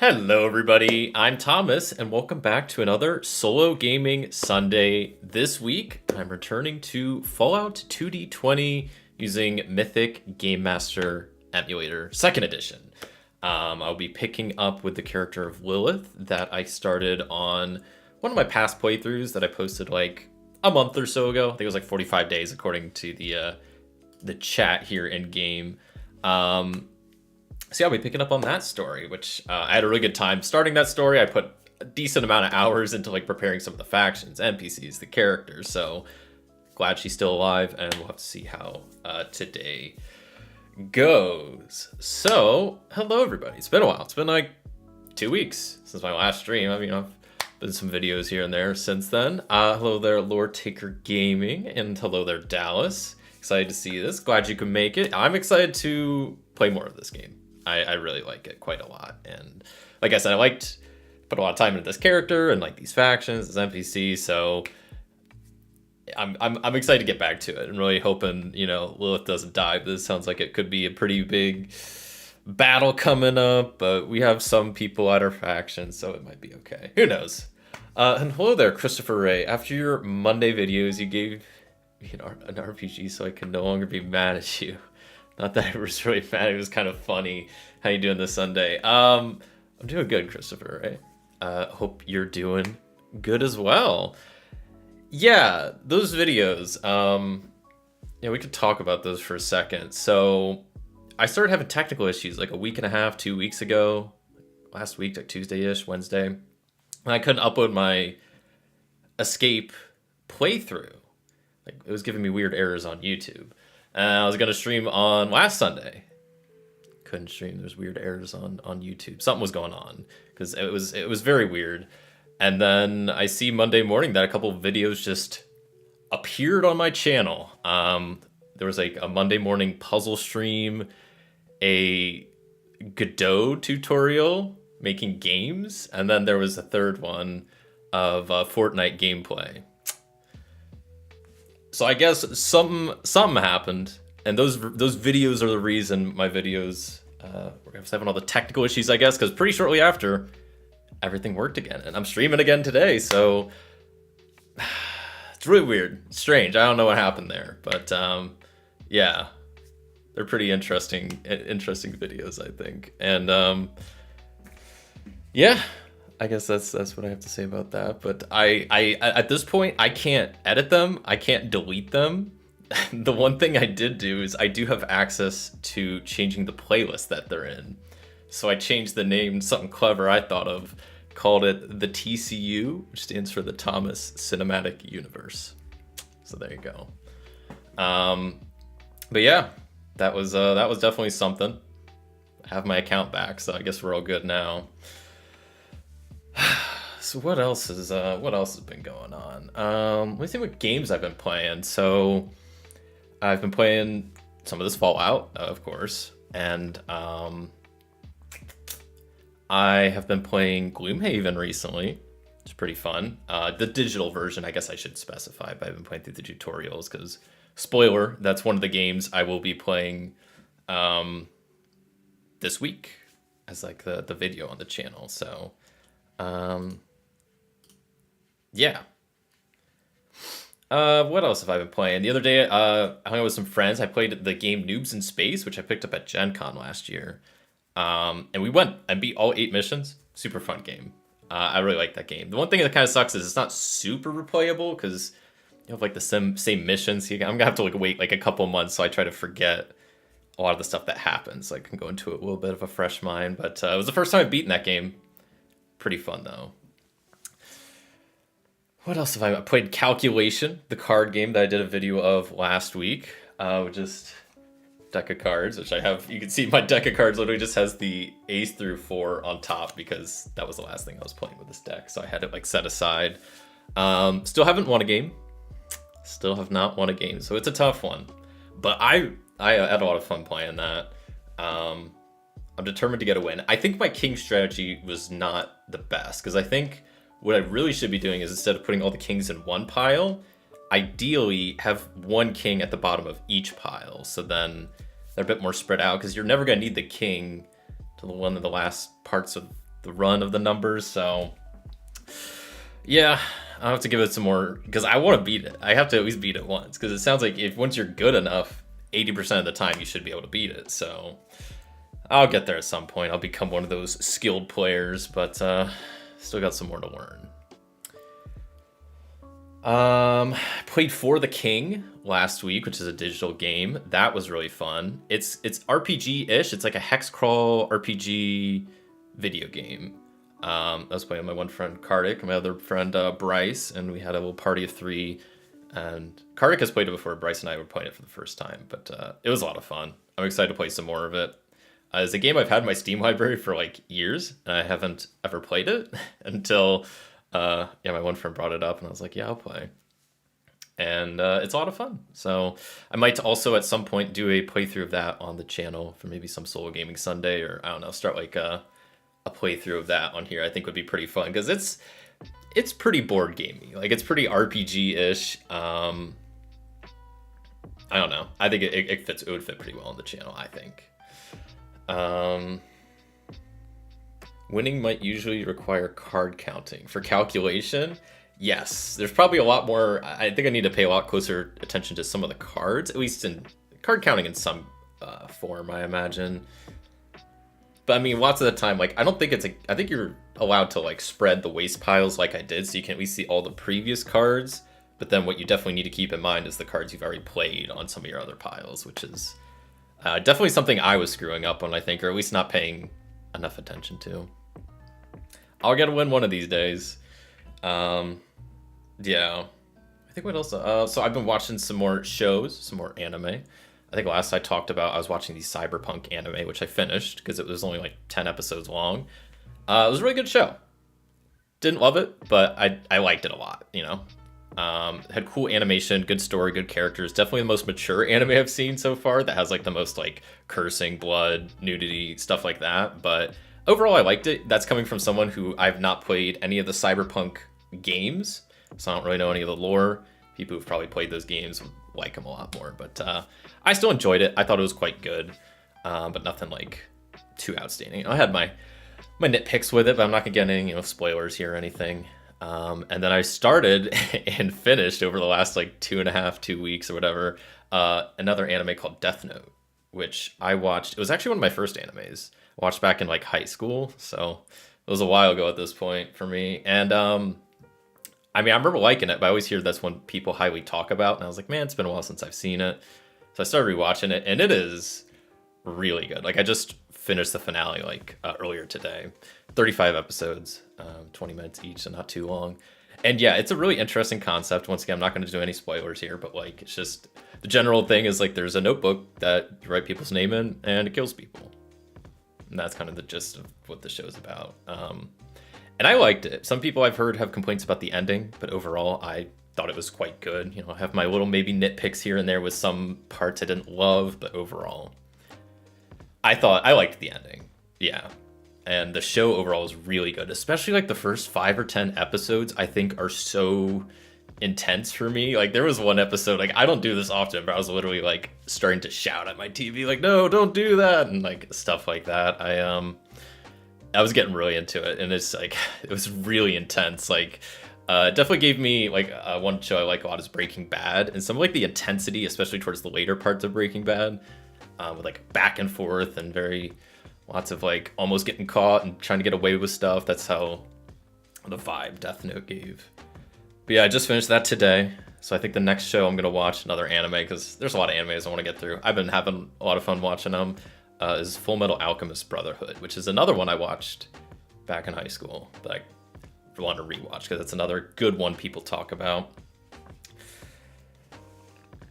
Hello everybody, I'm Thomas and welcome back to another Solo Gaming Sunday. This week, I'm returning to Fallout 2d20 using Mythic Game Master Emulator 2nd edition. I'll be picking up with the character of Lilth that I started on one of my past playthroughs that I posted like a month or so ago. I think it was like 45 days according to the chat here in game. So yeah, I'll be picking up on that story, which I had a really good time starting that story. I put a decent amount of hours into like preparing some of the factions, NPCs, the characters. So glad she's still alive, and we'll have to see how today goes. So hello everybody. It's been a while. It's been like 2 weeks since my last stream. I mean, I've been some videos here and there since then. Hello there, Lord Taker Gaming, and hello there, Dallas. Excited to see this. Glad you can make it. I'm excited to play more of this game. I really like it quite a lot, and like I said, I put a lot of time into this character and like these factions, this NPC. So I'm excited to get back to it, and really hoping Lilith doesn't die. This sounds like it could be a pretty big battle coming up, but we have some people at our faction, so it might be okay. Who knows? And hello there, Christopher Ray. After your Monday videos, you gave me an RPG, so I can no longer be mad at you. Not that I was really mad, it was kind of funny. How you doing this Sunday? I'm doing good, Christopher, right? Hope you're doing good as well. Yeah, those videos, we could talk about those for a second. So I started having technical issues like a week and a half, 2 weeks ago. Last week, like Tuesday-ish, Wednesday. And I couldn't upload my Escape playthrough. Like, it was giving me weird errors on YouTube. I was going to stream on last Sunday. Couldn't stream. There's weird errors on YouTube. Something was going on because it was very weird. And then I see Monday morning that a couple of videos just appeared on my channel. There was like a Monday morning puzzle stream, a Godot tutorial making games, and then there was a third one of Fortnite gameplay. So I guess something happened, and those videos are the reason my videos were having all the technical issues, I guess, because pretty shortly after, everything worked again, and I'm streaming again today, so it's really weird, it's strange. I don't know what happened there, but yeah, they're pretty interesting videos, I think, and yeah. I guess that's what I have to say about that. But I at this point, I can't edit them. I can't delete them. The one thing I did do is I do have access to changing the playlist that they're in. So I changed the name, something clever I thought of, called it the TCU, which stands for the Thomas Cinematic Universe. So there you go. But yeah, that was definitely something. I have my account back, so I guess we're all good now. So what else has been going on? Let me see what games I've been playing. So I've been playing some of this Fallout, of course, and I have been playing Gloomhaven recently. It's pretty fun. The digital version, I guess I should specify, but I've been playing through the tutorials because, spoiler, that's one of the games I will be playing this week as like the video on the channel. So yeah. What else have I been playing? The other day, I hung out with some friends. I played the game Noobs in Space, which I picked up at Gen Con last year. And we went and beat all 8 missions. Super fun game. I really like that game. The one thing that kind of sucks is it's not super replayable because you have like the same missions. I'm gonna have to like wait like a couple months, so I try to forget a lot of the stuff that happens. So I can go into it with a little bit of a fresh mind. But it was the first time I've beaten that game. Pretty fun though. What else have I played? Calculation, the card game that I did a video of last week. Just deck of cards, which I have. You can see my deck of cards literally just has the ace through 4 on top because that was the last thing I was playing with this deck. So I had it like set aside. Still haven't won a game. Still have not won a game. So it's a tough one. But I had a lot of fun playing that. I'm determined to get a win. I think my king strategy was not the best because I think what I really should be doing is instead of putting all the kings in one pile, ideally have one king at the bottom of each pile. So then they're a bit more spread out because you're never going to need the king to one of the last parts of the run of the numbers. So yeah, I'll have to give it some more because I want to beat it. I have to at least beat it once because it sounds like if once you're good enough, 80% of the time you should be able to beat it. So I'll get there at some point. I'll become one of those skilled players, but still got some more to learn. Played For the King last week, which is a digital game. That was really fun. It's RPG-ish. It's like a hex crawl RPG video game. I was playing with my one friend Kartik and my other friend Bryce, and we had a little party of 3. And Kartik has played it before. Bryce and I were playing it for the first time, but it was a lot of fun. I'm excited to play some more of it. It's a game I've had in my Steam library for like years, and I haven't ever played it until my one friend brought it up, and I was like, yeah, I'll play. And it's a lot of fun. So I might also at some point do a playthrough of that on the channel for maybe some solo gaming Sunday, or I don't know, start like a playthrough of that on here. I think would be pretty fun because it's pretty board gamey. Like it's pretty RPG-ish. I don't know. I think it fits. It would fit pretty well on the channel, I think. Winning might usually require card counting. For calculation, yes. There's probably a lot more. I think I need to pay a lot closer attention to some of the cards, at least in card counting in some form, I imagine. But I mean, lots of the time, like, I don't think I think you're allowed to, like, spread the waste piles like I did, so you can at least see all the previous cards. But then what you definitely need to keep in mind is the cards you've already played on some of your other piles, which is definitely something I was screwing up on, I think, or at least not paying enough attention to. I'll get a win one of these days. Yeah. I think what else? So I've been watching some more shows, some more anime. I think last I talked about, I was watching the Cyberpunk anime, which I finished because it was only like 10 episodes long. It was a really good show. Didn't love it, but I liked it a lot, you know. Had cool animation, good story, good characters. Definitely the most mature anime I've seen so far that has like the most like cursing, blood, nudity, stuff like that. But overall, I liked it. That's coming from someone who I've not played any of the Cyberpunk games, so I don't really know any of the lore. People who've probably played those games would like them a lot more, but I still enjoyed it. I thought it was quite good, but nothing like too outstanding. I had my nitpicks with it, but I'm not gonna get any spoilers here or anything. And then I started and finished over the last like 2 weeks or whatever, another anime called Death Note, which I watched. It was actually one of my first animes. I watched back in like high school, so it was a while ago at this point for me. And I mean, I remember liking it, but I always hear that's one people highly talk about, and I was like, man, it's been a while since I've seen it. So I started rewatching it, and it is really good. Like I just finished the finale like earlier today. 35 episodes, 20 minutes each, so not too long. And yeah, it's a really interesting concept. Once again, I'm not going to do any spoilers here, but like it's just the general thing is like there's a notebook that you write people's name in, and it kills people. And that's kind of the gist of what the show's about. And I liked it. Some people I've heard have complaints about the ending, but overall, I thought it was quite good. I have my little maybe nitpicks here and there with some parts I didn't love, but overall, I liked the ending. Yeah. And the show overall is really good, especially like the first 5 or 10 episodes, I think are so intense for me. Like there was one episode, like I don't do this often, but I was literally like starting to shout at my TV, like, no, don't do that. And like stuff like that. I was getting really into it, and it's like, it was really intense. Like, it definitely gave me like one show I like a lot is Breaking Bad, and some of like the intensity, especially towards the later parts of Breaking Bad, with like back and forth and lots of like almost getting caught and trying to get away with stuff. That's how the vibe Death Note gave. But yeah, I just finished that today. So I think the next show I'm going to watch another anime, because there's a lot of animes I want to get through. I've been having a lot of fun watching them. Is Full Metal Alchemist Brotherhood, which is another one I watched back in high school that I want to rewatch because it's another good one people talk about.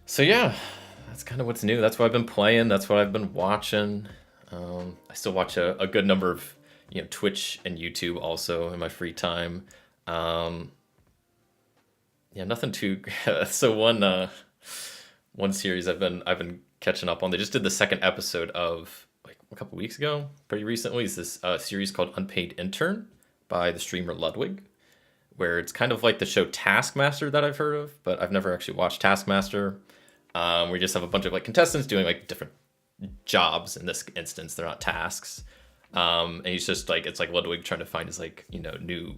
So yeah, that's kind of what's new. That's what I've been playing. That's what I've been watching. I still watch a good number of Twitch and YouTube also in my free time. Yeah, nothing too. So one series I've been catching up on. They just did the second episode of like a couple weeks ago, pretty recently. Is this series called Unpaid Intern by the streamer Ludwig, where it's kind of like the show Taskmaster that I've heard of, but I've never actually watched Taskmaster. We just have a bunch of like contestants doing like different jobs. In this instance, they're not tasks. And he's just like, it's like Ludwig trying to find his like, you know, new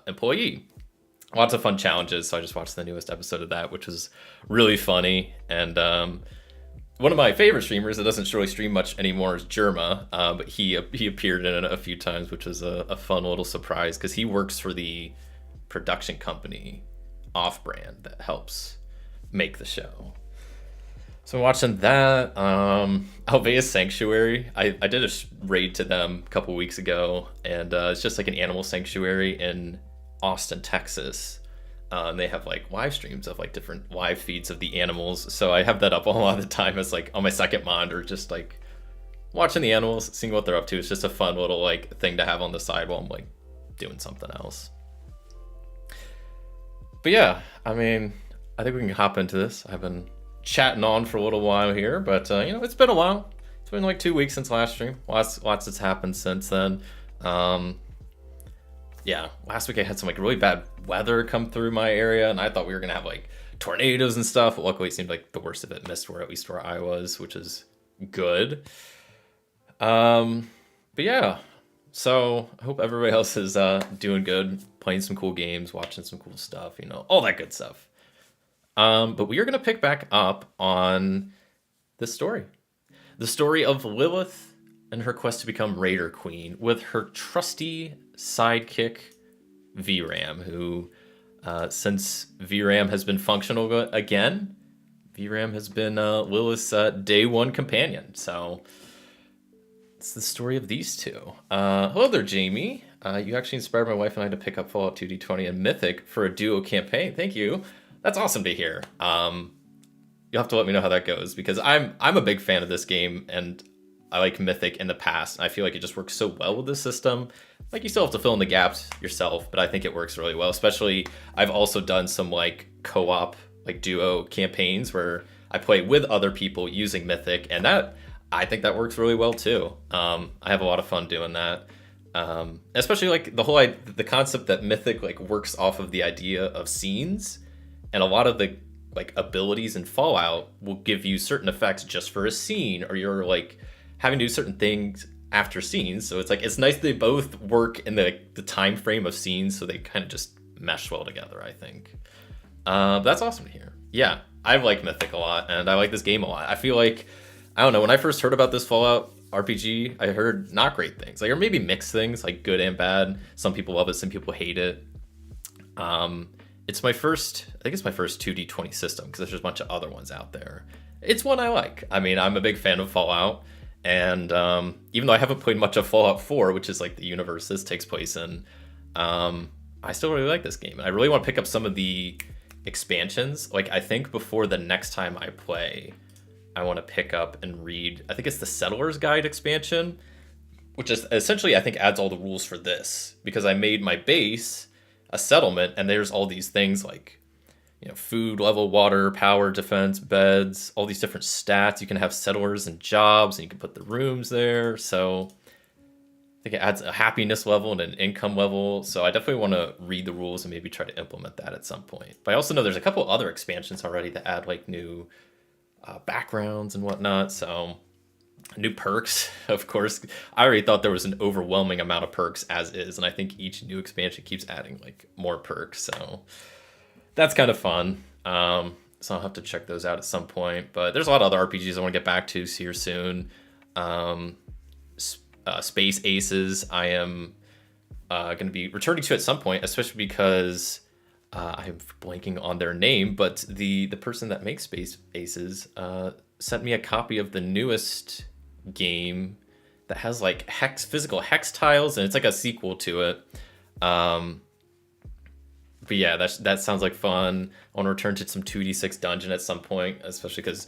employee. Lots of fun challenges. So I just watched the newest episode of that, which was really funny. And one of my favorite streamers that doesn't really stream much anymore is Germa, but he appeared in it a few times, which was a fun little surprise because he works for the production company Off-Brand that helps make the show. So I'm watching that. Alvea's Sanctuary. I did a raid to them a couple weeks ago, and it's just like an animal sanctuary in Austin, Texas. And they have like live streams of like different live feeds of the animals. So I have that up a lot of the time as like on my second monitor, just like watching the animals, seeing what they're up to. It's just a fun little like thing to have on the side while I'm like doing something else. But yeah, I mean, I think we can hop into this. I've been chatting on for a little while here, but you know, it's been a while. It's been like 2 weeks since last stream. Lots has happened since then. Yeah, last week I had some like really bad weather come through my area, and I thought we were gonna have like tornadoes and stuff. But luckily, it seemed like the worst of it missed at least where I was, which is good. But yeah, so I hope everybody else is doing good, playing some cool games, watching some cool stuff, you know, all that good stuff. But we are gonna pick back up on this story, the story of Lilith and her quest to become Raider Queen with her trusty sidekick VRAM, who since VRAM has been functional again, VRAM has been Lilith's day one companion. So it's the story of these two. Hello there, Jamie. You actually inspired my wife and I to pick up Fallout2d20 and Mythic for a duo campaign. Thank you. That's awesome to hear. You'll have to let me know how that goes, because I'm a big fan of this game, and I like Mythic in the past. I feel like it just works so well with this system. Like, you still have to fill in the gaps yourself, but I think it works really well. Especially, I've also done some like co-op, like duo campaigns where I play with other people using Mythic, and that I think that works really well too. I have a lot of fun doing that. Especially like the concept that Mythic like works off of the idea of scenes, and a lot of the like abilities in Fallout will give you certain effects just for a scene, or you're like having to do certain things after scenes. So it's like, it's nice they both work in the time frame of scenes, so they kind of just mesh well together, I think. That's awesome to hear. Yeah, I like Mythic a lot, and I like this game a lot. I feel like, I don't know, when I first heard about this Fallout RPG, I heard not great things, like, or maybe mixed things, like good and bad. Some people love it, some people hate it. It's my first, I think it's my first 2D20 system, because there's just a bunch of other ones out there. It's one I like. I mean, I'm a big fan of Fallout, and even though I haven't played much of Fallout 4, which is like the universe this takes place in, I still really like this game. And I really want to pick up some of the expansions. Like, I think before the next time I play, I want to pick up and read, I think it's the Settler's Guide expansion, which is essentially, I think, adds all the rules for this, because I made my base a settlement, and there's all these things like, you know, food level, water, power, defense, beds, all these different stats. You can have settlers and jobs, and you can put the rooms there. So I think it adds a happiness level and an income level. So I definitely want to read the rules and maybe try to implement that at some point. But I also know there's a couple other expansions already that add like new backgrounds and whatnot. So new perks, of course. I already thought there was an overwhelming amount of perks as is, and I think each new expansion keeps adding like more perks. So that's kind of fun. So I'll have to check those out at some point. But there's a lot of other RPGs I want to get back to here soon. Space Aces, I am going to be returning to at some point, especially because I'm blanking on their name, but the person that makes Space Aces sent me a copy of the newest game that has like physical hex tiles, and it's like a sequel to it. But yeah, that sounds like fun. I want to return to some 2d6 dungeon at some point, especially because,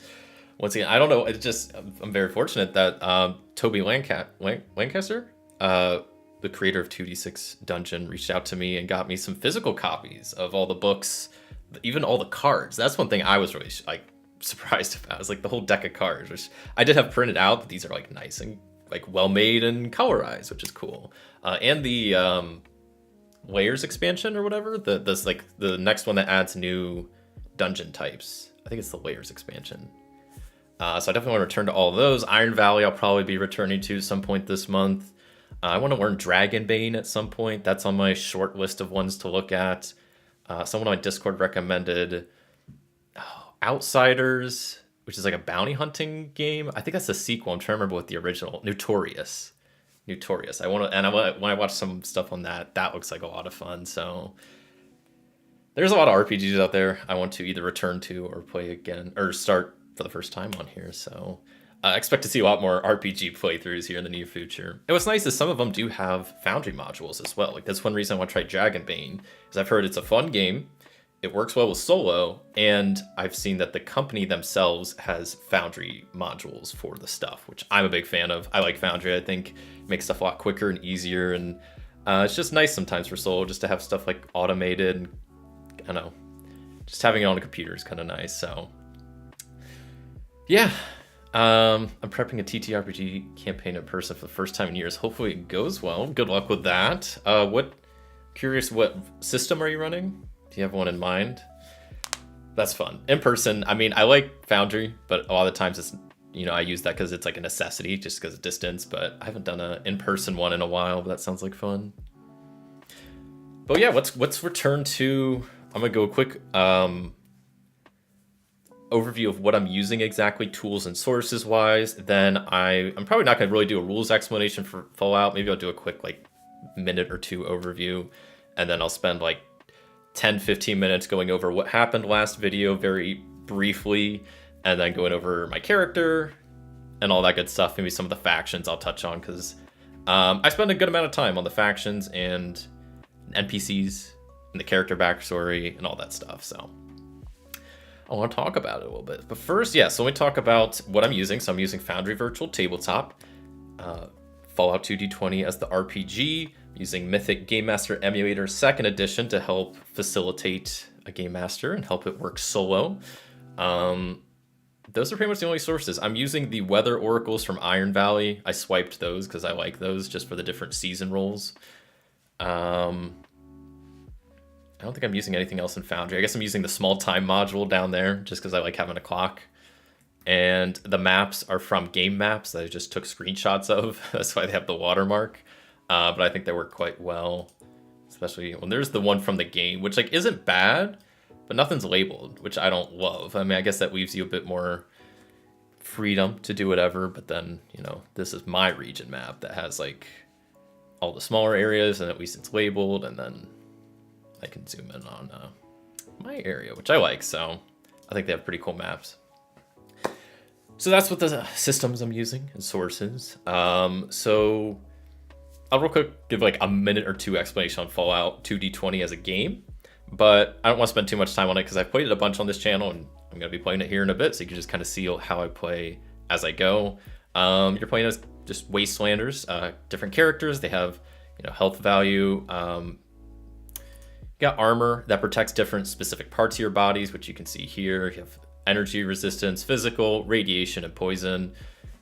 once again, I don't know, it's just, I'm very fortunate that Toby Lancaster, the creator of 2d6 Dungeon, reached out to me and got me some physical copies of all the books, even all the cards. That's one thing I was really like surprised about. It's like the whole deck of cards, which I did have printed out, but these are like nice and like well made and colorized, which is cool. And the layers expansion or whatever, the next one that adds new dungeon types. I think it's the layers expansion. So I definitely want to return to all of those. Iron Valley I'll probably be returning to some point this month. I want to learn Dragonbane at some point. That's on my short list of ones to look at. Someone on my Discord recommended Outsiders, which is like a bounty hunting game. I think that's the sequel. I'm trying to remember what the original. Notorious. I want to, and when I watch some stuff on that, that looks like a lot of fun. So there's a lot of RPGs out there I want to either return to or play again or start for the first time on here. So I expect to see a lot more RPG playthroughs here in the near future. And what's nice is some of them do have Foundry modules as well. Like that's one reason I want to try Dragonbane, is I've heard it's a fun game. It works well with solo, and I've seen that the company themselves has Foundry modules for the stuff, which I'm a big fan of. I like Foundry. I think it makes stuff a lot quicker and easier, and it's just nice sometimes for solo just to have stuff like automated. And, I don't know, just having it on a computer is kind of nice. So yeah, I'm prepping a TTRPG campaign in person for the first time in years. Hopefully it goes well. Good luck with that. What system are you running? Do you have one in mind? That's fun. In person, I mean, I like Foundry, but a lot of the times it's, I use that because it's like a necessity just because of distance, but I haven't done an in-person one in a while, but that sounds like fun. But yeah, let's return to, I'm gonna go a quick overview of what I'm using exactly, tools and sources wise. Then I'm probably not gonna really do a rules explanation for Fallout. Maybe I'll do a quick like minute or two overview, and then I'll spend like 10-15 minutes going over what happened last video very briefly, and then going over my character and all that good stuff. Maybe some of the factions I'll touch on, because I spend a good amount of time on the factions and NPCs and the character backstory and all that stuff. So I want to talk about it a little bit. But first, yeah, so let me talk about what I'm using. So I'm using Foundry Virtual Tabletop, Fallout2d20 as the RPG, using Mythic Game Master Emulator 2nd edition to help facilitate a Game Master and help it work solo. Those are pretty much the only sources. I'm using the Weather Oracles from Iron Valley. I swiped those because I like those just for the different season roles. I don't think I'm using anything else in Foundry. I guess I'm using the small time module down there just because I like having a clock. And the maps are from game maps that I just took screenshots of. That's why they have the watermark. But I think they work quite well, especially when there's the one from the game, which like isn't bad, but nothing's labeled, which I don't love. I mean, I guess that leaves you a bit more freedom to do whatever, but then, this is my region map that has like all the smaller areas, and at least it's labeled, and then I can zoom in on my area, which I like. So I think they have pretty cool maps. So that's what the systems I'm using and sources. So I'll real quick give like a minute or two explanation on Fallout 2d20 as a game, but I don't want to spend too much time on it because I've played it a bunch on this channel, and I'm going to be playing it here in a bit, so you can just kind of see how I play as I go. You're playing as just wastelanders, different characters. They have health value. You got armor that protects different specific parts of your bodies, which you can see here. You have energy resistance, physical, radiation, and poison.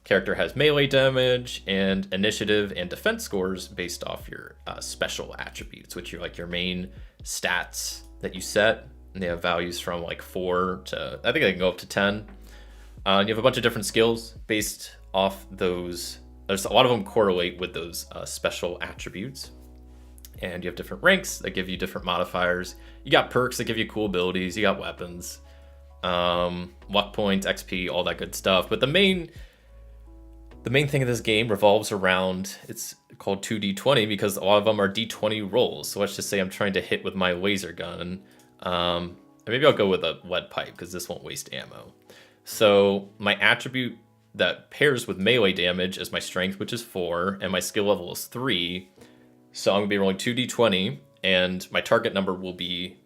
Character has melee damage and initiative and defense scores based off your special attributes, which are like your main stats that you set. And they have values from like 4 to, I think they can go up to 10. You have a bunch of different skills based off those. There's a lot of them correlate with those special attributes. And you have different ranks that give you different modifiers. You got perks that give you cool abilities. You got weapons, luck points, XP, all that good stuff. But the main thing of this game revolves around, it's called 2d20 because a lot of them are d20 rolls. So let's just say I'm trying to hit with my laser gun. And maybe I'll go with a lead pipe because this won't waste ammo. So my attribute that pairs with melee damage is my strength, which is 4, and my skill level is 3. So I'm going to be rolling 2d20, and my target number will be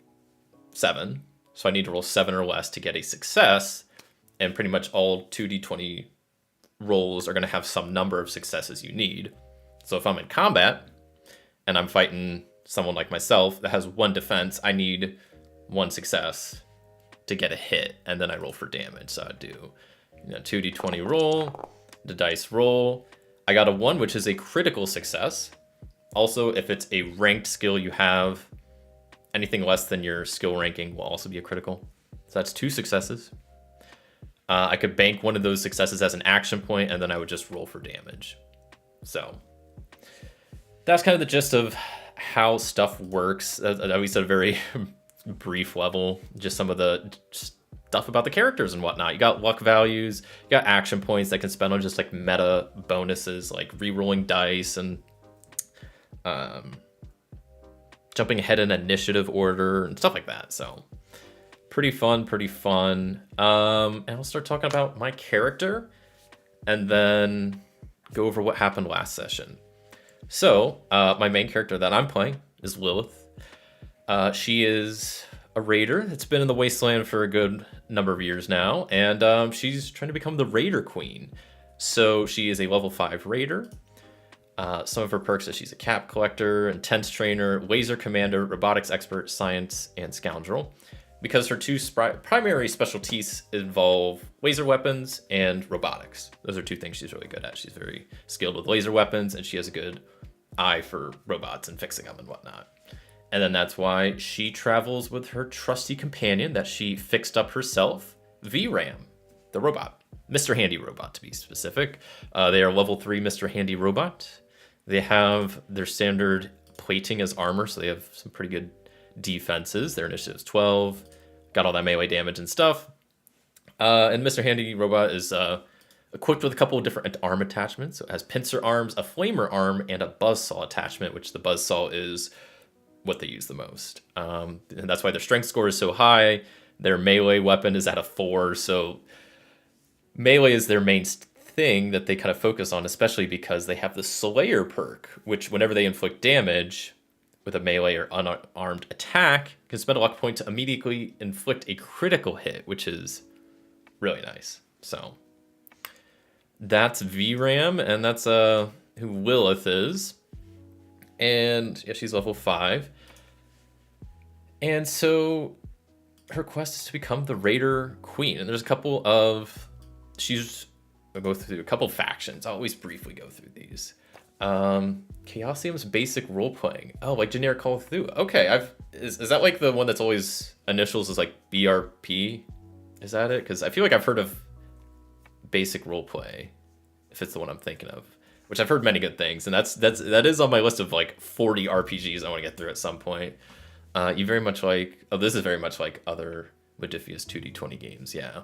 7. So I need to roll 7 or less to get a success, and pretty much all 2d20 rolls are going to have some number of successes you need. So if I'm in combat, and I'm fighting someone like myself that has 1 defense, I need 1 success to get a hit, and then I roll for damage. So I do 2d20 roll, the dice roll. I got a 1, which is a critical success. Also, if it's a ranked skill you have, anything less than your skill ranking will also be a critical. So that's 2 successes. I could bank one of those successes as an action point, and then I would just roll for damage. So that's kind of the gist of how stuff works, at least at a very brief level. Just some of the stuff about the characters and whatnot. You got luck values, you got action points that can spend on just like meta bonuses like re-rolling dice and jumping ahead in initiative order and stuff like that. So pretty fun. And I'll start talking about my character and then go over what happened last session. So my main character that I'm playing is Lilth. She is a raider that's been in the wasteland for a good number of years now, and she's trying to become the raider queen. So she is a level 5 raider. Some of her perks are she's a cap collector, intense trainer, laser commander, robotics expert, science, and scoundrel. Because her two primary specialties involve laser weapons and robotics. Those are two things she's really good at. She's very skilled with laser weapons, and she has a good eye for robots and fixing them and whatnot. And then that's why she travels with her trusty companion that she fixed up herself, VRAM, the robot. Mr. Handy Robot, to be specific. They are level 3 Mr. Handy Robot. They have their standard plating as armor, so they have some pretty good defenses. Their initiative is 12, got all that melee damage and stuff. And Mr. Handy Robot is equipped with a couple of different arm attachments. So it has pincer arms, a flamer arm, and a buzzsaw attachment, which the buzzsaw is what they use the most. And that's why their strength score is so high. Their melee weapon is at a 4, so melee is their main thing that they kind of focus on, especially because they have the Slayer perk, which whenever they inflict damage with a melee or unarmed attack, can spend a luck point to immediately inflict a critical hit, which is really nice. So that's VRAM, and that's who Lilith is. And yeah, she's level 5. And so her quest is to become the Raider Queen. And there's a couple of... We'll go through a couple of factions. I'll always briefly go through these. Chaosium's basic role-playing. Oh, like generic Call of Cthulhu. Okay, is that like the one that's always initials is like BRP? Is that it? Because I feel like I've heard of basic roleplay, if it's the one I'm thinking of, which I've heard many good things, and that is on my list of like 40 RPGs I want to get through at some point. You very much like... Oh, this is very much like other Modiphius 2d20 games, yeah.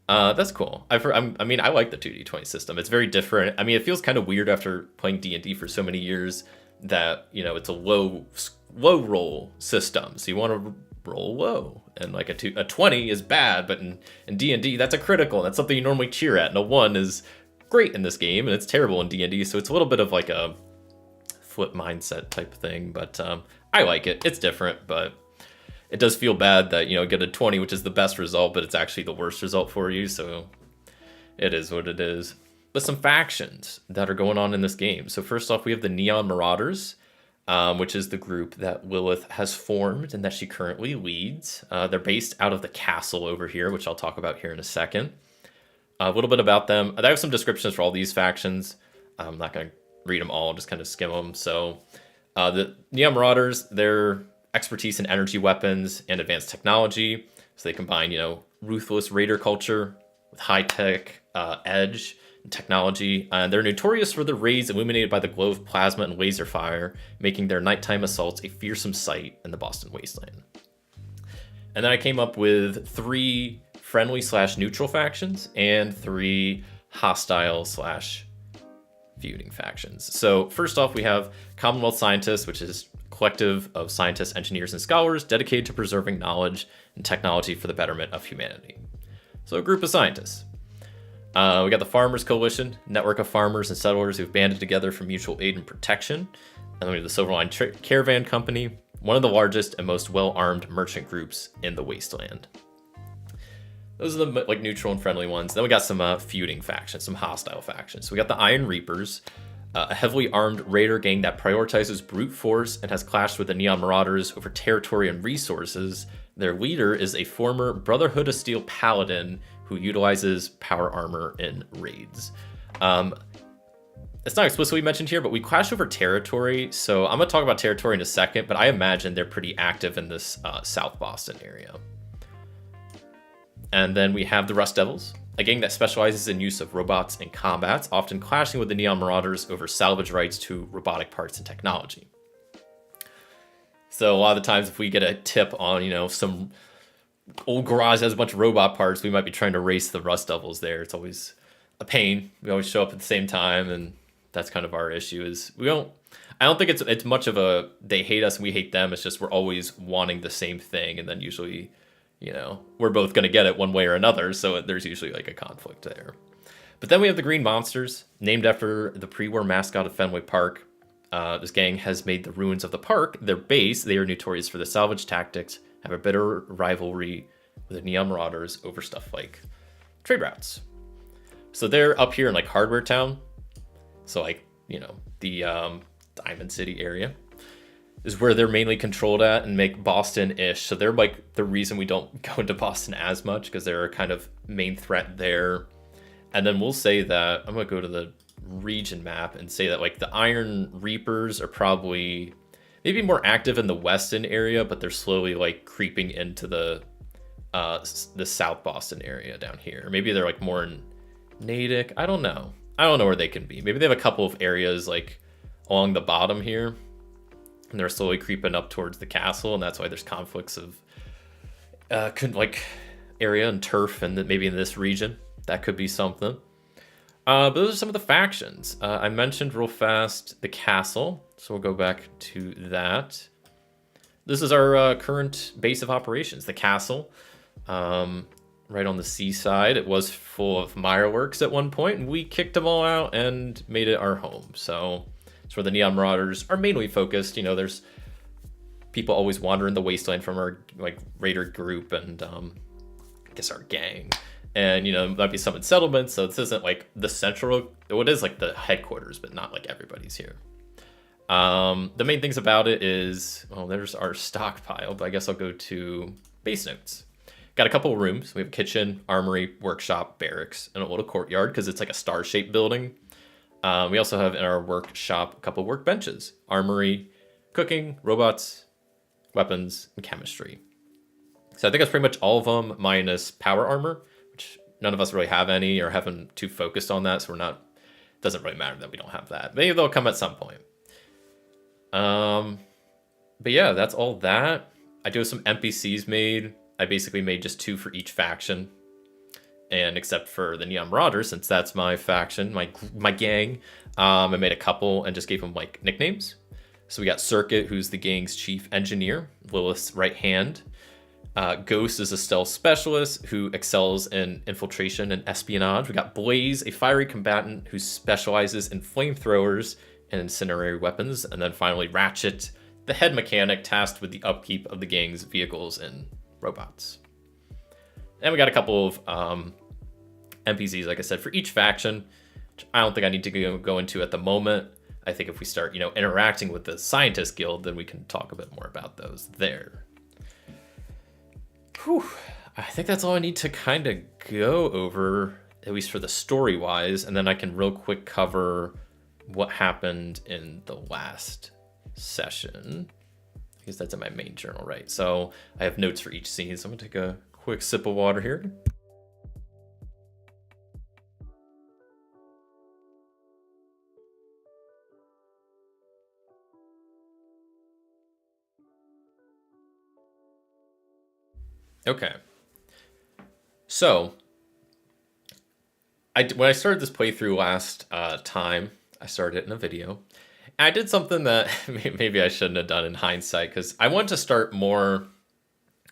That's cool. I like the 2d20 system. It's very different. I mean, it feels kind of weird after playing D&D for so many years that, you know, it's a low roll system. So you want to roll low. And like a 20 is bad, but in D&D, that's a critical. That's something you normally cheer at. And a 1 is great in this game, and it's terrible in D&D. So it's a little bit of like a flip mindset type thing. But I like it. It's different, but... It does feel bad that, you know, get a 20, which is the best result, but it's actually the worst result for you. So it is what it is. But some factions that are going on in this game. So first off, we have the Neon Maruaders, which is the group that Lilith has formed and that she currently leads. They're based out of the castle over here, which I'll talk about here in a second. A little bit about them. I have some descriptions for all these factions. I'm not going to read them all, just kind of skim them. So the Neon Marauders, they're... expertise in energy weapons and advanced technology. So they combine, you know, ruthless raider culture with high-tech edge and technology. And they're notorious for the raids illuminated by the glow of plasma and laser fire, making their nighttime assaults a fearsome sight in the Boston wasteland. And then I came up with 3 friendly/neutral factions and 3 hostile/feuding factions. So first off, we have Commonwealth Scientists, which is collective of scientists, engineers, and scholars dedicated to preserving knowledge and technology for the betterment of humanity. So a group of scientists. We got the Farmers Coalition, network of farmers and settlers who've banded together for mutual aid and protection. And then we have the Silverline Caravan Company, one of the largest and most well-armed merchant groups in the wasteland. Those are the like neutral and friendly ones. Then we got some feuding factions, some hostile factions. So we got the Iron Reapers, a heavily armed raider gang that prioritizes brute force and has clashed with the Neon Marauders over territory and resources. Their leader is a former Brotherhood of Steel paladin who utilizes power armor in raids. It's not explicitly mentioned here, but we clash over territory. So I'm going to talk about territory in a second, but I imagine they're pretty active in this South Boston area. And then we have the Rust Devils, a gang that specializes in use of robots in combats, often clashing with the Neon Marauders over salvage rights to robotic parts and technology. So a lot of the times if we get a tip on, you know, some old garage has a bunch of robot parts, we might be trying to race the Rust Devils there. It's always a pain. We always show up at the same time, and that's kind of our issue. Is I don't think it's much of a they hate us and we hate them. It's just we're always wanting the same thing, and then usually, you know, we're both going to get it one way or another. So there's usually like a conflict there. But then we have the Green Monsters, named after the pre-war mascot of Fenway Park. This gang has made the ruins of the park their base. They are notorious for the salvage tactics, have a bitter rivalry with the Neon Marauders over stuff like trade routes. So they're up here in like Hardware Town. So like, you know, the Diamond City area is where they're mainly controlled at and make Boston-ish. So they're like the reason we don't go into Boston as much, because they're a kind of main threat there. And then we'll say that, I'm going to go to the region map and say that like the Iron Reapers are probably maybe more active in the Weston area, but they're slowly like creeping into the South Boston area down here. Maybe they're like more in Natick. I don't know where they can be. Maybe they have a couple of areas like along the bottom here, and they're slowly creeping up towards the castle, and that's why there's conflicts of like area and turf, and maybe in this region that could be something. But those are some of the factions. I mentioned real fast the castle, so we'll go back to that. This is our current base of operations, the castle. Right on the seaside. It was full of Mireworks at one point, and we kicked them all out and made it our home. So it's where the Neon Marauders are mainly focused. You know, there's people always wandering the wasteland from our like raider group and I guess our gang. And, you know, might be some in settlements, so this isn't like the central, it is like the headquarters, but not like everybody's here. The main things about it is, well, there's our stockpile, but I guess I'll go to base notes. Got a couple of rooms. We have a kitchen, armory, workshop, barracks, and a little courtyard because it's like a star-shaped building. We also have in our workshop a couple of workbenches, armory, cooking, robots, weapons, and chemistry. So I think that's pretty much all of them minus power armor, which none of us really have any or haven't too focused on that. So we're not, it doesn't really matter that we don't have that. Maybe they'll come at some point. But yeah, that's all that. I do have some NPCs made. I basically made just 2 for each faction. And except for the Neon Marauders, since that's my faction, my gang, I made a couple and just gave them like nicknames. So we got Circuit, who's the gang's chief engineer, Lilith's right hand. Ghost is a stealth specialist who excels in infiltration and espionage. We got Blaze, a fiery combatant who specializes in flamethrowers and incendiary weapons. And then finally Ratchet, the head mechanic tasked with the upkeep of the gang's vehicles and robots. And we got a couple of NPCs, like I said, for each faction, which I don't think I need to go into at the moment. I think if we start, you know, interacting with the Scientist Guild, then we can talk a bit more about those there. Whew. I think that's all I need to kind of go over, at least for the story-wise, and then I can real quick cover what happened in the last session. I guess that's in my main journal, right? So I have notes for each scene, so I'm gonna take a quick sip of water here. Okay. So when I started this playthrough last time, I started it in a video. I did something that maybe I shouldn't have done in hindsight, because I wanted to start more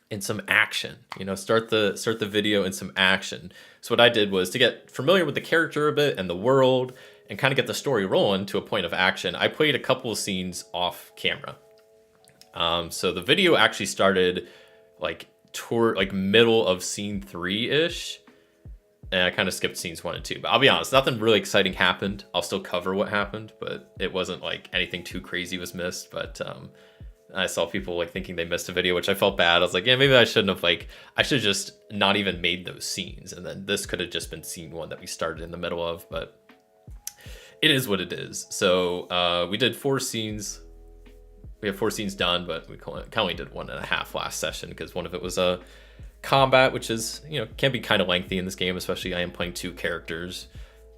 in some action, you know, start the video in some action. So what I did was to get familiar with the character a bit and the world and kind of get the story rolling to a point of action. I played a couple of scenes off camera. So the video actually started like toward like middle of scene 3-ish. And I kind of skipped scenes 1 and 2. But I'll be honest, nothing really exciting happened. I'll still cover what happened, but it wasn't like anything too crazy was missed. But I saw people like thinking they missed a video, which I felt bad. I was like, yeah, maybe I shouldn't have I should have just not even made those scenes. And then this could have just been scene 1 that we started in the middle of, but it is what it is. So we did 4 scenes. We have 4 scenes done, but we only did 1.5 last session because one of it was a combat, which is, can be kind of lengthy in this game, especially I am playing 2 characters.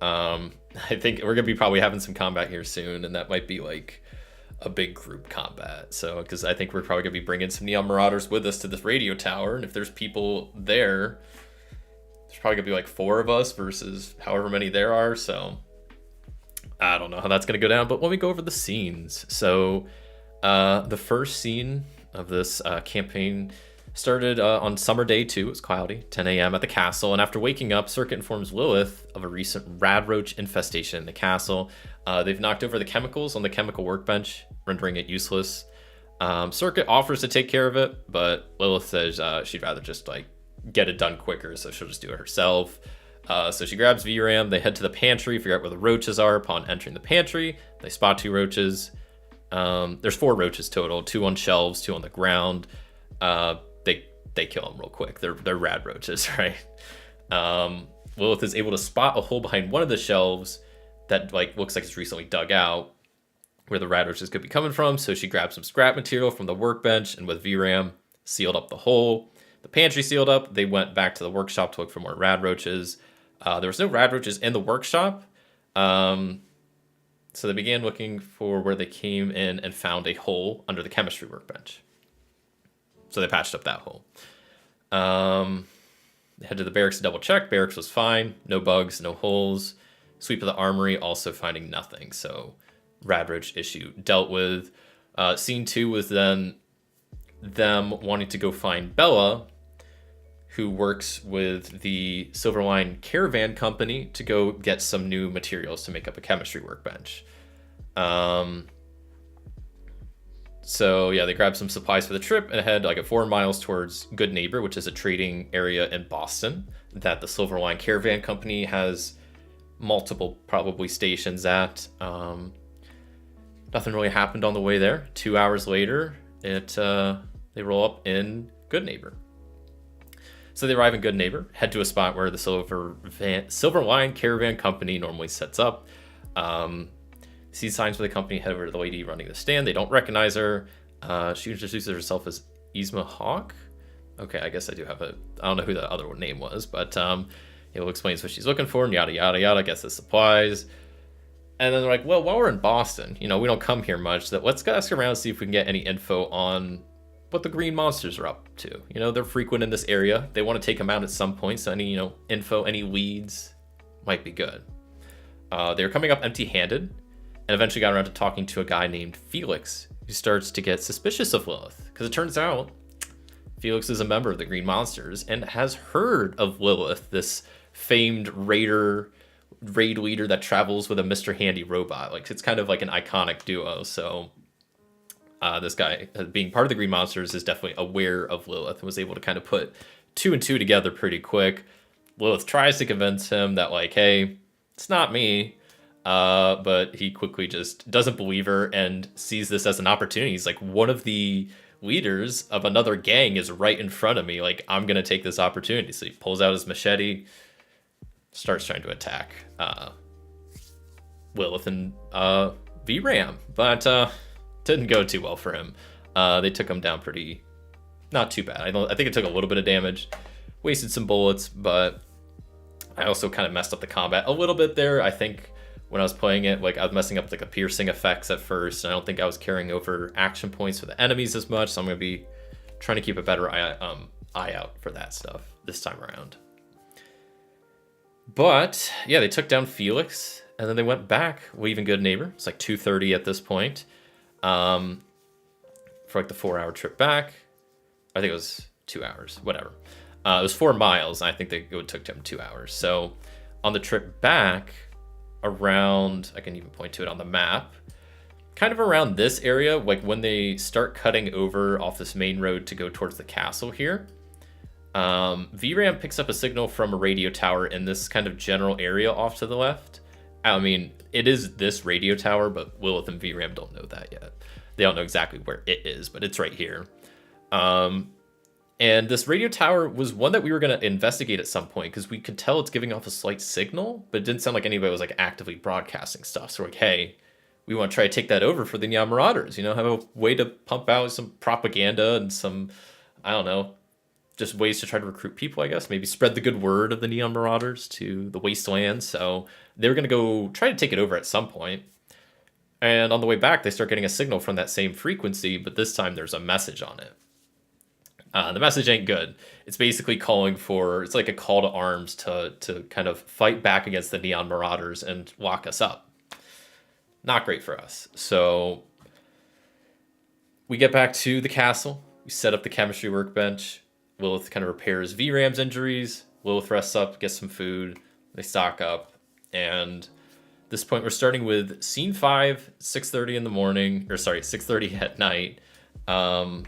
I think we're gonna be probably having some combat here soon, and that might be like a big group combat. So, because I think we're probably gonna be bringing some Neon Marauders with us to this radio tower, and if there's people there, there's probably gonna be like 4 of us versus however many there are. So I don't know how that's gonna go down, but let me go over the scenes. So the first scene of this campaign started on summer day 2. It was cloudy, 10 a.m. at the castle, and after waking up, Circuit informs Lilith of a recent radroach infestation in the castle. They've knocked over the chemicals on the chemical workbench, rendering it useless. Circuit offers to take care of it, but Lilith says she'd rather just like get it done quicker, so she'll just do it herself. So she grabs VRAM, they head to the pantry, figure out where the roaches are. Upon entering the pantry, they spot 2 roaches. There's 4 roaches total, 2 on shelves, 2 on the ground. They kill them real quick. They're rad roaches, right? Lilith is able to spot a hole behind one of the shelves that like looks like it's recently dug out, where the rad roaches could be coming from. So she grabs some scrap material from the workbench and with VRAM sealed up the hole. The pantry sealed up. They went back to the workshop to look for more rad roaches. There was no rad roaches in the workshop. So they began looking for where they came in and found a hole under the chemistry workbench. So they patched up that hole. They head to the barracks to double check. Barracks was fine. No bugs, no holes. Sweep of the armory, also finding nothing. So radroach issue dealt with. Scene 2 was then them wanting to go find Bella, who works with the Silverline Caravan Company, to go get some new materials to make up a chemistry workbench. So yeah, they grabbed some supplies for the trip and head like 4 miles towards Good Neighbor, which is a trading area in Boston that the Silverline Caravan Company has multiple probably stations at. Nothing really happened on the way there. 2 hours later, they roll up in Good Neighbor. So they arrive in Good Neighbor, head to a spot where the Silverline Caravan Company normally sets up. See signs for the company, head over to the lady running the stand. They don't recognize her. She introduces herself as Yzma Hawk. Okay, I guess I do have I don't know who the other name was, but it explains what she's looking for and yada, yada, yada. I guess the supplies. And then they're like, well, while we're in Boston, we don't come here much. So let's ask around and see if we can get any info on what the green monsters are up to. They're frequent in this area. They want to take them out at some point. So any, info, any leads might be good. They were coming up empty-handed, and eventually got around to talking to a guy named Felix, who starts to get suspicious of Lilith, because it turns out Felix is a member of the Green Monsters and has heard of Lilith, this famed raid leader that travels with a Mr. Handy robot. Like, it's kind of like an iconic duo. So this guy, being part of the Green Monsters, is definitely aware of Lilith and was able to kind of put 2 and 2 together pretty quick. Lilith tries to convince him that, like, hey, it's not me. But he quickly just doesn't believe her and sees this as an opportunity. He's like, one of the leaders of another gang is right in front of me. Like, I'm going to take this opportunity. So he pulls out his machete, starts trying to attack Lilith and VRAM. But didn't go too well for him. They took him down not too bad. I think it took a little bit of damage. Wasted some bullets, but I also kind of messed up the combat a little bit there. I think when I was playing it, like, I was messing up like the piercing effects at first, and I don't think I was carrying over action points for the enemies as much, so I'm going to be trying to keep a better eye out for that stuff this time around. But yeah, they took down Felix, and then they went back, leaving Good Neighbor. It's like 2:30 at this point, for like the 4-hour trip back. I think it was 2 hours, whatever. It was 4 miles, and I think it took them 2 hours. So on the trip back, around, I can even point to it on the map, kind of around this area, like when they start cutting over off this main road to go towards the castle here, VRAM picks up a signal from a radio tower in this kind of general area off to the left. I mean, it is this radio tower, but Lilith and VRAM don't know that yet. They don't know exactly where it is, but it's right here. And this radio tower was one that we were going to investigate at some point, because we could tell it's giving off a slight signal, but it didn't sound like anybody was like actively broadcasting stuff. So we're like, hey, we want to try to take that over for the Neon Marauders, have a way to pump out some propaganda and some, I don't know, just ways to try to recruit people, I guess. Maybe spread the good word of the Neon Marauders to the wasteland. So they're going to go try to take it over at some point. And on the way back, they start getting a signal from that same frequency, but this time there's a message on it. The message ain't good. It's basically calling for, it's like a call to arms to kind of fight back against the Neon Marauders and lock us up. Not great for us. So we get back to the castle. We set up the chemistry workbench. Lilth kind of repairs VRAM's injuries. Lilith rests up, gets some food. They stock up. And at this point, we're starting with scene 5, 6:30 in the morning. Or sorry, 6:30 at night. And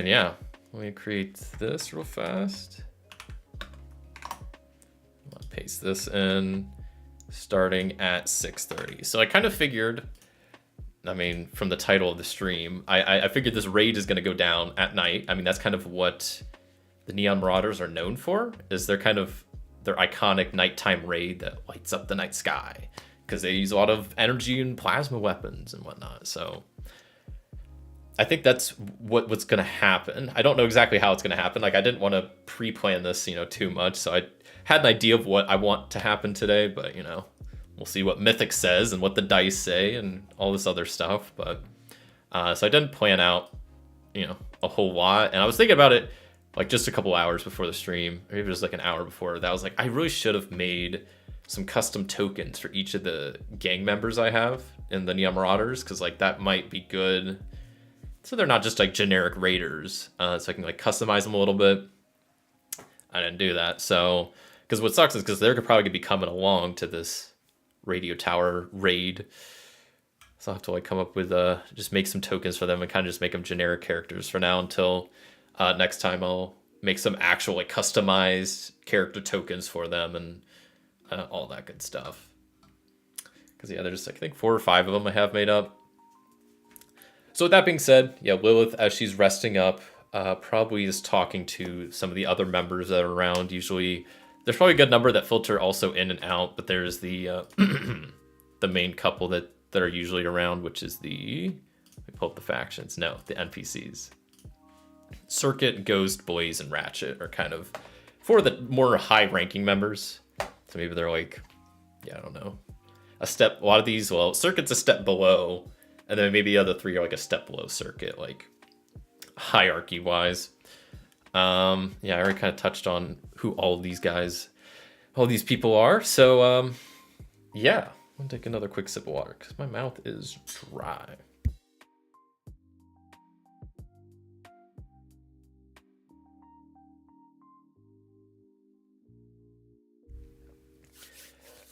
yeah, let me create this real fast. I'll paste this in, starting at 6:30. So I kind of figured, I mean, from the title of the stream, I figured this raid is going to go down at night. I mean, that's kind of what the Neon Marauders are known for, is their iconic nighttime raid that lights up the night sky, because they use a lot of energy and plasma weapons and whatnot. So I think that's what's going to happen. I don't know exactly how it's going to happen. Like, I didn't want to pre-plan this, too much. So I had an idea of what I want to happen today, but, we'll see what Mythic says and what the dice say and all this other stuff. But so I didn't plan out, a whole lot. And I was thinking about it like just a couple hours before the stream, or maybe just like an hour before that. I was like, I really should have made some custom tokens for each of the gang members I have in the Neon Marauders, because like that might be good. So they're not just like generic raiders. So I can like customize them a little bit. I didn't do that. So, because what sucks is because they're probably gonna be coming along to this radio tower raid. So I'll have to like come up with just make some tokens for them and kind of just make them generic characters for now until next time I'll make some actual like customized character tokens for them and all that good stuff. Because yeah, there's I think 4 or 5 of them I have made up. So with that being said, yeah, Lilith, as she's resting up, probably is talking to some of the other members that are around. Usually, there's probably a good number that filter also in and out, but there's the the main couple that are usually around, which is let me pull up the factions. No, the NPCs. Circuit, Ghost, Blaze, and Ratchet are kind of for the more high-ranking members. So maybe they're like, yeah, I don't know, a lot of these, well, Circuit's a step below. And then maybe the other 3 are like a step below Circuit, like hierarchy-wise. Yeah, I already kind of touched on who all these people are. So, yeah, I'm gonna take another quick sip of water because my mouth is dry.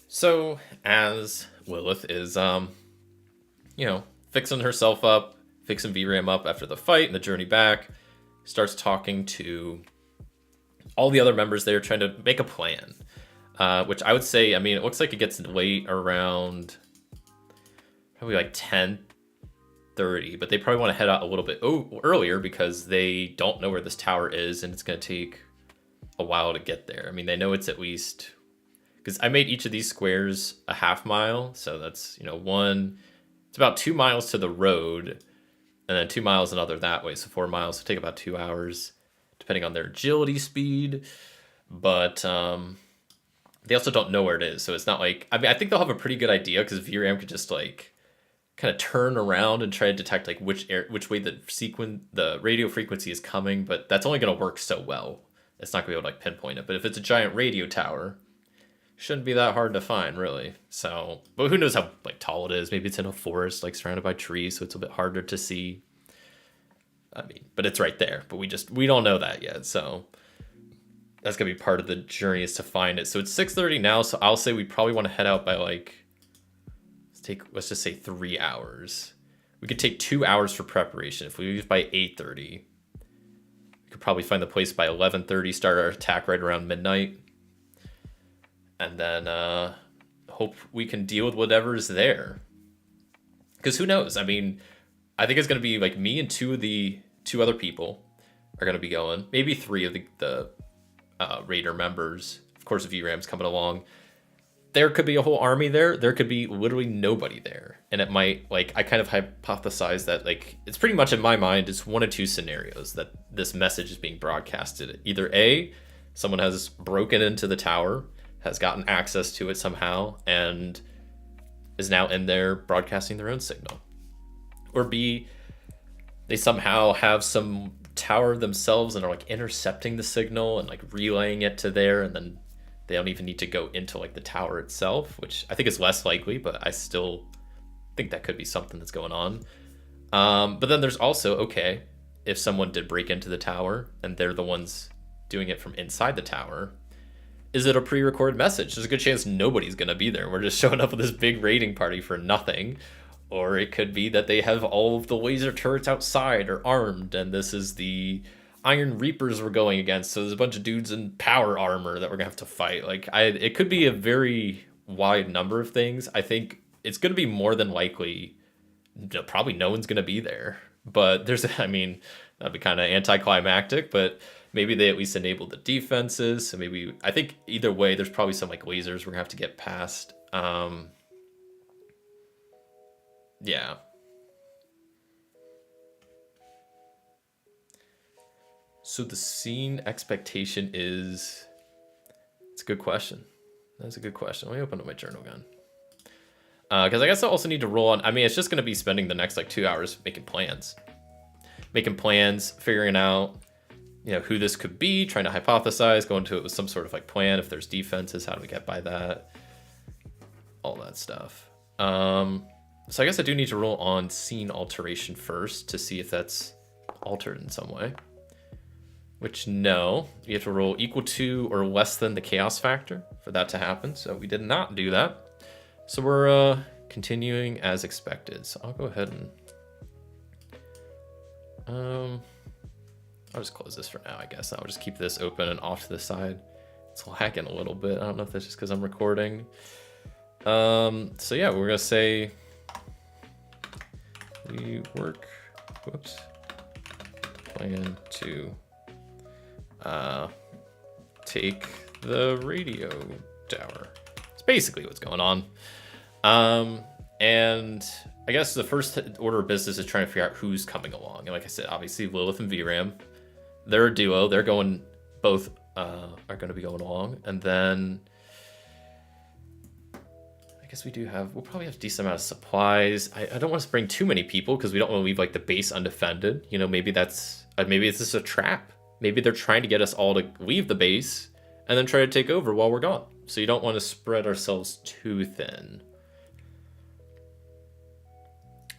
So, as Lilith is, fixing herself up, fixing VRAM up after the fight and the journey back, starts talking to all the other members there, trying to make a plan. Which I would say, I mean, it looks like it gets late around probably like 10:30, but they probably want to head out a little bit earlier because they don't know where this tower is and it's going to take a while to get there. I mean, they know it's at least, because I made each of these squares a half mile, so that's, it's about 2 miles to the road, and then 2 miles another that way, so 4 miles. So take about 2 hours, depending on their agility speed. But they also don't know where it is, so it's not like, I mean, I think they'll have a pretty good idea because VRAM could just like kind of turn around and try to detect like which way the radio frequency is coming. But that's only going to work so well. It's not going to be able to like pinpoint it. But if it's a giant radio tower, shouldn't be that hard to find, really. So, but who knows how like tall it is? Maybe it's in a forest, like surrounded by trees, so it's a bit harder to see. I mean, but it's right there. But we don't know that yet. So that's gonna be part of the journey, is to find it. So it's 6:30 now. So I'll say we probably want to head out by like let's just say 3 hours. We could take 2 hours for preparation. If we leave by 8:30, we could probably find the place by 11:30. Start our attack right around midnight. And then hope we can deal with whatever is there. Because who knows? I mean, I think it's going to be like me and 2 other people are going to be going. Maybe 3 of the Raider members. Of course, VRAM's coming along. there could be a whole army there. There could be literally nobody there. And it might, like, I kind of hypothesize that, like, it's pretty much in my mind, it's one of two scenarios that this message is being broadcasted. Either A, someone has broken into the tower, has gotten access to it somehow, and is now in there broadcasting their own signal. Or B, they somehow have some tower themselves and are like intercepting the signal and like relaying it to there, and then they don't even need to go into like the tower itself, which I think is less likely, but I still think that could be something that's going on. But then there's also, okay, if someone did break into the tower and they're the ones doing it from inside the tower, is it a pre-recorded message? There's a good chance nobody's gonna be there. We're just showing up with this big raiding party for nothing. Or it could be that they have all of the laser turrets outside or armed, and this is the Iron Reapers we're going against, so there's a bunch of dudes in power armor that we're gonna have to fight. Like, it could be a very wide number of things. I think it's gonna be more than likely, probably no one's gonna be there. But there's, I mean, that'd be kind of anticlimactic, but maybe they at least enable the defenses. So maybe, I think either way, there's probably some like lasers we're gonna have to get past. Yeah. So the scene expectation is, it's a good question. That's a good question. Let me open up my journal again. Because I guess I also need to roll on, I mean, it's just going to be spending the next like 2 hours making plans. Making plans, figuring out, you know, who this could be, trying to hypothesize, go into it with some sort of like plan. If there's defenses, how do we get by that? All that stuff. So I guess I do need to roll on scene alteration first to see if that's altered in some way. Which, no. You have to roll equal to or less than the chaos factor for that to happen. So we did not do that. So we're continuing as expected. So I'll go ahead and... I'll just close this for now, I guess. I'll just keep this open and off to the side. It's lagging a little bit. I don't know if that's just because I'm recording. So yeah, we're going to say... We plan to take the radio tower. It's basically what's going on. And I guess the first order of business is trying to figure out who's coming along. And like I said, obviously Lilth and VRAM, they're a duo. They're going, both are going to be going along. And then I guess we'll probably have a decent amount of supplies. I don't want to bring too many people because we don't want to leave like the base undefended. You know, maybe it's just a trap. Maybe they're trying to get us all to leave the base and then try to take over while we're gone. So you don't want to spread ourselves too thin.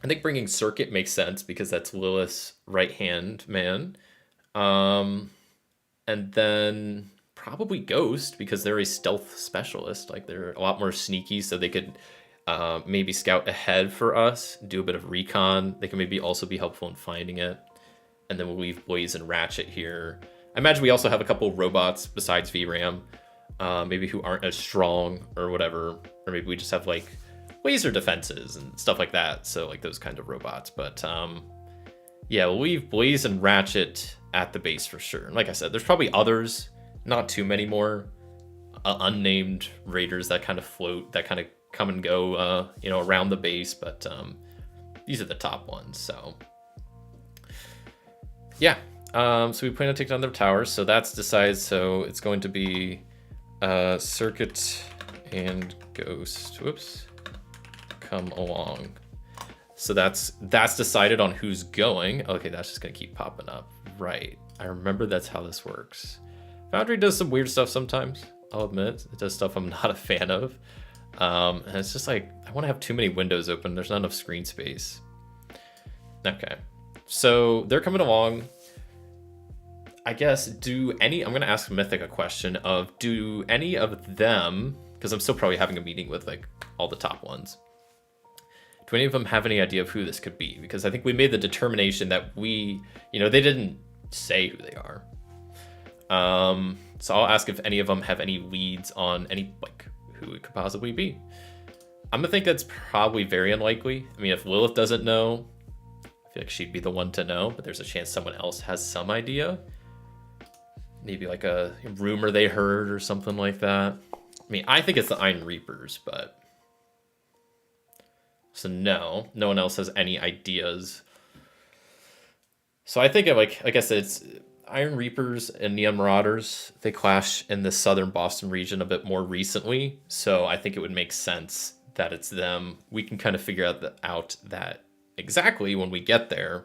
I think bringing Circuit makes sense because that's Lilith's right-hand man. And then probably Ghost because they're a stealth specialist. Like, they're a lot more sneaky, so they could maybe scout ahead for us, do a bit of recon. They can maybe also be helpful in finding it. And then we'll leave Blaze and Ratchet here. I imagine we also have a couple robots besides VRAM, maybe who aren't as strong or whatever. Or maybe we just have like laser defenses and stuff like that. So like those kind of robots. But yeah, we'll leave Blaze and Ratchet at the base for sure. And like I said, there's probably others, not too many more unnamed raiders that kind of float, that kind of come and go, you know, around the base. But these are the top ones. So yeah, so we plan to take down their towers. So that's decided. So it's going to be Circuit and Ghost. Whoops. Come along. So that's decided on who's going. Okay, that's just gonna keep popping up. Right. I remember that's how this works. Foundry does some weird stuff sometimes. I'll admit it does stuff I'm not a fan of. And it's just like I want to have too many windows open. There's not enough screen space. Okay. So they're coming along. I guess, I'm going to ask Mythic a question of, do any of them, because I'm still probably having a meeting with like all the top ones, do any of them have any idea of who this could be? Because I think we made the determination that they didn't say who they are. So I'll ask if any of them have any leads on any, like, who it could possibly be. I'm going to think that's probably very unlikely. I mean, if Lilith doesn't know, I feel like she'd be the one to know, but there's a chance someone else has some idea. Maybe like a rumor they heard or something like that. I mean, I think it's the Iron Reapers, but... So no one else has any ideas. So I think of like, I guess it's Iron Reapers and Neon Maruaders. They clash in the southern Boston region a bit more recently. So I think it would make sense that it's them. We can kind of figure out that exactly when we get there.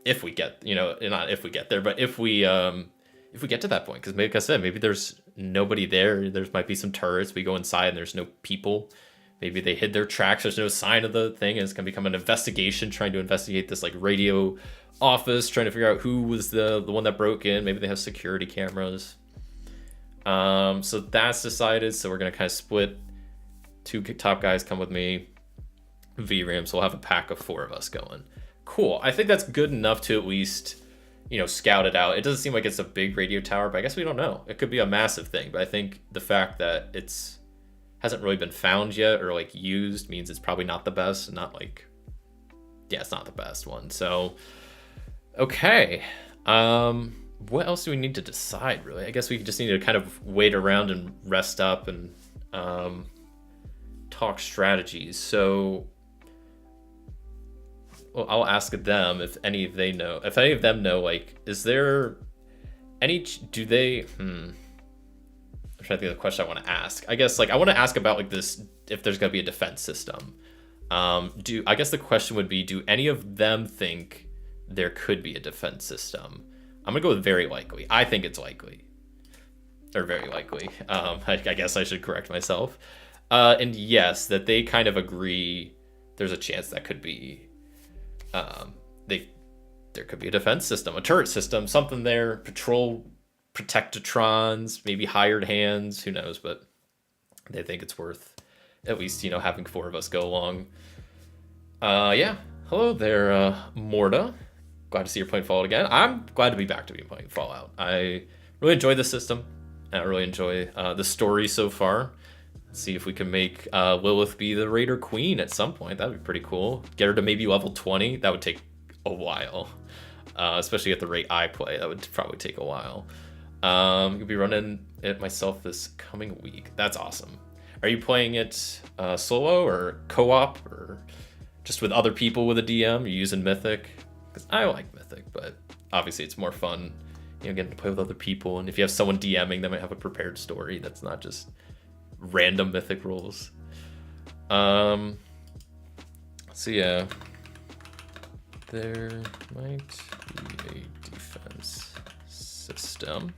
If we get, not if we get there, but if we get to that point, because like I said, maybe there's nobody there. There might be some turrets. We go inside and there's no people. Maybe they hid their tracks. There's no sign of the thing. And it's going to become an investigation, trying to investigate this like radio office, trying to figure out who was the one that broke in. Maybe they have security cameras. So that's decided. So we're going to kind of split. 2 top guys come with me. VRAM. So we'll have a pack of 4 of us going. Cool. I think that's good enough to at least, scout it out. It doesn't seem like it's a big radio tower, but I guess we don't know. It could be a massive thing. But I think the fact that it's hasn't really been found yet or like used means it's probably not the best. It's not the best one. So, okay. What else do we need to decide, really? I guess we just need to kind of wait around and rest up and talk strategies. So, well, I'll ask them if any of them know, like, is there any, do they, I'm trying to think of the question I want to ask. I guess, like, I want to ask about, like, this, if there's going to be a defense system. I guess the question would be, do any of them think there could be a defense system? I'm going to go with very likely. I think it's likely. Or very likely. I guess I should correct myself. And yes, that they kind of agree there's a chance that could be, there could be a defense system, a turret system, something there, protectatrons, maybe hired hands, who knows, but they think it's worth at least, having 4 of us go along. Yeah. Hello there, Morta. Glad to see you're playing Fallout again. I'm glad to be back to be playing Fallout. I really enjoy the system. I really enjoy the story so far. Let's see if we can make Lilith be the Raider Queen at some point. That'd be pretty cool. Get her to maybe level 20. That would take a while. Especially at the rate I play. That would probably take a while. You'll be running it myself this coming week. That's awesome. Are you playing it solo or co-op or just with other people with a DM? You're using Mythic? Because I like Mythic, but obviously it's more fun, getting to play with other people. And if you have someone DMing, they might have a prepared story that's not just random Mythic rules. So yeah, there might be a defense system.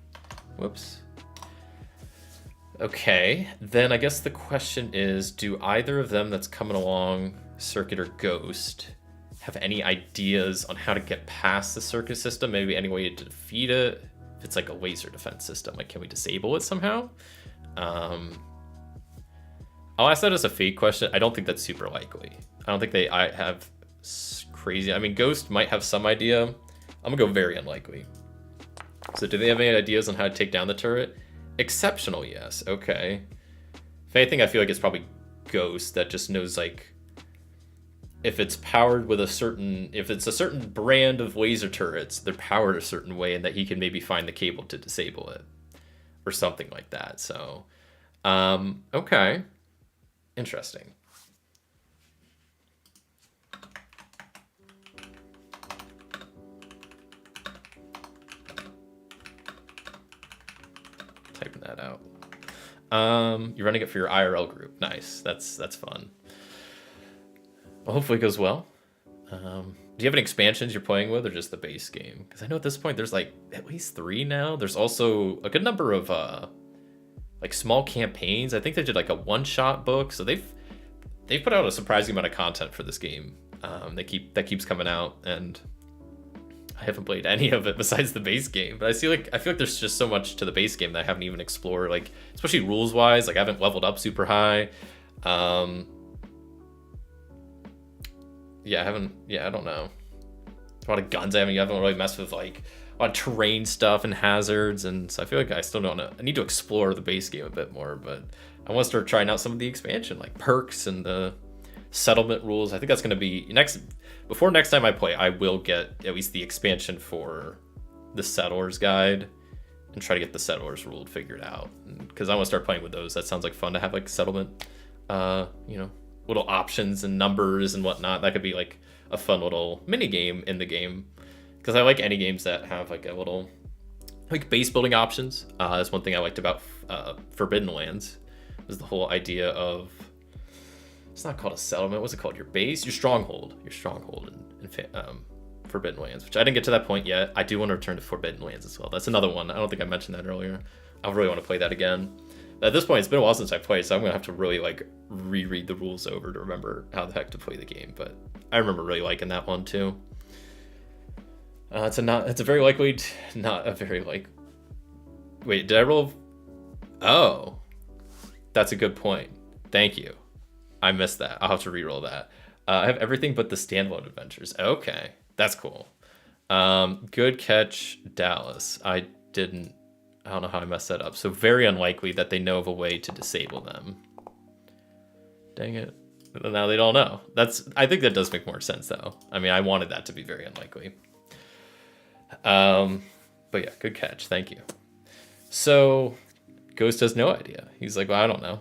Whoops. Okay, then I guess the question is, do either of them that's coming along, Circuit or Ghost, have any ideas on how to get past the circuit system? Maybe any way to defeat it? If it's like a laser defense system, like, can we disable it somehow? I'll ask that as a fake question. I don't think that's super likely. I don't think I have crazy. I mean, Ghost might have some idea. I'm gonna go very unlikely. So do they have any ideas on how to take down the turret? Exceptional, yes. Okay. If anything, I feel like it's probably Ghost that just knows, like, if it's powered with if it's a certain brand of laser turrets, they're powered a certain way, and that he can maybe find the cable to disable it or something like that. So, okay. Interesting. Typing that out. You're running it for your IRL group. Nice. That's fun. Well, hopefully it goes well. Do you have any expansions you're playing with, or just the base game? Because I know at this point there's like at least 3 now. There's also a good number of like small campaigns. I think they did like a one-shot book, so they've put out a surprising amount of content for this game. That keeps coming out, and I haven't played any of it besides the base game. But I feel like there's just so much to the base game that I haven't even explored, like especially rules wise. Like I haven't leveled up super high. I don't know. A lot of guns I haven't really messed with, like a lot of terrain stuff and hazards, and so I feel like I still don't know. I need to explore the base game a bit more, but I want to start trying out some of the expansion, like perks and the settlement rules. I think that's going to be before next time I play. I will get at least the expansion for the Settlers Guide and try to get the settlers ruled figured out, because I want to start playing with those. That sounds like fun to have like settlement, you know, little options and numbers and whatnot. That could be like a fun little mini game in the game, because I like any games that have like a little like base building options. That's one thing I liked about Forbidden Lands, was the whole idea of, it's not called a settlement, what's it called, your base, your stronghold in Forbidden Lands, which I didn't get to that point yet. I do want to return to Forbidden Lands as well. That's another one. I don't think I mentioned that earlier. I really want to play that again. At this point, it's been a while since I played, so I'm gonna have to really like reread the rules over to remember how the heck to play the game. But I remember really liking that one too. It's a very likely, not a very like. Wait, did I roll? Oh, that's a good point. Thank you. I missed that. I'll have to re-roll that. I have everything but the standalone adventures. Okay, that's cool. Good catch, Dallas. I don't know how I messed that up. So very unlikely that they know of a way to disable them. Dang it. Now they don't know. I think that does make more sense though. I mean, I wanted that to be very unlikely. But yeah, good catch. Thank you. So Ghost has no idea. He's like, well, I don't know.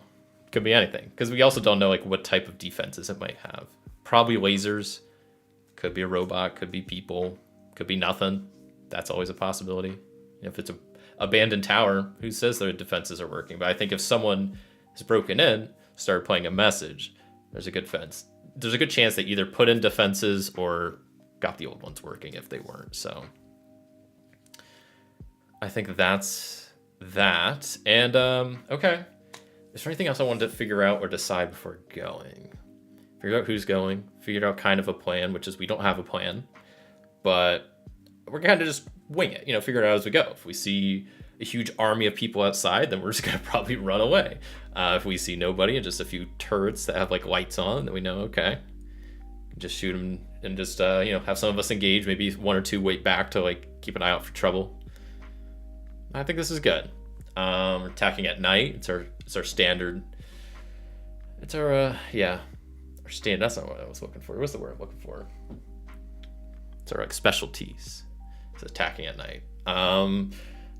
Could be anything. Because we also don't know like what type of defenses it might have. Probably lasers. Could be a robot. Could be people. Could be nothing. That's always a possibility. If it's a abandoned tower, who says their defenses are working? But I think if someone has broken in, started playing a message, there's a good chance they either put in defenses or got the old ones working if they weren't. So I think that's that. And okay, is there anything else I wanted to figure out or decide before going? Figure out who's going, figured out kind of a plan, which is we don't have a plan, but we're kind of just wing it, figure it out as we go. If we see a huge army of people outside, then we're just gonna probably run away. If we see nobody and just a few turrets that have like lights on, then we know, okay, just shoot them and just have some of us engage, maybe one or two wait back to like keep an eye out for trouble. I think this is good. We're attacking at night. It's our standard. It's our our standard. That's not what I was looking for. What's the word I'm looking for? It's our like specialties. It's attacking at night.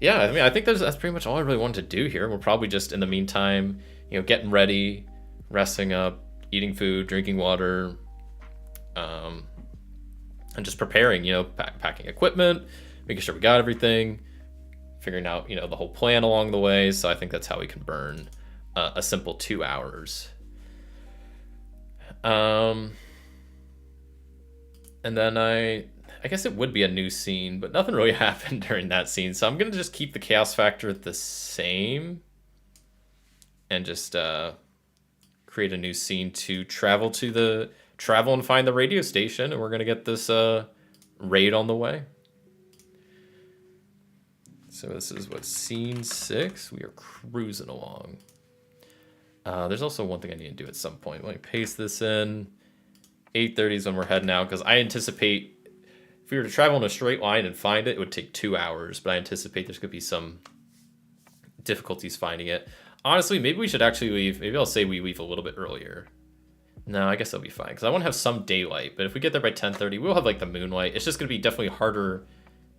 Yeah, I mean, I think that's pretty much all I really wanted to do here. We're probably just in the meantime, getting ready, resting up, eating food, drinking water, and just preparing, packing equipment, making sure we got everything, figuring out, the whole plan along the way. So I think that's how we can burn a simple 2 hours. And then I guess it would be a new scene, but nothing really happened during that scene. So I'm going to just keep the chaos factor the same and just create a new scene to travel and find the radio station. And we're going to get this raid on the way. So this is scene 6. We are cruising along. There's also one thing I need to do at some point. Let me paste this in. 8:30 is when we're heading out, because I anticipate if we were to travel in a straight line and find it, it would take 2 hours, but I anticipate there's going to be some difficulties finding it. Honestly, maybe we should actually leave. Maybe I'll say we leave a little bit earlier. No, I guess that'll be fine, because I want to have some daylight, but if we get there by 10:30, we'll have like the moonlight. It's just going to be definitely harder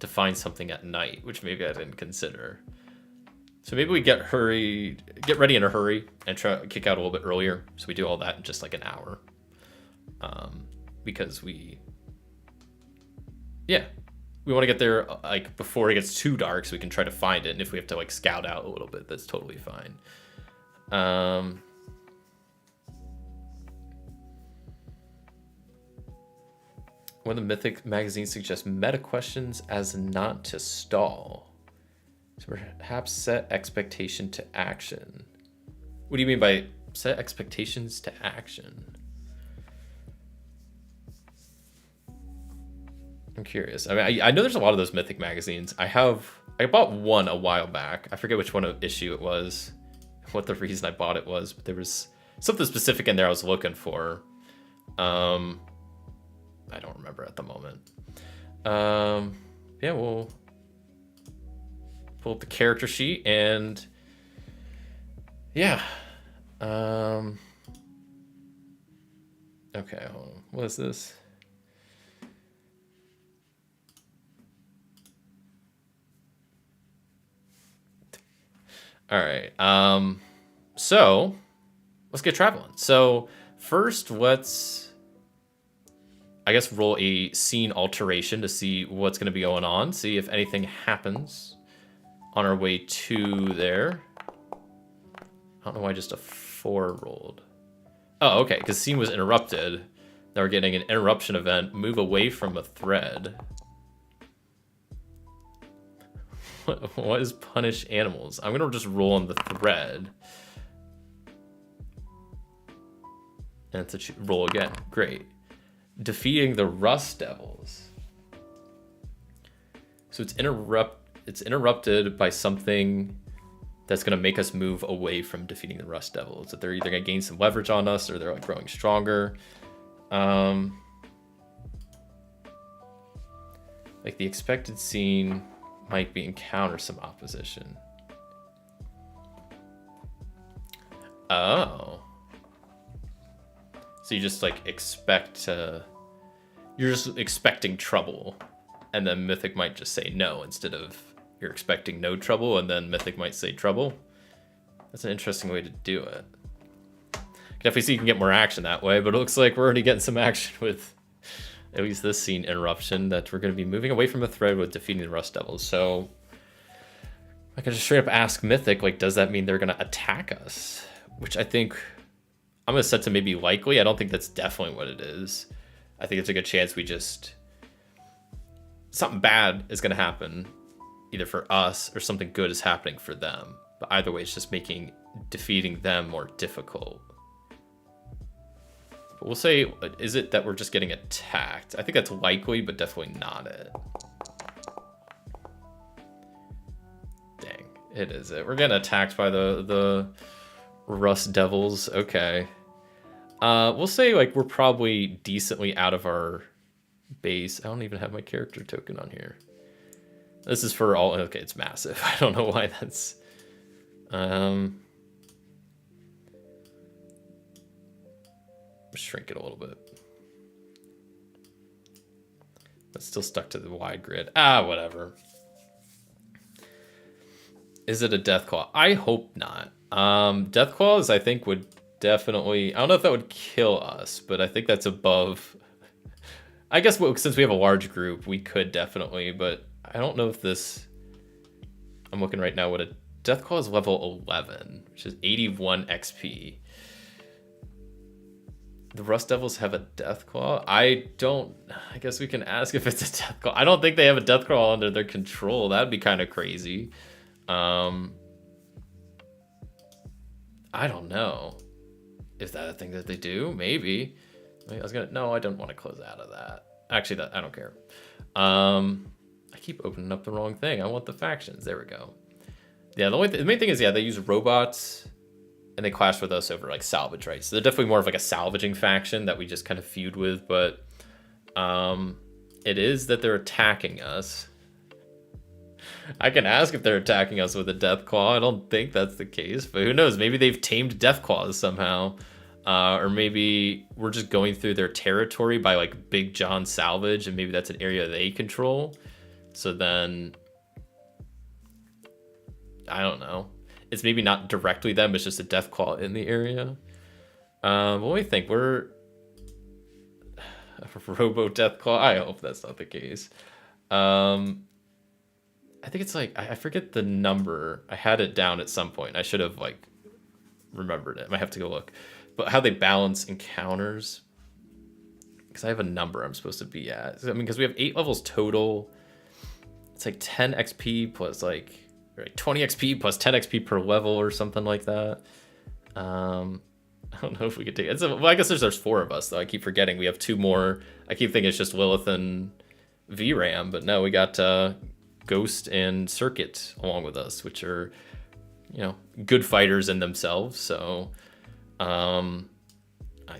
to find something at night, which maybe I didn't consider. So maybe we get ready in a hurry and try to kick out a little bit earlier, so we do all that in just like an hour. Because we want to get there like before it gets too dark, so we can try to find it. And if we have to like scout out a little bit, that's totally fine. One of the Mythic magazines suggests meta questions as not to stall. So perhaps set expectation to action. What do you mean by set expectations to action? I'm curious. I mean, I know there's a lot of those Mythic magazines. I bought one a while back. I forget which one issue it was, what the reason I bought it was, but there was something specific in there I was looking for. I don't remember at the moment. We'll pull up the character sheet and okay, hold on. What is this? All right. So let's get traveling. So first, let's, I guess, roll a scene alteration to see what's going to be going on. See if anything happens on our way to there. I don't know why just a 4 rolled. Oh, okay, because scene was interrupted. Now we're getting an interruption event. Move away from a thread. What is punish animals? I'm gonna just roll on the thread. And to roll again. Great. Defeating the Rust Devils. So it's interrupted by something that's gonna make us move away from defeating the Rust Devils. That they're either gonna gain some leverage on us or they're like growing stronger. Like the expected scene might be encounter some opposition. Oh. So you just like you're just expecting trouble, and then Mythic might just say no instead of you're expecting no trouble, and then Mythic might say trouble. That's an interesting way to do it. Definitely see you can get more action that way, but it looks like we're already getting some action with at least this scene interruption, that we're going to be moving away from a thread with defeating the Rust Devils. So I can just straight up ask Mythic, like, does that mean they're going to attack us? Which I think I'm going to set to maybe likely. I don't think that's definitely what it is. I think it's a good chance something bad is going to happen either for us or something good is happening for them. But either way, it's just making defeating them more difficult. But we'll say, is it that we're just getting attacked? I think that's likely, but definitely not it. Dang, it is it. We're getting attacked by the Rust Devils. Okay. We'll say like we're probably decently out of our base. I don't even have my character token on here. This is for all. Okay, it's massive. I don't know why that's. Shrink it a little bit. But still stuck to the wide grid. Whatever. Is it a Deathclaw? I hope not. Deathclaws, I think, would definitely... I don't know if that would kill us, but I think that's above... I guess since we have a large group, we could definitely, but I don't know if this... I'm looking right now what a Deathclaw is level 11, which is 81 XP. The Rust Devils have a Deathclaw? I guess we can ask if it's a Deathclaw. I don't think they have a Deathclaw under their control. That'd be kind of crazy. I don't know. Is that a thing that they do? Maybe. No, I don't want to close out of that. Actually, I don't care. I keep opening up the wrong thing. I want the factions. There we go. Yeah, the main thing is, yeah, they use robots. And they clash with us over like salvage rights. So they're definitely more of like a salvaging faction that we just kind of feud with, but it is that they're attacking us. I can ask if they're attacking us with a Deathclaw. I don't think that's the case, but who knows? Maybe they've tamed Deathclaws somehow. Or maybe we're just going through their territory by like Big John Salvage, and maybe that's an area they control. So then, I don't know. It's maybe not directly them, it's just a Deathclaw in the area. What do we think? We're Robo Deathclaw? I hope that's not the case. I think it's like, I forget the number. I had it down at some point. I should have like remembered it. I might have to go look. But how they balance encounters. Because I have a number I'm supposed to be at. I mean, because we have 8 levels total. It's like 10 XP plus like 20 XP plus 10 XP per level or something like that. I don't know if we could take it. Well, I guess there's 4 of us, though. I keep forgetting. We have 2 more. I keep thinking it's just Lilth and VRAM, but no, we got Ghost and Circuit along with us, which are, good fighters in themselves. So I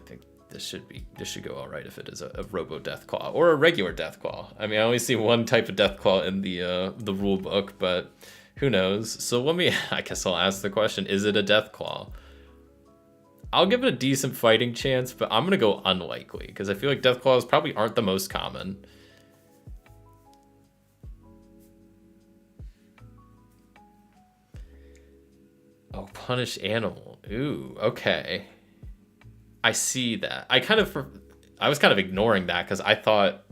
think this should go all right if it is a Robo Deathclaw or a regular Deathclaw. I mean, I only see one type of Deathclaw in the rule book, but who knows? So I guess I'll ask the question, is it a Deathclaw? I'll give it a decent fighting chance, but I'm going to go unlikely, because I feel like Deathclaws probably aren't the most common. Oh, punish animal. Ooh, okay. I see that. I was kind of ignoring that because I thought,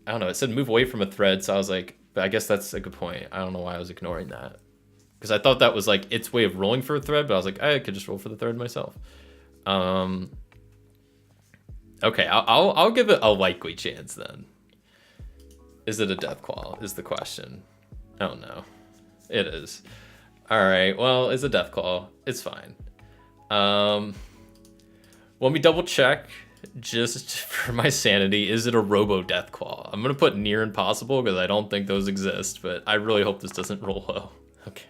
I don't know, it said move away from a thread, so I was like, but I guess that's a good point. I don't know why I was ignoring that. Because I thought that was like its way of rolling for a thread, but I was like, I could just roll for the thread myself. Okay, I'll give it a likely chance then. Is it a death claw? Is the question. Oh no, it is. All right, well, it's a death claw. It's fine. Let me double check just for my sanity. Is it a robo death claw? I'm gonna put near impossible because I don't think those exist, but I really hope this doesn't roll low. Okay.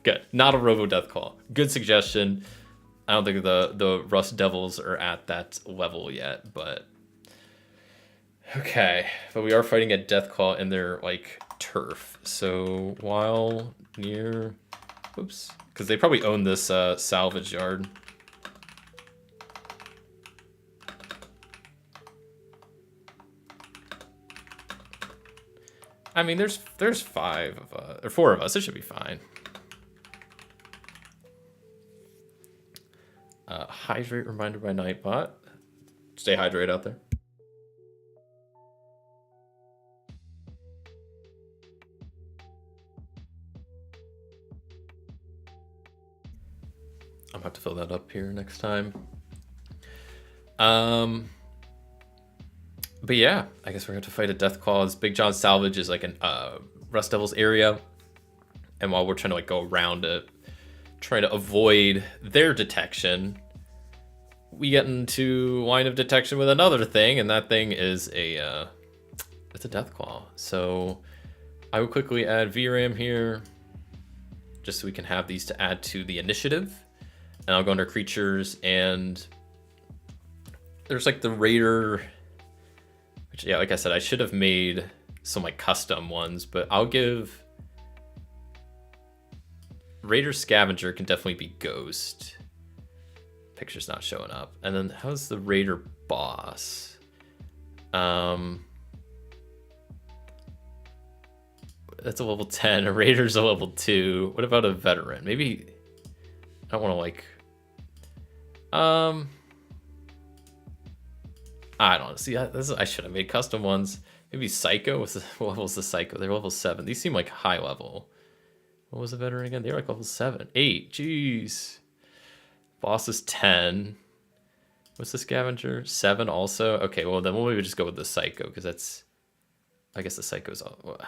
Good. Not a robo death claw. Good suggestion. I don't think the Rust Devils are at that level yet, but okay. But we are fighting a Deathclaw in their like turf. So while near, oops, because they probably own this salvage yard. I mean, there's 5 of us, or 4 of us. It should be fine. Hydrate reminder by Nightbot. Stay hydrated out there. I'm gonna have to fill that up here next time. But yeah, I guess we're going to fight a Deathclaw. This Big John Salvage is like an Rust Devils area, and while we're trying to like go around it, trying to avoid their detection, we get into line of detection with another thing, and that thing is it's a Deathclaw. So I will quickly add VRAM here, just so we can have these to add to the initiative. And I'll go under creatures, and there's like the Raider, which, yeah, like I said, I should have made some like custom ones, but I'll give Raider Scavenger can definitely be Ghost. Picture's not showing up. And then how's the Raider Boss? That's a level 10. A Raider's a level 2. What about a Veteran? Maybe I don't want to like I don't know. See, I should have made custom ones. Maybe Psycho. What level's the Psycho? They're level 7. These seem like high level. What was the Veteran again? They're like level 7. 8. Jeez. Boss is 10. What's the Scavenger? 7 also? Okay, well then we'll maybe just go with the Psycho, because that's, I guess the Psycho's all, well,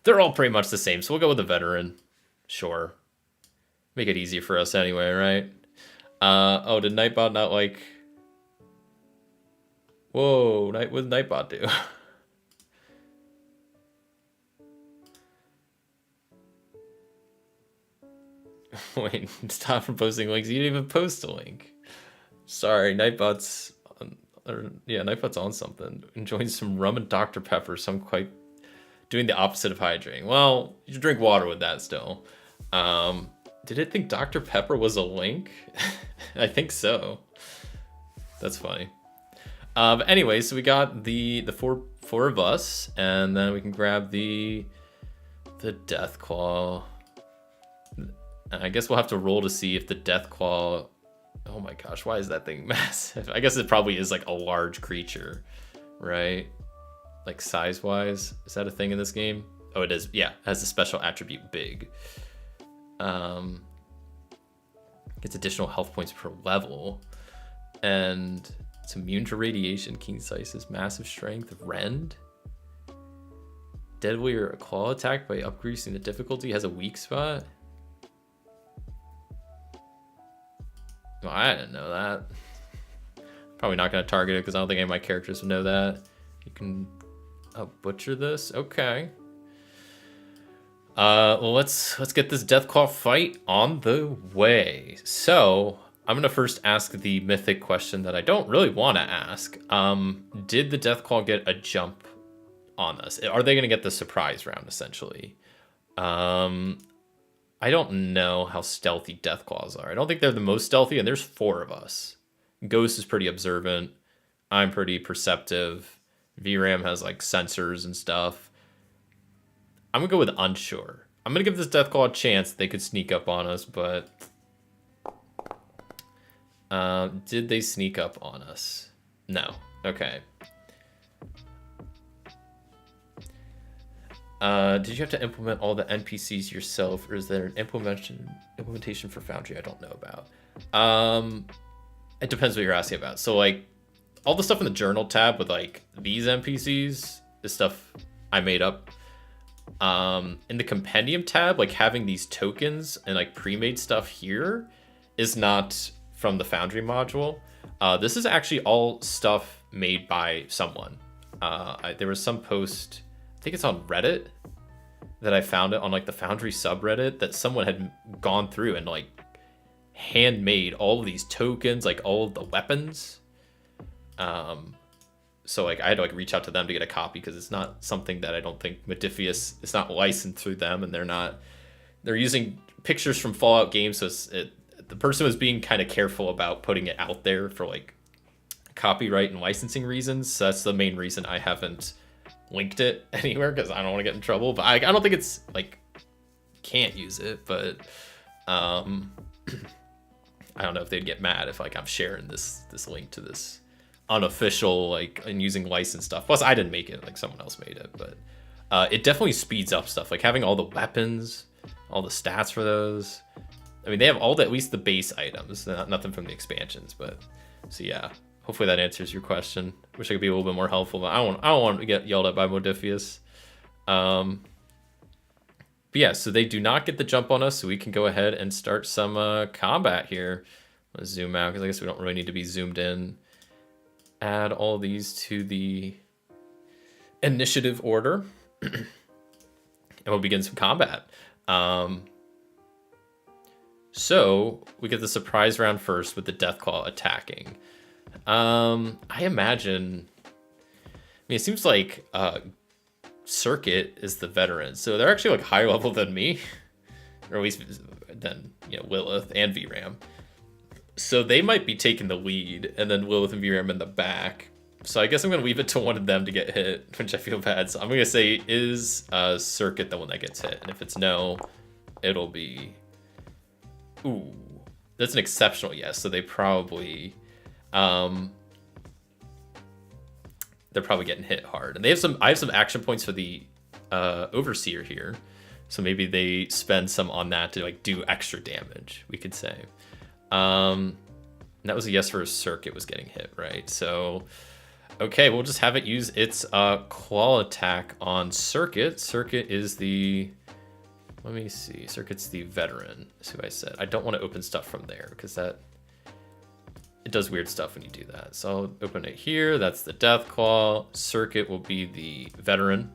they're all pretty much the same. So we'll go with the Veteran. Sure. Make it easy for us anyway, right? Oh, did Nightbot not like... Whoa, what did Nightbot do? Wait, stop from posting links. You didn't even post a link. Sorry, Nightbot's on, Nightbot's on something. Enjoying some rum and Dr. Pepper, so I'm quite doing the opposite of hydrating. Well, you should drink water with that still. Did it think Dr. Pepper was a link? I think so. That's funny. But anyway, so we got the four of us, and then we can grab the Deathclaw. And I guess we'll have to roll to see if the Deathclaw... Oh my gosh, why is that thing massive? I guess it probably is like a large creature, right? Like size-wise. Is that a thing in this game? Oh, it is. Yeah, it has the special attribute big. Gets additional health points per level. And it's immune to radiation, keen sights, massive strength, rend. Deadly or claw attack by upgrading the difficulty, has a weak spot. Well, I didn't know that. Probably not going to target it because I don't think any of my characters would know that. You can butcher this. Okay. Well, let's get this Deathclaw fight on the way. So I'm going to first ask the mythic question that I don't really want to ask. Did the Deathclaw get a jump on us? Are they going to get the surprise round, essentially? I don't know how stealthy Deathclaws are. I don't think they're the most stealthy, and there's 4 of us. Ghost is pretty observant. I'm pretty perceptive. VRAM has like sensors and stuff. I'm gonna go with unsure. I'm gonna give this Deathclaw a chance. They could sneak up on us, but did they sneak up on us? No. Okay. Did you have to implement all the NPCs yourself, or is there an implementation for Foundry I don't know about? It depends what you're asking about. So like all the stuff in the journal tab with like these NPCs is stuff I made up. In the compendium tab, like having these tokens and like pre-made stuff here is not from the Foundry module. This is actually all stuff made by someone. There was some post, I think it's on Reddit, that I found it on like the Foundry subreddit, that someone had gone through and like handmade all of these tokens, like all of the weapons. So like I had to like reach out to them to get a copy, because it's not something that I don't think Modifius, it's not licensed through them, and they're using pictures from Fallout games, so the person was being kind of careful about putting it out there for like copyright and licensing reasons. So that's the main reason I haven't linked it anywhere, because I don't want to get in trouble. But I don't think it's like can't use it, but I don't know if they'd get mad if like I'm sharing this link to this unofficial like and using licensed stuff. Plus I didn't make it, like someone else made it, but it definitely speeds up stuff, like having all the weapons, all the stats for those. I mean, they have all the, at least the base items, nothing from the expansions. But so yeah, hopefully that answers your question. Wish I could be a little bit more helpful, but I don't want to get yelled at by Modifius. But yeah, so they do not get the jump on us, so we can go ahead and start some combat here. Let's zoom out, because I guess we don't really need to be zoomed in. Add all these to the initiative order, and we'll begin some combat. So we get the surprise round first with the Deathclaw attacking. I imagine, it seems like Circuit is the veteran, so they're actually like higher level than me, or at least than Lilith and VRAM. So they might be taking the lead, and then Lilith and VRAM in the back. So I guess I'm gonna leave it to one of them to get hit, which I feel bad. So I'm gonna say, is Circuit the one that gets hit? And if it's no, it'll be, ooh, that's an exceptional yes. So they probably, they're probably getting hit hard. And they have I have some action points for the Overseer here, so maybe they spend some on that to like do extra damage, we could say. That was a yes for a Circuit was getting hit, right? So okay, we'll just have it use its claw attack on Circuit. Circuit is the, let me see, Circuit's the veteran, is who I said. I don't want to open stuff from there, because it does weird stuff when you do that. So I'll open it here. That's the Deathclaw. Circuit will be the veteran.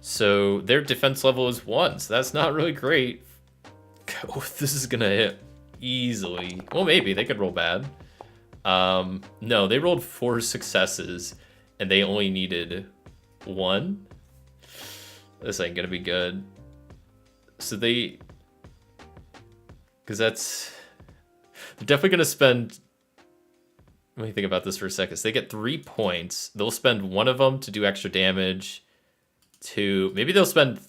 So their defense level is 1, so that's not really great. Oh, this is gonna hit easily. Well, maybe they could roll bad. No, they rolled 4 successes and they only needed 1. This ain't gonna be good. So they're definitely gonna spend, let me think about this for a second. So they get 3 points. They'll spend 1 of them to do extra damage. Maybe they'll spend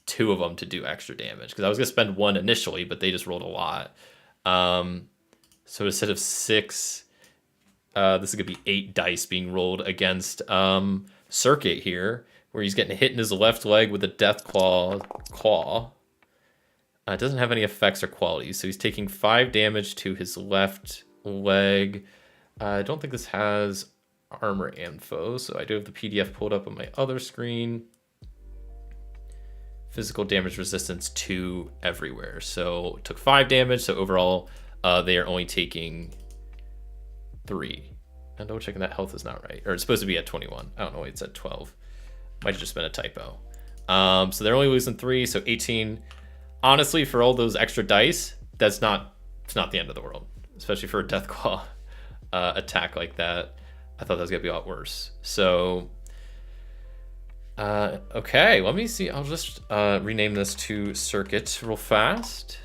2 of them to do extra damage, because I was gonna spend 1 initially, but they just rolled a lot. So instead of 6, this is gonna be 8 dice being rolled against Circuit here, where he's getting hit in his left leg with a Deathclaw claw. It doesn't have any effects or qualities, so he's taking 5 damage to his left leg. I don't think this has armor info, so I do have the PDF pulled up on my other screen. Physical damage resistance 2 everywhere. So it took 5 damage, so overall they are only taking 3. And double checking that health is not right. Or it's supposed to be at 21. I don't know why it's at 12. Might have just been a typo. So they're only losing 3, so 18. Honestly, for all those extra dice, it's not the end of the world. Especially for a Deathclaw attack like that. I thought that was gonna be a lot worse. So okay, let me see. I'll just rename this to Circuit real fast,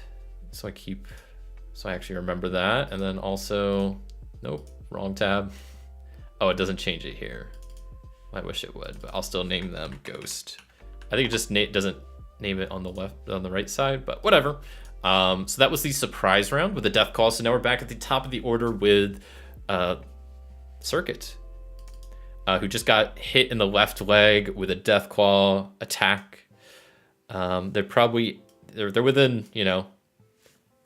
so I actually remember that. And then also, nope, wrong tab. Oh, it doesn't change it here. I wish it would, but I'll still name them Ghost. I think it just doesn't name it on the right side, but whatever. So that was the surprise round with the death call. So now we're back at the top of the order with Circuit, who just got hit in the left leg with a death claw attack. They're within, you know,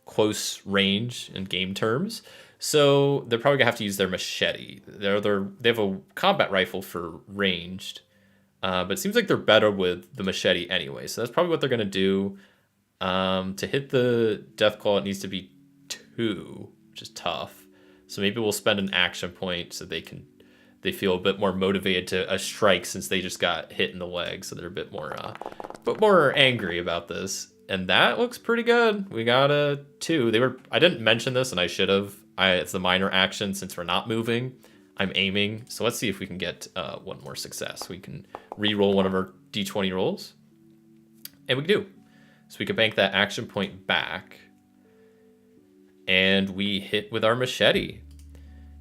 close range in game terms, so they're probably gonna have to use their machete. They have a combat rifle for ranged, but it seems like they're better with the machete anyway. So that's probably what they're gonna do. To hit the death claw, it needs to be 2, which is tough. So maybe we'll spend an action point so they feel a bit more motivated to strike, since they just got hit in the leg. So they're a bit more angry about this. And that looks pretty good. We got a 2. I didn't mention this, and I should have. It's the minor action since we're not moving. I'm aiming. So let's see if we can get one more success. We can re-roll one of our D20 rolls. And we can do. So we can bank that action point back. And we hit with our machete.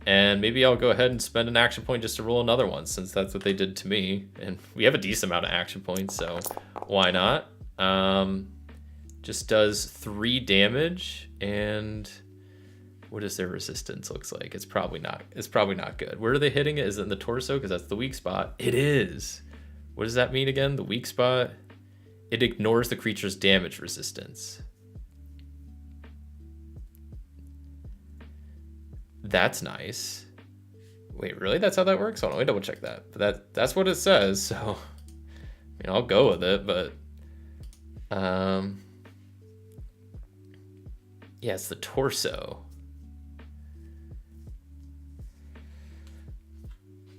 And maybe I'll go ahead and spend an action point just to roll another one, since that's what they did to me. And we have a decent amount of action points, so why not? Just does 3 damage, and what does their resistance looks like? It's probably not good. Where are they hitting it? Is it in the torso? Because that's the weak spot. It is. What does that mean again? The weak spot? It ignores the creature's damage resistance. That's nice. Wait, really? That's how that works? Hold on, let me double check that. But that's what it says, so I mean, I'll go with it, but yeah, it's the torso.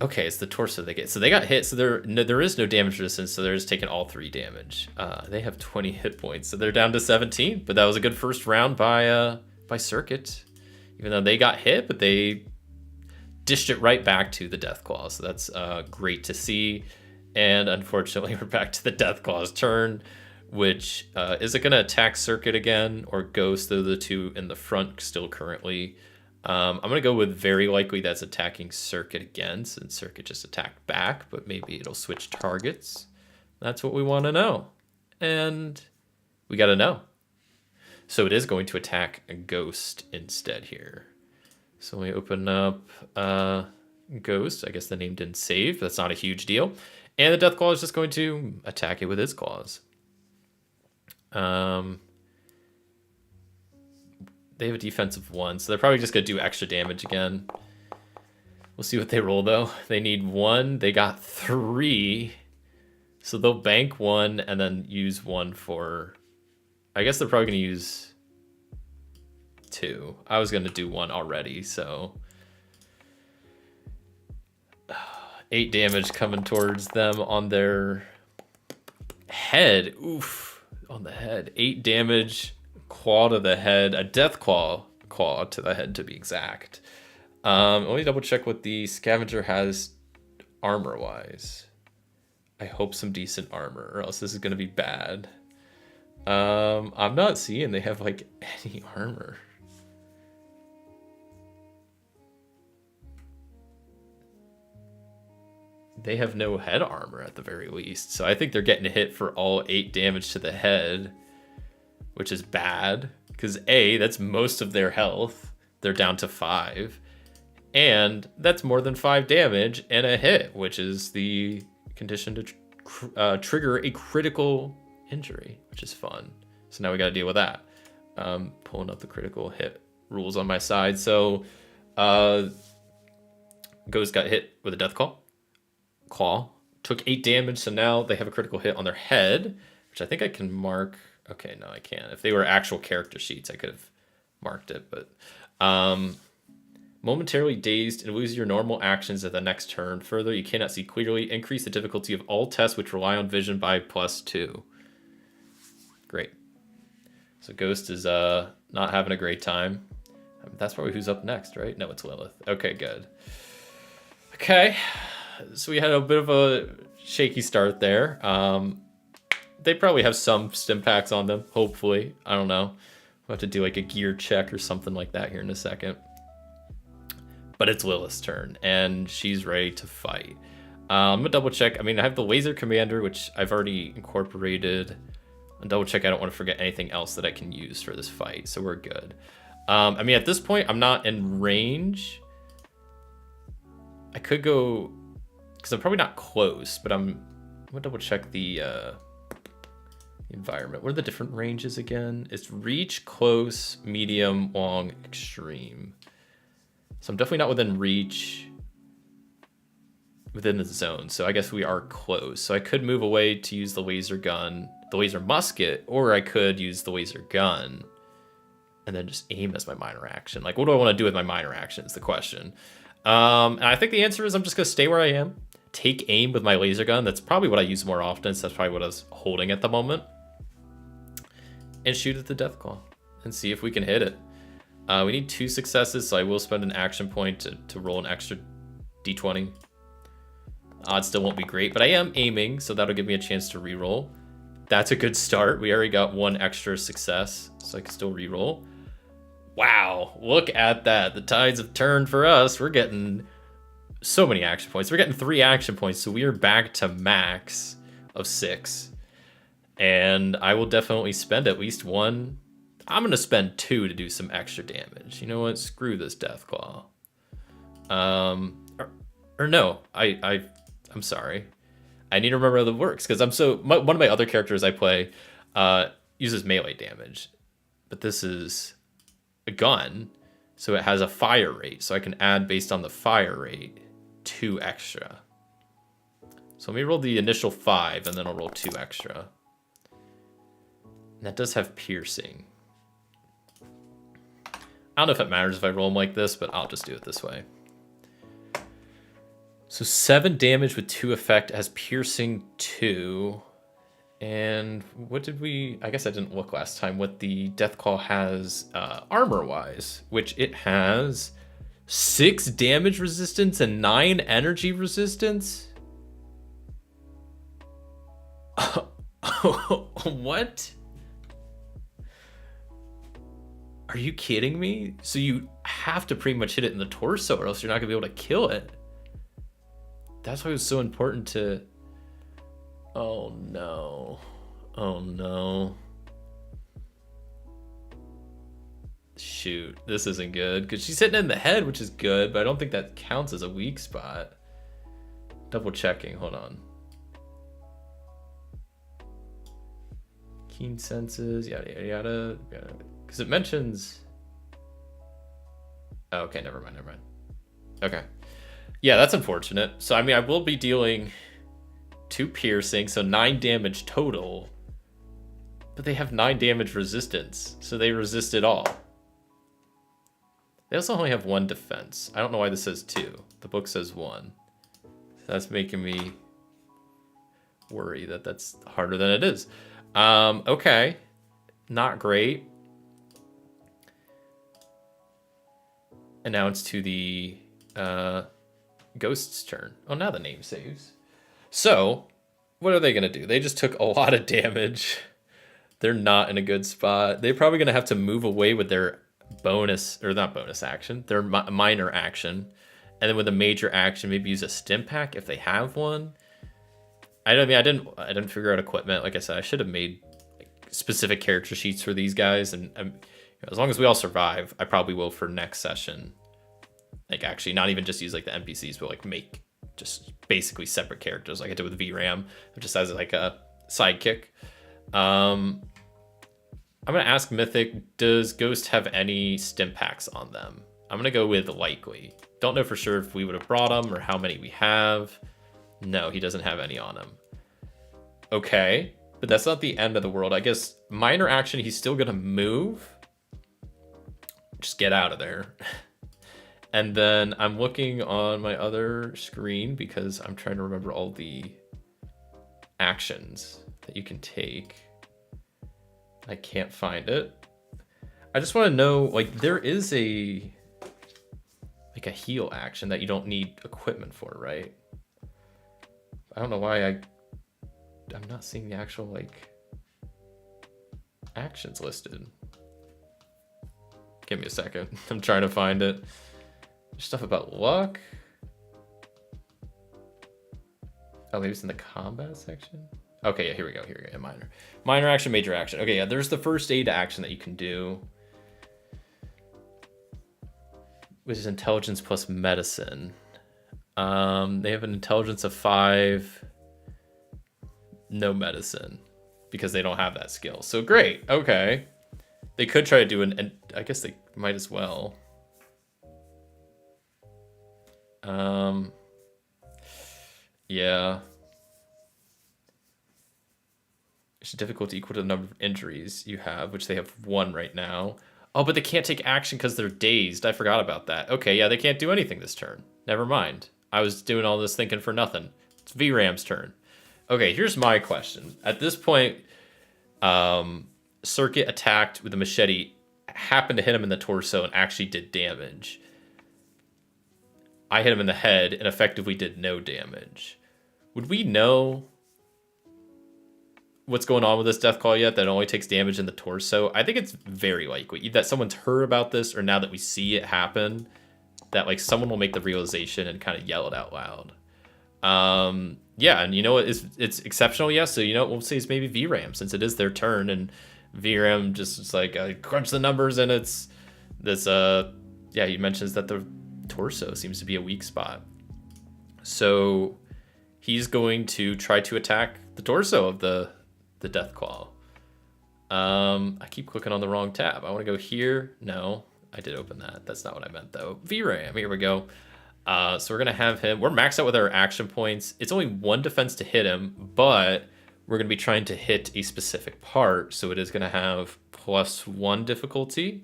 Okay, it's the torso they get. So they got hit, so there is no damage resistance, so they're just taking all 3 damage. They have 20 hit points, so they're down to 17, but that was a good first round by Circuit. Even though they got hit, but they dished it right back to the death claw. So that's great to see. And unfortunately, we're back to the death claw's turn, which is it going to attack Circuit again or Ghost? They're the 2 in the front still currently. I'm going to go with very likely that's attacking Circuit again, since Circuit just attacked back, but maybe it'll switch targets. That's what we want to know. And we got to know. So it is going to attack a Ghost instead here. So we open up Ghost. I guess the name didn't save. That's not a huge deal. And the Death Claw is just going to attack it with his claws. They have a defensive 1, so they're probably just going to do extra damage again. We'll see what they roll, though. They need 1. They got 3. So they'll bank 1 and then use 1 for... I guess they're probably going to use 2. I was going to do 1 already, so 8 damage coming towards them on their head. Oof, on the head. 8 damage, claw to the head, a death claw to the head to be exact. Let me double check what the scavenger has armor-wise. I hope some decent armor, or else this is going to be bad. I'm not seeing they have like any armor. They have no head armor at the very least. So I think they're getting a hit for all 8 damage to the head, which is bad because A, that's most of their health. They're down to 5. And that's more than 5 damage and a hit, which is the condition to trigger a critical injury, which is fun. So now we got to deal with that. Pulling up the critical hit rules on my side. So Ghost got hit with a death claw, took 8 damage. So now they have a critical hit on their head, which I think I can mark. Okay, no, I can't. If they were actual character sheets, I could have marked it. But momentarily dazed and lose your normal actions at the next turn. Further, you cannot see clearly. Increase the difficulty of all tests which rely on vision by +2. Great. So Ghost is not having a great time. That's probably who's up next, right? No, it's Lilith. Okay, good. Okay, so we had a bit of a shaky start there. They probably have some stim packs on them, hopefully. I don't know. We'll have to do like a gear check or something like that here in a second. But it's Lilith's turn, and she's ready to fight. I'm gonna double check. I mean, I have the Laser Commander, which I've already incorporated And double check I don't want to forget anything else that I can use for this fight, so we're good. I mean, at this point, I'm not in range. I could go, because I'm probably not close, but I'm gonna double check the environment. What are the different ranges again? It's reach, close, medium, long, extreme. So I'm definitely not within reach within the zone. So I guess we are close. So I could move away to use the laser gun, the laser musket, or I could use the laser gun and then just aim as my minor action. Like, what do I want to do with my minor action is the question. And I think the answer is I'm just going to stay where I am, take aim with my laser gun. That's probably what I use more often. So that's probably what I was holding at the moment. And shoot at the Deathclaw and see if we can hit it. We need 2 successes, so I will spend an action point to roll an extra d20. Odds still won't be great, but I am aiming, so that'll give me a chance to reroll. That's a good start. We already got 1 extra success, so I can still reroll. Wow, look at that. The tides have turned for us. We're getting so many action points. We're getting 3 action points, so we are back to max of 6. And I will definitely spend at least 1. I'm going to spend 2 to do some extra damage. You know what? Screw this Deathclaw. Or no, I'm sorry. I need to remember how that works, because one of my other characters I play uses melee damage. But this is a gun, so it has a fire rate. So I can add, based on the fire rate, 2 extra. So let me roll the initial 5, and then I'll roll 2 extra. And that does have piercing. I don't know if it matters if I roll them like this, but I'll just do it this way. So 7 damage with 2 effect has piercing 2. And what did we... I guess I didn't look last time what the Deathclaw has armor-wise, which it has 6 damage resistance and 9 energy resistance. What? Are you kidding me? So you have to pretty much hit it in the torso, or else you're not gonna be able to kill it. That's why it was so important to... Oh no. Oh no. Shoot, this isn't good, because she's hitting in the head, which is good, but I don't think that counts as a weak spot. Double checking, hold on. Keen senses, yada yada yada. Because it mentions... Oh, okay, never mind. Okay. Yeah, that's unfortunate. So, I mean, I will be dealing 2 piercing, so 9 damage total. But they have 9 damage resistance, so they resist it all. They also only have 1 defense. I don't know why this says 2. The book says 1. So that's making me worry that that's harder than it is. Okay. Not great. And now it's to the Ghost's turn. Oh, now the name saves. So, what are they going to do? They just took a lot of damage. They're not in a good spot. They're probably going to have to move away with their bonus, or not bonus action, their minor action. And then with a major action, maybe use a stim pack if they have one. I didn't figure out equipment. Like I said, I should have made specific character sheets for these guys. And as long as we all survive, I probably will for next session. Like, actually, not even just use like the NPCs, but like make just basically separate characters, like I did with VRAM, just as like a sidekick. I'm gonna ask Mythic, does Ghost have any stim packs on them? I'm gonna go with likely. Don't know for sure if we would have brought them or how many we have. No, he doesn't have any on him. Okay, but that's not the end of the world. I guess minor action, he's still gonna move. Just get out of there. And then I'm looking on my other screen because I'm trying to remember all the actions that you can take. I can't find it. I just want to know, like, there is a heal action that you don't need equipment for, right? I don't know why I'm not seeing the actual, like, actions listed. Give me a second. I'm trying to find it. There's stuff about luck. Oh, maybe it's in the combat section. Okay, yeah, here we go. Yeah, minor action, major action. Okay, yeah, there's the first aid action that you can do, which is intelligence plus medicine. They have an intelligence of 5, no medicine, because they don't have that skill. So great. Okay, they could try to do and I guess they might as well. Yeah. It's difficulty equal to the number of injuries you have, which they have 1 right now. Oh, but they can't take action because they're dazed. I forgot about that. Okay, yeah, they can't do anything this turn. Never mind. I was doing all this thinking for nothing. It's VRAM's turn. Okay, here's my question. At this point, Circuit attacked with a machete, happened to hit him in the torso and actually did damage. I hit him in the head and effectively did no damage. Would we know what's going on with this death call yet that it only takes damage in the torso? I think it's very likely either that someone's heard about this, or now that we see it happen, that like someone will make the realization and kind of yell it out loud. Yeah, and you know what? It's exceptional, yes. So you know what we'll say is maybe VRAM, since it is their turn, and VRAM just is like crunch the numbers, and it's this. Yeah, he mentions that the torso seems to be a weak spot, so he's going to try to attack the torso of the death claw. I keep clicking on the wrong tab. I want to go here. No, I did open that. That's not what I meant though. VRAM, here we go. So we're gonna have him, we're maxed out with our action points. It's only 1 defense to hit him, but we're gonna be trying to hit a specific part, so it is gonna have +1 difficulty,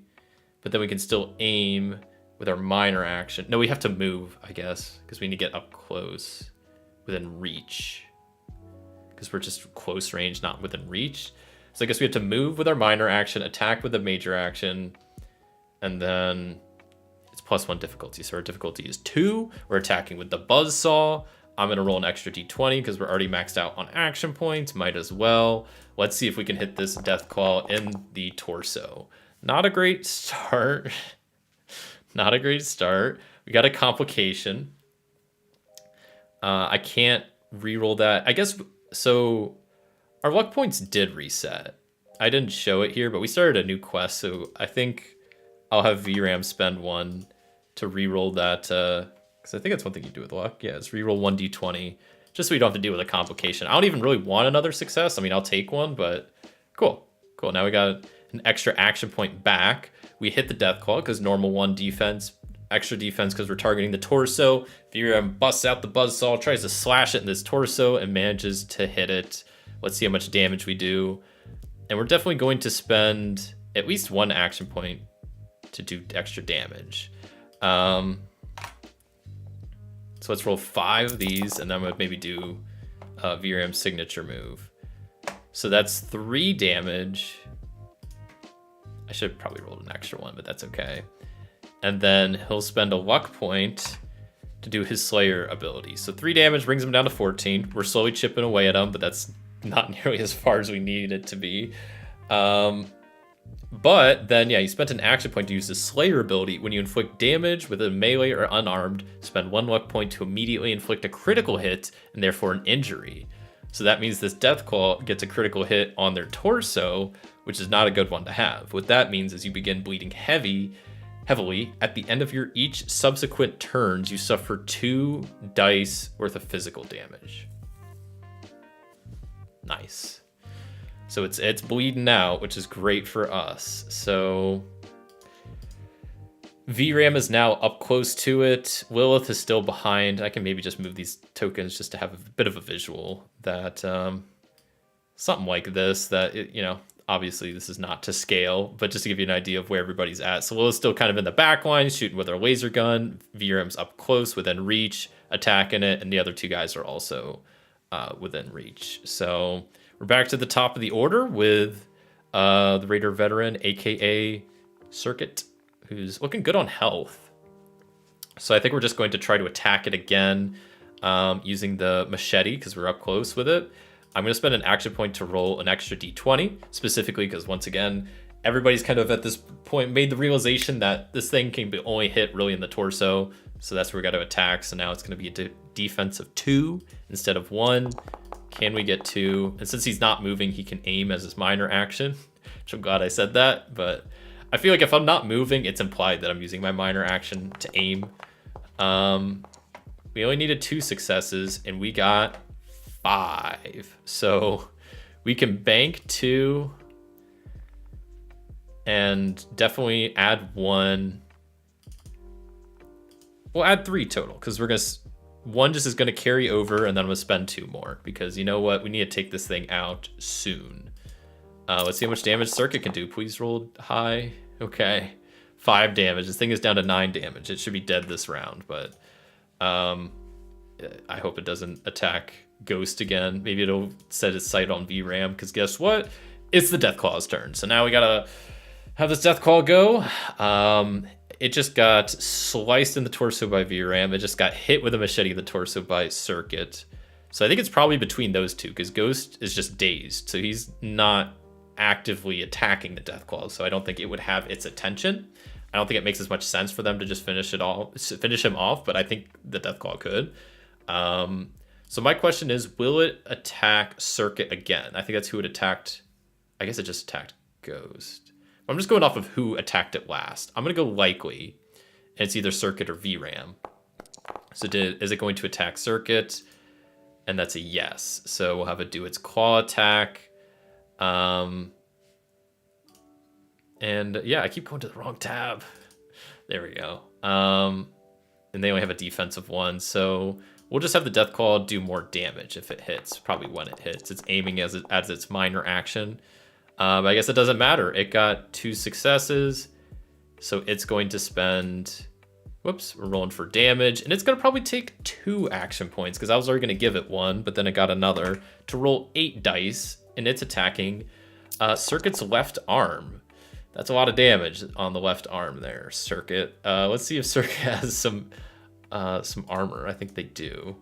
but then we can still aim with our minor action. No, we have to move, I guess, because we need to get up close within reach, because we're just close range, not within reach. So I guess we have to move with our minor action, attack with a major action, and then it's +1 difficulty. So our difficulty is 2. We're attacking with the buzzsaw. I'm gonna roll an extra d20 because we're already maxed out on action points. Might as well. Let's see if we can hit this death claw in the torso. Not a great start. Not a great start. We got a complication. I can't re-roll that. I guess, so our luck points did reset. I didn't show it here, but we started a new quest, so I think I'll have VRAM spend 1 to re-roll that, because I think that's one thing you do with luck. Yeah, it's re-roll 1d20, just so we don't have to deal with a complication. I don't even really want another success. I mean, I'll take one, but cool. Cool, now we got an extra action point back. We hit the death claw because normal 1 defense, extra defense because we're targeting the torso. VRAM busts out the buzzsaw, tries to slash it in this torso and manages to hit it. Let's see how much damage we do. And we're definitely going to spend at least 1 action point to do extra damage. So let's roll 5 of these, and then I'm gonna maybe do VRAM's signature move. So that's 3 damage. I should have probably rolled an extra 1, but that's okay. And then he'll spend a luck point to do his Slayer ability. So 3 damage brings him down to 14. We're slowly chipping away at him, but that's not nearly as far as we needed it to be. But then, yeah, you spent an action point to use the Slayer ability. When you inflict damage with a melee or unarmed, spend 1 luck point to immediately inflict a critical hit and therefore an injury. So that means this Death Claw gets a critical hit on their torso, which is not a good one to have. What that means is you begin bleeding heavily. At the end of your each subsequent turns, you suffer 2 dice worth of physical damage. Nice. So it's bleeding out, which is great for us. So VRAM is now up close to it. Lilith is still behind. I can maybe just move these tokens just to have a bit of a visual that something like this, that it, you know, obviously this is not to scale, but just to give you an idea of where everybody's at. So Lilith's still kind of in the back line, shooting with her laser gun. VRAM's up close within reach, attacking it, and the other 2 guys are also within reach. So we're back to the top of the order with the Raider veteran, aka Circuit, who's looking good on health. So I think we're just going to try to attack it again using the machete because we're up close with it. I'm going to spend an action point to roll an extra d20, specifically because once again, everybody's kind of at this point made the realization that this thing can be only hit really in the torso. So that's where we got to attack. So now it's going to be a defense of 2 instead of 1. Can we get 2? And since he's not moving, he can aim as his minor action, which I'm glad I said that. But I feel like if I'm not moving, it's implied that I'm using my minor action to aim. We only needed 2 successes, and we got 5. So we can bank 2 and definitely add 1. We'll add 3 total, because we're gonna 1 just is gonna carry over, and then I'm gonna spend 2 more, because you know what, we need to take this thing out soon. Let's see how much damage Circuit can do. Please roll high. Okay, 5 damage. This thing is down to 9 damage. It should be dead this round, but I hope it doesn't attack Ghost again. Maybe it'll set its sight on VRAM, because guess what? It's the Deathclaw's turn. So now we gotta have this Deathclaw go. It just got sliced in the torso by VRAM. It just got hit with a machete in the torso by Circuit. So I think it's probably between those two, because Ghost is just dazed. So he's not actively attacking the Deathclaw. So I don't think it would have its attention. I don't think it makes as much sense for them to just finish him off, but I think the Deathclaw could. So my question is, will it attack Circuit again? I think that's who it attacked. I guess it just attacked Ghost. I'm just going off of who attacked it last. I'm going to go likely, and it's either Circuit or VRAM. So is it going to attack Circuit? And that's a yes. So we'll have it do its claw attack. And yeah, I keep going to the wrong tab. There we go. And they only have a defensive 1, so we'll just have the Deathclaw do more damage if it hits. Probably when it hits. It's aiming as its minor action. But I guess it doesn't matter. It got 2 successes, so it's going to spend... Whoops, we're rolling for damage, and it's going to probably take 2 action points, because I was already going to give it 1, but then it got another, to roll 8 dice, and it's attacking Circuit's left arm. That's a lot of damage on the left arm there, Circuit. Let's see if Circuit has some armor. I think they do.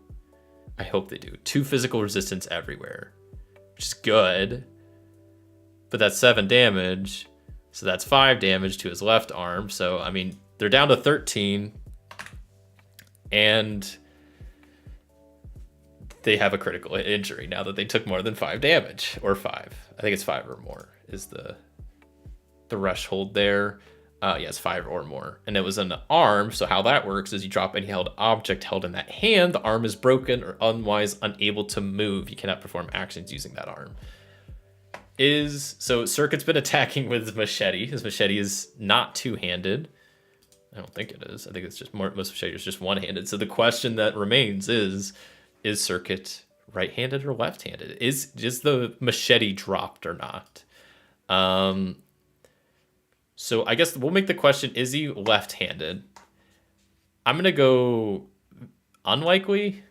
I hope they do. 2 physical resistance everywhere, which is good. But that's 7 damage, so that's 5 damage to his left arm. So, I mean, they're down to 13, and they have a critical injury now that they took more than 5 damage, or 5. I think it's 5 or more is the threshold there. Yes, 5 or more. And it was an arm, so how that works is you drop any held object held in that hand, the arm is broken or otherwise unable to move. You cannot perform actions using that arm. So Circuit's been attacking with his machete. His machete is not two-handed. I don't think it is. I think it's just most machete is just one-handed. So the question that remains is Circuit right-handed or left-handed? Is the machete dropped or not? So I guess we'll make the question, is he left-handed? I'm going to go unlikely,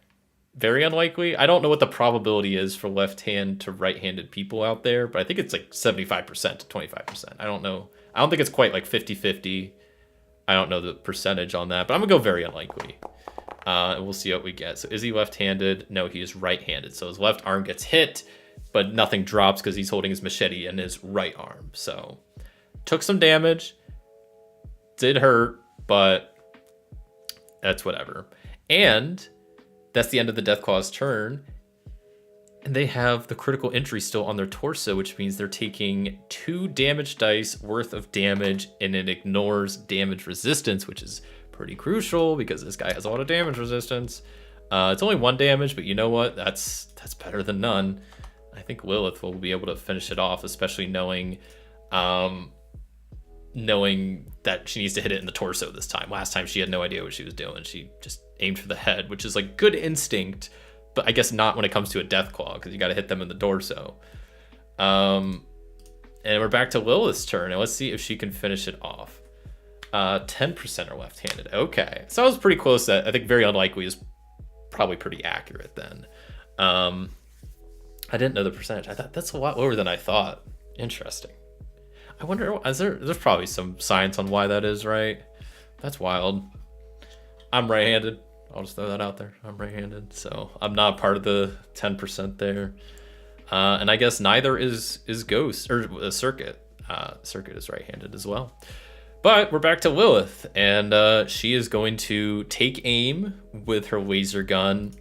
very unlikely. I don't know what the probability is for left-hand to right-handed people out there, but I think it's like 75% to 25%. I don't know. I don't think it's quite like 50-50. I don't know the percentage on that, but I'm going to go very unlikely. And we'll see what we get. So is he left-handed? No, he is right-handed. So his left arm gets hit, but nothing drops because he's holding his machete in his right arm. So took some damage, did hurt, but that's whatever. And that's the end of the Deathclaw's turn. And they have the critical injury still on their torso, which means they're taking 2 damage dice worth of damage, and it ignores damage resistance, which is pretty crucial because this guy has a lot of damage resistance. It's only 1 damage, but you know what? That's better than none. I think Lilith will be able to finish it off, especially knowing that she needs to hit it in the torso this time. Last time she had no idea what she was doing. She just aimed for the head, which is like good instinct, but I guess not when it comes to a Deathclaw, because you got to hit them in the torso. And we're back to Lilith's turn, and let's see if she can finish it off. 10% are left-handed. Okay, so I was pretty close. That I think very unlikely is probably pretty accurate then. I didn't know the percentage. I thought that's a lot lower than I thought. Interesting. I wonder, there's probably some science on why that is, right? That's wild. I'm right-handed. I'll just throw that out there. I'm right-handed, so I'm not part of the 10% there. And I guess neither is Ghost or Circuit. Circuit is right-handed as well. But we're back to Lilith, and she is going to take aim with her laser gun.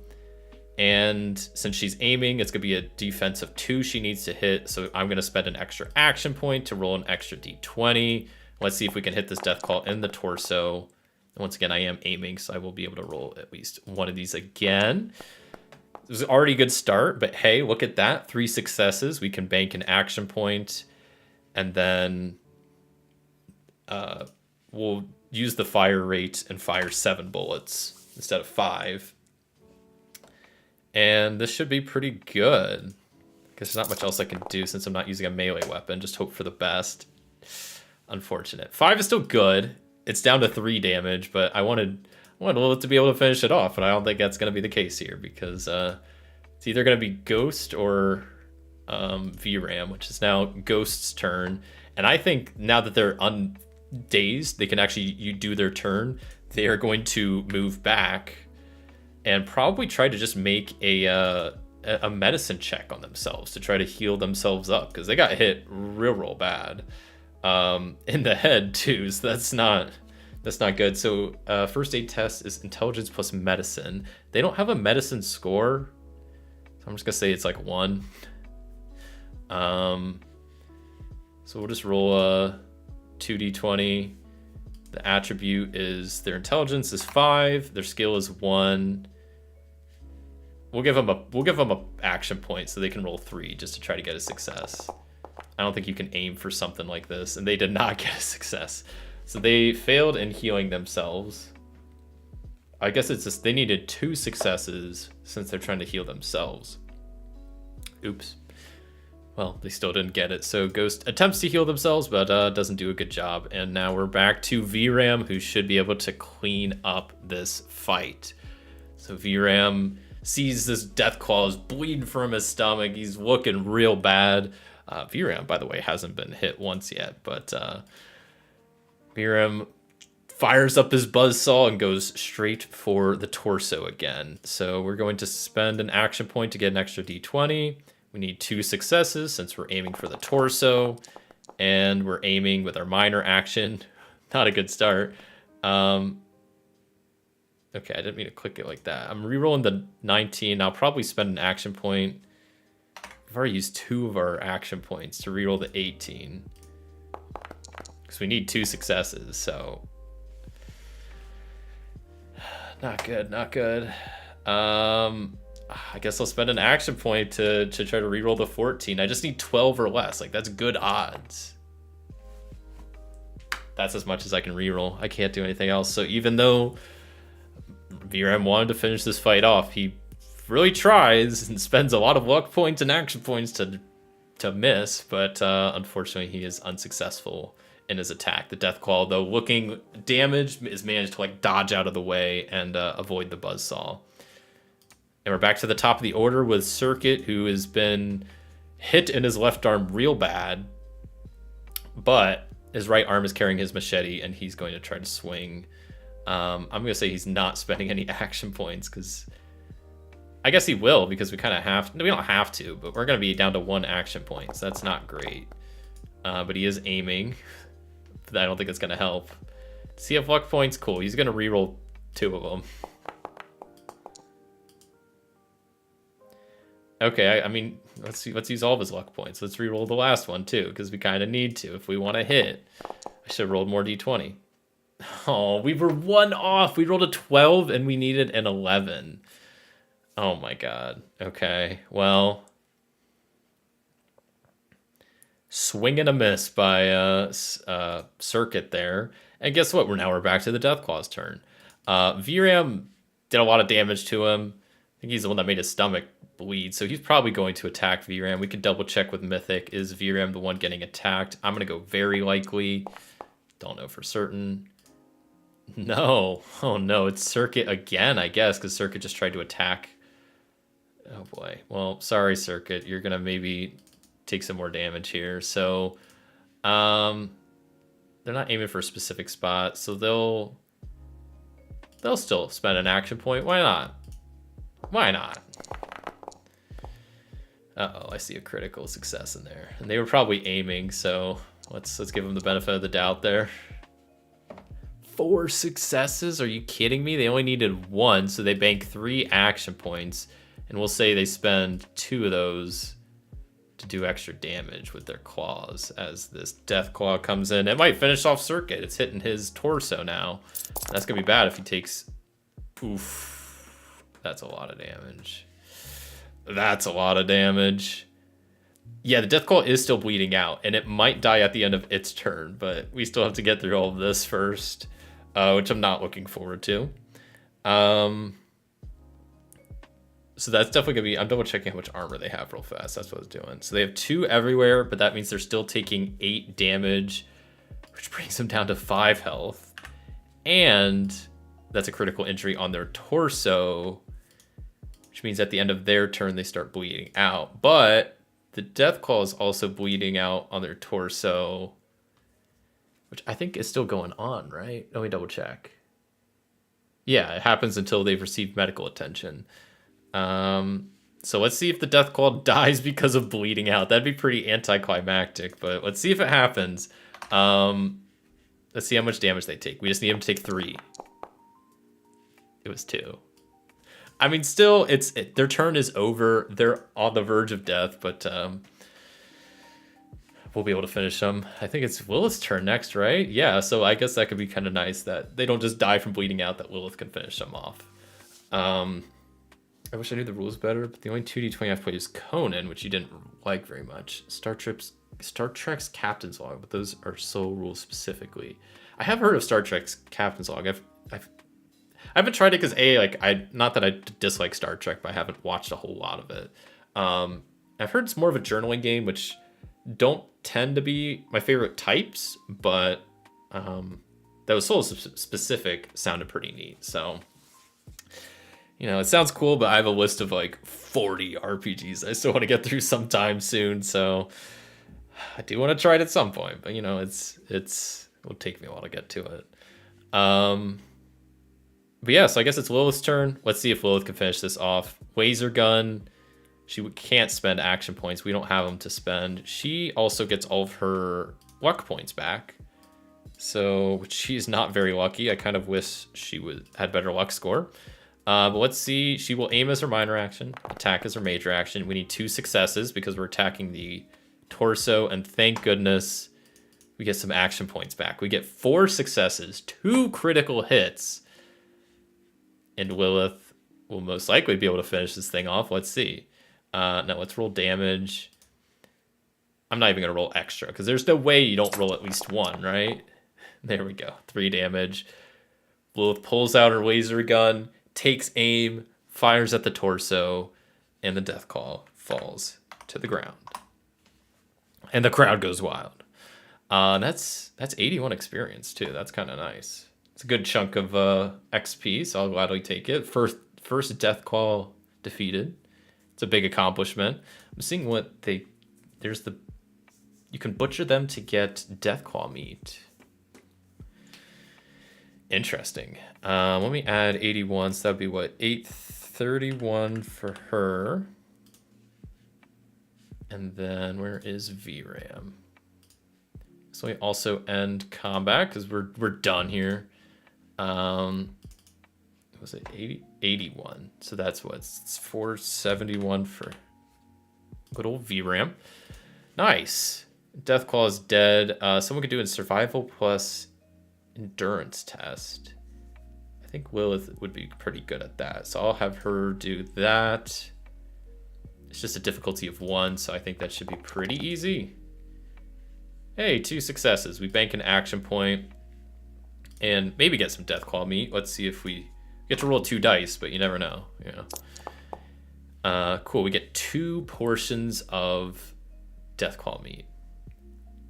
And since she's aiming, it's going to be a defense of 2 she needs to hit. So I'm going to spend an extra action point to roll an extra d20. Let's see if we can hit this death claw in the torso. And once again, I am aiming, so I will be able to roll at least one of these again. It was already a good start, but hey, look at that. 3 successes. We can bank an action point, and then we'll use the fire rate and fire 7 bullets instead of 5. And this should be pretty good. I guess there's not much else I can do since I'm not using a melee weapon. Just hope for the best. Unfortunate. 5 is still good. It's down to 3 damage, but I wanted Lilith to be able to finish it off, and I don't think that's going to be the case here because it's either going to be Ghost or VRAM, which is now Ghost's turn. And I think now that they're undazed, they can actually do their turn. They are going to move back and probably try to just make a medicine check on themselves to try to heal themselves up because they got hit real bad in the head too. So that's not good. So first aid test is intelligence plus medicine. They don't have a medicine score, so I'm just gonna say it's like 1. So we'll just roll a 2d20. The attribute is their intelligence is 5, their skill is 1. We'll give them a action point so they can roll 3 just to try to get a success. I don't think you can aim for something like this, and they did not get a success. So they failed in healing themselves. I guess it's just they needed 2 successes since they're trying to heal themselves. Oops. Well, they still didn't get it. So Ghost attempts to heal themselves, but doesn't do a good job. And now we're back to VRAM, who should be able to clean up this fight. So VRAM sees this death claws bleeding from his stomach. He's looking real bad. VRAM, by the way, hasn't been hit once yet, but VRAM fires up his buzzsaw and goes straight for the torso again. So we're going to spend an action point to get an extra d20. We need 2 successes since we're aiming for the torso, and we're aiming with our minor action. Not a good start. Okay, I didn't mean to click it like that. I'm rerolling the 19. I'll probably spend an action point. We've already used 2 of our action points to reroll the 18. Because we need 2 successes, so... Not good, not good. I guess I'll spend an action point to try to reroll the 14. I just need 12 or less. Like, that's good odds. That's as much as I can reroll. I can't do anything else. So even though VRAM wanted to finish this fight off, he really tries and spends a lot of luck points and action points to miss, but unfortunately he is unsuccessful in his attack. The death claw, though looking damaged, is managed to like dodge out of the way and avoid the buzzsaw. And we're back to the top of the order with Circuit, who has been hit in his left arm real bad, but his right arm is carrying his machete and he's going to try to swing. I'm going to say he's not spending any action points because I guess he will, because we kind of have to. No, we don't have to, but we're going to be down to 1 action point, so that's not great. But he is aiming. I don't think that's going to help. See if luck points, cool. He's going to reroll 2 of them. Okay, I mean, let's use all of his luck points. Let's reroll the last one too, because we kind of need to if we want to hit. I should have rolled more d20. Oh, we were 1 off. We rolled a 12 and we needed an 11. Oh my god. Okay, well, swing and a miss by Circuit there. And guess what? We're back to the Deathclaw's turn. VRAM did a lot of damage to him. I think he's the one that made his stomach bleed, so he's probably going to attack VRAM. We could double check with Mythic. Is VRAM the one getting attacked? I'm going to go very likely. Don't know for certain. No. Oh no, it's Circuit again, I guess, because Circuit just tried to attack. Oh boy. Well, sorry, Circuit. You're going to maybe take some more damage here. So, they're not aiming for a specific spot, so they'll still spend an action point. Why not? Why not? Uh-oh, I see a critical success in there. And they were probably aiming, so let's give them the benefit of the doubt there. 4 successes? Are you kidding me? They only needed 1, so they bank 3 action points. And we'll say they spend 2 of those to do extra damage with their claws as this death claw comes in. It might finish off Circuit. It's hitting his torso now. That's going to be bad if he takes... Oof. That's a lot of damage. That's a lot of damage. Yeah, the death claw is still bleeding out, and it might die at the end of its turn, but we still have to get through all of this first, which I'm not looking forward to. So that's definitely going to be... I'm double checking how much armor they have real fast. That's what I was doing. So they have 2 everywhere, but that means they're still taking 8 damage, which brings them down to 5 health. And that's a critical injury on their torso, which means at the end of their turn, they start bleeding out. But the death claw is also bleeding out on their torso, which I think is still going on, right? Let me double check. Yeah, it happens until they've received medical attention. So let's see if the death claw dies because of bleeding out. That'd be pretty anticlimactic, but let's see if it happens. Let's see how much damage they take. We just need them to take 3. It was 2. I mean, still, their turn is over. They're on the verge of death, but we'll be able to finish them. I think it's Lilith's turn next, right? Yeah, so I guess that could be kind of nice that they don't just die from bleeding out, that Lilith can finish them off. I wish I knew the rules better, but the only 2d20 I've played is Conan, which you didn't like very much. Star Trek's Captain's Log, but those are so rule specifically. I have heard of Star Trek's Captain's Log. I haven't tried it because not that I dislike Star Trek, but I haven't watched a whole lot of it. I've heard it's more of a journaling game, which don't tend to be my favorite types, but that was so specific sounded pretty neat. So, you know, it sounds cool, but I have a list of like 40 RPGs I still want to get through sometime soon. So I do want to try it at some point, but you know, it will take me a while to get to it. But yeah, so I guess it's Lilith's turn. Let's see if Lilith can finish this off. Laser gun. She can't spend action points. We don't have them to spend. She also gets all of her luck points back. So she's not very lucky. I kind of wish she had better luck score. But let's see. She will aim as her minor action, attack as her major action. We need 2 successes because we're attacking the torso. And thank goodness we get some action points back. We get 4 successes, 2 critical hits. And Lilith will most likely be able to finish this thing off. Let's see. Now let's roll damage. I'm not even going to roll extra because there's no way you don't roll at least 1, right? There we go. 3 damage. Lilith pulls out her laser gun, takes aim, fires at the torso, and the death claw falls to the ground. And the crowd goes wild. That's 81 experience too. That's kind of nice. It's a good chunk of XP, so I'll gladly take it. First death claw defeated. It's a big accomplishment. I'm seeing what you can butcher them to get death claw meat. Interesting. Let me add 81, so that'd be what, 831 for her. And then where is VRAM? So we also end combat because we're done here. Was it 81? So that's what, it's 471 for good old VRAM. Nice. Deathclaw is dead. Someone could do a survival plus endurance test. I think Lilith would be pretty good at that. So I'll have her do that. It's just a difficulty of 1, so I think that should be pretty easy. Hey, 2 successes. We bank an action point and maybe get some Deathclaw meat. Let's see if we get to roll 2 dice, but you never know. Yeah. Cool. We get 2 portions of Deathclaw meat.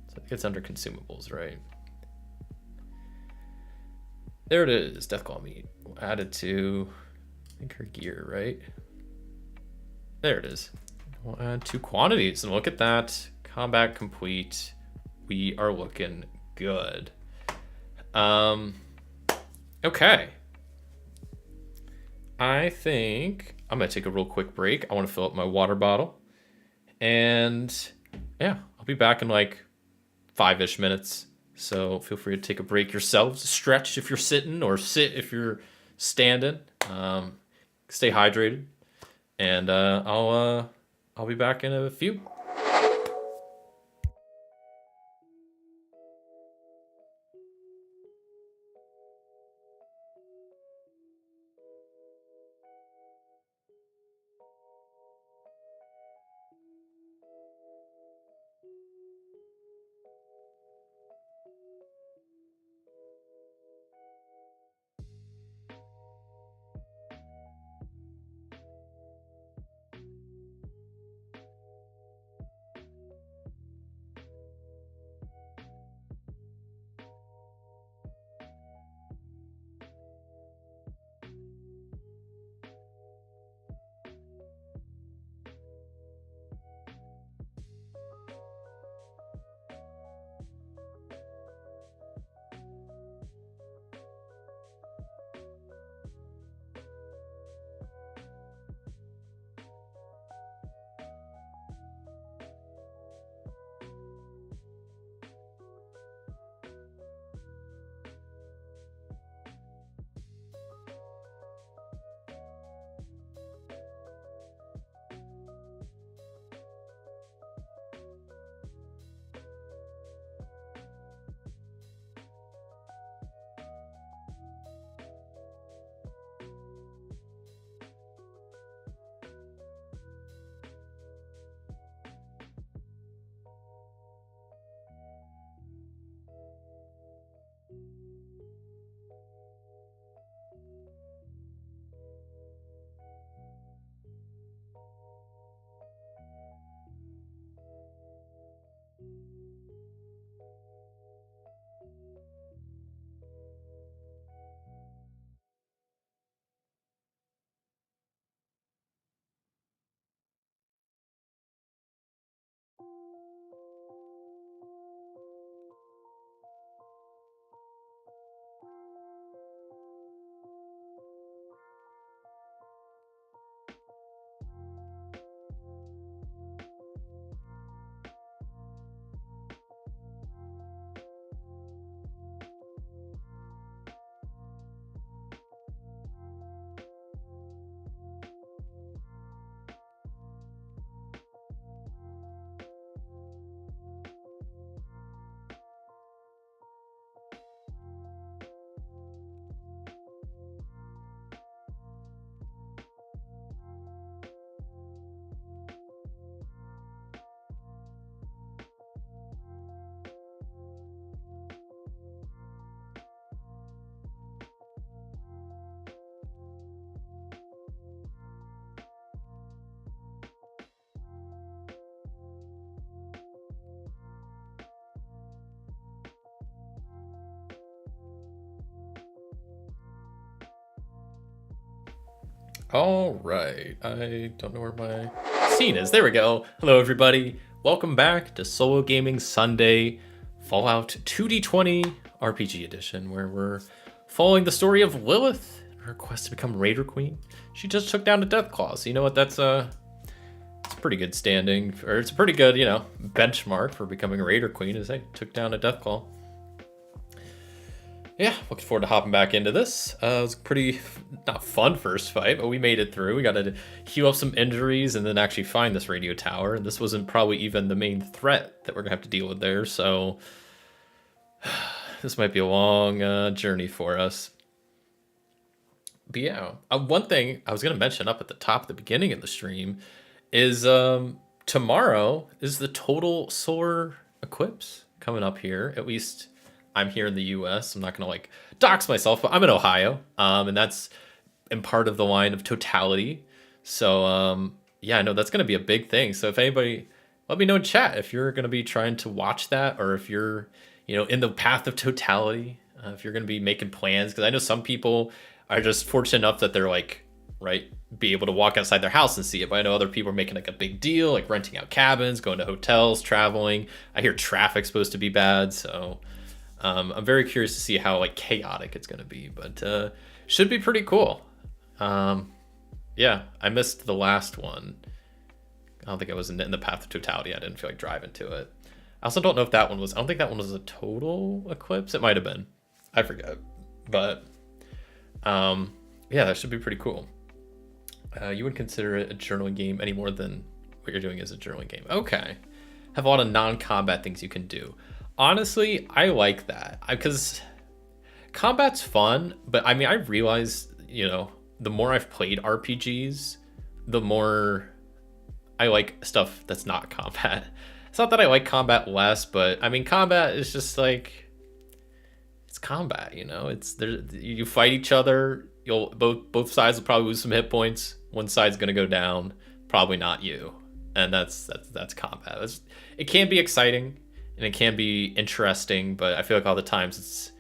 So I think it's under consumables, right? There it is. Deathclaw meat. We'll add it to, I think, her gear, right? There it is. We'll add 2 quantities, and look at that. Combat complete. We are looking good. Okay. I think I'm going to take a real quick break. I want to fill up my water bottle. And yeah, I'll be back in like 5-ish minutes. So feel free to take a break yourselves, stretch if you're sitting, or sit if you're standing. Stay hydrated, and I'll be back in a few. All right, I don't know where my scene is. There we go. Hello, everybody. Welcome back to Solo Gaming Sunday, Fallout 2d20 RPG edition, where we're following the story of Lilith and her quest to become Raider Queen. She just took down a Deathclaw, so you know what? It's a pretty good standing, or it's a pretty good, benchmark for becoming a Raider Queen. Is they took down a Deathclaw. Yeah, looking forward to hopping back into this. It was a pretty, not fun first fight, but we made it through. We got to heal up some injuries and then actually find this radio tower. And this wasn't probably even the main threat that we're going to have to deal with there. So this might be a long journey for us. But yeah, one thing I was going to mention up at the top, at the beginning of the stream, is tomorrow is the total solar eclipse coming up here. At least I'm here in the US. I'm not going to like dox myself, but I'm in Ohio. And that's in part of the line of totality. So yeah, I know that's going to be a big thing. So if anybody, let me know in chat if you're going to be trying to watch that, or if you're, in the path of totality, if you're going to be making plans. Because I know some people are just fortunate enough that they're like, right, be able to walk outside their house and see it. But I know other people are making like a big deal, like renting out cabins, going to hotels, traveling. I hear traffic's supposed to be bad. So I'm very curious to see how like chaotic it's going to be, but should be pretty cool. Yeah, I missed the last one. I don't think I was in the path of totality. I didn't feel like driving to it. I also don't know if that one was. I don't think that one was a total eclipse. It might have been. I forget. But yeah, that should be pretty cool. You wouldn't consider it a journaling game any more than what you're doing is a journaling game. Okay. Have a lot of non-combat things you can do. Honestly, I like that because combat's fun, but I mean, I realize, you know, the more I've played RPGs, the more I like stuff that's not combat. It's not that I like combat less, but I mean, combat is just like, it's combat, you know. It's there. You fight each other. You'll both sides will probably lose some hit points. One side's gonna go down. Probably not you, and that's combat. It can be exciting and it can be interesting, but I feel like all the times it's,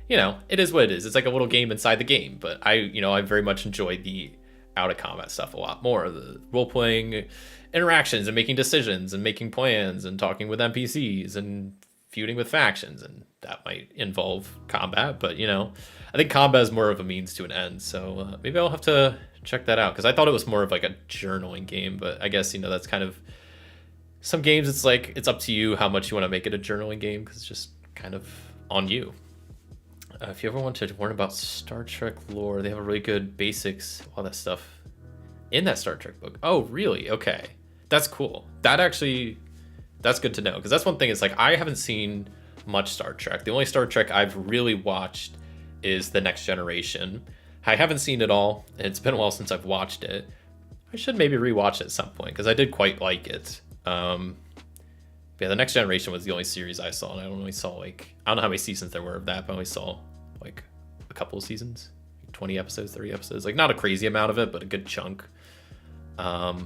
you know, it is what it is. It's like a little game inside the game. But I very much enjoy the out of combat stuff a lot more. The role playing interactions and making decisions and making plans and talking with NPCs and feuding with factions, and that might involve combat, but you know, I think combat is more of a means to an end. So maybe I'll have to check that out because I thought it was more of like a journaling game, but I guess, you know, that's kind of some games. It's like it's up to you how much you want to make it a journaling game because it's just kind of on you. If you ever want to learn about Star Trek lore, they have a really good basics, all that stuff in that Star Trek book. Oh, really? Okay, that's cool. That's good to know because that's one thing. It's like I haven't seen much Star Trek. The only Star Trek I've really watched is The Next Generation. I haven't seen it all, and it's been a while since I've watched it. I should maybe rewatch it at some point because I did quite like it. Yeah, The Next Generation was the only series I saw, and I only saw like, I don't know how many seasons there were of that, but I only saw like a couple of seasons, 20 episodes, 30 episodes, like not a crazy amount of it, but a good chunk. But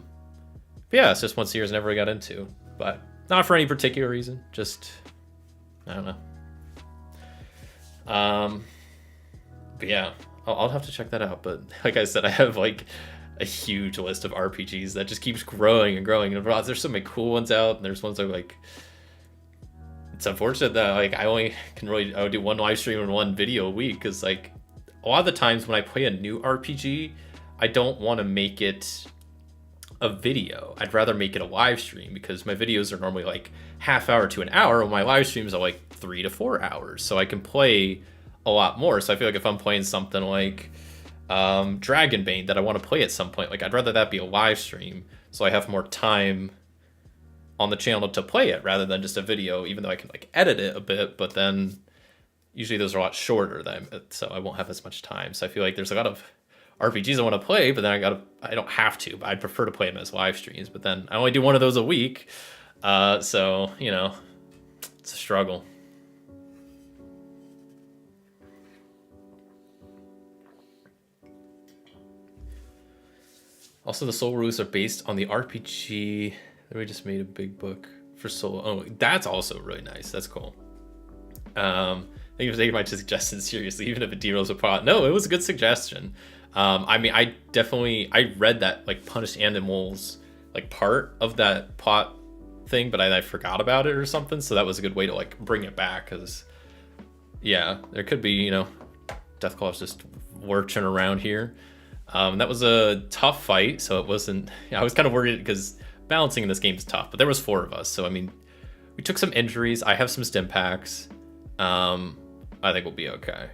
yeah, it's just one series I never got into, but not for any particular reason, just, I don't know. But yeah, I'll have to check that out. But like I said, I have like a huge list of RPGs that just keeps growing and growing. And there's so many cool ones out, and there's ones that are like, it's unfortunate that like I would do one live stream and one video a week because like a lot of the times when I play a new RPG, I don't want to make it a video. I'd rather make it a live stream because my videos are normally like half hour to an hour, and my live streams are like 3 to 4 hours, so I can play a lot more. So I feel like if I'm playing something like Dragonbane that I want to play at some point, like I'd rather that be a live stream so I have more time on the channel to play it rather than just a video, even though I can like edit it a bit, but then usually those are a lot shorter so I won't have as much time. So I feel like there's a lot of RPGs I want to play, but then I don't have to, but I'd prefer to play them as live streams, but then I only do one of those a week. So, you know, it's a struggle. Also, the Soul Rules are based on the RPG that we just made a big book for Soul. Oh, that's also really nice. That's cool. Thank you for taking my suggestion seriously, even if it derails a plot. No, it was a good suggestion. I mean, I read that like Punished Animals like part of that plot thing, but I forgot about it or something. So that was a good way to like bring it back because, yeah, there could be, you know, Deathclaw's just lurching around here. That was a tough fight, so it wasn't. I was kind of worried because balancing in this game is tough, but there was 4 of us, so I mean, we took some injuries. I have some stim packs. I think we'll be okay.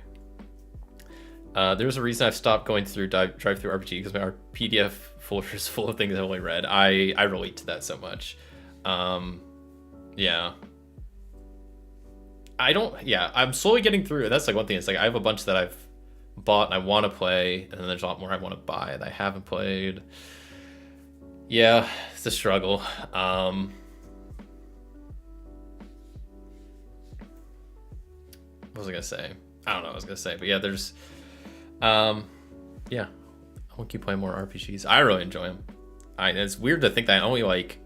There's a reason I've stopped going through drive-through RPG because my PDF folder is full of things I've only read. I relate to that so much. Yeah. I'm slowly getting through it. That's like one thing. It's like I have a bunch that I've bought and I want to play, and then there's a lot more I want to buy that I haven't played. Yeah, it's a struggle. What was I gonna say? I don't know what I was gonna say, but yeah, there's yeah, I want to keep playing more RPGs. I really enjoy them. It's weird to think that I only like,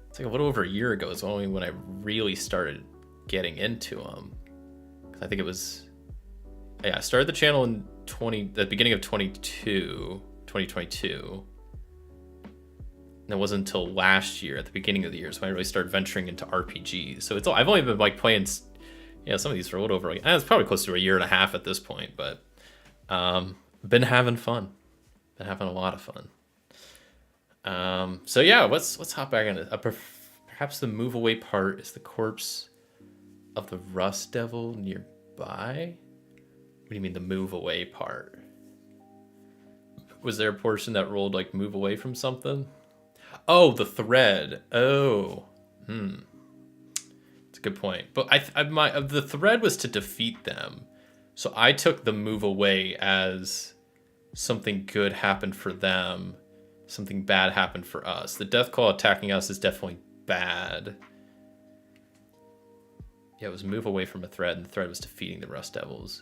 it's like a little over a year ago is only when I really started getting into them. I think it was, yeah, I started the channel in the beginning of 2022. And it wasn't until last year at the beginning of the year so I really started venturing into RPGs. So I've only been like playing, yeah, some of these for a little over, like, it's probably close to a year and a half at this point, but been having fun. Been having a lot of fun. So yeah, let's hop back into Perhaps the move away part is the corpse of the rust devil nearby? What do you mean the move away part? Was there a portion that rolled like move away from something? Oh, the thread. Oh. That's a good point. But the thread was to defeat them. So I took the move away as something good happened for them. Something bad happened for us. The Deathclaw attacking us is definitely bad. Yeah, it was move away from a thread, and the thread was defeating the Rust Devils.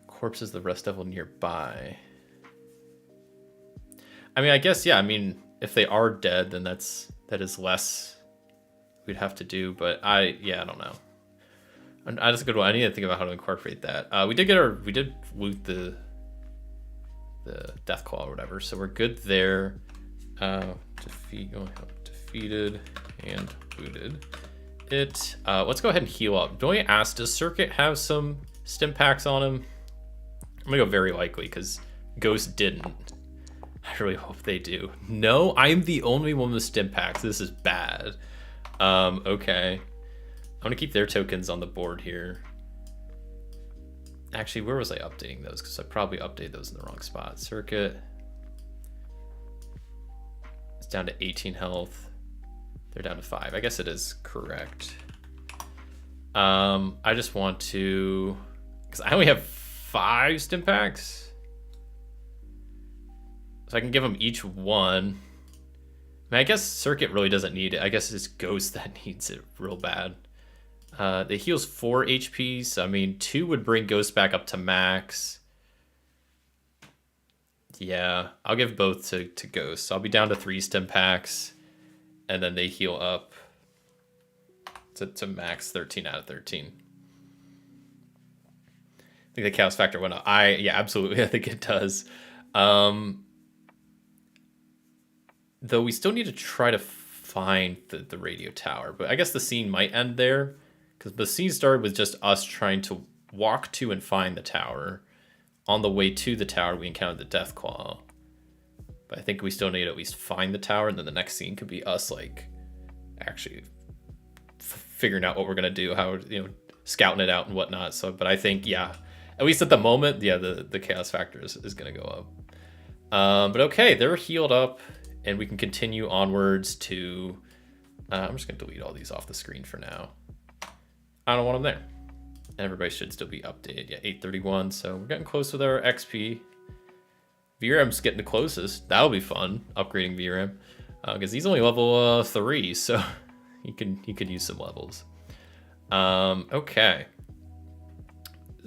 Corpses of the Rust Devil nearby. I mean, I guess, yeah, I mean, if they are dead, then that is less we'd have to do, but I don't know. That's a good one. I need to think about how to incorporate that. We did loot the Deathclaw or whatever, so we're good there. Defeated and looted it. Let's go ahead and heal up. Don't we ask, does Circuit have some stim packs on him? I'm gonna go very likely because Ghost didn't. I really hope they do. No, I'm the only one with stim packs. This is bad. Okay. I'm gonna keep their tokens on the board here. Actually, where was I updating those? Because I probably updated those in the wrong spot. Circuit. It's down to 18 health. They're down to 5. I guess it is correct. I just want to... Because I only have 5 stim packs. So I can give them each one. I mean, I guess Circuit really doesn't need it. I guess it's Ghost that needs it real bad. It heals 4 HP, so I mean, 2 would bring Ghost back up to max. Yeah, I'll give both to Ghost. So I'll be down to 3 stim packs, and then they heal up to max 13 out of 13. I think the chaos factor went up. Yeah, absolutely, I think it does. Though we still need to try to find the radio tower, but I guess the scene might end there, because the scene started with just us trying to walk to and find the tower. On the way to the tower, we encountered the Deathclaw. But I think we still need to at least find the tower, and then the next scene could be us, like, actually figuring out what we're going to do, how, scouting it out and whatnot. So, but I think, yeah, at least at the moment, yeah, the chaos factor is going to go up. But okay, they're healed up, and we can continue onwards to... I'm just going to delete all these off the screen for now. I don't want them there. Everybody should still be updated. Yeah, 831, so we're getting close with our XP. VRAM's getting the closest. That'll be fun, upgrading VRAM. Because he's only level 3, so he could use some levels. Okay.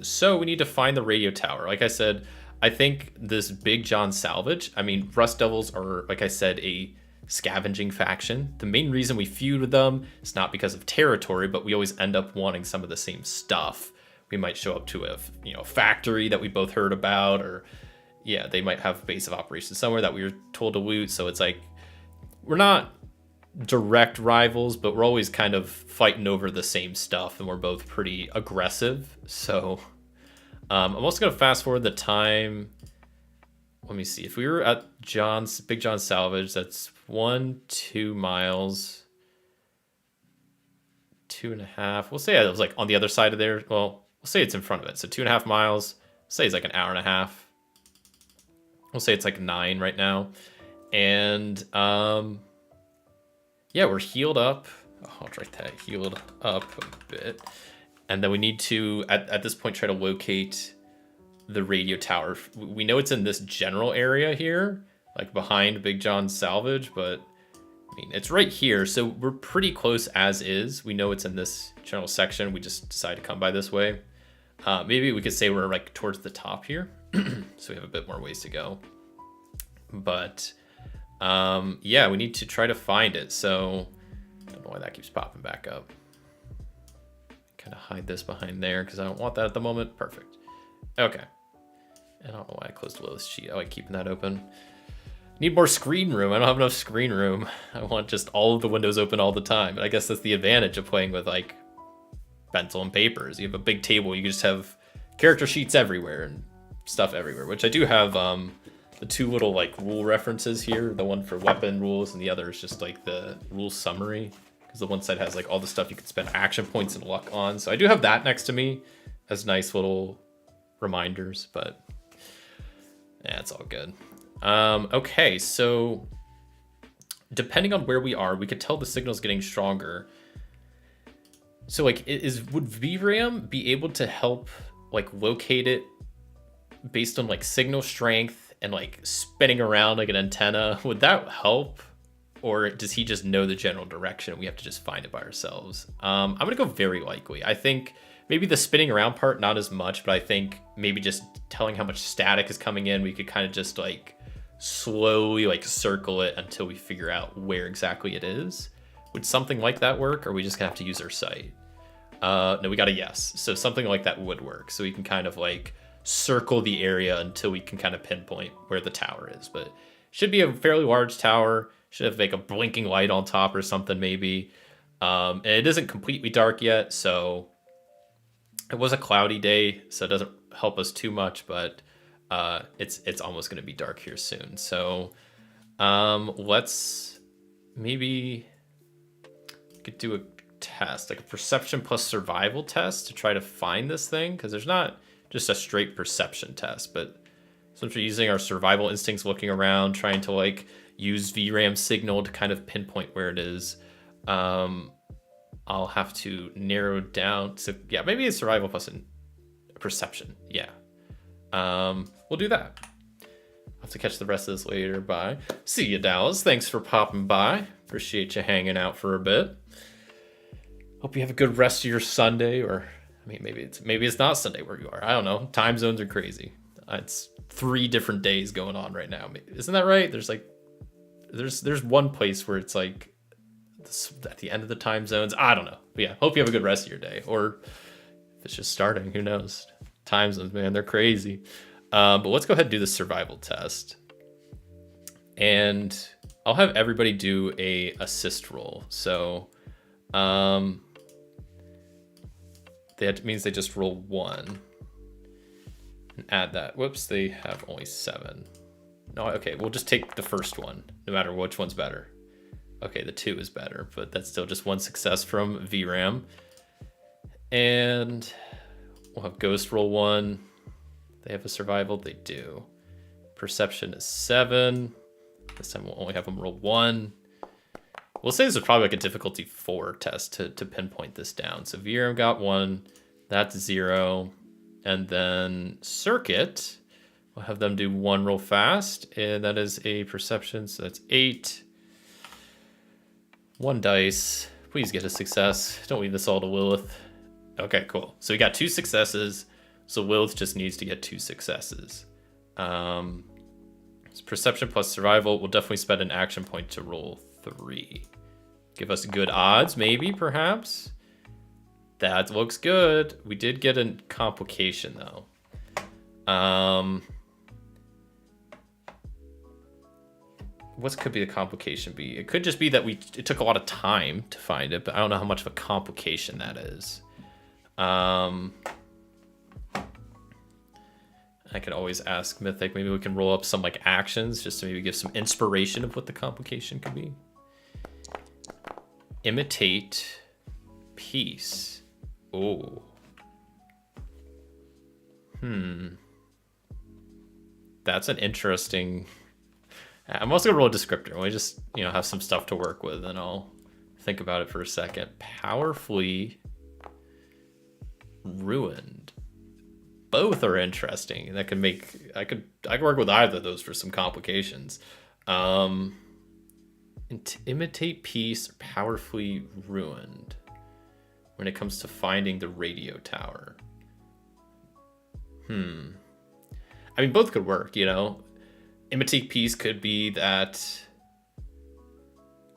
So we need to find the radio tower. Like I said, I think this Big John salvage, I mean, Rust Devils are, like I said, a scavenging faction. The main reason we feud with them is not because of territory, but we always end up wanting some of the same stuff. We might show up to a factory that we both heard about, or yeah, they might have a base of operations somewhere that we were told to loot. So it's like, we're not direct rivals, but we're always kind of fighting over the same stuff, and we're both pretty aggressive. So I'm also gonna fast forward the time. Let me see. If we were at Big John Salvage, that's 2 miles, 2.5. We'll say it was like on the other side of there. Well, we'll say it's in front of it. So 2.5 miles. Say it's like an hour and a half. We'll say it's like 9 right now. And yeah, we're healed up. Oh, I'll write that. Healed up a bit. And then we need to, at this point, try to locate the radio tower. We know it's in this general area here, like behind Big John Salvage, but I mean, it's right here. So we're pretty close as is. We know it's in this general section. We just decided to come by this way. Maybe we could say we're like towards the top here. So we have a bit more ways to go. But yeah, we need to try to find it. So I don't know why that keeps popping back up. Kind of hide this behind there because I don't want that at the moment. Perfect. Okay. I don't know why I closed Lilith's sheet. I like keeping that open. Need more screen room. I don't have enough screen room. I want just all of the windows open all the time. But I guess that's the advantage of playing with like pencil and papers. You have a big table, you just have character sheets everywhere and stuff everywhere, which I do have the two little like rule references here, the one for weapon rules and the other is just like the rule summary, because the one side has like all the stuff you can spend action points and luck on. So I do have that next to me as nice little reminders, but yeah, it's all good. Okay, so depending on where we are, we could tell the signal's getting stronger. So like, would VRAM be able to help like locate it based on like signal strength and like spinning around like an antenna? Would that help? Or does he just know the general direction? We have to just find it by ourselves. I'm gonna go very likely. I think maybe the spinning around part, not as much, but I think maybe just telling how much static is coming in, we could kind of just like slowly like circle it until we figure out where exactly it is. Would something like that work? Or are we just gonna have to use our sight? No, we got a yes. So something like that would work. So we can kind of like circle the area until we can kind of pinpoint where the tower is. But it should be a fairly large tower. Should have like a blinking light on top or something maybe. And it isn't completely dark yet, so it was a cloudy day, so it doesn't help us too much, but it's almost going to be dark here soon. So let's maybe could do a test, like a perception plus survival test to try to find this thing, because there's not just a straight perception test, but since we're using our survival instincts, looking around, trying to like use VRAM signal to kind of pinpoint where it is, I'll have to narrow down. So yeah, maybe a survival plus a perception. Yeah, we'll do that. I'll have to catch the rest of this later. Bye. See you, Dallas. Thanks for popping by. Appreciate you hanging out for a bit. Hope you have a good rest of your Sunday, or I mean, maybe it's not Sunday where you are. I don't know. Time zones are crazy. It's 3 different days going on right now. Isn't that right? There's one place where it's like at the end of the time zones. I don't know. But yeah, hope you have a good rest of your day. Or if it's just starting, who knows? Time zones, man, they're crazy. But let's go ahead and do the survival test. And I'll have everybody do a assist roll. So that means they just roll 1. And add that. Whoops, they have only 7. No, okay, we'll just take the first one, no matter which one's better. Okay, the 2 is better, but that's still just 1 success from VRAM. And we'll have Ghost roll 1. They have a survival, they do. Perception is 7. This time we'll only have them roll 1. We'll say this is probably like a difficulty 4 test to pinpoint this down. So VRAM got 1, that's 0. And then Circuit, we'll have them do 1 roll fast, and that is a perception, so that's 8. 1 dice, please get a success. Don't leave this all to Lilith. Okay, cool. So we got 2 successes, so Lilith just needs to get 2 successes. So perception plus survival, we'll definitely spend an action point to roll 3. Give us good odds, maybe, perhaps. That looks good. We did get a complication, though. What could be the complication be? It could just be that it took a lot of time to find it, but I don't know how much of a complication that is. I could always ask Mythic. Maybe we can roll up some like actions just to maybe give some inspiration of what the complication could be. Imitate peace. Oh. That's an interesting... I'm also gonna roll a descriptor. Let me just, have some stuff to work with, and I'll think about it for a second. Powerfully ruined. Both are interesting. That could make... I could work with either of those for some complications. Imitate peace or powerfully ruined when it comes to finding the radio tower. I mean, both could work, Imitate peace could be that,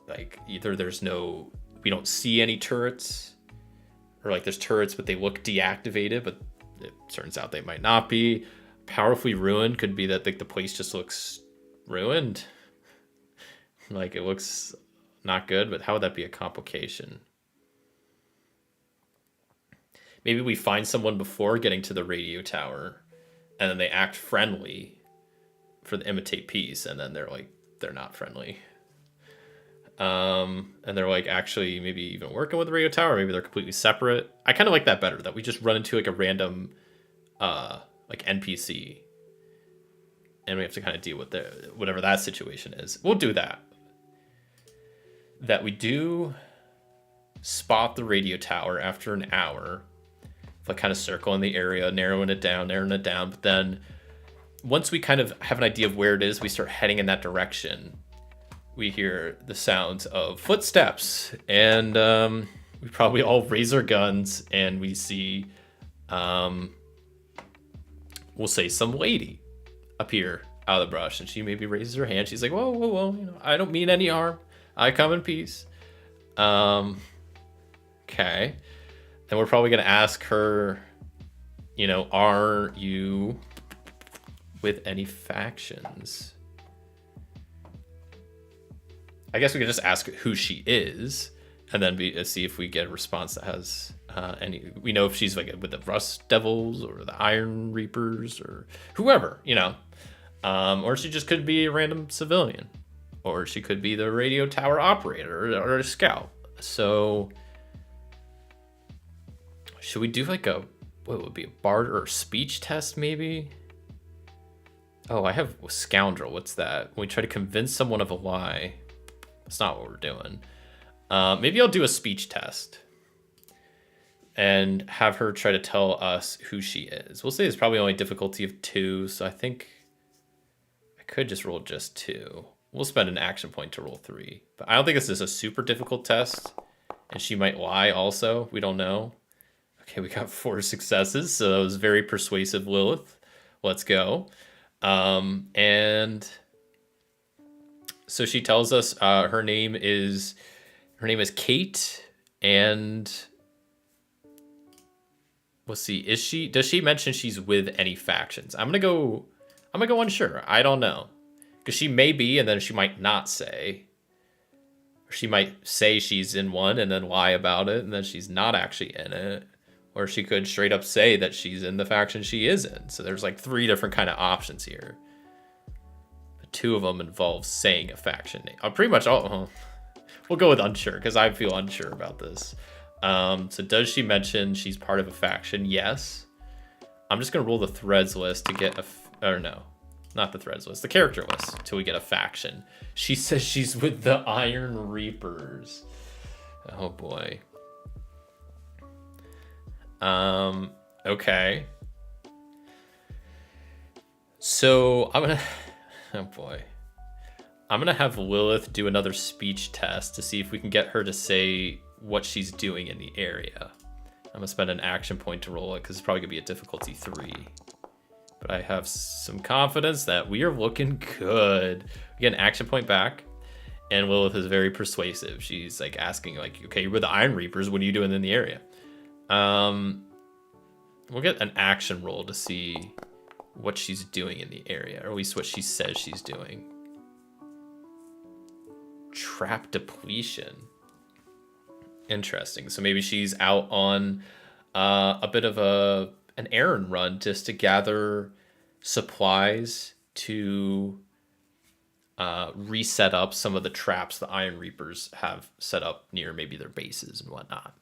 like, either we don't see any turrets, or like there's turrets but they look deactivated, but it turns out they might not be. Powerfully ruined could be that like the place just looks ruined. Like it looks not good, but how would that be a complication? maybe we find someone before getting to the radio tower, and then they act friendly for the imitate peace, and then they're not friendly. And they're like actually maybe even working with the radio tower, maybe they're completely separate. I kind of like that better, that we just run into like a random like NPC, and we have to kind of deal with whatever that situation is. We'll do that. That we do spot the radio tower after an hour, like kind of circling the area, narrowing it down. But then once we kind of have an idea of where it is, we start heading in that direction. We hear the sounds of footsteps, and we probably all raise our guns, and we see, we'll say, some lady appear out of the brush, and she maybe raises her hand. She's like, whoa, I don't mean any harm. I come in peace. Okay. And we're probably going to ask her, are you with any factions? I guess we could just ask who she is, and then see if we get a response that has any. We know if she's like with the Rust Devils or the Iron Reapers or whoever, or she just could be a random civilian, or she could be the radio tower operator or a scout. So, should we do like what would be a bard or a speech test maybe? Oh, I have scoundrel. What's that? When we try to convince someone of a lie. That's not what we're doing. Maybe I'll do a speech test and have her try to tell us who she is. We'll say it's probably only difficulty of 2, so I think I could just roll just 2. We'll spend an action point to roll 3. But I don't think this is a super difficult test, and she might lie also. We don't know. Okay, we got 4 successes, so that was very persuasive, Lilith. Let's go. And so she tells us her name is Kate, and let's see, does she mention she's with any factions? I'm gonna go unsure. I don't know, because she may be, and then she might not say. Or she might say she's in one and then lie about it, and then she's not actually in it. Or she could straight up say that she's in the faction she is in. So there's like 3 different kind of options here. 2 of them involve saying a faction name. Pretty much all. We'll go with unsure, because I feel unsure about this. So does she mention she's part of a faction? Yes. I'm just gonna roll the threads list to get or no, not the threads list, the character list till we get a faction. She says she's with the Iron Reapers. Oh boy. Okay. So I'm gonna. Oh boy. I'm going to have Lilith do another speech test to see if we can get her to say what she's doing in the area. I'm going to spend an action point to roll it because it's probably going to be a difficulty 3. But I have some confidence that we are looking good. We get an action point back, and Lilith is very persuasive. She's like asking, like, okay, you're with the Iron Reapers. What are you doing in the area? We'll get an action roll to see what she's doing in the area, or at least what she says she's doing. Trap depletion. Interesting. So maybe she's out on a bit of an errand run just to gather supplies to reset up some of the traps the Iron Reapers have set up near maybe their bases and whatnot.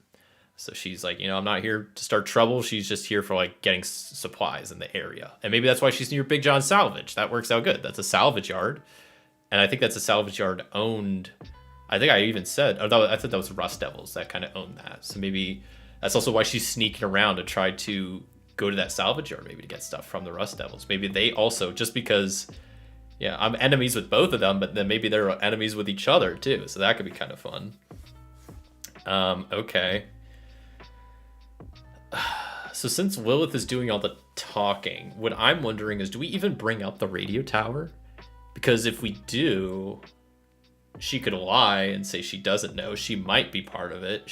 So she's like, I'm not here to start trouble. She's just here for like getting supplies in the area. And maybe that's why she's near Big John Salvage. That works out good. That's a salvage yard. And I think that's a salvage yard owned. I think I even said, I thought that was Rust Devils that kind of owned that. So maybe that's also why she's sneaking around to try to go to that salvage yard, maybe to get stuff from the Rust Devils. Maybe they also, just because, I'm enemies with both of them, but then maybe they're enemies with each other too. So that could be kind of fun. Okay. So since Lilith is doing all the talking, what I'm wondering is, do we even bring up the radio tower? Because if we do, she could lie and say she doesn't know. She might be part of it.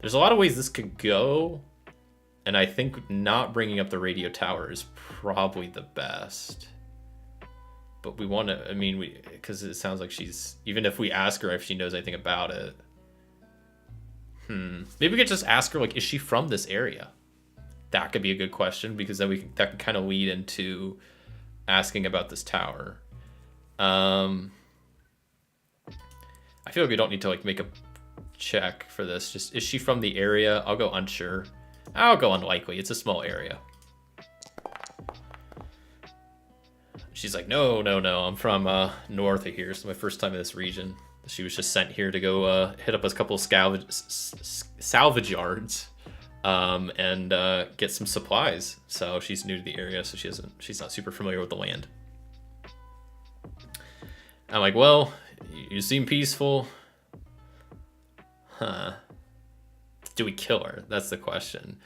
There's a lot of ways this could go. And I think not bringing up the radio tower is probably the best. But we want to, because it sounds like even if we ask her if she knows anything about it. Maybe we could just ask her, like, is she from this area? That could be a good question, because then that could kind of lead into asking about this tower. I feel like we don't need to, like, make a check for this. Just, is she from the area? I'll go unsure. I'll go unlikely. It's a small area. She's like, no, I'm from north of here. It's my first time in this region. She was just sent here to go hit up a couple of salvage yards and get some supplies. So she's new to the area, so she's not super familiar with the land. I'm like, well, you seem peaceful. Huh. Do we kill her? That's the question.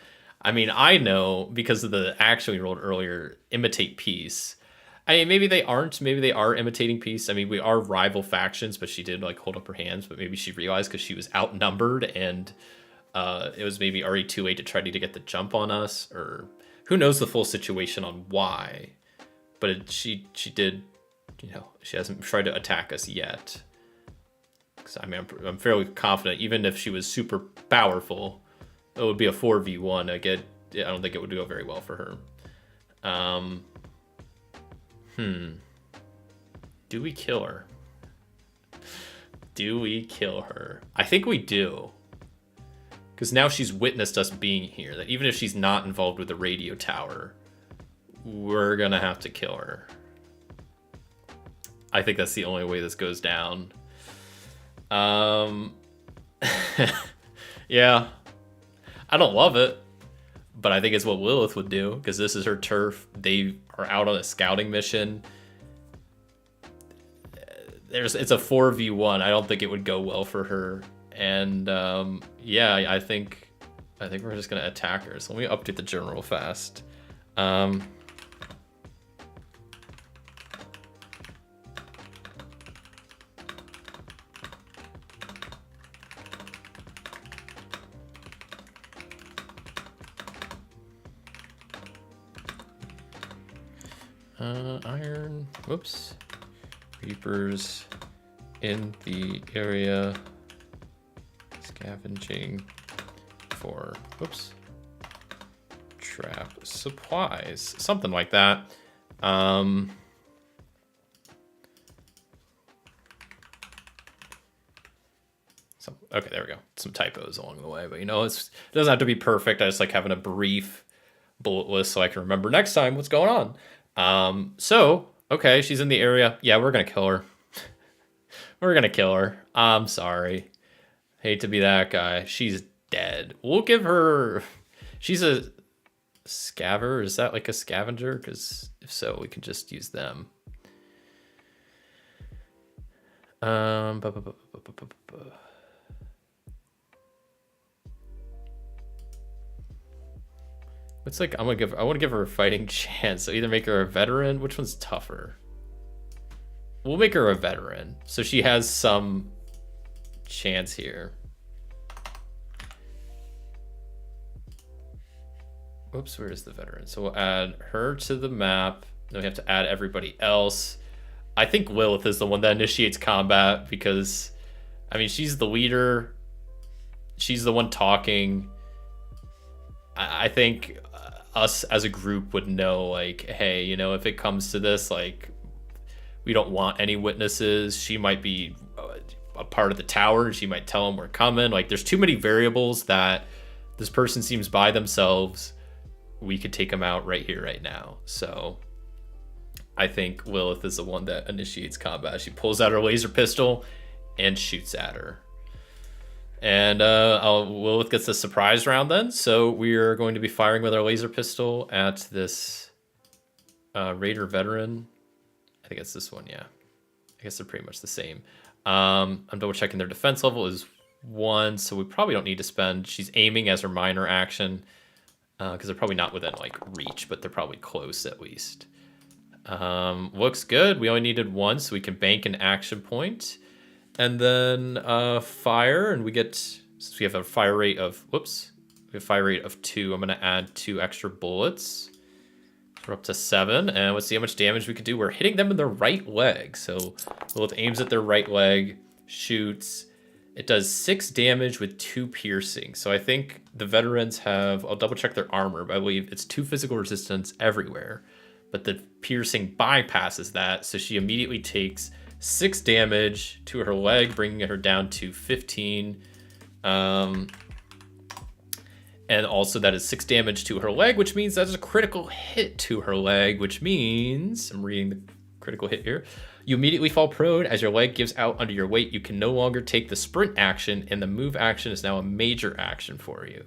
I mean, I know because of the action we rolled earlier, imitate peace. I mean, maybe they aren't. Maybe they are imitating peace. I mean, we are rival factions, but she did, like, hold up her hands. But maybe she realized because she was outnumbered and it was maybe already too late to try to get the jump on us. Or who knows the full situation on why. But she did, you know, she hasn't tried to attack us yet. Because, I mean, I'm fairly confident, even if she was super powerful, it would be a 4v1. I don't think it would go very well for her. Do we kill her? Do we kill her? I think we do. Because now she's witnessed us being here. That even if she's not involved with the radio tower, we're going to have to kill her. I think that's the only way this goes down. Yeah. I don't love it. But I think it's what Lilith would do, because this is her turf. They are out on a scouting mission. It's a 4v1. I don't think it would go well for her. And yeah, I think we're just gonna attack her. So let me update the general fast. Iron, whoops, Reapers in the area, scavenging for, whoops, trap supplies, something like that. Okay, there we go. Some typos along the way, but you know, it doesn't have to be perfect. I just like having a brief bullet list so I can remember next time what's going on. So, okay, she's in the area. Yeah, we're gonna kill her. We're gonna kill her. I'm sorry. Hate to be that guy. She's dead. We'll give her... She's a scaver. Is that like a scavenger? Because if so, we can just use them. It's like I want to give her a fighting chance. So either make her a veteran. Which one's tougher? We'll make her a veteran, so she has some chance here. Oops, where is the veteran? So we'll add her to the map. Then we have to add everybody else. I think Lilith is the one that initiates combat because, I mean, she's the leader. She's the one talking. I think us as a group would know, like, hey, you know, if it comes to this, like, we don't want any witnesses. She might be a part of the tower. She might tell them we're coming. Like, there's too many variables that this person seems by themselves. We could take them out right here, right now. So I think Lilith is the one that initiates combat. She pulls out her laser pistol and shoots at her. And Lilith gets the surprise round then. So we are going to be firing with our laser pistol at this Raider veteran. I think it's this one, yeah. I guess they're pretty much the same. I'm double checking their defense level is 1, so we probably don't need to spend... She's aiming as her minor action, because they're probably not within, like, reach, but they're probably close at least. Looks good. We only needed 1, so we can bank an action point. And then fire, and we get... Since we have a fire rate of... Whoops. We have a fire rate of 2. I'm going to add 2 extra bullets. We're up to 7, and let's see how much damage we can do. We're hitting them in their right leg, so Lilith aims at their right leg, shoots, It does 6 damage with 2 piercing. So I think the veterans have, I'll double check their armor, but I believe it's 2 physical resistance everywhere. But the piercing bypasses that, so she immediately takes 6 damage to her leg, bringing her down to 15. And also that is 6 damage to her leg, which means that's a critical hit to her leg, which means, I'm reading the critical hit here. You immediately fall prone as your leg gives out under your weight. You can no longer take the sprint action, and the move action is now a major action for you.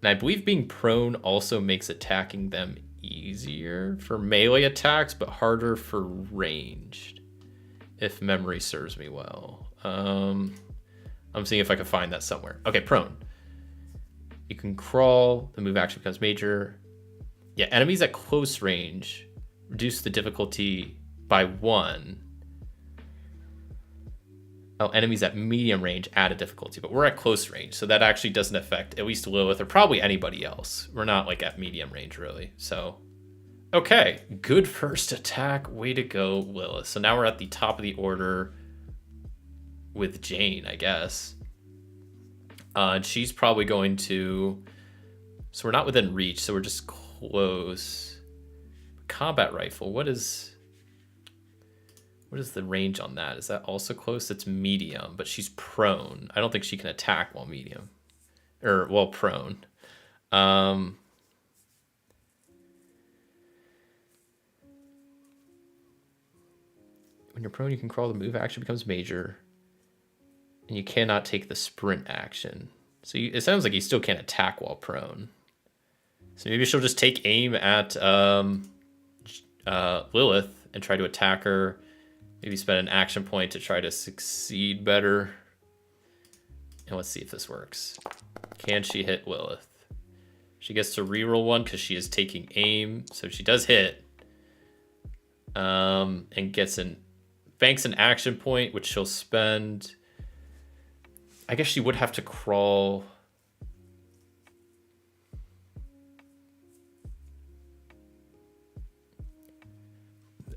And I believe being prone also makes attacking them easier for melee attacks, but harder for ranged, if memory serves me well. I'm seeing if I can find that somewhere. Okay, prone. You can crawl, the move action becomes major. Yeah, enemies at close range reduce the difficulty by 1. Oh, enemies at medium range add a difficulty, but we're at close range, so that actually doesn't affect at least Lilith or probably anybody else. We're not like at medium range really. So, okay, good first attack. Way to go, Lilith. So now we're at the top of the order with Jane, I guess. And she's probably going to, so we're not within reach, so we're just close. Combat rifle, what is the range on that? Is that also close? It's medium, but she's prone. I don't think she can attack while medium. Or, while prone. When you're prone, you can crawl. The move action becomes major. And you cannot take the sprint action. So it sounds like you still can't attack while prone. So maybe she'll just take aim at Lilith and try to attack her. Maybe spend an action point to try to succeed better. And let's see if this works. Can she hit Lilith? She gets to reroll 1 because she is taking aim. So she does hit. And banks an action point, which she'll spend. I guess she would have to crawl.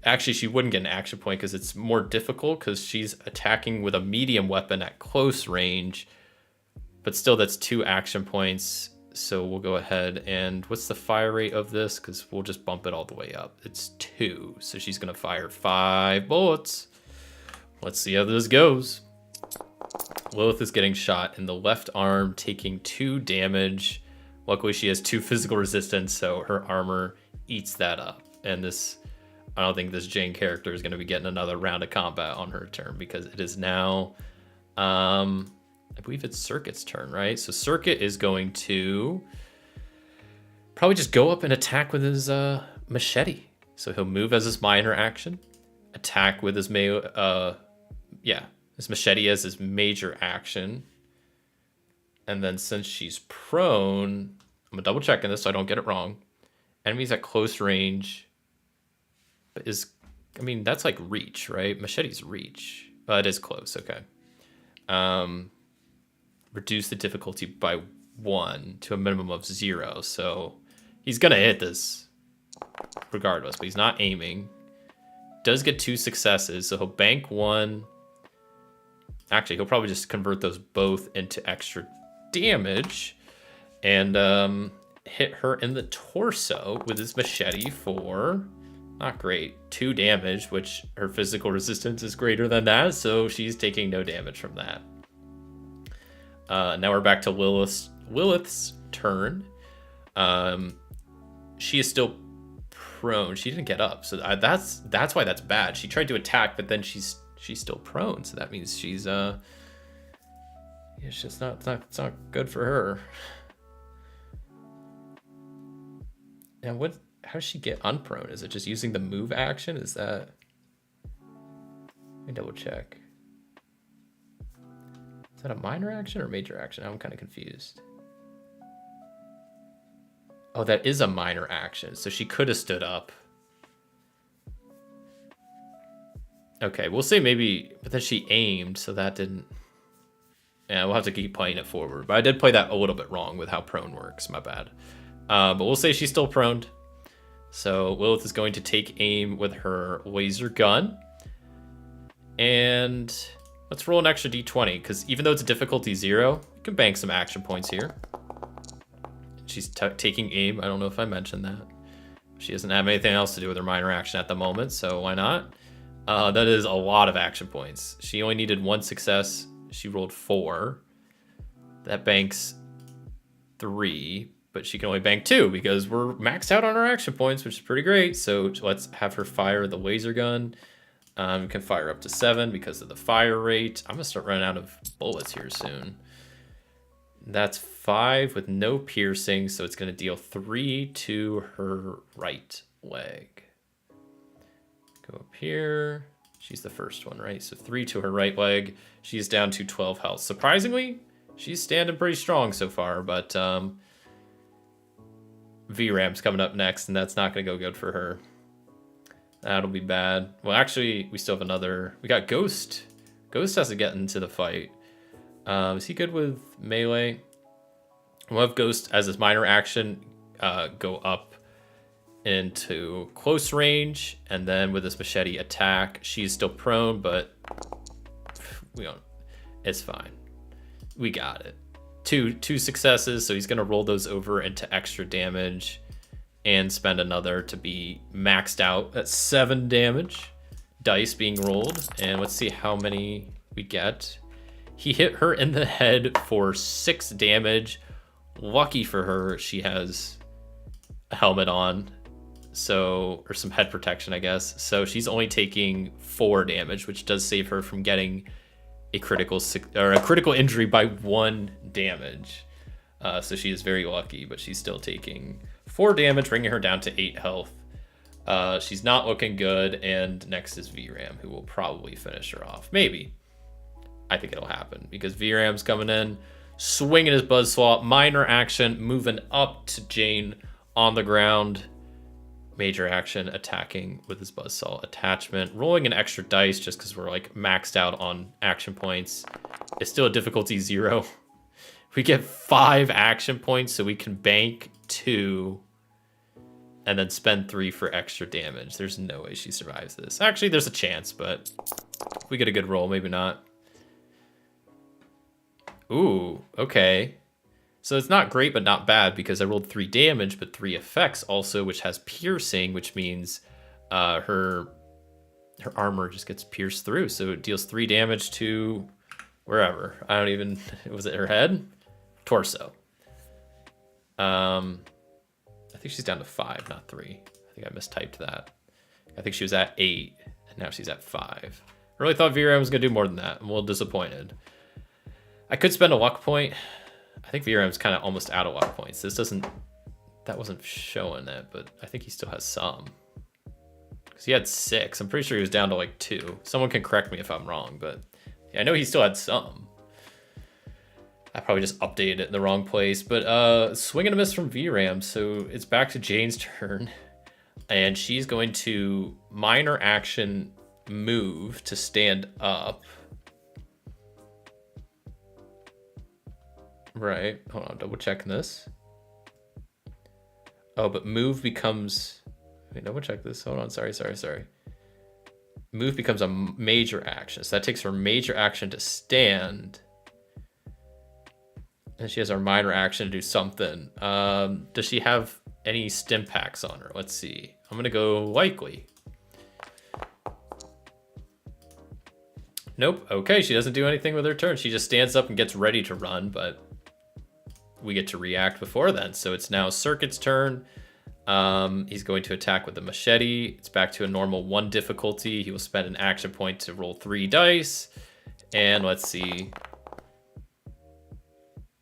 Actually, she wouldn't get an action point because it's more difficult because she's attacking with a medium weapon at close range. But still, that's 2 action points. So we'll go ahead and what's the fire rate of this? Because we'll just bump it all the way up. It's 2. So she's going to fire 5 bullets. Let's see how this goes. Lilith is getting shot in the left arm, taking 2 damage. Luckily, she has 2 physical resistance, so her armor eats that up. And this, I don't think this Jane character is going to be getting another round of combat on her turn because it is now, I believe it's Circuit's turn, right? So Circuit is going to probably just go up and attack with his machete. So he'll move as his minor action, attack with his his machete as his major action. And then since she's prone, I'm gonna double check this so I don't get it wrong. Enemies at close range that's like reach, right? Machete's reach. It is close, okay. Reduce the difficulty by 1 to a minimum of 0. So he's gonna hit this regardless, but he's not aiming. Does get 2 successes, so he'll bank 1. Actually, he'll probably just convert those both into extra damage and hit her in the torso with his machete for, not great, 2 damage, which her physical resistance is greater than that, so she's taking no damage from that. Now we're back to Lilith's turn. She is still prone. She didn't get up, so that's why that's bad. She tried to attack, but then she's still prone, so that means she's it's just it's not good for her. Now how does she get unprone? Is it just using the move action? Is that, let me double check. Is that a minor action or major action? I'm kind of confused. Oh, that is a minor action, so she could have stood up. Okay, we'll say maybe, but then she aimed, so that didn't. Yeah, we'll have to keep playing it forward. But I did play that a little bit wrong with how prone works, my bad. But we'll say she's still proned. So Lilith is going to take aim with her laser gun. And Let's roll an extra d20, because even though it's a difficulty 0, you can bank some action points here. She's taking aim. I don't know if I mentioned that. She doesn't have anything else to do with her minor action at the moment, so why not? That is a lot of action points. She only needed 1 success. She rolled 4. That banks 3, but she can only bank 2 because we're maxed out on our action points, which is pretty great. So let's have her fire the laser gun. You can fire up to 7 because of the fire rate. I'm gonna start running out of bullets here soon. That's 5 with no piercing, so it's gonna deal 3 to her right leg. Go up here. She's the first one, right? So 3 to her right leg. She's down to 12 health. Surprisingly, she's standing pretty strong so far, but VRAM's coming up next, and that's not gonna go good for her. That'll be bad. Well, actually, we still have another. We got Ghost. Ghost has to get into the fight. Is he good with melee? We'll have Ghost as his minor action go up into close range, and then with his machete attack. She's still prone, but we don't. It's fine. We got it. Two successes, so he's gonna roll those over into extra damage and spend another to be maxed out at 7 damage. Dice being rolled, and let's see how many we get. He hit her in the head for 6 damage. Lucky for her, she has a helmet on, so, or some head protection, I guess. So she's only taking 4 damage, which does save her from getting a critical injury by 1 damage. So she is very lucky, but she's still taking 4 damage, bringing her down to 8 health. She's not looking good, and next is VRAM, who will probably finish her off. Maybe. I think it'll happen, because VRAM's coming in, swinging his buzzsaw, minor action, moving up to Jane on the ground. Major action, attacking with his buzzsaw attachment, rolling an extra dice just because we're like maxed out on action points. It's still a difficulty 0. We get 5 action points, so we can bank 2 and then spend 3 for extra damage. There's no way she survives this. Actually, there's a chance, but if we get a good roll, maybe not. Ooh, okay. So it's not great, but not bad, because I rolled 3 damage, but 3 effects also, which has piercing, which means her armor just gets pierced through. So it deals 3 damage to wherever. I don't even, was it her head? Torso. I think she's down to 5, not 3. I think I mistyped that. I think she was at 8, and now she's at 5. I really thought VRAM was going to do more than that. I'm a little disappointed. I could spend a luck point. I think VRAM's kind of almost out of luck points. That wasn't showing it, but I think he still has some. Because he had 6. I'm pretty sure he was down to like 2. Someone can correct me if I'm wrong, but yeah, I know he still had some. I probably just updated it in the wrong place, but swing and a miss from VRAM, so it's back to Jane's turn, and she's going to minor action move to stand up. Right, hold on, double checking this. Oh, but move becomes, wait, double check this, hold on, sorry. Move becomes a major action, so that takes her major action to stand. And she has her minor action to do something. Does she have any stim packs on her? Let's see. I'm gonna go likely. Nope, okay, she doesn't do anything with her turn. She just stands up and gets ready to run, but we get to react before then. So it's now Circuit's turn. He's going to attack with the machete. It's back to a normal 1 difficulty. He will spend an action point to roll 3 dice. And let's see.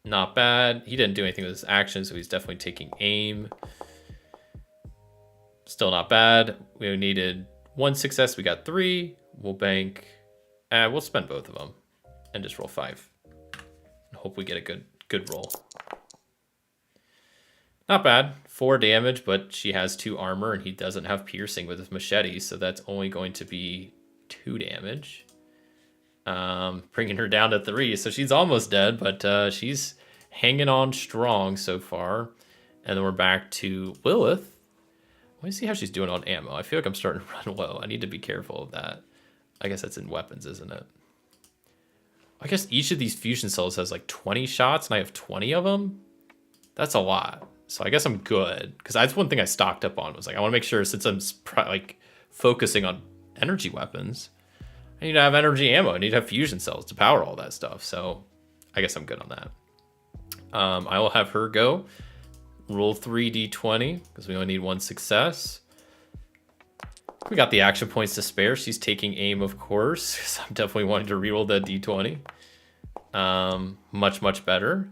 Not bad. He didn't do anything with his action, so he's definitely taking aim. Still not bad. We needed 1 success. We got 3. We'll bank. We'll spend both of them and just roll 5. And hope we get a good roll. Not bad. 4 damage, but she has 2 armor, and he doesn't have piercing with his machete, so that's only going to be 2 damage. Bringing her down to 3, so she's almost dead, but she's hanging on strong so far. And then we're back to Lilth. Let me see how she's doing on ammo. I feel like I'm starting to run low. I need to be careful of that. I guess that's in weapons, isn't it? I guess each of these fusion cells has like 20 shots and I have 20 of them. That's a lot. So I guess I'm good. Because that's one thing I stocked up on. Was like, I want to make sure since I'm like focusing on energy weapons, I need to have energy ammo. I need to have fusion cells to power all that stuff. So I guess I'm good on that. I will have her go. Roll 3d20 because we only need one success. We got the action points to spare. She's taking aim, of course, because I'm definitely wanting to reroll that d20. Much better.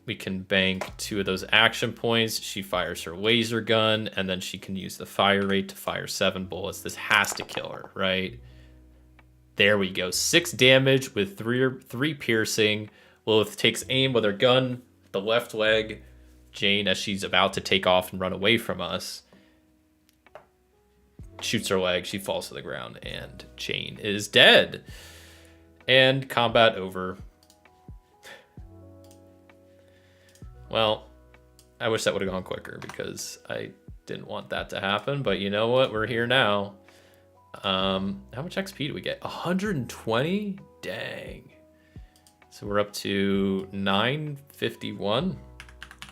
We can bank 2 of those action points. She fires her laser gun, and then she can use the fire rate to fire 7 bullets. This has to kill her, right? There we go. 6 damage with 3 piercing. Lilith takes aim with her gun, the left leg. Jane, as she's about to take off and run away from us, shoots her leg. She falls to the ground, and Jane is dead. And combat over. Well, I wish that would have gone quicker because I didn't want that to happen. But you know what? We're here now. How much XP do we get? 120? Dang. So we're up to 951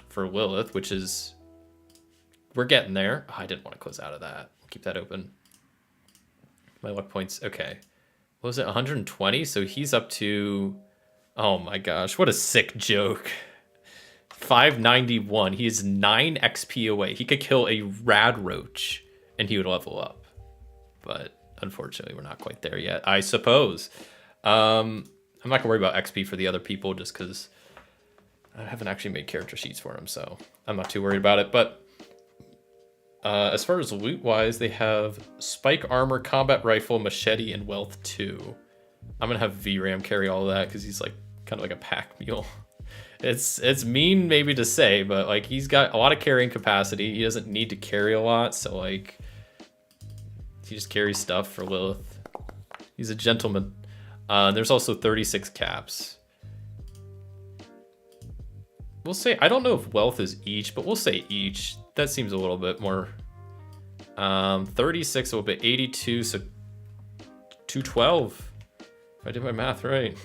for Lilith, which is... We're getting there. Oh, I didn't want to close out of that. Keep that open. My luck points. Okay. What was it? 120? So he's up to... Oh my gosh. What a sick joke. 591. He is 9 XP away. He could kill a rad roach and he would level up. But unfortunately, we're not quite there yet, I suppose. I'm not gonna worry about XP for the other people just because I haven't actually made character sheets for them, so I'm not too worried about it. But as far as loot wise, they have spike armor, combat rifle, machete, and wealth 2. I'm gonna have VRAM carry all of that because he's like kind of like a pack mule. It's mean maybe to say, but like he's got a lot of carrying capacity. He doesn't need to carry a lot, so like he just carries stuff for Lilith. He's a gentleman. There's also 36 caps. We'll say, I don't know if wealth is each, but we'll say each. That seems a little bit more. 36 will be 82, so 212. If I did my math right.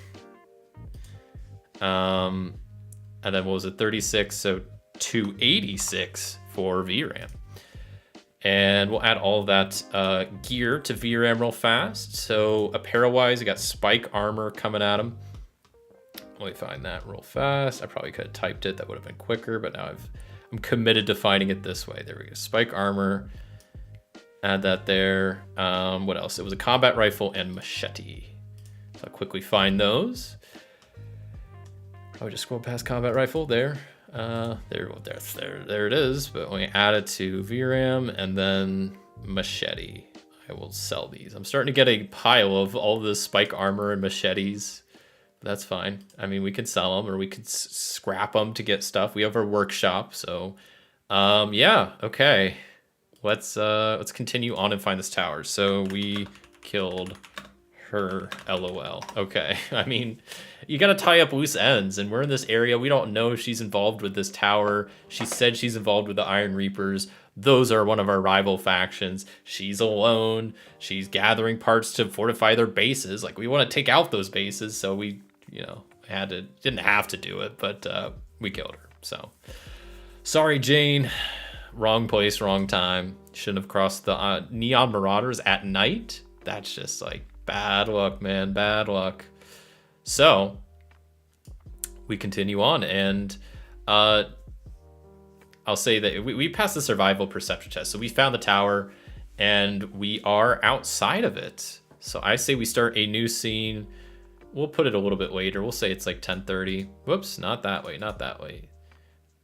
And then what was it? 36, so 286 for VRAM. And we'll add all of that gear to VRAM real fast. So apparel-wise, we got spike armor coming at him. Let me find that real fast. I probably could have typed it. That would have been quicker, but now I'm committed to finding it this way. There we go. Spike armor. Add that there. What else? It was a combat rifle and machete. So I'll quickly find those. Probably just scroll past combat rifle there. There it is. But when we add it to VRAM and then machete, I will sell these. I'm starting to get a pile of all this spike armor and machetes. That's fine. I mean, we could sell them or we could scrap them to get stuff. We have our workshop, so yeah, okay. Let's continue on and find this tower. So we killed her, LOL. Okay, I mean, you gotta tie up loose ends, and we're in this area. We don't know if she's involved with this tower. She said she's involved with the Iron Reapers. Those are one of our rival factions. She's alone. She's gathering parts to fortify their bases. Like, we want to take out those bases, so we, didn't have to do it, but we killed her. So, sorry, Jane. Wrong place, wrong time. Shouldn't have crossed the Neon Maruaders at night. That's just like bad luck, man. Bad luck. So we continue on, and I'll say that we passed the survival perception test. So we found the tower, and we are outside of it. So I say we start a new scene. We'll put it a little bit later. We'll say it's like 10:30. Whoops, not that way, not that way.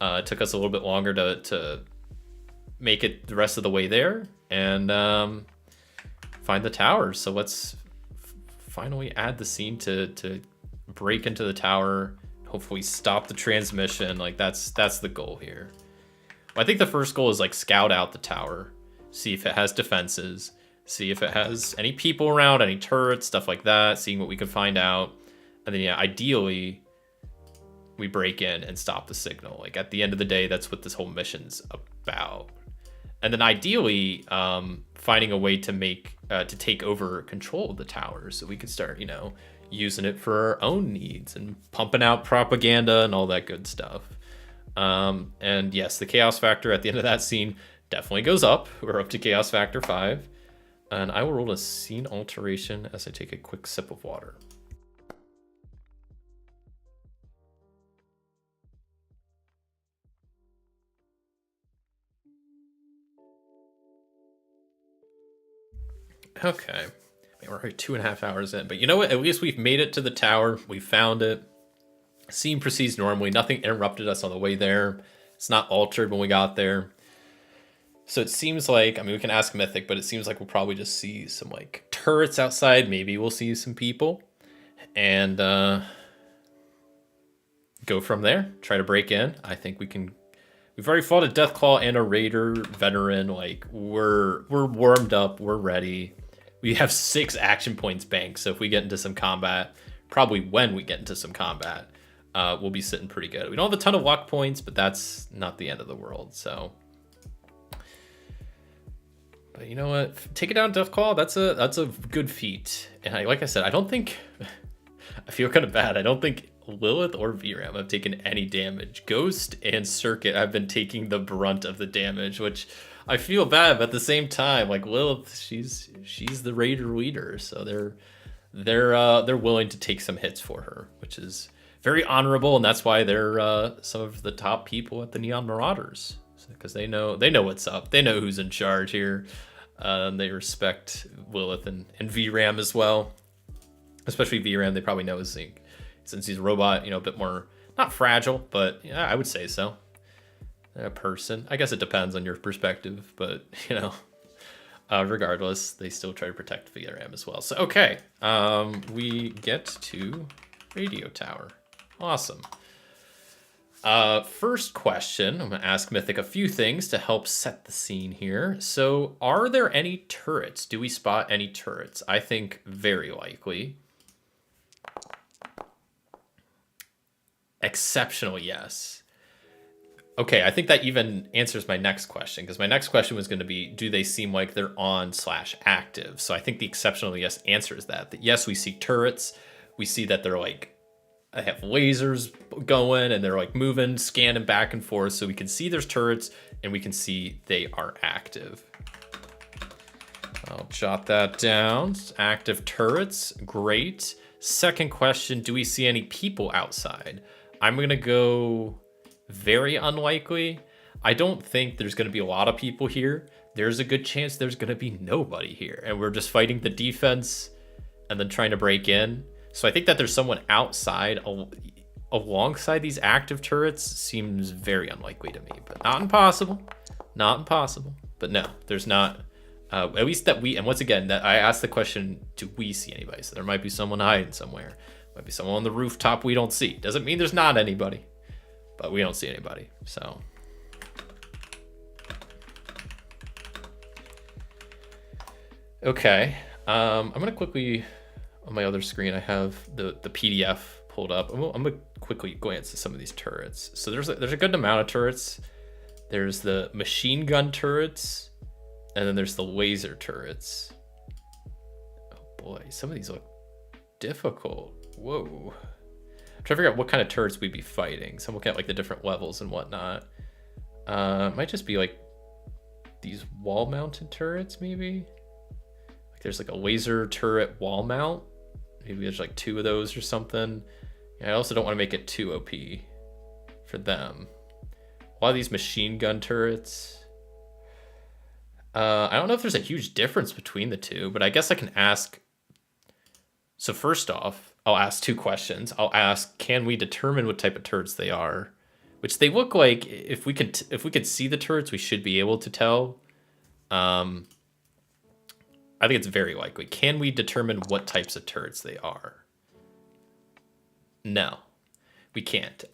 It took us a little bit longer to make it the rest of the way there and find the tower. So let's finally add the scene to break into the tower, hopefully stop the transmission. Like that's the goal here. I think the first goal is like scout out the tower, see if it has defenses, see if it has any people around, any turrets, stuff like that, seeing what we can find out. And then, yeah, ideally we break in and stop the signal. Like at the end of the day, that's what this whole mission's about. And then ideally finding a way to make to take over control of the tower so we can start, using it for our own needs and pumping out propaganda and all that good stuff. And yes, the chaos factor at the end of that scene definitely goes up. We're up to chaos factor 5. And I will roll a scene alteration as I take a quick sip of water. Okay. Man, we're already 2.5 hours in. But you know what? At least we've made it to the tower. We found it. Scene proceeds normally. Nothing interrupted us on the way there. It's not altered when we got there. So it seems like, I mean, we can ask Mythic, but it seems like we'll probably just see some like turrets outside. Maybe we'll see some people and go from there. Try to break in. I think we can. We've already fought a Deathclaw and a Raider veteran. Like we're warmed up. We're ready. We have 6 action points banked. So if we get into some combat, probably when we get into some combat, we'll be sitting pretty good. We don't have a ton of luck points, but that's not the end of the world. So. But you know what? Take it down, Deathclaw. That's a good feat. And like I said, I don't think I feel kind of bad. I don't think Lilith or VRAM have taken any damage. Ghost and Circuit have been taking the brunt of the damage, which I feel bad. But at the same time, like Lilith, she's the Raider leader, so they're willing to take some hits for her, which is very honorable, and that's why they're some of the top people at the Neon Maruaders, because they know what's up. They know who's in charge here. They respect Lilith and VRAM as well, especially VRAM. They probably know since he's a robot, a bit more not fragile, but yeah, I would say so. A person, I guess it depends on your perspective, but regardless, they still try to protect VRAM as well. So okay, we get to radio tower. Awesome. First question, I'm going to ask Mythic a few things to help set the scene here. So are there any turrets? Do we spot any turrets? I think very likely. Exceptional, yes. Okay, I think that even answers my next question, because my next question was going to be, do they seem like they're on/active? So I think the exceptional yes answers that. That yes, we see turrets. We see that they're like, I have lasers going and they're like moving, scanning back and forth. So we can see there's turrets and we can see they are active. I'll jot that down. Active turrets. Great. Second question, do we see any people outside? I'm going to go very unlikely. I don't think there's going to be a lot of people here. There's a good chance there's going to be nobody here. And we're just fighting the defense and then trying to break in. So I think that there's someone outside alongside these active turrets seems very unlikely to me, but not impossible. Not impossible. But no, there's not. At least that we, and once again, that I asked the question, do we see anybody? So there might be someone hiding somewhere. Might be someone on the rooftop we don't see. Doesn't mean there's not anybody, but we don't see anybody. So. Okay. I'm going to quickly, on my other screen, I have the PDF pulled up. I'm going to quickly glance at some of these turrets. So there's a good amount of turrets. There's the machine gun turrets, and then there's the laser turrets. Oh boy, some of these look difficult. Whoa. I'm trying to figure out what kind of turrets we'd be fighting. So I'm looking at like the different levels and whatnot. It might just be like these wall-mounted turrets, maybe. Like there's like a laser turret wall mount. Maybe there's like 2 of those or something. I also don't want to make it too OP for them. A lot of these machine gun turrets. I don't know if there's a huge difference between the two, but I guess I can ask. So first off, I'll ask 2 questions. I'll ask, can we determine what type of turrets they are? Which they look like, if we could see the turrets, we should be able to tell. I think it's very likely. Can we determine what types of turrets they are? No, we can't.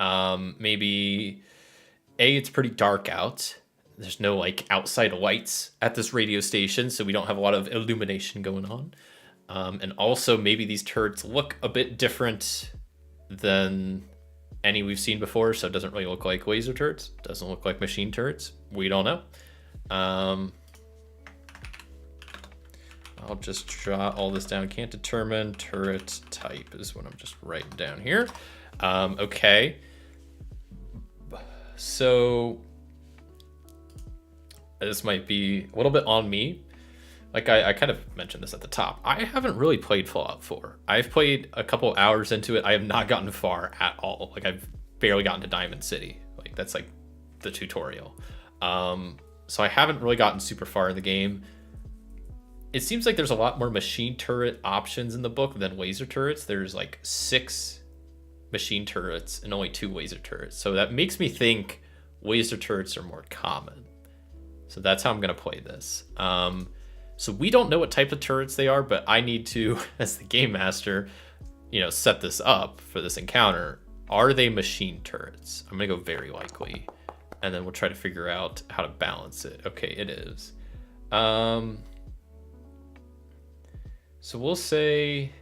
Maybe it's pretty dark out. There's no like outside lights at this radio station, so we don't have a lot of illumination going on. And also maybe these turrets look a bit different than any we've seen before, so it doesn't really look like laser turrets. Doesn't look like machine turrets. We don't know. I'll just jot all this down. Can't determine turret type is what I'm just writing down here. Okay. So this might be a little bit on me. Like I kind of mentioned this at the top. I haven't really played Fallout 4. I've played a couple hours into it. I have not gotten far at all. Like I've barely gotten to Diamond City. Like that's like the tutorial. So I haven't really gotten super far in the game. It seems like there's a lot more machine turret options in the book than laser turrets. There's like 6 machine turrets and only 2 laser turrets. So that makes me think laser turrets are more common. So that's how I'm going to play this. So we don't know what type of turrets they are, but I need to, as the game master, set this up for this encounter. Are they machine turrets? I'm going to go very likely. And then we'll try to figure out how to balance it. Okay, it is. So we'll say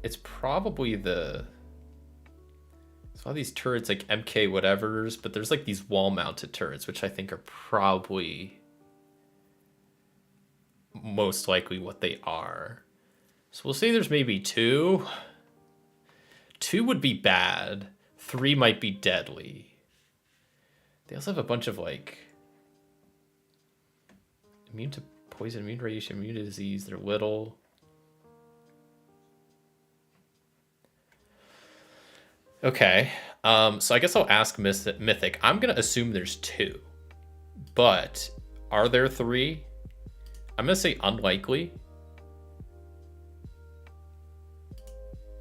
it's probably so all these turrets like MK whatevers, but there's like these wall mounted turrets, which I think are probably most likely what they are. So we'll say there's maybe 2. 2 would be bad. 3 might be deadly. They also have a bunch of like immune to poison, immune to radiation, immune to disease. They're little. Okay. So I guess I'll ask Mythic. I'm gonna assume there's 2, but are there 3? I'm gonna say unlikely,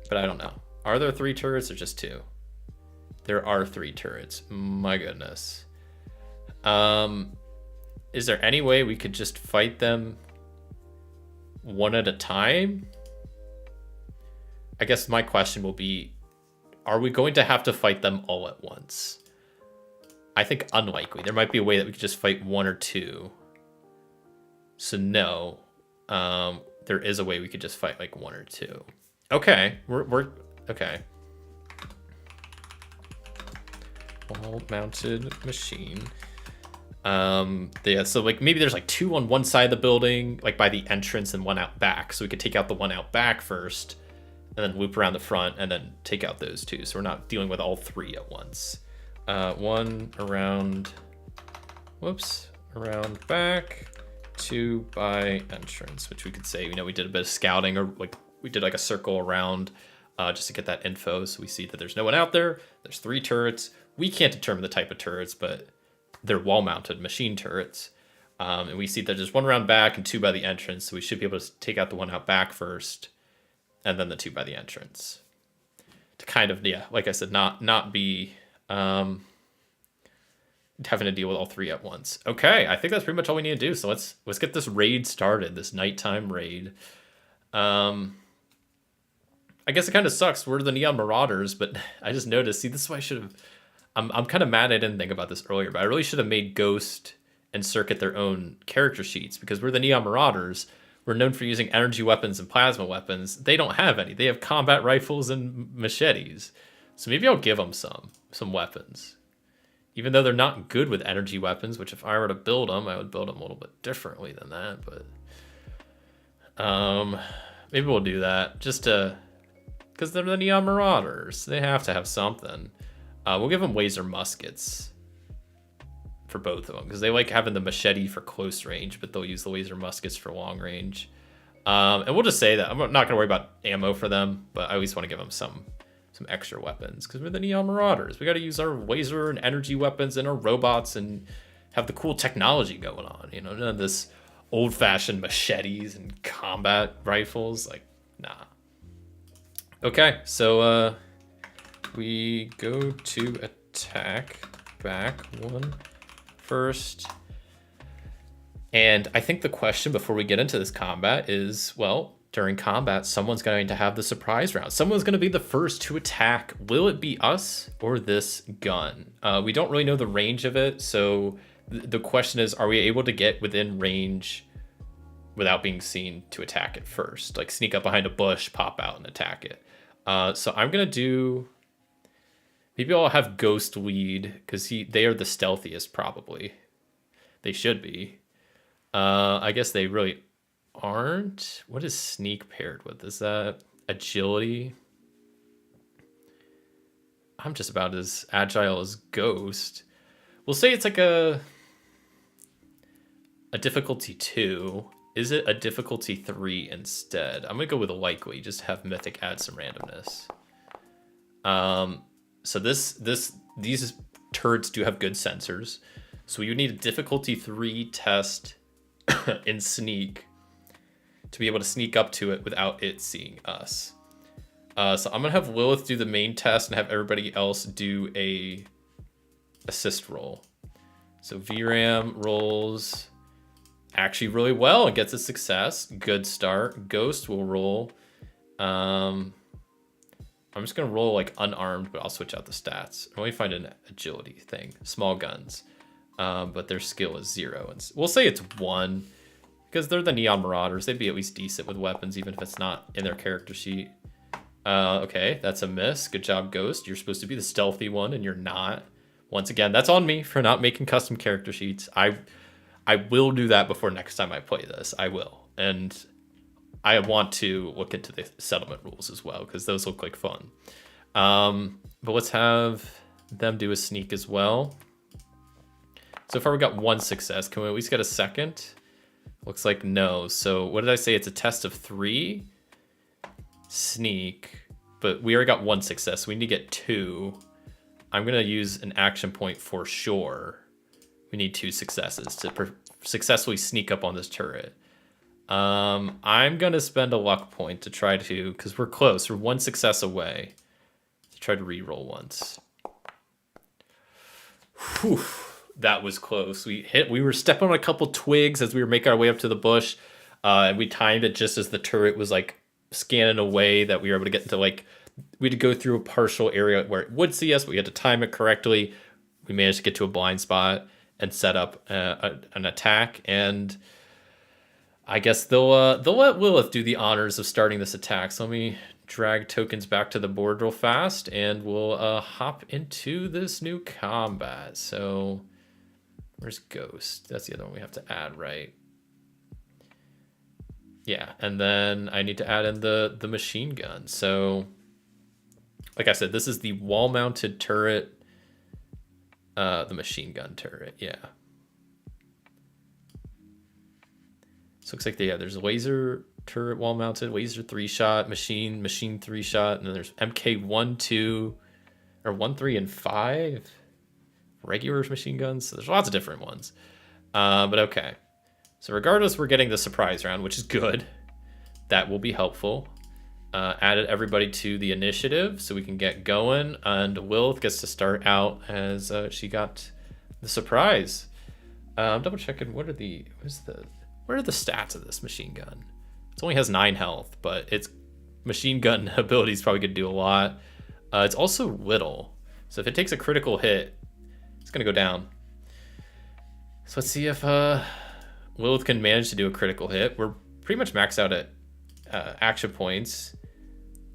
but I don't know. Are there 3 turrets or just 2? There are 3 turrets. My goodness. Is there any way we could just fight them one at a time? I guess my question will be, are we going to have to fight them all at once? I think unlikely. There might be a way that we could just fight 1 or 2. So no, there is a way we could just fight like 1 or 2. Okay, we're okay. Wall-mounted machine. Yeah, so like maybe there's like 2 on one side of the building, like by the entrance, and 1 out back. So we could take out the 1 out back first, and then loop around the front, and then take out those 2. So we're not dealing with all 3 at once. 1 around, around back. 2 by entrance, which we could say, we did a bit of scouting, or like we did like a circle around just to get that info. So we see that there's no one out there. There's 3 turrets. We can't determine the type of turrets, but they're wall-mounted machine turrets. And we see that there's 1 around back and 2 by the entrance. So we should be able to take out the 1 out back first, and then the 2 by the entrance. To kind of, yeah, like I said, not be having to deal with all 3 at once. Okay, I think that's pretty much all we need to do. So let's get this raid started, this nighttime raid. I guess it kind of sucks. We're the Neon Marauders, but I just noticed. See, this is why I should have. I'm kind of mad I didn't think about this earlier, but I really should have made Ghost and Circuit their own character sheets, because we're the Neon Marauders. We're known for using energy weapons and plasma weapons. They don't have any. They have combat rifles and machetes. So maybe I'll give them some weapons. Even though they're not good with energy weapons, which if I were to build them, I would build them a little bit differently than that. But maybe we'll do that just to, because they're the Neon Marauders. They have to have something. We'll give them laser muskets for both of them, because they like having the machete for close range, but they'll use the laser muskets for long range. And we'll just say that I'm not going to worry about ammo for them, but I always want to give them some extra weapons, because we're the Neon Marauders. We got to use our laser and energy weapons and our robots and have the cool technology going on. None of this old-fashioned machetes and combat rifles. Like, nah. Okay, so we go to attack back 1 first. And I think the question before we get into this combat is, well, during combat, someone's going to have the surprise round. Someone's going to be the first to attack. Will it be us or this gun? We don't really know the range of it, so the question is, are we able to get within range without being seen to attack it first? Like sneak up behind a bush, pop out, and attack it. So I'm going to do... Maybe I'll have Ghost lead, because they are the stealthiest, probably. They should be. I guess they really aren't. What is sneak paired with? Is that agility? I'm just about as agile as Ghost. We'll say it's like a difficulty 2. Is it a difficulty 3 instead? I'm gonna go with a likely, just have Mythic add some randomness. So these turrets do have good sensors. So we would need a difficulty 3 test in sneak to be able to sneak up to it without it seeing us. So I'm gonna have Lilith do the main test and have everybody else do a assist roll. So VRAM rolls actually really well and gets a success. Good start. Ghost will roll. I'm just gonna roll like unarmed, but I'll switch out the stats. I only find an agility thing. Small guns, but their skill is 0, and we'll say it's 1 because they're the Neon Marauders. They'd be at least decent with weapons, even if it's not in their character sheet. Okay, that's a miss. Good job, Ghost. You're supposed to be the stealthy one, and you're not. Once again, that's on me for not making custom character sheets. I will do that before next time I play this. I will. And I want to look into the settlement rules as well, because those look like fun. But let's have them do a sneak as well. So far we got 1 success. Can we at least get a second? Looks like no. So what did I say? It's a test of 3. Sneak. But we already got 1 success. So we need to get 2. I'm going to use an action point for sure. We need 2 successes to successfully sneak up on this turret. I'm going to spend a luck point to try to, because we're close. We're 1 success away. To try to re-roll once. Whew, that was close. We were stepping on a couple twigs as we were making our way up to the bush. And we timed it just as the turret was like scanning away, that we were able to get into like, we had to go through a partial area where it would see us, but we had to time it correctly. We managed to get to a blind spot and set up an attack, and I guess they'll let Lilith do the honors of starting this attack. So let me drag tokens back to the board real fast, and we'll hop into this new combat. So where's Ghost? That's the other one we have to add, right? Yeah, and then I need to add in the machine gun. So like I said, this is the wall-mounted turret. The machine gun turret, yeah. So looks like there's a laser turret wall-mounted, laser 3-shot, machine 3-shot, and then there's MK 1, 2, or 1, 3, and 5 regular machine guns. So there's lots of different ones. But okay. So regardless, we're getting the surprise round, which is good. That will be helpful. Added everybody to the initiative so we can get going, and Lilith gets to start out as she got the surprise. I'm double checking what are the stats of this machine gun. It only has 9 health, but its machine gun ability is probably gonna do a lot. It's also little, so if it takes a critical hit, it's gonna go down. So let's see if Lilith can manage to do a critical hit. We're pretty much maxed out at action points.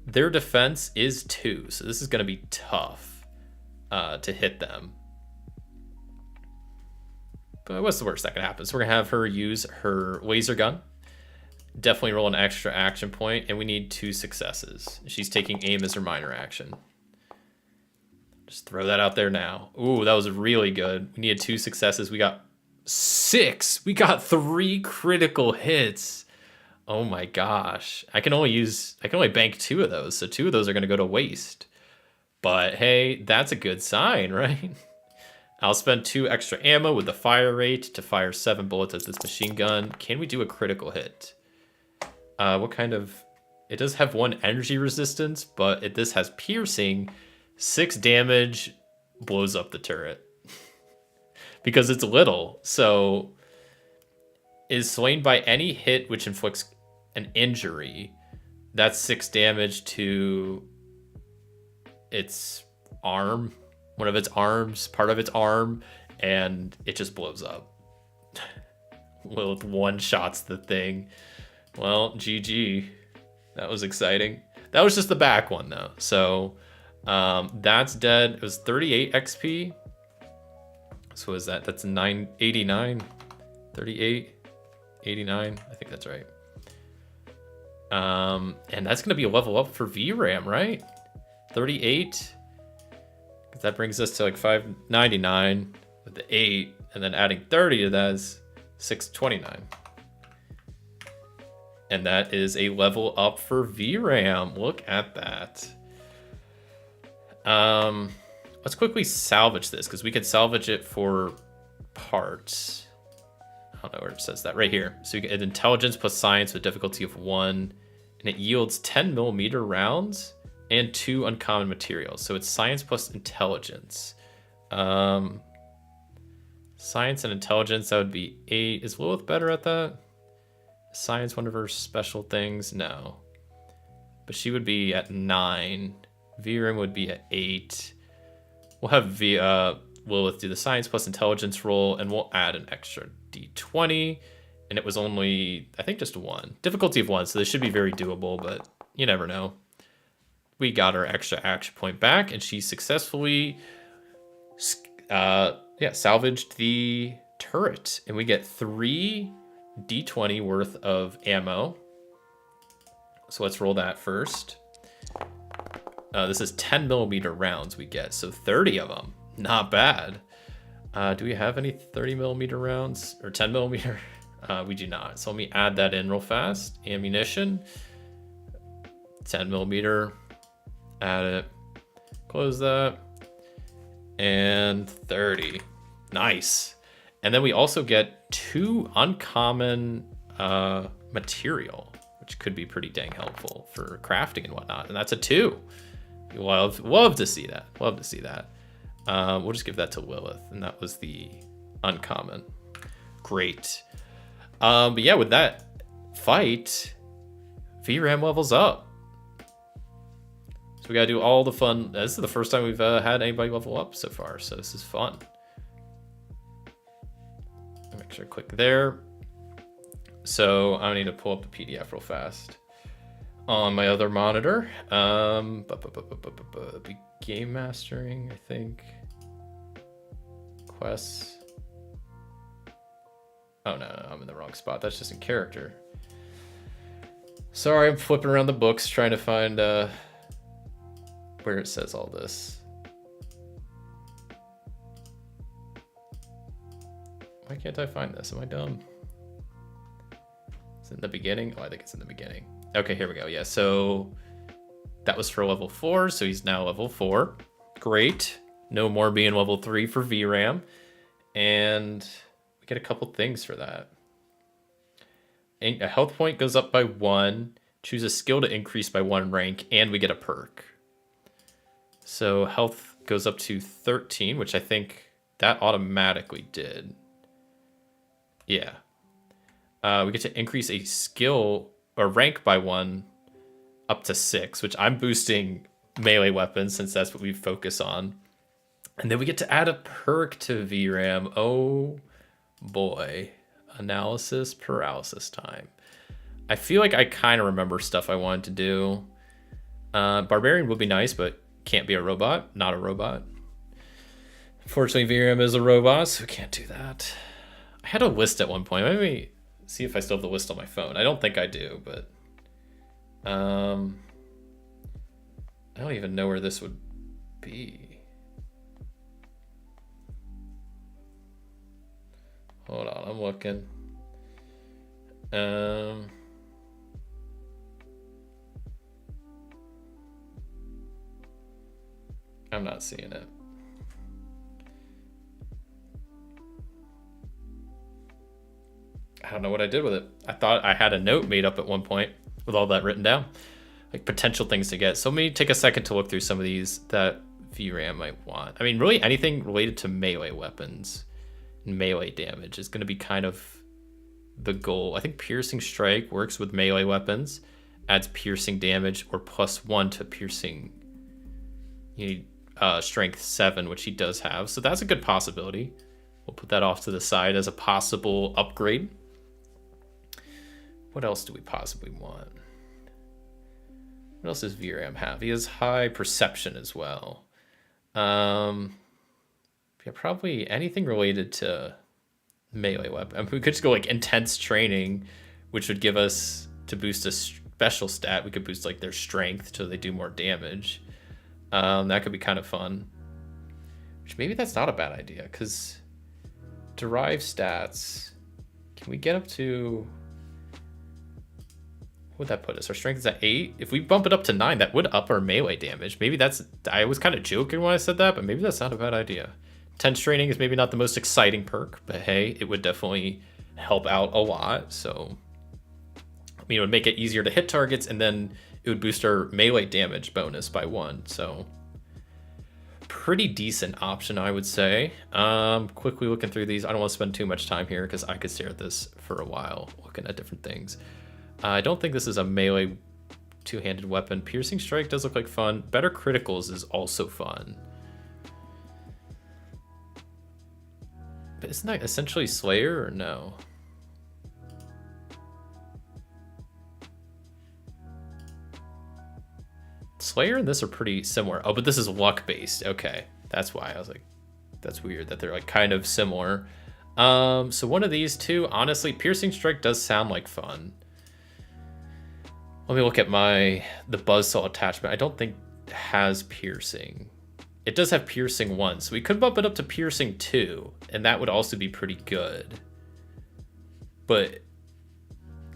Their defense is 2, so this is going to be tough to hit them. But what's the worst that can happen? So we're going to have her use her laser gun. Definitely roll an extra action point, and we need 2 successes. She's taking aim as her minor action. Just throw that out there now. Ooh, that was really good. We needed 2 successes. We got 6. We got 3 critical hits. Oh my gosh. I can only bank 2 of those, so 2 of those are going to go to waste. But hey, that's a good sign, right? I'll spend 2 extra ammo with the fire rate to fire 7 bullets at this machine gun. Can we do a critical hit? What kind of... It does have 1 energy resistance, but this has piercing. 6 damage, blows up the turret. Because it's little, so... Is slain by any hit which inflicts an injury. That's 6 damage to its arm, one of its arms, part of its arm, and it just blows up. Lilith one-shots the thing. Well, GG. That was exciting. That was just the back one, though. So that's dead. It was 38 XP. So is that? That's 989, 38. 89. I think that's right. And that's going to be a level up for VRAM, right? 38. That brings us to like 599 with the 8, and then adding 30 to that is 629. And that is a level up for VRAM. Look at that. Let's quickly salvage this, because we could salvage it for parts. I don't know where it says that. Right here. So you get intelligence plus science with difficulty of 1, and it yields 10mm rounds and 2 uncommon materials. So it's science plus intelligence. Science and intelligence, that would be 8. Is Lilth better at that? Science, one of her special things? No. But she would be at 9. VRAM would be at 8. We'll have Lilith do the science plus intelligence roll, and we'll add an extra d20. And it was only, I think, just 1. Difficulty of 1, so this should be very doable, but you never know. We got our extra action point back, and she successfully salvaged the turret. And we get 3 d20 worth of ammo. So let's roll that first. This is 10mm rounds we get, so 30 of them. Not bad. Do we have any 30mm rounds or 10mm? We do not. So let me add that in real fast. Ammunition, 10mm. Add it. Close that. And 30. Nice. And then we also get 2 uncommon material, which could be pretty dang helpful for crafting and whatnot. And that's a 2. Love to see that. Love to see that. We'll just give that to Lilith, and that was the uncommon. Great. But yeah, with that fight, VRAM levels up. So we gotta do all the fun. This is the first time we've had anybody level up so far, so this is fun. Make sure I click there. So I need to pull up the PDF real fast on my other monitor. Game mastering, I think. Quests. Oh no, I'm in the wrong spot. That's just in character. Sorry, I'm flipping around the books trying to find where it says all this. Why can't I find this? Am I dumb? Is it in the beginning? Oh, I think it's in the beginning. Okay, here we go. Yeah, so that was for level 4, so he's now level 4. Great. No more being level 3 for VRAM. And we get a couple things for that. A health point goes up by 1. Choose a skill to increase by 1 rank, and we get a perk. So health goes up to 13, which I think that automatically did. Yeah. We get to increase a skill or rank by 1 up to 6, which I'm boosting melee weapons since that's what we focus on. And then we get to add a perk to VRAM. Oh boy. Analysis paralysis time. I feel like I kind of remember stuff I wanted to do. Barbarian would be nice, but can't be a robot. Not a robot. Unfortunately, VRAM is a robot, so we can't do that. I had a list at one point. Let me see if I still have the list on my phone. I don't think I do, but I don't even know where this would be. Hold on, I'm looking. I'm not seeing it. I don't know what I did with it. I thought I had a note made up at one point with all that written down, like potential things to get. So let me take a second to look through some of these that VRAM might want. I mean, really anything related to melee weapons and melee damage is going to be kind of the goal. I think Piercing Strike works with melee weapons, adds piercing damage or +1 to piercing. You need strength 7, which he does have. So that's a good possibility. We'll put that off to the side as a possible upgrade. What else do we possibly want? What else does VRAM have? He has high perception as well. Yeah, probably anything related to melee weapon. I mean, we could just go like intense training, which would give us to boost a special stat. We could boost like their strength so they do more damage. That could be kind of fun. Which maybe that's not a bad idea, because derive stats. Can we get up to... What would that put us? Our strength is at 8. If we bump it up to 9, that would up our melee damage. Maybe that's... I was kind of joking when I said that, but maybe that's not a bad idea. Intense training is maybe not the most exciting perk, but hey, it would definitely help out a lot. So, I mean, it would make it easier to hit targets, and then it would boost our melee damage bonus by 1. So, pretty decent option, I would say. Quickly looking through these. I don't want to spend too much time here because I could stare at this for a while looking at different things. I don't think this is a melee two-handed weapon. Piercing strike does look like fun. Better criticals is also fun. But isn't that essentially Slayer or no? Slayer and this are pretty similar. Oh, but this is luck based. Okay, that's why I was like, that's weird that they're like kind of similar. So one of these two, honestly, piercing strike does sound like fun. Let me look at the buzzsaw attachment. I don't think it has piercing. It does have piercing 1, so we could bump it up to piercing 2, and that would also be pretty good. But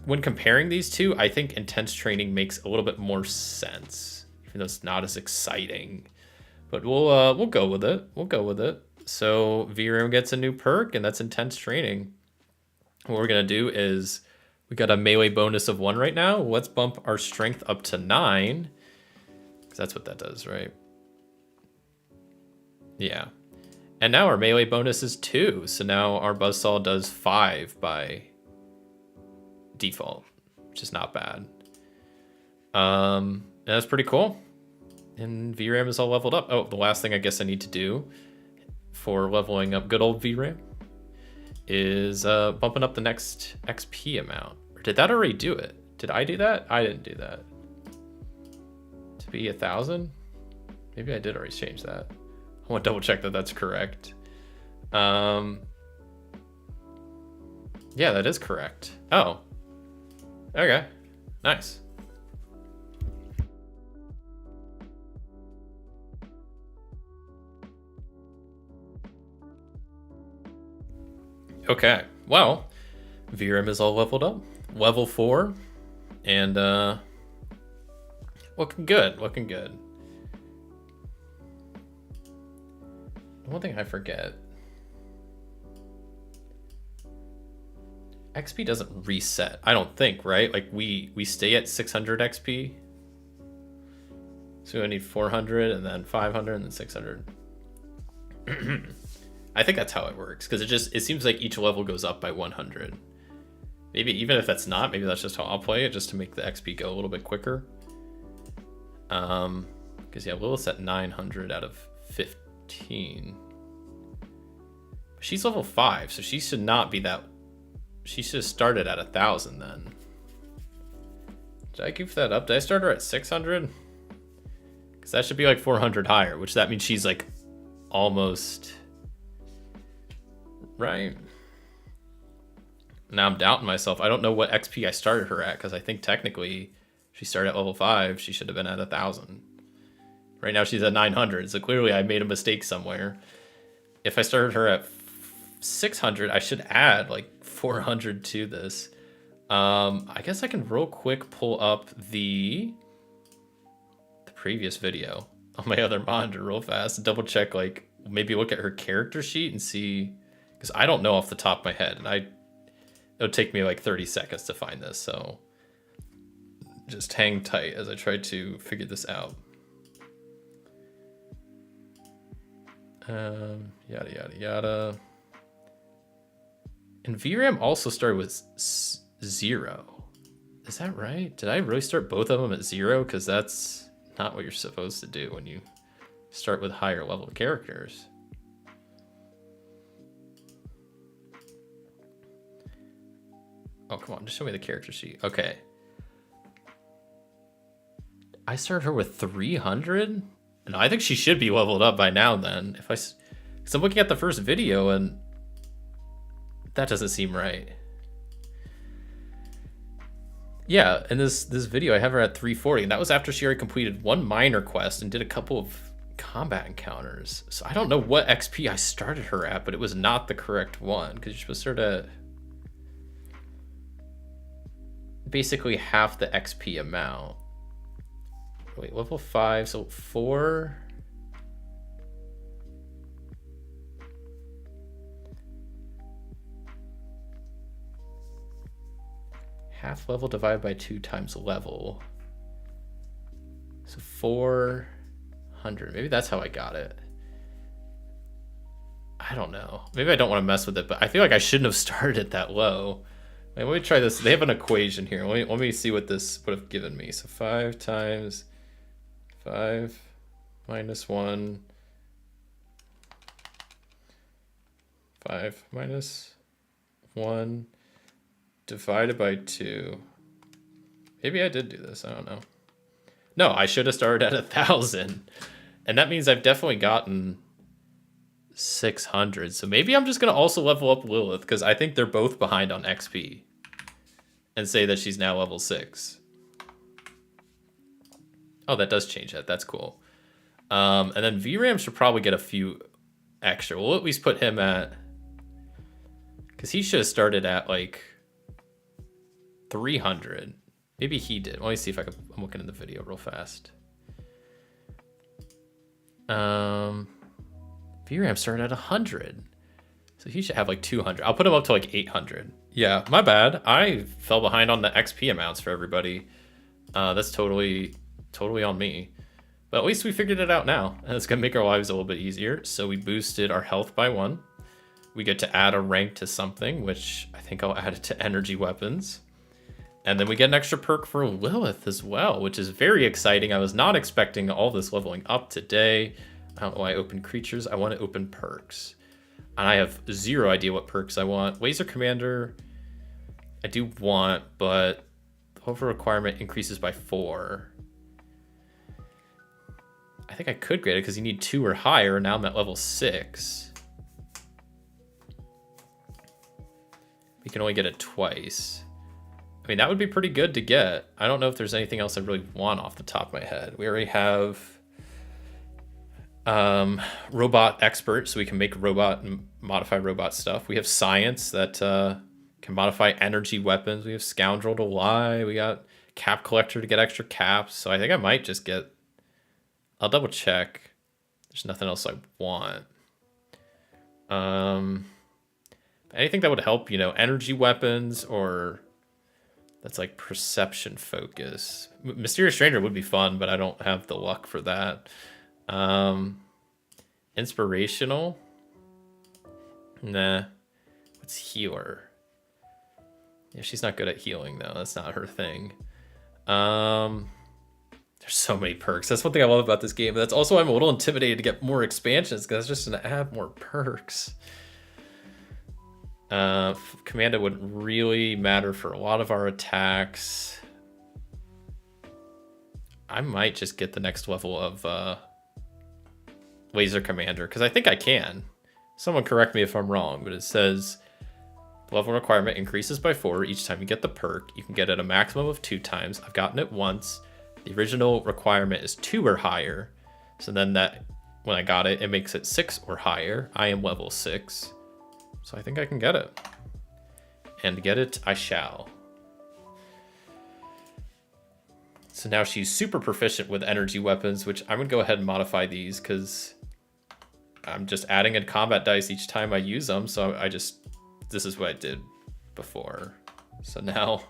when comparing these two, I think intense training makes a little bit more sense, even though it's not as exciting. But we'll go with it. We'll go with it. So VRAM gets a new perk, and that's intense training. What we're gonna do is we got a melee bonus of 1 right now. Let's bump our strength up to 9, because that's what that does, right? Yeah. And now our melee bonus is 2. So now our buzzsaw does 5 by default, which is not bad. And that's pretty cool. And VRAM is all leveled up. Oh, the last thing I guess I need to do for leveling up good old VRAM is bumping up the next XP amount. Or did that already do it? Did I do that? I didn't do that. To be 1,000? Maybe I did already change that. I want to double check that that's correct. Yeah, that is correct. Oh. Okay. Nice. Okay. Well, VRAM is all leveled up. Level 4. And looking good. Looking good. One thing I forget. XP doesn't reset, I don't think, right? Like we stay at 600 XP. So we need 400 and then 500 and then 600. I think that's how it works, because it seems like each level goes up by 100. Maybe even if that's not, maybe that's just how I'll play it, just to make the XP go a little bit quicker. Because yeah, Lilith's at 900 out of 15. She's level 5, so she should not be that. She should have started at 1,000 then. Did I goof that up? Did I start her at 600? Because that should be like 400 higher, which that means she's like almost right. Now I'm doubting myself. I don't know what XP I started her at, because I think technically she started at level 5. She should have been at 1,000. Right now she's at 900, so clearly I made a mistake somewhere. If I started her at 600, I should add like 400 to this. I guess I can real quick pull up the previous video on my other monitor real fast and double check, like maybe look at her character sheet and see, because I don't know off the top of my head, and it'll take me like 30 seconds to find this, so just hang tight as I try to figure this out. Yada yada yada. And VRAM also started with 0. Is that right? Did I really start both of them at 0? Because that's not what you're supposed to do when you start with higher level characters. Oh, come on, just show me the character sheet. Okay. I started her with 300? No, I think she should be leveled up by now then. Because I'm looking at the first video and That doesn't seem right. Yeah, in this video, I have her at 340, and that was after she already completed one minor quest and did a couple of combat encounters. So I don't know what XP I started her at, but it was not the correct one, because you're supposed to start at basically half the XP amount. Wait, level 5, so 4. Half level divided by 2 times level. So 400. Maybe that's how I got it. I don't know. Maybe I don't want to mess with it, but I feel like I shouldn't have started it that low. Wait, let me try this. They have an equation here. Let me see what this would have given me. So 5 times 5 minus 1. 5 minus 1 divided by 2. Maybe I did do this. I don't know. No, I should have started at 1,000. And that means I've definitely gotten 600. So maybe I'm just going to also level up Lilith, because I think they're both behind on XP. And say that she's now level 6. Oh, that does change that. That's cool. And then VRAM should probably get a few extra. We'll at least put him at... Because he should have started at like 300. Maybe he did. Let me see if I can... I'm looking in the video real fast. VRAM started at 100. So he should have like 200. I'll put him up to like 800. Yeah, my bad. I fell behind on the XP amounts for everybody. That's totally on me. But at least we figured it out now. And it's going to make our lives a little bit easier. So we boosted our health by 1. We get to add a rank to something, which I think I'll add it to energy weapons. And then we get an extra perk for Lilith as well, which is very exciting. I was not expecting all this leveling up today. I don't know why I opened creatures. I want to open perks. And I have zero idea what perks I want. Laser Commander, I do want, but the level requirement increases by 4. I think I could grade it because you need 2 or higher. Now I'm at level 6. We can only get it twice. I mean, that would be pretty good to get. I don't know if there's anything else I really want off the top of my head. We already have robot expert, so we can make robot and modify robot stuff. We have science that can modify energy weapons. We have scoundrel to lie. We got cap collector to get extra caps. So I think I might just get... I'll double check. There's nothing else I want. Anything that would help, you know, energy weapons or... That's like perception focus. Mysterious Stranger would be fun, but I don't have the luck for that. Inspirational? Nah. What's healer? Yeah, she's not good at healing though. That's not her thing. There's so many perks. That's one thing I love about this game. That's also why I'm a little intimidated to get more expansions, because it's just gonna add more perks. Commando wouldn't really matter for a lot of our attacks. I might just get the next level of Laser Commander, because I think I can. Someone correct me if I'm wrong, but it says the level requirement increases by 4 each time you get the perk. You can get it a maximum of 2 times. I've gotten it once. The original requirement is 2 or higher. So then that, when I got it, it makes it 6 or higher. I am level 6. So I think I can get it. And get it, I shall. So now she's super proficient with energy weapons, which I'm going to go ahead and modify these because I'm just adding in combat dice each time I use them. So this is what I did before. So now,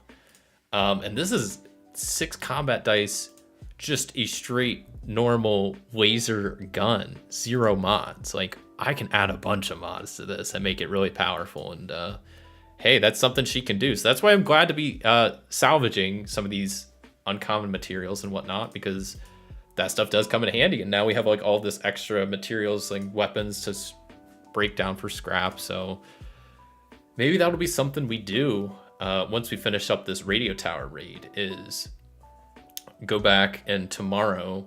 and this is 6 combat dice, just a straight normal laser gun, 0 mods. Like, I can add a bunch of mods to this and make it really powerful. And hey, that's something she can do. So that's why I'm glad to be salvaging some of these uncommon materials and whatnot, because that stuff does come in handy. And now we have like all this extra materials, like weapons to break down for scrap. So maybe that'll be something we do once we finish up this radio tower raid, is go back and tomorrow,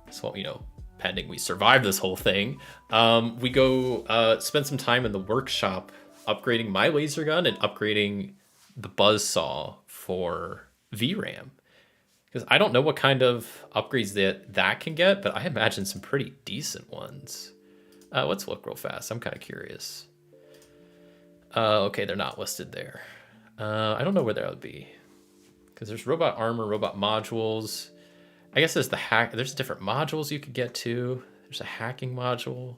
so, you know, pending we survive this whole thing, we go spend some time in the workshop upgrading my laser gun and upgrading the buzzsaw for VRAM. Because I don't know what kind of upgrades that can get, but I imagine some pretty decent ones. Let's look real fast. I'm kind of curious. Okay, they're not listed there. I don't know where that would be. Because there's robot armor, robot modules. I guess there's there's different modules you could get to. There's a hacking module.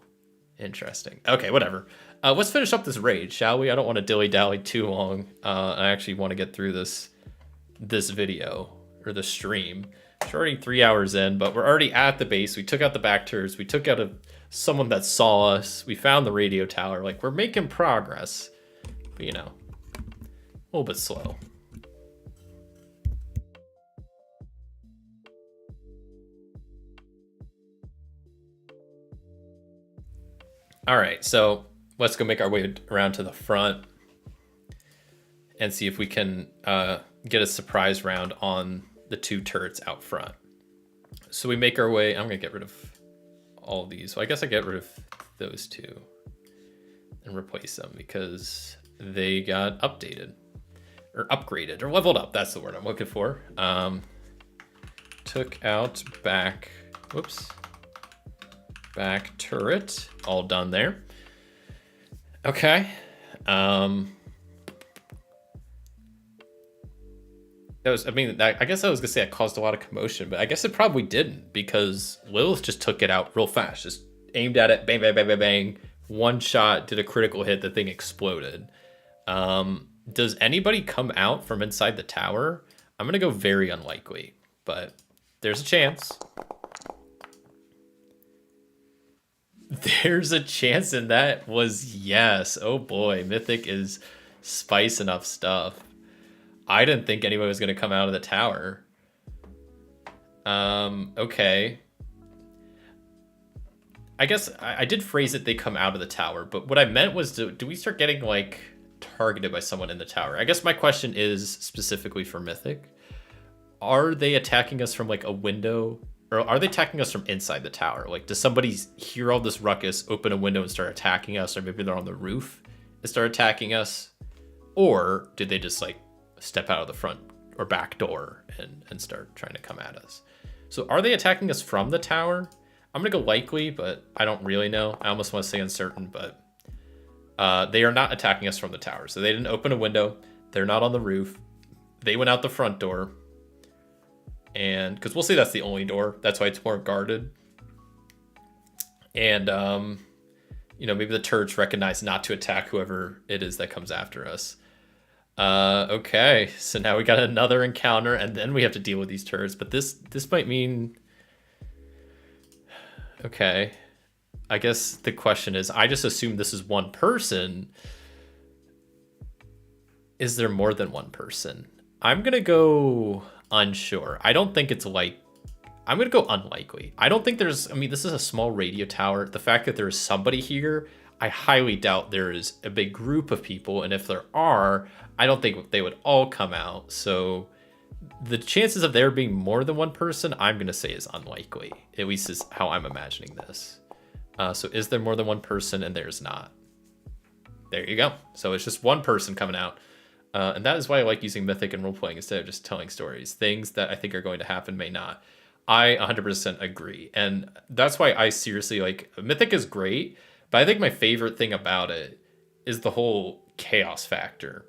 Interesting. Okay, whatever. Let's finish up this raid, shall we? I don't want to dilly-dally too long. I actually want to get through this video, or the stream. It's already 3 hours in, but we're already at the base. We took out the back turrets. We took out someone that saw us. We found the radio tower. Like, we're making progress. But, you know, a little bit slow. All right, so let's go make our way around to the front and see if we can get a surprise round on the 2 turrets out front. So we make our way. I'm gonna get rid of all of these. Well, I guess I get rid of those 2 and replace them because they got updated or upgraded or leveled up. That's the word I'm looking for. Took out back turret, all done there. Okay. I guess I was gonna say it caused a lot of commotion, but I guess it probably didn't because Lilith just took it out real fast, just aimed at it, bang, bang, bang, bang, bang. One shot, did a critical hit, the thing exploded. Does anybody come out from inside the tower? I'm gonna go very unlikely, but there's a chance. There's a chance, and that was yes. Oh boy, Mythic is spicing up stuff. I didn't think anybody was going to come out of the tower. Okay. I guess I did phrase it, they come out of the tower, but what I meant was, do we start getting, like, targeted by someone in the tower? I guess my question is specifically for Mythic. Are they attacking us from, like, a window? Or are they attacking us from inside the tower? Like, does somebody hear all this ruckus, open a window and start attacking us? Or maybe they're on the roof and start attacking us? Or did they just, like, step out of the front or back door and start trying to come at us? So are they attacking us from the tower? I'm gonna go likely, but I don't really know. I almost want to say uncertain, but they are not attacking us from the tower. So they didn't open a window. They're not on the roof. They went out the front door. And because we'll say that's the only door. That's why it's more guarded. And, you know, maybe the turrets recognize not to attack whoever it is that comes after us. Okay, so now we got another encounter, and then we have to deal with these turrets. But this might mean... Okay. I guess the question is, I just assume this is one person. Is there more than one person? I'm going to go unsure. I don't think it's like... I'm going to go unlikely. I don't think there's... I mean, this is a small radio tower. The fact that there's somebody here, I highly doubt there is a big group of people. And if there are, I don't think they would all come out. So the chances of there being more than one person, I'm going to say is unlikely. At least is how I'm imagining this. So is there more than one person? And there's not. There you go. So it's just one person coming out. And that is why I like using Mythic and role-playing instead of just telling stories. Things that I think are going to happen may not. I 100% agree. And that's why I seriously, like, Mythic is great, but I think my favorite thing about it is the whole chaos factor.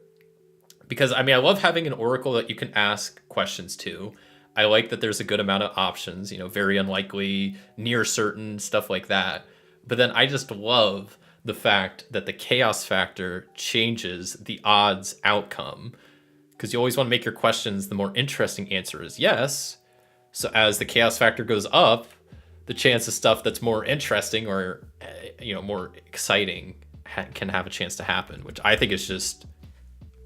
Because, I mean, I love having an oracle that you can ask questions to. I like that there's a good amount of options, you know, very unlikely, near certain, stuff like that. But then I just love the fact that the chaos factor changes the odds outcome, because you always want to make your questions, the more interesting answer is yes. So as the chaos factor goes up, the chance of stuff that's more interesting or, you know, more exciting can have a chance to happen, which I think is just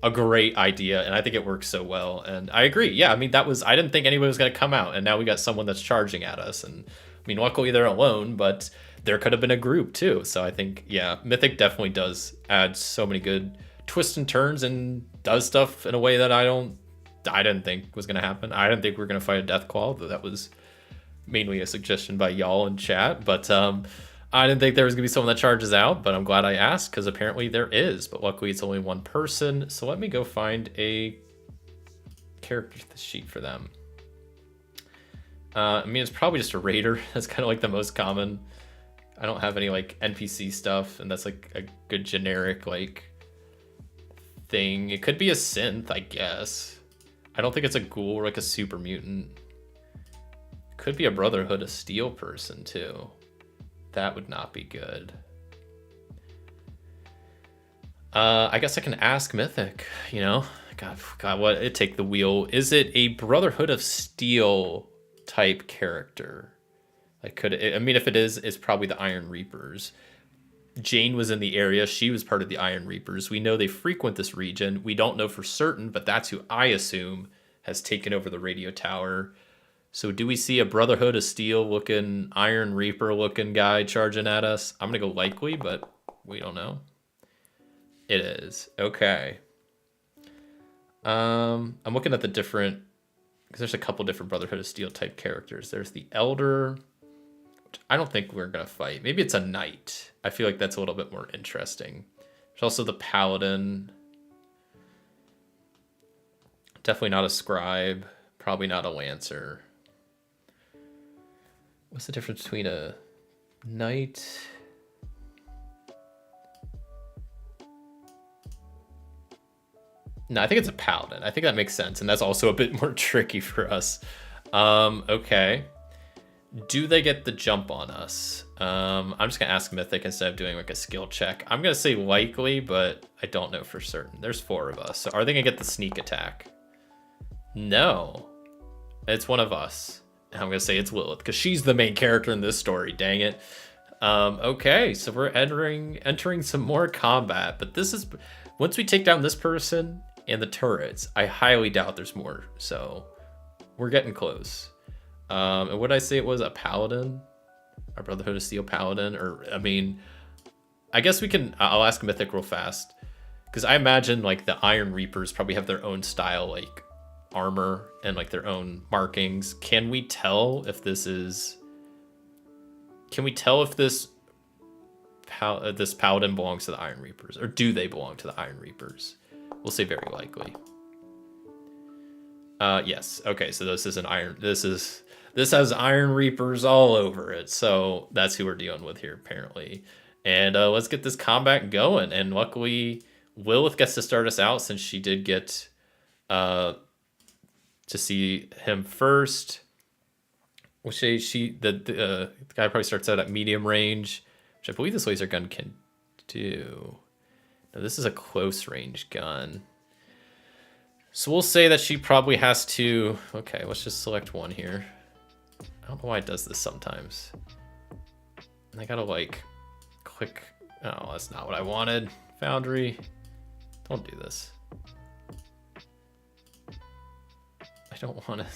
a great idea. And I think it works so well. And I agree. Yeah. I mean, I didn't think anybody was going to come out, and now we got someone that's charging at us. And I mean, luckily they're alone, but there could have been a group too. So I think, yeah, Mythic definitely does add so many good twists and turns and does stuff in a way that I didn't think was going to happen. I didn't think we were going to fight a death claw, though that was mainly a suggestion by y'all in chat. But I didn't think there was going to be someone that charges out, but I'm glad I asked because apparently there is. But luckily it's only one person. So let me go find a character sheet for them. I mean, it's probably just a raider. That's kind of like the most common. I don't have any like NPC stuff, and that's like a good generic like thing. It could be a synth, I guess. I don't think it's a ghoul or like a super mutant. Could be a Brotherhood of Steel person too. That would not be good. I guess I can ask Mythic, you know? God, what? It take the wheel. Is it a Brotherhood of Steel type character? Like, I mean, if it is, it's probably the Iron Reapers. Jane was in the area. She was part of the Iron Reapers. We know they frequent this region. We don't know for certain, but that's who I assume has taken over the radio tower. So do we see a Brotherhood of Steel looking, Iron Reaper looking guy charging at us? I'm going to go likely, but we don't know. It is. Okay. I'm looking at the different, because there's a couple different Brotherhood of Steel type characters. There's the Elder, which I don't think we're going to fight. Maybe it's a Knight. I feel like that's a little bit more interesting. There's also the Paladin. Definitely not a Scribe. Probably not a Lancer. What's the difference between a Knight? No, I think it's a Paladin. I think that makes sense. And that's also a bit more tricky for us. Okay. Do they get the jump on us? I'm just going to ask Mythic instead of doing like a skill check. I'm going to say likely, but I don't know for certain. There's 4 of us. So are they going to get the sneak attack? No. It's one of us. I'm going to say it's Lilith because she's the main character in this story. Dang it. Okay, so we're entering some more combat. But this is... Once we take down this person and the turrets, I highly doubt there's more. So we're getting close. And what did I say it was? A Paladin? A Brotherhood of Steel Paladin? Or, I mean... I guess we can... I'll ask Mythic real fast. Because I imagine, like, the Iron Reapers probably have their own style, like... armor and like their own markings. Can we tell if this is... Can we tell if this Paladin belongs to the Iron Reapers? Or do they belong to the Iron Reapers? We'll say very likely. Yes. Okay, so this is an Iron... This has Iron Reapers all over it. So that's who we're dealing with here, apparently. And let's get this combat going. And luckily, Lilith gets to start us out since she did get... to see him first. We'll say the guy probably starts out at medium range, which I believe this laser gun can do. Now this is a close range gun. So we'll say that she probably has to... Okay, let's just select one here. I don't know why it does this sometimes. And I gotta like click... Oh, that's not what I wanted. Foundry. Don't do this. I don't want to...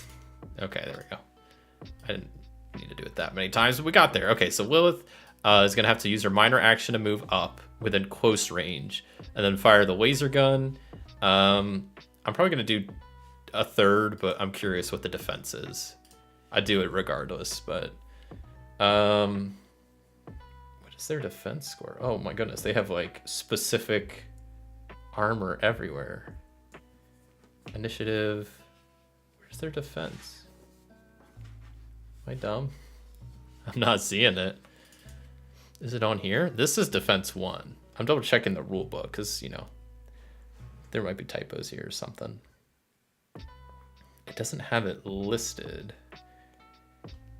Okay, there we go. I didn't need to do it that many times, but we got there. Okay, so Lilith is going to have to use her minor action to move up within close range and then fire the laser gun. I'm probably going to do a third, but I'm curious what the defense is. I do it regardless, but... what is their defense score? Oh my goodness, they have like specific armor everywhere. Initiative... Where's their defense? Am I dumb? I'm not seeing it. Is it on here? This is defense 1. I'm double checking the rule book because, you know, there might be typos here or something. It doesn't have it listed.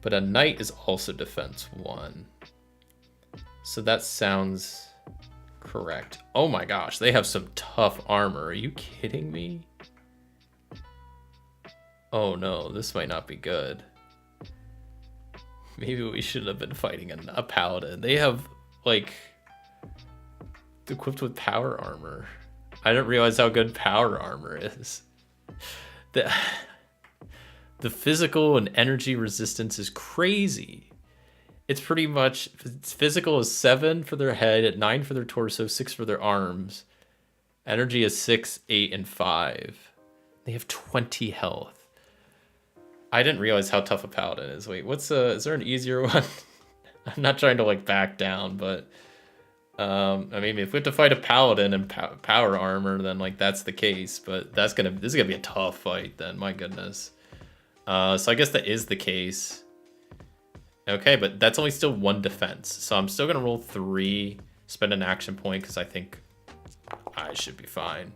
But a knight is also defense 1. So that sounds correct. Oh my gosh, they have some tough armor. Are you kidding me? Oh no, this might not be good. Maybe we should have been fighting a paladin. They have, like, equipped with power armor. I didn't realize how good power armor is. The physical and energy resistance is crazy. It's pretty much, physical is 7 for their head, 9 for their torso, 6 for their arms. Energy is 6, 8, and 5. They have 20 health. I didn't realize how tough a paladin is. Wait, is there an easier one? I'm not trying to like back down, but I mean, if we have to fight a paladin in power armor, then like that's the case. But this is gonna be a tough fight. Then, my goodness. So I guess that is the case. Okay, but that's only still 1 defense. So I'm still gonna roll 3, spend an action point because I think I should be fine.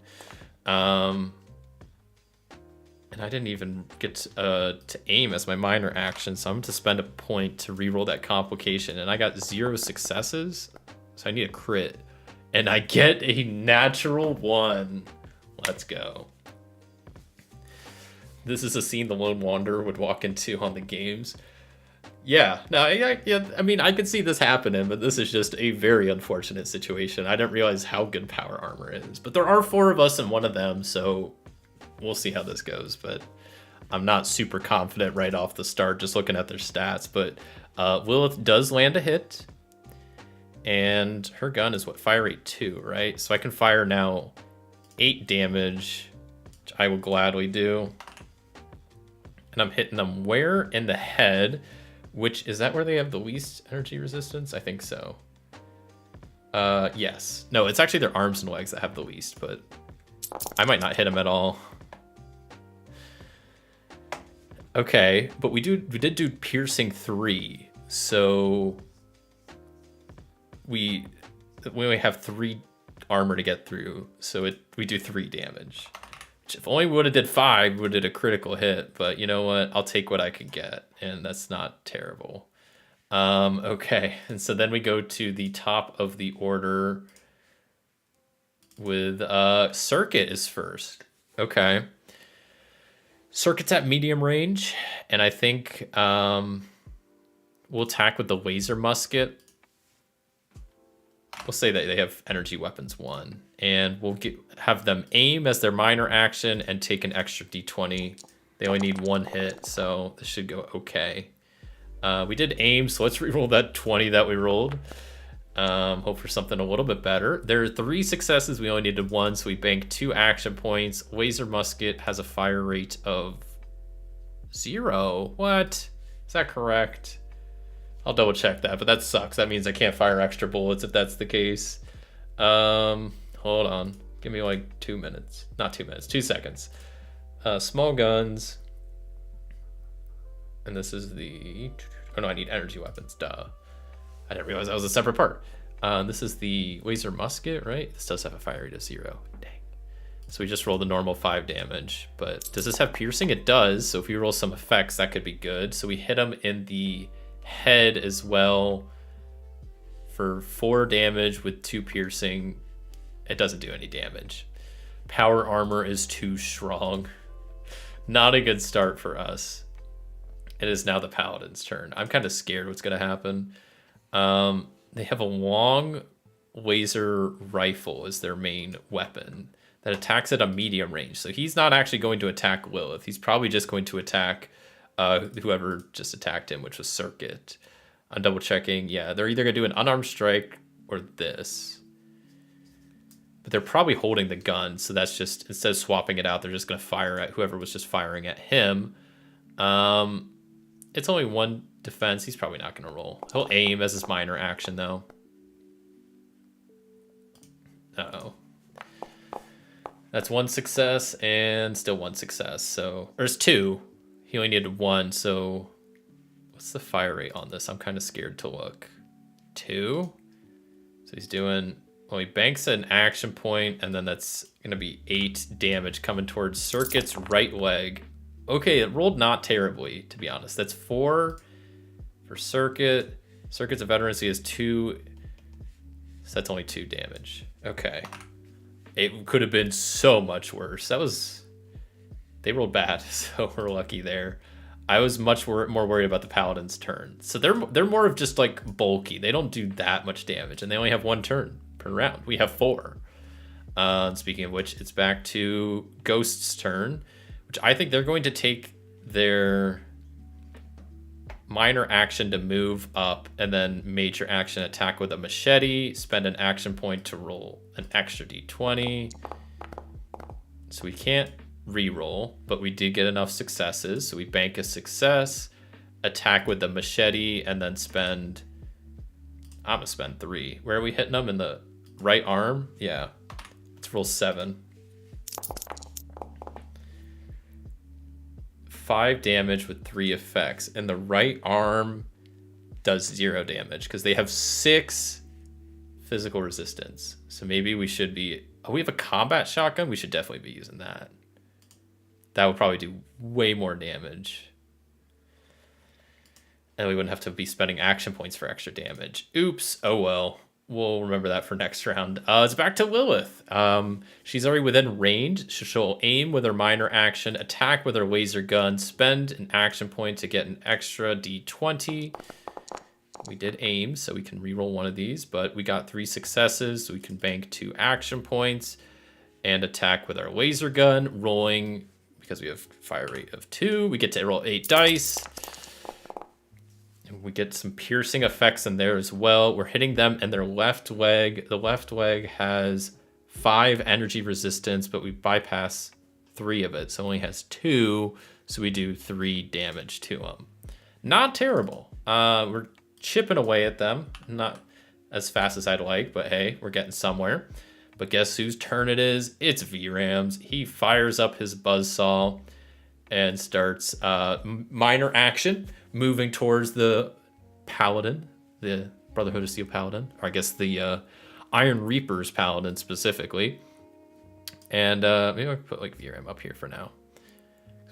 And I didn't even get to aim as my minor action, so I'm going to spend a point to reroll that complication. And I got 0 successes, so I need a crit. And I get a natural 1. Let's go. This is a scene the Lone Wanderer would walk into on the games. Yeah, no, yeah, I mean, I could see this happening, but this is just a very unfortunate situation. I didn't realize how good power armor is. But there are 4 of us and 1 of them, so we'll see how this goes. But I'm not super confident right off the start, just looking at their stats. But Lilith does land a hit. And her gun is what, fire rate 2, right? So I can fire now 8 damage, which I will gladly do. And I'm hitting them where? In the head. Which, is that where they have the least energy resistance? I think so. Yes. No, it's actually their arms and legs that have the least, but I might not hit them at all. Okay, but we did do piercing 3, so we only have 3 armor to get through, so we do 3 damage. Which if only we would have did 5, we would have did a critical hit, but you know what? I'll take what I can get, and that's not terrible. Okay, and so then we go to the top of the order with Circuit is first. Okay. Circuit's at medium range, and I think we'll attack with the laser musket. We'll say that they have energy weapons 1, and we'll have them aim as their minor action and take an extra d20. They only need 1 hit, so this should go okay. We did aim, so let's reroll that 20 that we rolled. Hope for something a little bit better. There are 3 successes. We only needed 1, so we banked 2 action points. Laser musket has a fire rate of 0. What? Is that correct? I'll double check that, but that sucks. That means I can't fire extra bullets if that's the case. Hold on. Give me like 2 minutes. Not 2 minutes, 2 seconds. Small guns. And this is the... Oh no, I need energy weapons. Duh. I didn't realize that was a separate part. This is the laser musket, right? This does have a fire rate of 0. Dang. So we just rolled the normal 5 damage. But does this have piercing? It does. So if we roll some effects, that could be good. So we hit him in the head as well for 4 damage with 2 piercing. It doesn't do any damage. Power armor is too strong. Not a good start for us. It is now the paladin's turn. I'm kind of scared what's going to happen. They have a long laser rifle as their main weapon that attacks at a medium range. So he's not actually going to attack Lilith. He's probably just going to attack whoever just attacked him, which was Circuit. I'm double checking. Yeah, they're either going to do an unarmed strike or this. But they're probably holding the gun, so that's just, instead of swapping it out, they're just going to fire at whoever was just firing at him. It's only 1 defense. He's probably not going to roll. He'll aim as his minor action, though. Uh-oh. That's 1 success and still 1 success. So there's 2. He only needed 1, so what's the fire rate on this? I'm kind of scared to look. 2? So he's doing... Well, he banks an action point, and then that's going to be 8 damage coming towards Circuit's right leg. Okay, it rolled not terribly, to be honest. That's 4 for Circuit. Circuit's a veteran, so he has 2. So that's only 2 damage. Okay. It could have been so much worse. That was... They rolled bad, so we're lucky there. I was much more worried about the Paladin's turn. So they're more of just like bulky. They don't do that much damage, and they only have 1 turn per round. We have 4. Speaking of which, it's back to Ghost's turn, which I think they're going to take their minor action to move up, and then major action attack with a machete, spend an action point to roll an extra d20. So we can't re-roll, but we did get enough successes, so we bank a success, attack with the machete, and then spend I'm gonna spend 3. Where are we hitting them? In the right arm? Yeah. Let's roll 7. 5 damage with 3 effects. And the right arm does 0 damage because they have 6 physical resistance. So maybe we should be... Oh, we have a combat shotgun? We should definitely be using that. That would probably do way more damage. And we wouldn't have to be spending action points for extra damage. Oops. Oh, well. We'll remember that for next round. It's back to Lilith. She's already within range. She'll aim with her minor action, attack with her laser gun, spend an action point to get an extra d20. We did aim, so we can reroll one of these, but we got 3 successes, so we can bank 2 action points and attack with our laser gun, rolling, because we have fire rate of 2, we get to roll 8 dice. And we get some piercing effects in there as well. We're hitting them in their left leg. The left leg has 5 energy resistance, but we bypass 3 of it, so it only has 2, so we do 3 damage to them. Not terrible. We're chipping away at them. Not as fast as I'd like, but hey, we're getting somewhere. But guess whose turn it is? It's VRAM's. He fires up his buzzsaw and starts minor action, moving towards the Paladin, the Brotherhood of Steel Paladin, or I guess the Iron Reaper's Paladin specifically. And maybe I can put like VRAM up here for now.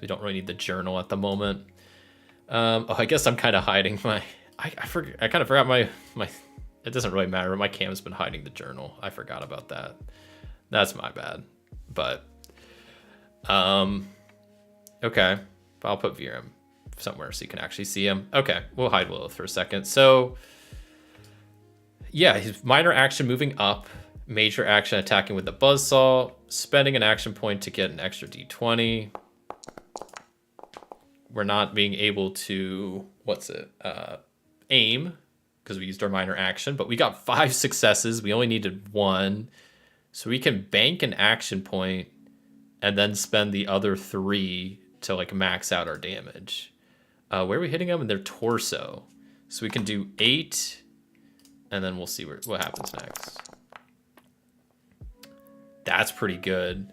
We don't really need the journal at the moment. Oh, I guess I'm kind of hiding my... I kind of forgot my... It doesn't really matter. My cam's been hiding the journal. I forgot about that. That's my bad. But, okay. I'll put VRAM somewhere so you can actually see him. Okay, we'll hide Lilith for a second. So, yeah, his minor action moving up, major action attacking with the buzzsaw, spending an action point to get an extra d20. We're not being able to, aim, because we used our minor action, but we got 5 successes. We only needed 1. So we can bank an action point and then spend the other 3 to like max out our damage. Where are we hitting them? In their torso. So we can do 8, and then we'll see what happens next. That's pretty good.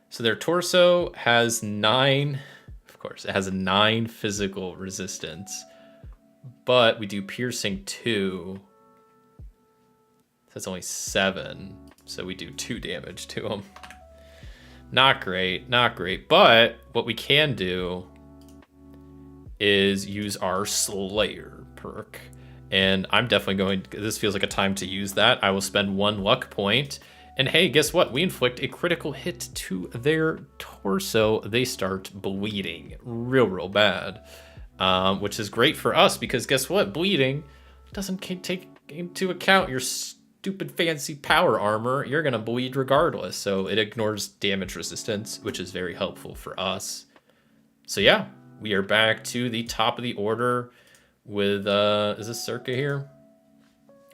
So their torso has 9, of course, it has a 9 physical resistance, but we do piercing 2. That's only 7, so we do 2 damage to them. Not great, not great. But what we can do is use our Slayer perk. And I'm definitely going, this feels like a time to use that. I will spend 1 luck point. And hey, guess what? We inflict a critical hit to their torso. They start bleeding real bad. Which is great for us because guess what? Bleeding doesn't take into account your stupid fancy power armor. You're going to bleed regardless. So it ignores damage resistance, which is very helpful for us. So yeah, we are back to the top of the order with, is this Circuit here?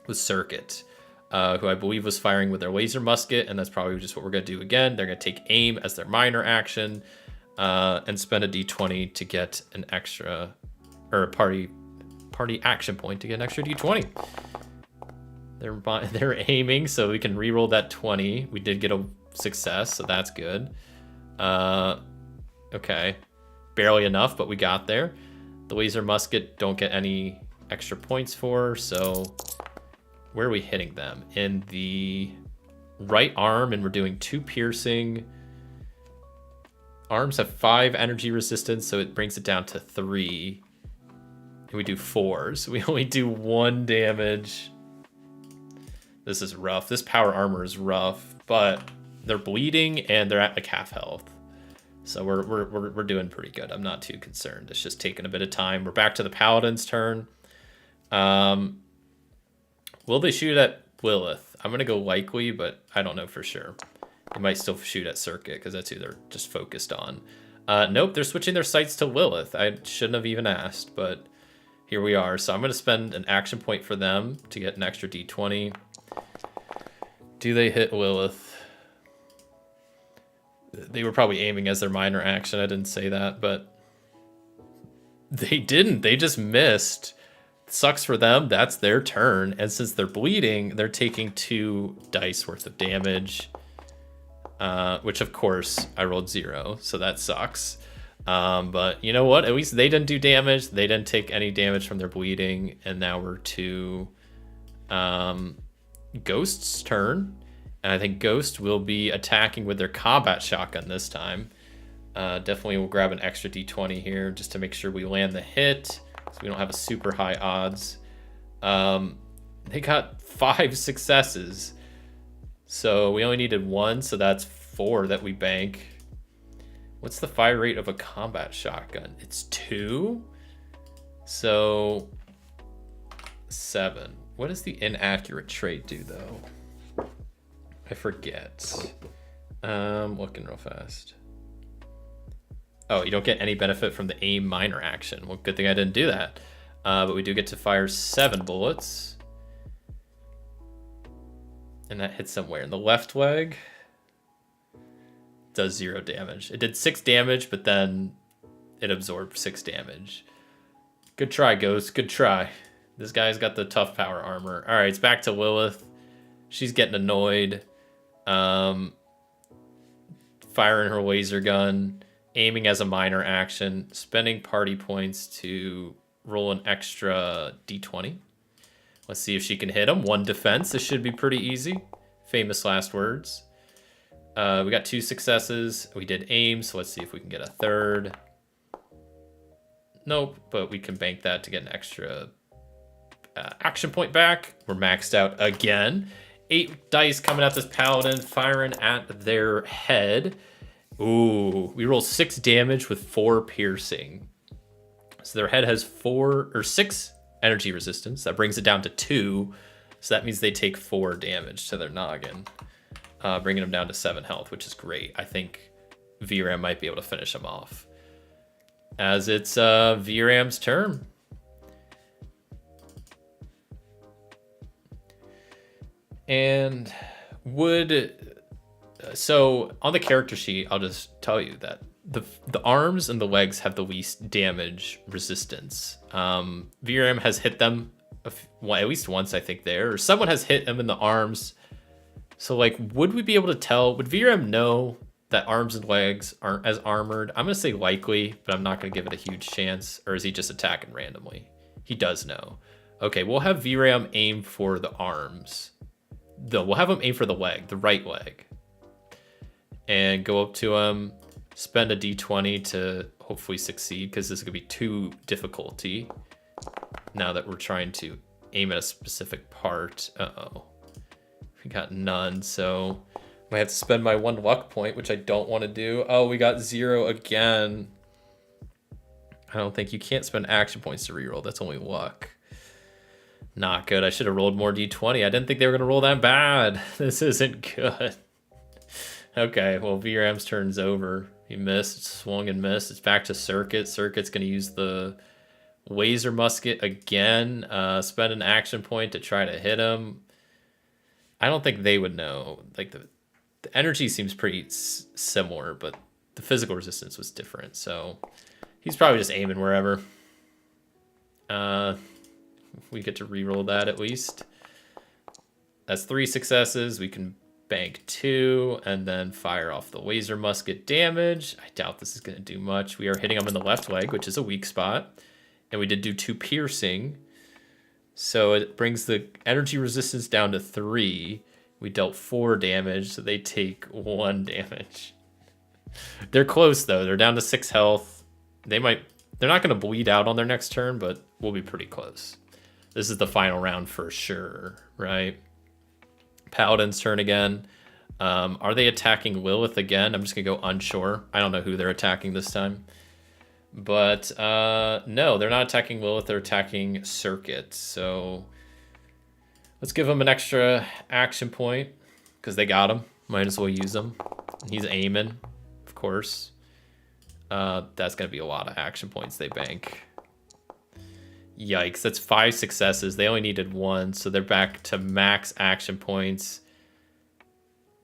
With Circuit, who I believe was firing with their laser musket. And that's probably just what we're going to do again. They're going to take aim as their minor action. And spend a d20 to get an extra, or a party action point to get an extra d20. They're aiming, so we can reroll that 20. We did get a success, so that's good. Okay, barely enough, but we got there. The laser musket don't get any extra points for, so where are we hitting them? In the right arm, and we're doing 2 piercing. Arms have 5 energy resistance, so it brings it down to 3. And we do 4, so we only do 1 damage. This is rough. This power armor is rough, but they're bleeding and they're at like half health. So we're doing pretty good. I'm not too concerned. It's just taking a bit of time. We're back to the Paladin's turn. Will they shoot at Lilith? I'm gonna go likely, but I don't know for sure. They might still shoot at Circuit because that's who they're just focused on. Nope, they're switching their sights to Lilith. I shouldn't have even asked, but here we are. So I'm going to spend an action point for them to get an extra d20. Do they hit Lilith? They were probably aiming as their minor action. I didn't say that, but they didn't. They just missed. sucks for them. That's their turn. And since they're bleeding, they're taking 2 dice worth of damage. Which, of course, I rolled 0. So that sucks. But you know what? At least they didn't do damage. They didn't take any damage from their bleeding. And now we're to Ghost's turn. And I think Ghost will be attacking with their combat shotgun this time. Definitely will grab an extra d20 here just to make sure we land the hit, so we don't have a super high odds. They got 5 successes, so we only needed 1, so that's 4 that we bank. What's the fire rate of a combat shotgun? It's 2, so 7. What does the inaccurate trait do though? I forget. Looking real fast. Oh, you don't get any benefit from the aim minor action. Well, good thing I didn't do that. But we do get to fire 7 bullets. And that hits somewhere in the left leg. Does 0 damage. It did 6 damage, but then it absorbed 6 damage. Good try, Ghost. Good try. This guy's got the tough power armor. All right, it's back to Lilith. She's getting annoyed. Firing her laser gun, aiming as a minor action, spending party points to roll an extra d20. Let's see if she can hit him. 1 defense. This should be pretty easy. Famous last words. We got 2 successes. We did aim, so let's see if we can get a 3rd. Nope, but we can bank that to get an extra action point back. We're maxed out again. 8 dice coming at this paladin, firing at their head. Ooh, we roll 6 damage with 4 piercing. So their head has 6 energy resistance. That brings it down to 2. So that means they take 4 damage to their noggin, bringing them down to 7 health, which is great. I think VRAM might be able to finish them off. As it's VRAM's turn. And so on the character sheet, I'll just tell you that the arms and the legs have the least damage resistance. VRAM has hit them at least once, I think, there, or someone has hit him in the arms. So like, would we be able to tell? Would VRAM know that arms and legs aren't as armored? I'm gonna say likely, but I'm not gonna give it a huge chance. Or is he just attacking randomly? He does know. Okay, we'll have VRAM aim for the arms. We'll have him aim for the leg, the right leg, and go up to him, spend a d20 to hopefully succeed, because this is gonna be 2 difficulty now that we're trying to aim at a specific part. We got none, so I have to spend my 1 luck point, which I don't want to do. Oh, we got 0 again. I don't think you can't spend action points to reroll. That's only luck. Not good. I should have rolled more d20. I didn't think they were going to roll that bad. This isn't good. Okay, well, VRAM's turn's over. He missed, swung and missed. It's back to Circuit. Circuit's going to use the laser musket again. Spend an action point to try to hit him. I don't think they would know. Like, the energy seems pretty similar, but the physical resistance was different. So he's probably just aiming wherever. We get to reroll that at least. That's 3 successes. We can bank 2 and then fire off the laser musket damage. I doubt this is going to do much. We are hitting him in the left leg, which is a weak spot. And we did do 2 piercing. So it brings the energy resistance down to 3. We dealt 4 damage, so they take 1 damage. They're close, though. They're down to 6 health. They're not going to bleed out on their next turn, but we'll be pretty close. This is the final round for sure, right? Paladin's turn again. Are they attacking Lilith again? I'm just going to go unsure. I don't know who they're attacking this time. But no, they're not attacking Lilith. They're attacking Circuit. So let's give them an extra action point because they got him. Might as well use them. He's aiming, of course. That's going to be a lot of action points they bank. Yikes, that's 5 successes. They only needed 1, so they're back to max action points.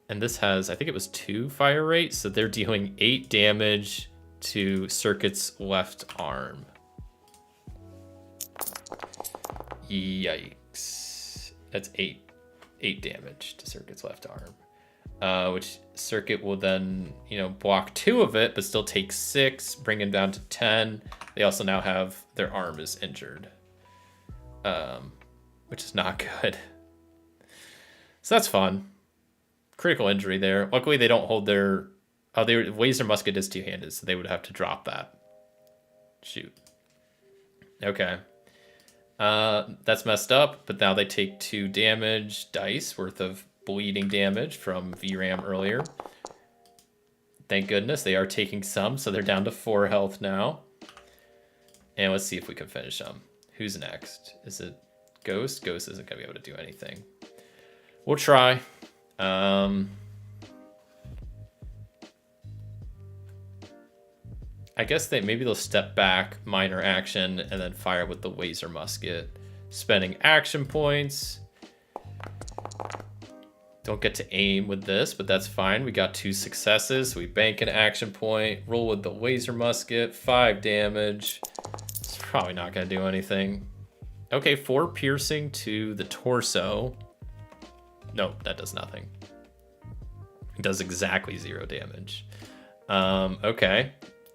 And this has, I think it was 2 fire rate, so they're dealing 8 damage to Circuit's left arm. Yikes. That's 8 damage to Circuit's left arm. Which Circuit will then, block 2 of it, but still take 6, bring him down to 10. They also now have their arm is injured, which is not good. So that's fun. Critical injury there. Luckily, they don't hold their... Oh, Laser Musket is two-handed, so they would have to drop that. Shoot. Okay. That's messed up, but now they take 2 damage dice worth of bleeding damage from VRAM earlier. Thank goodness they are taking some, so they're down to 4 health now. And let's see if we can finish them. Who's next? Is it Ghost? Ghost isn't going to be able to do anything. We'll try. I guess maybe they'll step back, minor action, and then fire with the Laser Musket. Spending action points. Don't get to aim with this, but that's fine. We got 2 successes, so we bank an action point. Roll with the Laser Musket, 5 damage. It's probably not going to do anything. Okay, 4 piercing to the torso. No, that does nothing. It does exactly 0 damage. Okay.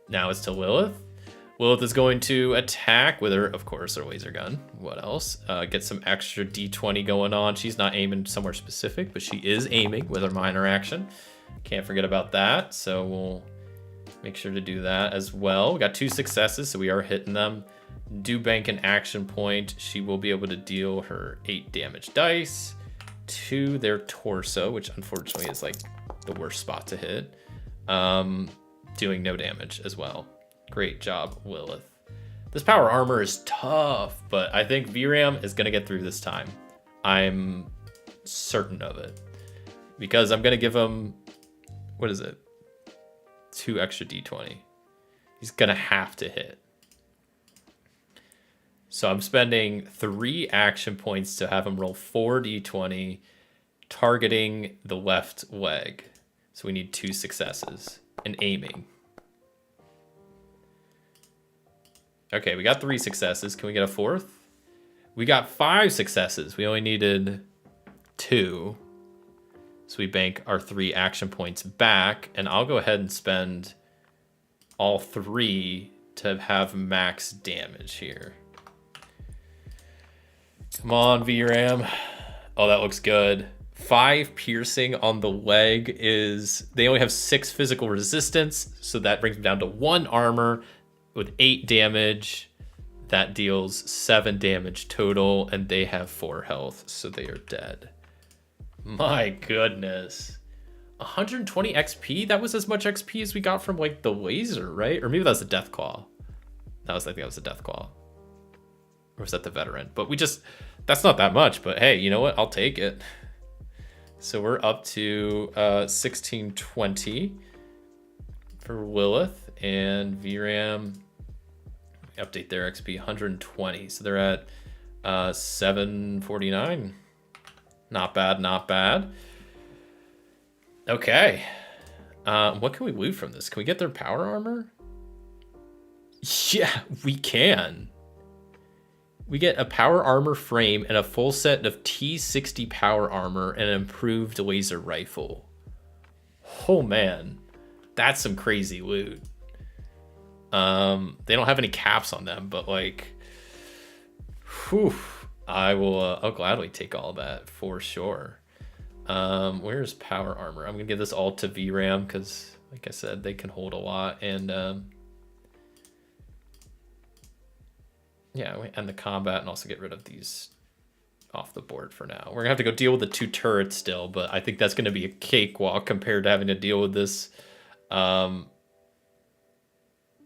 Now it's to Lilith. Lilith is going to attack with her, of course, her laser gun. What else? Get some extra D20 going on. She's not aiming somewhere specific, but she is aiming with her minor action. Can't forget about that. So we'll make sure to do that as well. We got 2 successes, so we are hitting them. Do bank an action point. She will be able to deal her 8 damage dice to their torso, which unfortunately is like the worst spot to hit. Doing no damage as well. Great job, Lilith. This power armor is tough, but I think VRAM is going to get through this time. I'm certain of it. Because I'm going to give him, what is it? 2 extra D20. He's going to have to hit. So I'm spending 3 action points to have him roll 4 D20, targeting the left leg. So we need 2 successes. And aiming. Okay, we got 3 successes. Can we get a 4th? We got 5 successes. We only needed 2. So we bank our 3 action points back. And I'll go ahead and spend all 3 to have max damage here. Come on, VRAM. Oh, that looks good. 5 piercing on the leg is... They only have 6 physical resistance, so that brings them down to 1 armor with 8 damage. That deals 7 damage total, and they have 4 health, so they are dead. My goodness. 120 XP? That was as much XP as we got from, like, the laser, right? Or maybe that was the Death Claw. I think that was the Death Claw. Or was that the Veteran? But we just... That's not that much, but hey, you know what? I'll take it. So we're up to 1620 for Lilith, and VRAM, update their XP, 120. So they're at 749. Not bad, not bad. Okay. What can we loot from this? Can we get their power armor? Yeah, we can. We get a power armor frame and a full set of T60 power armor and an improved laser rifle. Oh man, that's some crazy loot. They don't have any caps on them, but like, whew, I'll gladly take all that for sure. Where's power armor? I'm gonna give this all to VRAM because, like I said, they can hold a lot, and yeah, we end the combat and also get rid of these off the board for now. We're gonna have to go deal with the 2 turrets still, but I think that's gonna be a cakewalk compared to having to deal with this.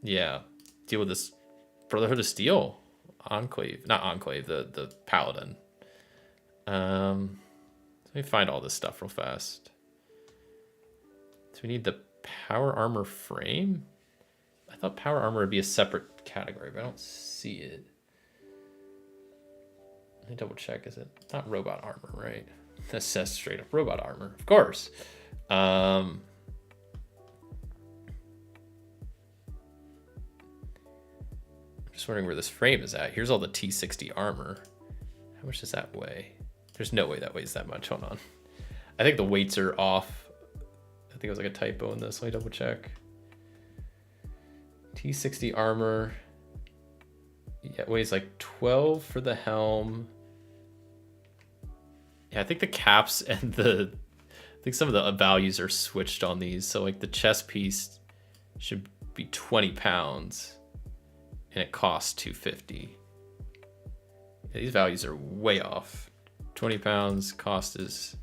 Yeah, deal with this Brotherhood of Steel Enclave, not Enclave, the Paladin. Let me find all this stuff real fast. So we need the power armor frame. I thought power armor would be a separate category, but I don't see it. Let me double check. Is it not robot armor, right? That says straight up robot armor, of course. Just wondering where this frame is at. Here's all the T60 armor. How much does that weigh? There's no way that weighs that much. Hold on. I think the weights are off. I think it was like a typo in this. Let me double check. T60 armor. Yeah, it weighs like 12 for the helm. Yeah, I think the caps and I think some of the values are switched on these. So like the chest piece should be 20 pounds and it costs 250. Yeah, these values are way off. 20 pounds, cost is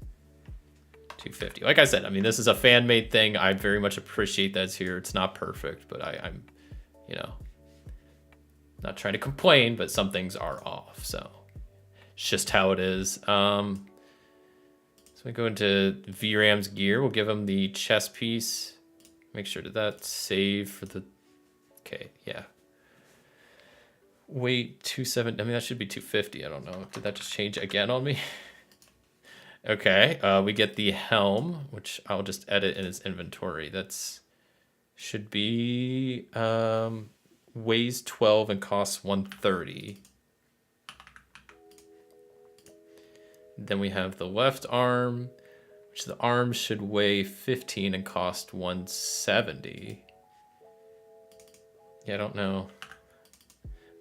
250. Like I said, I mean, this is a fan-made thing. I very much appreciate that it's here. It's not perfect, but I'm, you know, not trying to complain, but some things are off. So it's just how it is. So we go into VRAM's gear. We'll give him the chest piece. Make sure that save for the, okay, yeah. Weight 270, I mean, that should be 250. I don't know. Did that just change again on me? Okay, we get the helm, which I'll just edit in his inventory. That's should be weighs 12 and costs 130. Then we have the left arm, which the arm should weigh 15 and cost 170. Yeah, I don't know.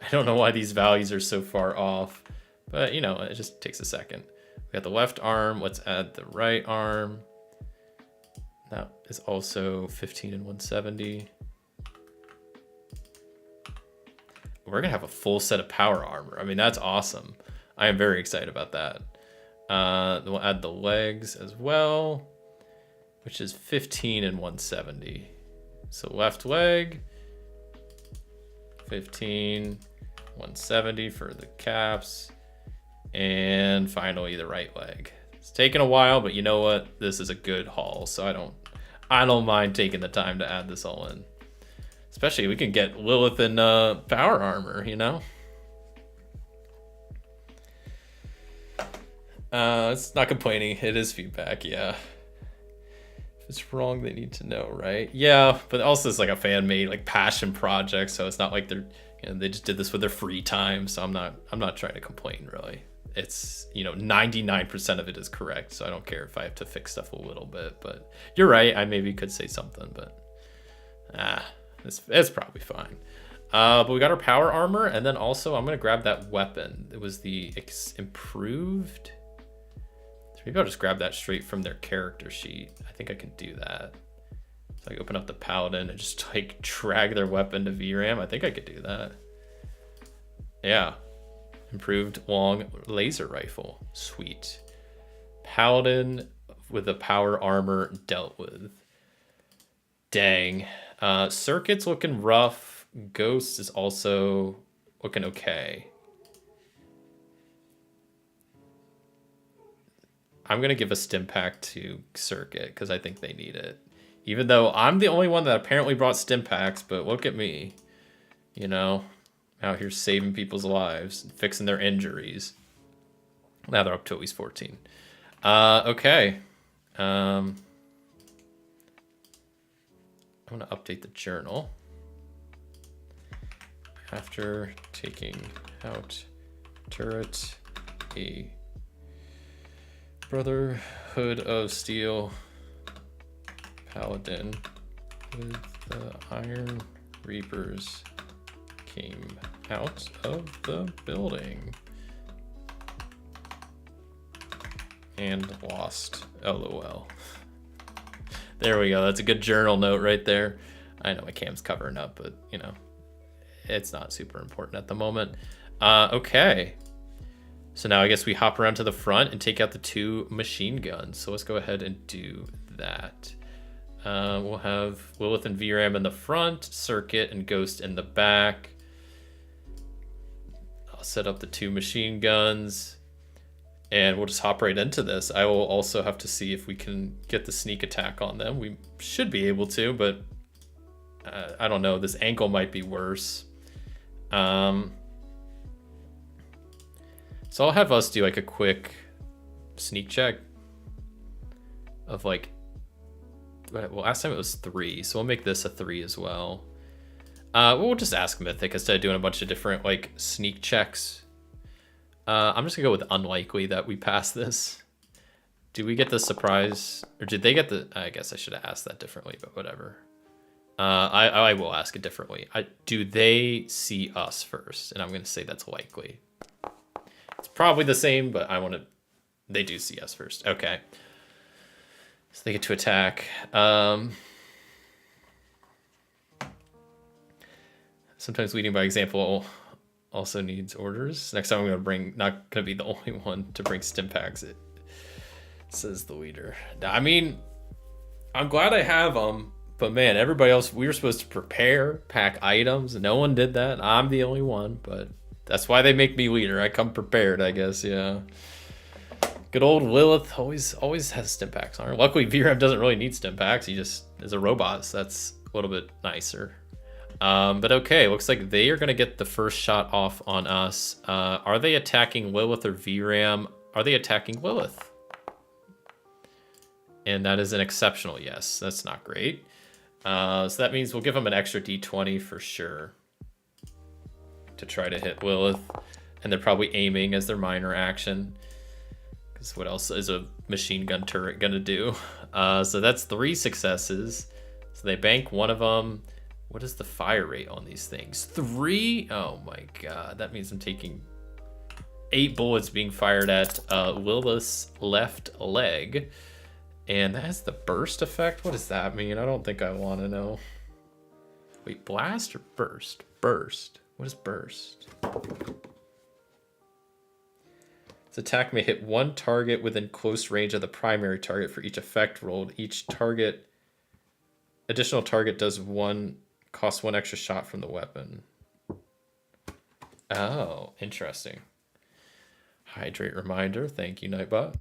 I don't know why these values are so far off, but you know, it just takes a second. We got the left arm. Let's add the right arm. That is also 15 and 170. We're gonna have a full set of power armor. I mean, that's awesome. I am very excited about that. Then we'll add the legs as well, which is 15 and 170. So left leg, 15, 170 for the caps, and finally the right leg. It's taken a while, but you know what? This is a good haul, so I don't mind taking the time to add this all in. Especially we can get Lilith in power armor, you know? It's not complaining. It is feedback, yeah. If it's wrong, they need to know, right? Yeah, but also it's like a fan-made, like passion project, so it's not like they're, you know, they just did this with their free time. So I'm not trying to complain really. It's, you know, 99% of it is correct, so I don't care if I have to fix stuff a little bit. But you're right. I maybe could say something, but it's probably fine. But we got our power armor, and then also I'm gonna grab that weapon. It was the improved. Maybe I'll just grab that straight from their character sheet. I think I can do that. So I open up the paladin and just like drag their weapon to VRAM. I think I could do that. Yeah. Improved long laser rifle. Sweet. Paladin with the power armor dealt with. Dang. Circuit's looking rough. Ghost is also looking okay. I'm going to give a stim pack to Circuit because I think they need it. Even though I'm the only one that apparently brought stim packs, but look at me. You know, out here saving people's lives, fixing their injuries. Now they're up to at least 14. Okay. I'm going to update the journal. After taking out turret, a Brotherhood of Steel Paladin with the Iron Reapers came out of the building and lost. LOL. There we go. That's a good journal note right there. I know my cam's covering up, but you know, it's not super important at the moment. Okay. So now I guess we hop around to the front and take out the 2 machine guns. So let's go ahead and do that. We'll have Lilith and VRAM in the front, Circuit and Ghost in the back. I'll set up the 2 machine guns and we'll just hop right into this. I will also have to see if we can get the sneak attack on them. We should be able to, but I don't know. This ankle might be worse. So I'll have us do like a quick sneak check of like, well, last time it was 3, so we'll make this a 3 as well. We'll just ask Mythic instead of doing a bunch of different like sneak checks. I'm just gonna go with unlikely that we pass this. Do we get the surprise, or did they get the? I guess I should have asked that differently, but whatever. I will ask it differently. Do they see us first? And I'm gonna say that's likely. It's probably the same, but I want to. They do see us first. Okay. So they get to attack. Sometimes leading by example also needs orders. Next time I'm gonna bring, not gonna be the only one to bring stim packs. It says the leader. I mean, I'm glad I have them, but man, everybody else, we were supposed to prepare, pack items. No one did that. I'm the only one, but that's why they make me leader. I come prepared, I guess. Yeah. Good old Lilith always has stim packs on her. Luckily, VRAM doesn't really need stim packs. He just is a robot, so that's a little bit nicer. But okay, looks like they are going to get the first shot off on us. Are they attacking Lilith or VRAM? Are they attacking Lilith? And that is an exceptional yes. That's not great. So that means we'll give them an extra d20 for sure to try to hit Lilith. And they're probably aiming as their minor action. Because what else is a machine gun turret going to do? So that's 3 successes. So they bank one of them. What is the fire rate on these things? 3? Oh my god. That means I'm taking 8 bullets being fired at Lilith's left leg. And that has the burst effect? What does that mean? I don't think I want to know. Wait, blast or burst? Burst. What is burst? This attack may hit one target within close range of the primary target for each effect rolled. Each target, additional target costs 1 extra shot from the weapon. Oh, interesting. Hydrate reminder. Thank you, Nightbot.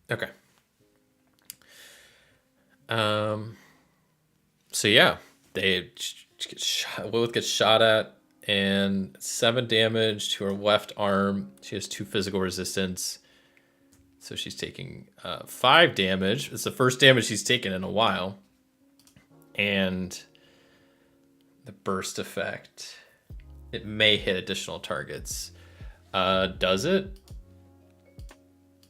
Okay. So yeah, they get shot, Lilith gets shot at, and 7 damage to her left arm. She has 2 physical resistance, so she's taking 5 damage. It's the first damage she's taken in a while. And the burst effect, it may hit additional targets. Does it?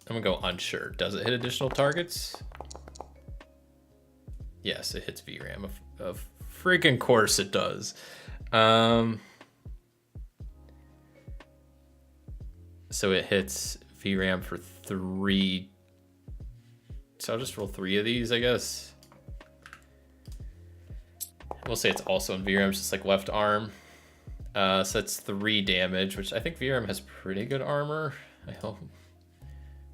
I'm gonna go unsure. Does it hit additional targets? Yes, it hits VRAM. Of freaking course it does. So it hits VRAM for 3. So I'll just roll 3 of these, I guess. We'll say it's also in VRAM, just like left arm. So that's 3 damage, which I think VRAM has pretty good armor. I hope.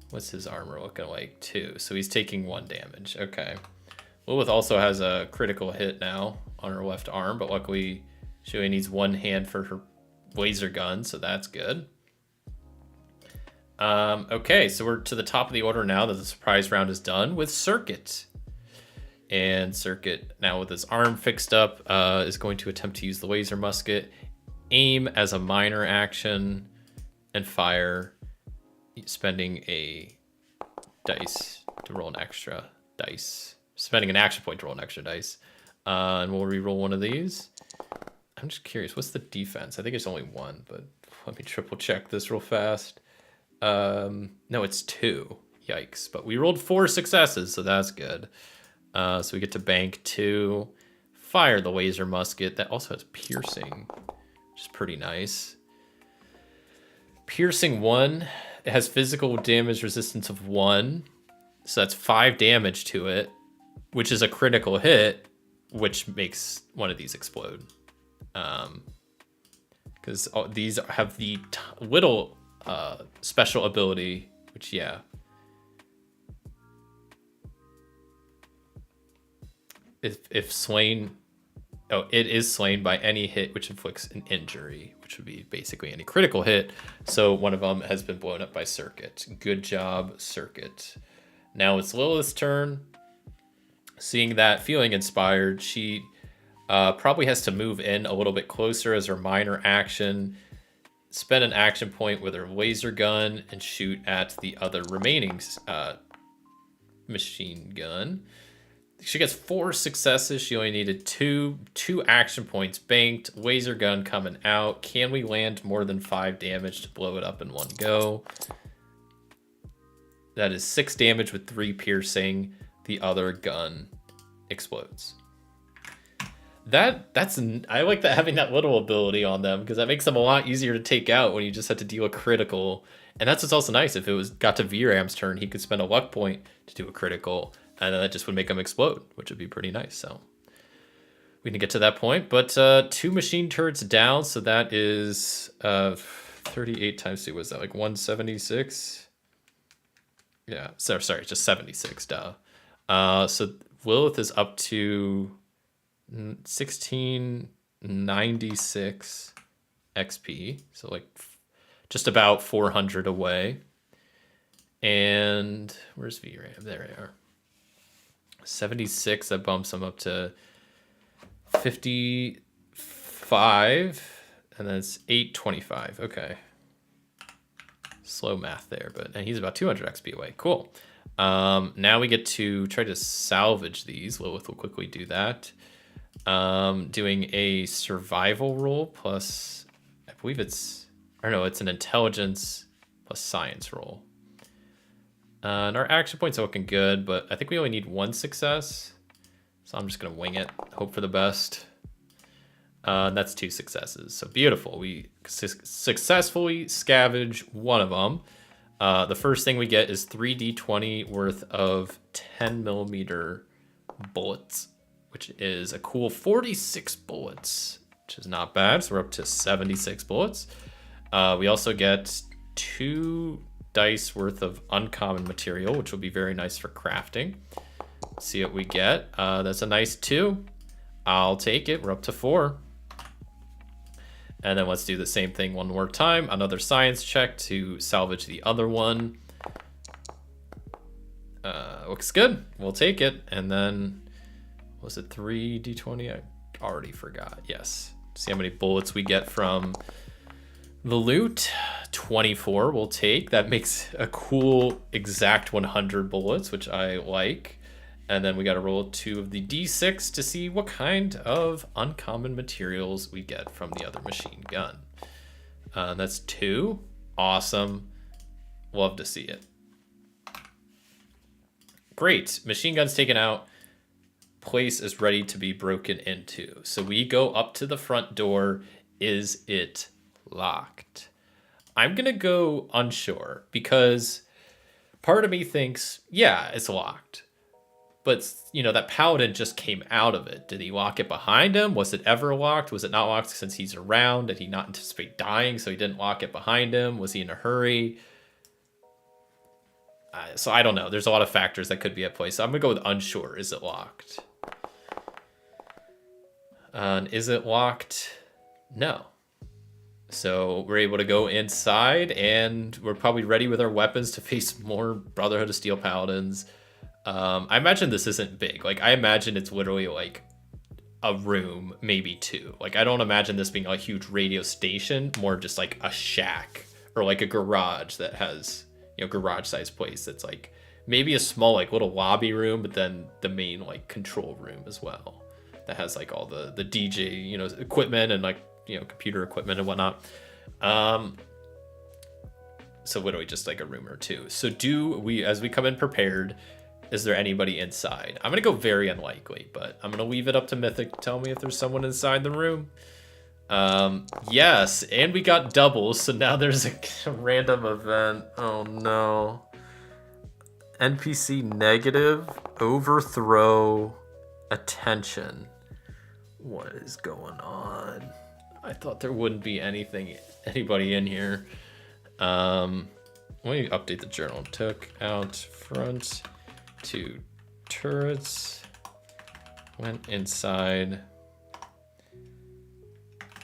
What's his armor looking like? 2. So he's taking 1 damage. Okay. Lilith also has a critical hit now on her left arm, but luckily she only needs 1 hand for her laser gun, so that's good. Okay, so we're to the top of the order now that the surprise round is done with Circuit. And Circuit, now with his arm fixed up, is going to attempt to use the laser musket, aim as a minor action, and fire, spending a dice to roll an extra dice. Spending an action point to roll an extra dice. And we'll re-roll one of these. I'm just curious, what's the defense? I think it's only 1, but let me triple check this real fast. No, it's 2. Yikes. But we rolled 4 successes, so that's good. So we get to bank 2. Fire the laser musket. That also has piercing, which is pretty nice. Piercing 1. It has physical damage resistance of 1. So that's 5 damage to it, which is a critical hit, which makes one of these explode. Because these have the little special ability, which, yeah. If slain, it is slain by any hit which inflicts an injury, which would be basically any critical hit. So one of them has been blown up by Circuit. Good job, Circuit. Now it's Lilith's turn. Seeing that, feeling inspired, she probably has to move in a little bit closer as her minor action, spend an action point with her laser gun, and shoot at the other remaining machine gun. She gets 4 successes. She only needed two action points banked. Laser gun coming out. Can we land more than 5 damage to blow it up in one go? That is 6 damage with 3 piercing. The other gun explodes. I like that, having that little ability on them, because that makes them a lot easier to take out when you just have to deal a critical. And that's what's also nice. If it got to VRAM's turn, he could spend a luck point to do a critical, and then that just would make them explode, which would be pretty nice. So we didn't get to that point, but 2 machine turrets down. So that is 38 times 2. Was that like 176? Yeah, sorry, just 76, duh. So Lilth is up to 1696 XP, so like just about 400 away. And where's VRAM? There they are. 76, that bumps them up to 55, and then it's 825. Okay. Slow math there, and he's about 200 XP away. Cool. Now we get to try to salvage these. Lilith will quickly do that. Doing a survival roll plus, I believe it's an intelligence plus science roll. And our action points are looking good, but I think we only need 1 success. So I'm just going to wing it, hope for the best. That's 2 successes. So beautiful. We successfully scavenge one of them. The first thing we get is 3d20 worth of 10mm bullets, which is a cool 46 bullets, which is not bad. So we're up to 76 bullets. We also get 2 dice worth of uncommon material, which will be very nice for crafting. See what we get. That's a nice 2. I'll take it. We're up to 4. And then let's do the same thing one more time. Another science check to salvage the other one. Looks good. We'll take it. And then, was it 3d20? I already forgot. Yes. See how many bullets we get from the loot. 24 we'll take. That makes a cool exact 100 bullets, which I like. And then we got to roll 2 of the d6 to see what kind of uncommon materials we get from the other machine gun. That's 2. Awesome. Love to see it. Great. Machine gun's taken out. Place is ready to be broken into. So we go up to the front door. Is it locked? I'm going to go unsure, because part of me thinks, yeah, it's locked. But, that paladin just came out of it. Did he lock it behind him? Was it ever locked? Was it not locked since he's around? Did he not anticipate dying, so he didn't lock it behind him? Was he in a hurry? So I don't know. There's a lot of factors that could be at play. So I'm going to go with unsure. Is it locked? Is it locked? No. So we're able to go inside, and we're probably ready with our weapons to face more Brotherhood of Steel Paladins. I imagine this isn't big. Like, I imagine it's literally like a room, maybe 2. Like, I don't imagine this being a huge radio station, more just like a shack or like a garage that has, garage sized place that's like maybe a small like little lobby room, but then the main like control room as well that has like all the DJ, equipment and like, computer equipment and whatnot. So literally just like a room or 2. So as we come in prepared, is there anybody inside? I'm going to go very unlikely, but I'm going to leave it up to Mythic to tell me if there's someone inside the room. Yes, and we got doubles, so now there's a random event. Oh no. NPC negative, overthrow, attention. What is going on? I thought there wouldn't be anybody in here. Let me update the journal. Took out front 2 turrets, went inside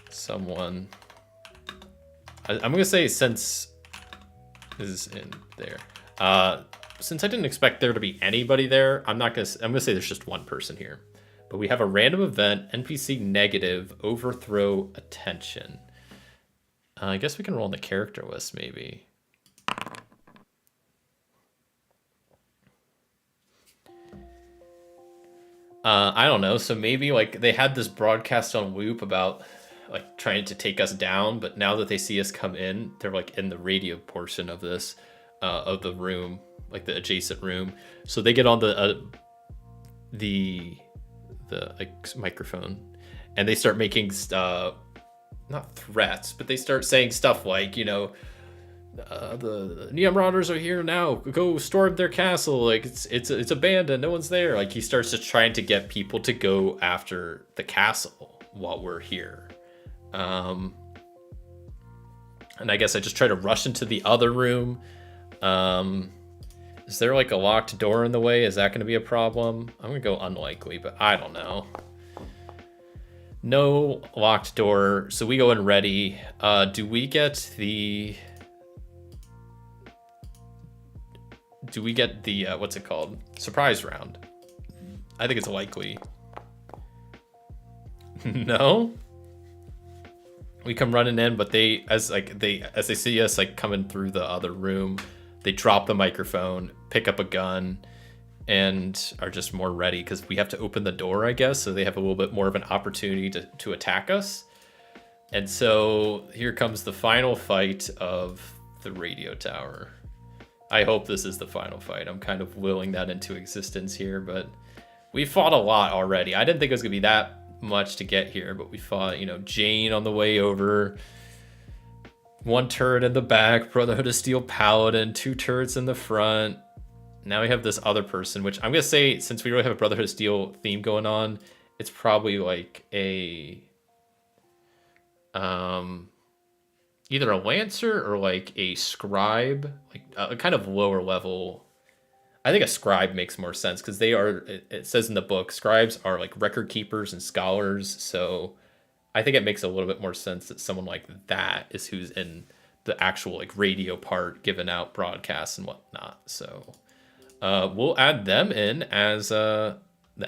someone. I'm gonna say since is in there. Since I didn't expect there to be anybody there, I'm gonna say there's just one person here. But we have a random event, NPC negative, overthrow attention. I guess we can roll in the character list maybe. I don't know. So maybe like they had this broadcast on loop about like trying to take us down, but now that they see us come in, they're like in the radio portion of this, of the room, like the adjacent room. So they get on the like microphone, and they start making not threats, but they start saying stuff like, you know, the Neon Maruaders are here now. Go storm their castle. Like it's abandoned. No one's there. Like he starts just trying to get people to go after the castle while we're here. And I guess I just try to rush into the other room. Is there like a locked door in the way? Is that going to be a problem? I'm going to go unlikely, but I don't know. No locked door. So we go in ready. Do we get the what's it called? Surprise round? I think it's likely. No? We come running in, but as they see us like coming through the other room, they drop the microphone, pick up a gun, and are just more ready because we have to open the door, I guess, so they have a little bit more of an opportunity to attack us. And so here comes the final fight of the radio tower. I hope this is the final fight. I'm kind of willing that into existence here, but we fought a lot already. I didn't think it was gonna be that much to get here, but we fought, you know, Jane on the way over, one turret in the back, Brotherhood of Steel Paladin, 2 turrets in the front. Now we have this other person, which I'm gonna say, since we really have a Brotherhood of Steel theme going on, it's probably like a either a lancer or like a scribe, like a kind of lower level. I think a scribe makes more sense because they are, it says in the book, scribes are like record keepers and scholars. So I think it makes a little bit more sense that someone like that is who's in the actual like radio part, giving out broadcasts and whatnot. So we'll add them in as the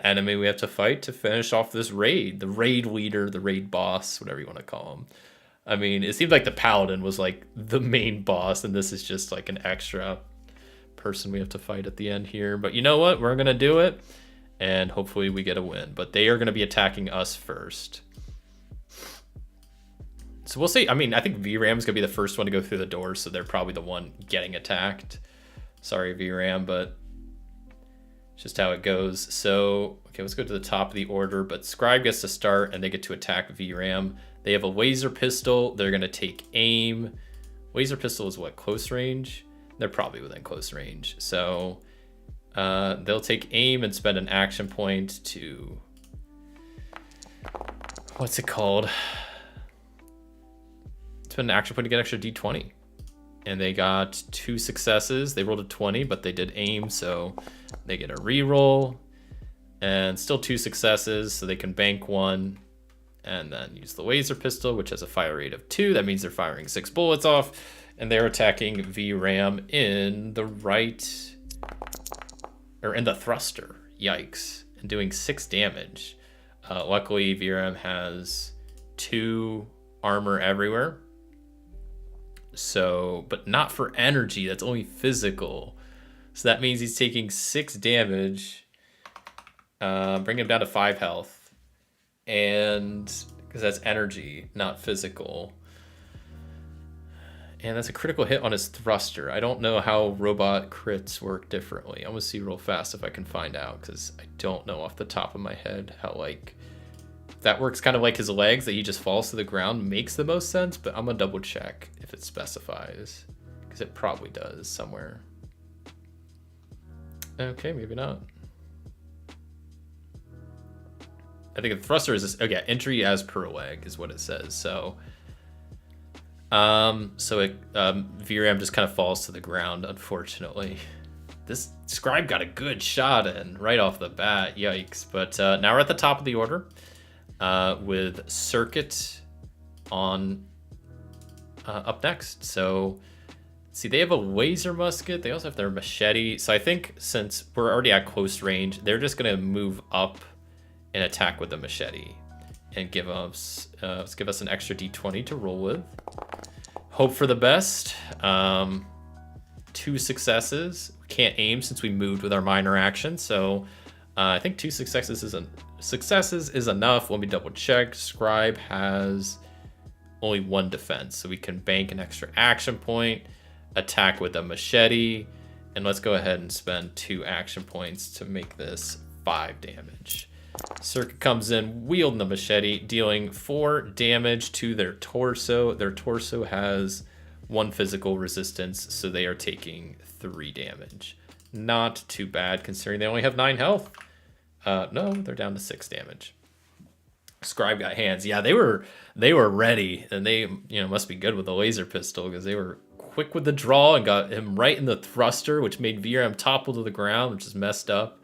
enemy we have to fight to finish off this raid. The raid leader, the raid boss, whatever you want to call him. I mean, it seemed like the Paladin was like the main boss, and this is just like an extra person we have to fight at the end here. But you know what? We're going to do it, and hopefully we get a win. But they are going to be attacking us first. So we'll see. I mean, I think VRAM is going to be the first one to go through the door, so they're probably the one getting attacked. Sorry, VRAM, but it's just how it goes. So, okay, let's go to the top of the order. But Scribe gets to start, and they get to attack VRAM. They have a laser pistol. They're going to take aim. Laser pistol is what, close range? They're probably within close range. So they'll take aim and spend an action point to... What's it called? Spend an action point to get extra D20. And they got 2 successes. They rolled a 20, but they did aim, so they get a reroll. And still 2 successes, so they can bank 1. And then use the laser pistol, which has a fire rate of 2. That means they're firing 6 bullets off. And they're attacking VRAM in the right... Or in the thruster. Yikes. And doing 6 damage. Luckily, VRAM has 2 armor everywhere. So, but not for energy. That's only physical. So that means he's taking 6 damage. Bring him down to 5 health. And because that's energy, not physical. And that's a critical hit on his thruster. I don't know how robot crits work differently. I'm gonna see real fast if I can find out, because I don't know off the top of my head how like that works. Kind of like his legs, that he just falls to the ground, makes the most sense, but I'm gonna double check if it specifies, because it probably does somewhere. Okay, maybe not. I think the thruster is this, okay, entry as per leg is what it says. So VRAM just kind of falls to the ground, unfortunately. This scribe got a good shot in right off the bat. Yikes. But now we're at the top of the order with Circuit on up next. So see, they have a laser musket. They also have their machete. So I think since we're already at close range, they're just going to move up and attack with the machete and give us let's give us an extra D20 to roll with. Hope for the best. 2 successes. We can't aim since we moved with our minor action, so I think 2 successes is enough. Let me double check. Scribe has only 1 defense, so we can bank an extra action point, attack with a machete, and let's go ahead and spend 2 action points to make this 5 damage. Circuit comes in wielding the machete, dealing 4 damage to their torso. Their torso has 1 physical resistance, so they are taking 3 damage. Not too bad considering they only have 9 health. No, they're down to 6 damage. Scribe got hands. Yeah, they were ready, and they must be good with the laser pistol because they were quick with the draw and got him right in the thruster, which made VRAM topple to the ground, which is messed up.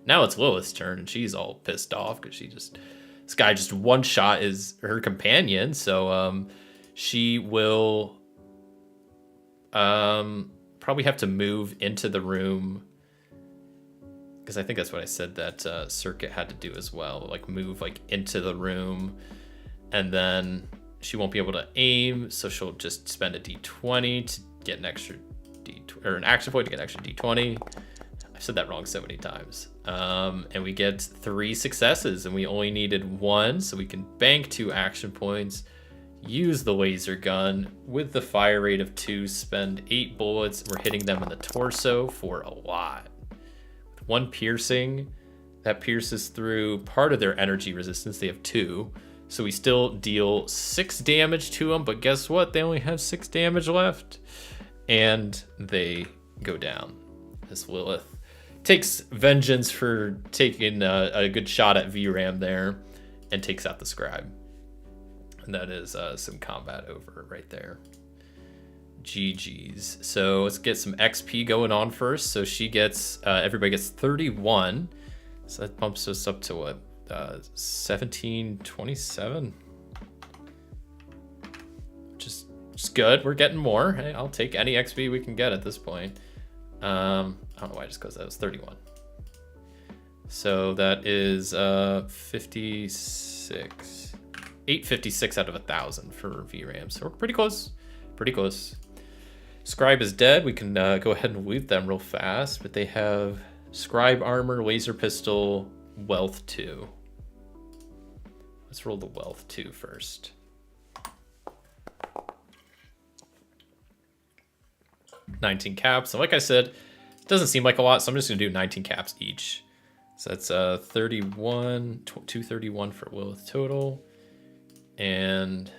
Now it's Lilith's turn, and she's all pissed off because this guy just one shot is her companion, so she will probably have to move into the room, because I think that's what I said that Circuit had to do as well, like move like into the room, and then she won't be able to aim, so she'll just spend a d20 to get an extra an action point to get an extra d20. I've said that wrong so many times. And we get 3 successes, and we only needed 1, so we can bank 2 action points, use the laser gun with the fire rate of 2, spend 8 bullets. We're hitting them in the torso for a lot. With 1 piercing, that pierces through part of their energy resistance. They have 2, so we still deal 6 damage to them, but guess what? They only have 6 damage left, and they go down. As Lilith takes vengeance for taking a good shot at VRAM there, and takes out the Scribe. And that is some combat over right there. GG's. So let's get some XP going on first. So she gets, everybody gets 31. So that bumps us up to what? 1727? Which is good. We're getting more. Hey, I'll take any XP we can get at this point. I don't know why, just because that was 31. So that is 56. 856 out of 1,000 for VRAM. So we're pretty close. Pretty close. Scribe is dead. We can go ahead and loot them real fast. But they have Scribe armor, laser pistol, wealth 2. Let's roll the wealth 2 first. $19 caps. So like I said, it doesn't seem like a lot, so I'm just going to do 19 caps each. So that's 231 for Lilith total. And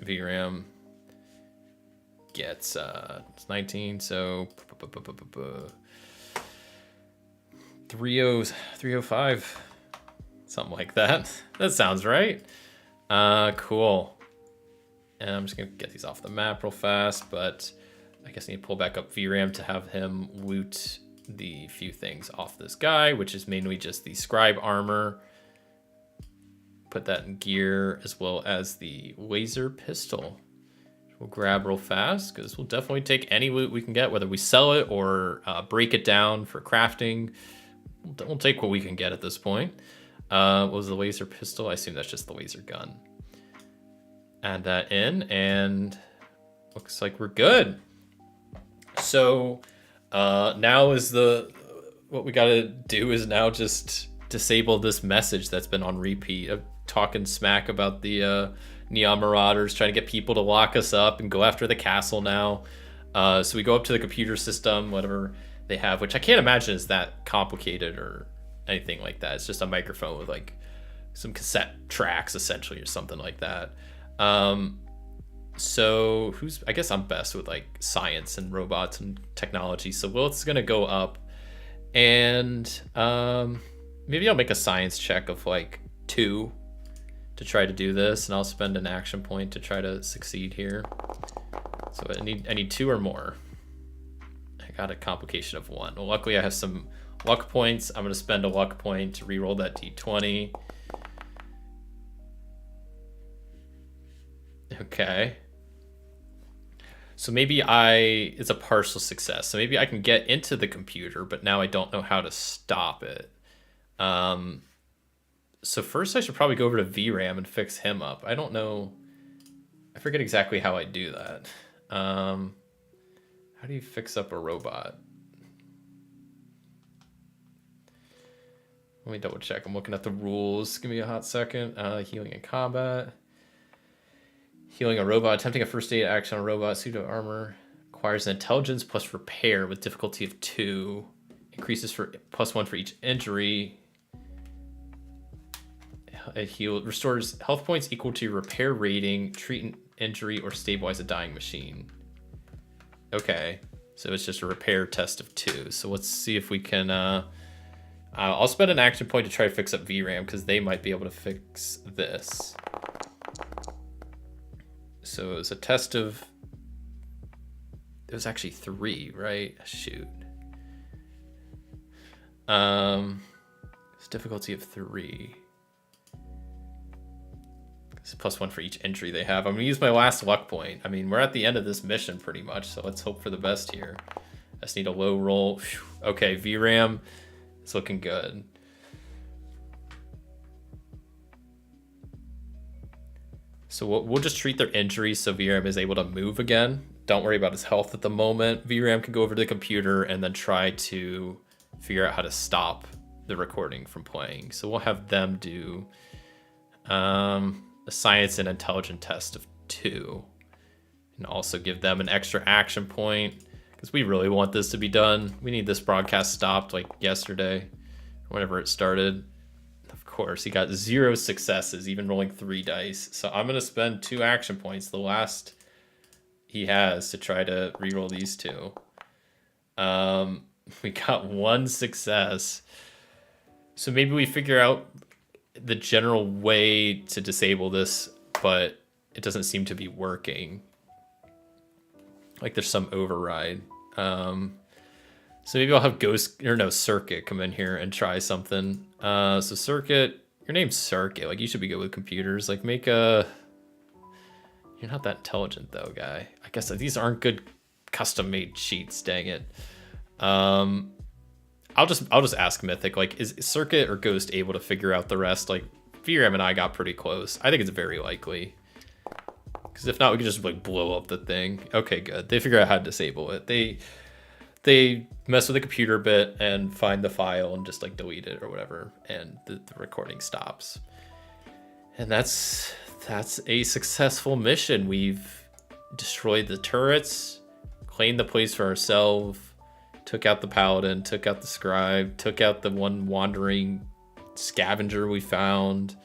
VRAM gets 19, so 305, something like that. That sounds right. Cool. And I'm just gonna get these off the map real fast, but I guess I need to pull back up VRAM to have him loot the few things off this guy, which is mainly just the Scribe armor. Put that in gear, as well as the laser pistol. We'll grab real fast, because we'll definitely take any loot we can get, whether we sell it or break it down for crafting. We'll take what we can get at this point. What was the laser pistol? I assume that's just the laser gun. Add that in, and looks like we're good. So now is what we gotta do is now just disable this message that's been on repeat of talking smack about the Neon Maruaders, trying to get people to lock us up and go after the castle now. So we go up to the computer system, whatever they have, which I can't imagine is that complicated or anything like that. It's just a microphone with like some cassette tracks essentially or something like that. So I guess I'm best with like science and robots and technology. So Lilith's gonna go up, and maybe I'll make a science check of like 2 to try to do this, and I'll spend an action point to try to succeed here. So I need 2 or more. I got a complication of 1. Well, luckily I have some luck points. I'm gonna spend a luck point to reroll that d20. Okay. So maybe it's a partial success. So maybe I can get into the computer, but now I don't know how to stop it. So first I should probably go over to VRAM and fix him up. I don't know. I forget exactly how I do that. How do you fix up a robot? Let me double check. I'm looking at the rules. Give me a hot second. Healing in combat. Healing a robot. Attempting a first aid action on a robot. Pseudo armor. Acquires an intelligence plus repair with difficulty of 2. Increases for +1 for each injury. A heal restores health points equal to your repair rating. Treat an injury or stabilize a dying machine. Okay, so it's just a repair test of 2. So let's see if we can. I'll spend an action point to try to fix up VRAM because they might be able to fix this. So it was a test of. It was actually 3, right? Shoot. It's difficulty of 3. It's +1 for each entry they have. I'm gonna use my last luck point. I mean, we're at the end of this mission pretty much, so let's hope for the best here. I just need a low roll. Whew. Okay, VRAM, it's looking good. So we'll just treat their injuries so VRAM is able to move again. Don't worry about his health at the moment. VRAM can go over to the computer and then try to figure out how to stop the recording from playing. So we'll have them do a science and intelligence test of 2, and also give them an extra action point because we really want this to be done. We need this broadcast stopped like yesterday or whenever it started. Of course, he got 0 successes, even rolling 3 dice. So I'm going to spend 2 action points, the last he has, to try to reroll these 2. We got 1 success. So maybe we figure out the general way to disable this, but it doesn't seem to be working. Like there's some override. So maybe I'll have Circuit come in here and try something. So Circuit, your name's Circuit. Like you should be good with computers. Like make a. You're not that intelligent though, guy. I guess these aren't good custom-made cheats. Dang it. I'll just ask Mythic, like, is Circuit or Ghost able to figure out the rest? Like, VRAM and I got pretty close. I think it's very likely. Because if not, we could just, like, blow up the thing. Okay, good. They figure out how to disable it. They mess with the computer a bit and find the file and just, like, delete it or whatever. And the recording stops. And that's a successful mission. We've destroyed the turrets, claimed the place for ourselves, took out the paladin, took out the scribe, took out the one wandering scavenger we found,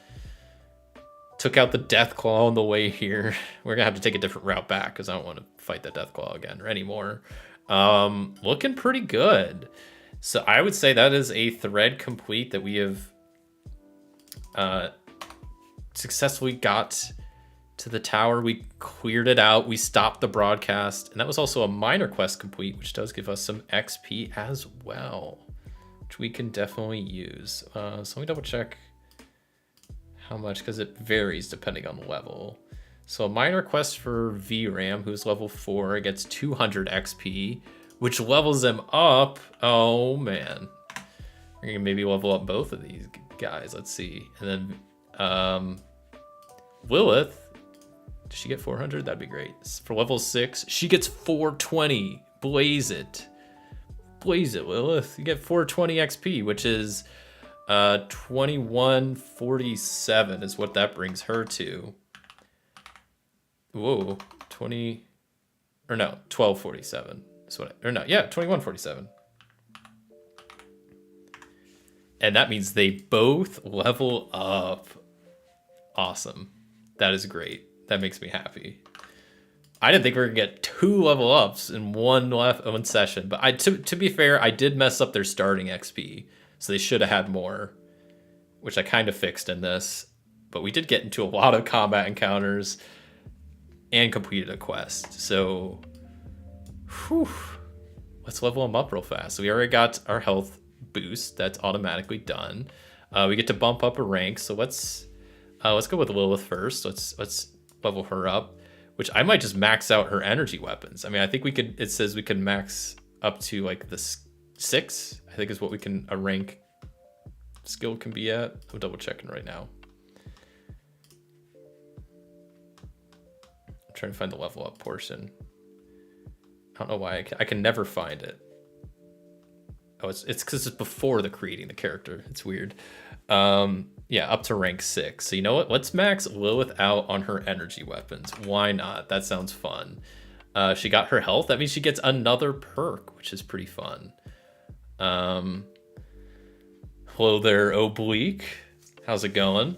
took out the Deathclaw on the way here. We're gonna have to take a different route back because I don't want to fight the Deathclaw again or anymore. Looking pretty good. So I would say that is a thread complete that we have successfully got to the tower. We cleared it out. We stopped the broadcast. And that was also a minor quest complete, which does give us some XP as well, which we can definitely use. So let me double check how much, because it varies depending on the level. So a minor quest for VRAM, who's level 4, gets 200 XP, which levels them up. Oh man. We're gonna maybe level up both of these guys. Let's see. And then Lilith, does she get 400? That'd be great. For level 6, she gets 420. Blaze it. Blaze it, Lilith. You get 420 XP, which is 2147 is what that brings her to. Whoa, 1247 is what 2147. And that means they both level up. Awesome. That is great. That makes me happy. I didn't think we were gonna get 2 level ups in one session, but to be fair, I did mess up their starting XP, so they should have had more, which I kind of fixed in this. But we did get into a lot of combat encounters and completed a quest. So, whew, let's level them up real fast. So we already got our health boost. That's automatically done. We get to bump up a rank. So let's go with Lilith first. Let's level her up, which I might just max out her energy weapons. I mean, I think we could. It says we can max up to like the 6. I think is what we can a rank skill can be at. I'm double checking right now. I'm trying to find the level up portion. I don't know why I can never find it. Oh, it's because it's before the creating the character. It's weird. Yeah, up to rank 6. So you know what? Let's max Lilith out on her energy weapons. Why not? That sounds fun. She got her health. That means she gets another perk, which is pretty fun. Hello there, Oblique. How's it going?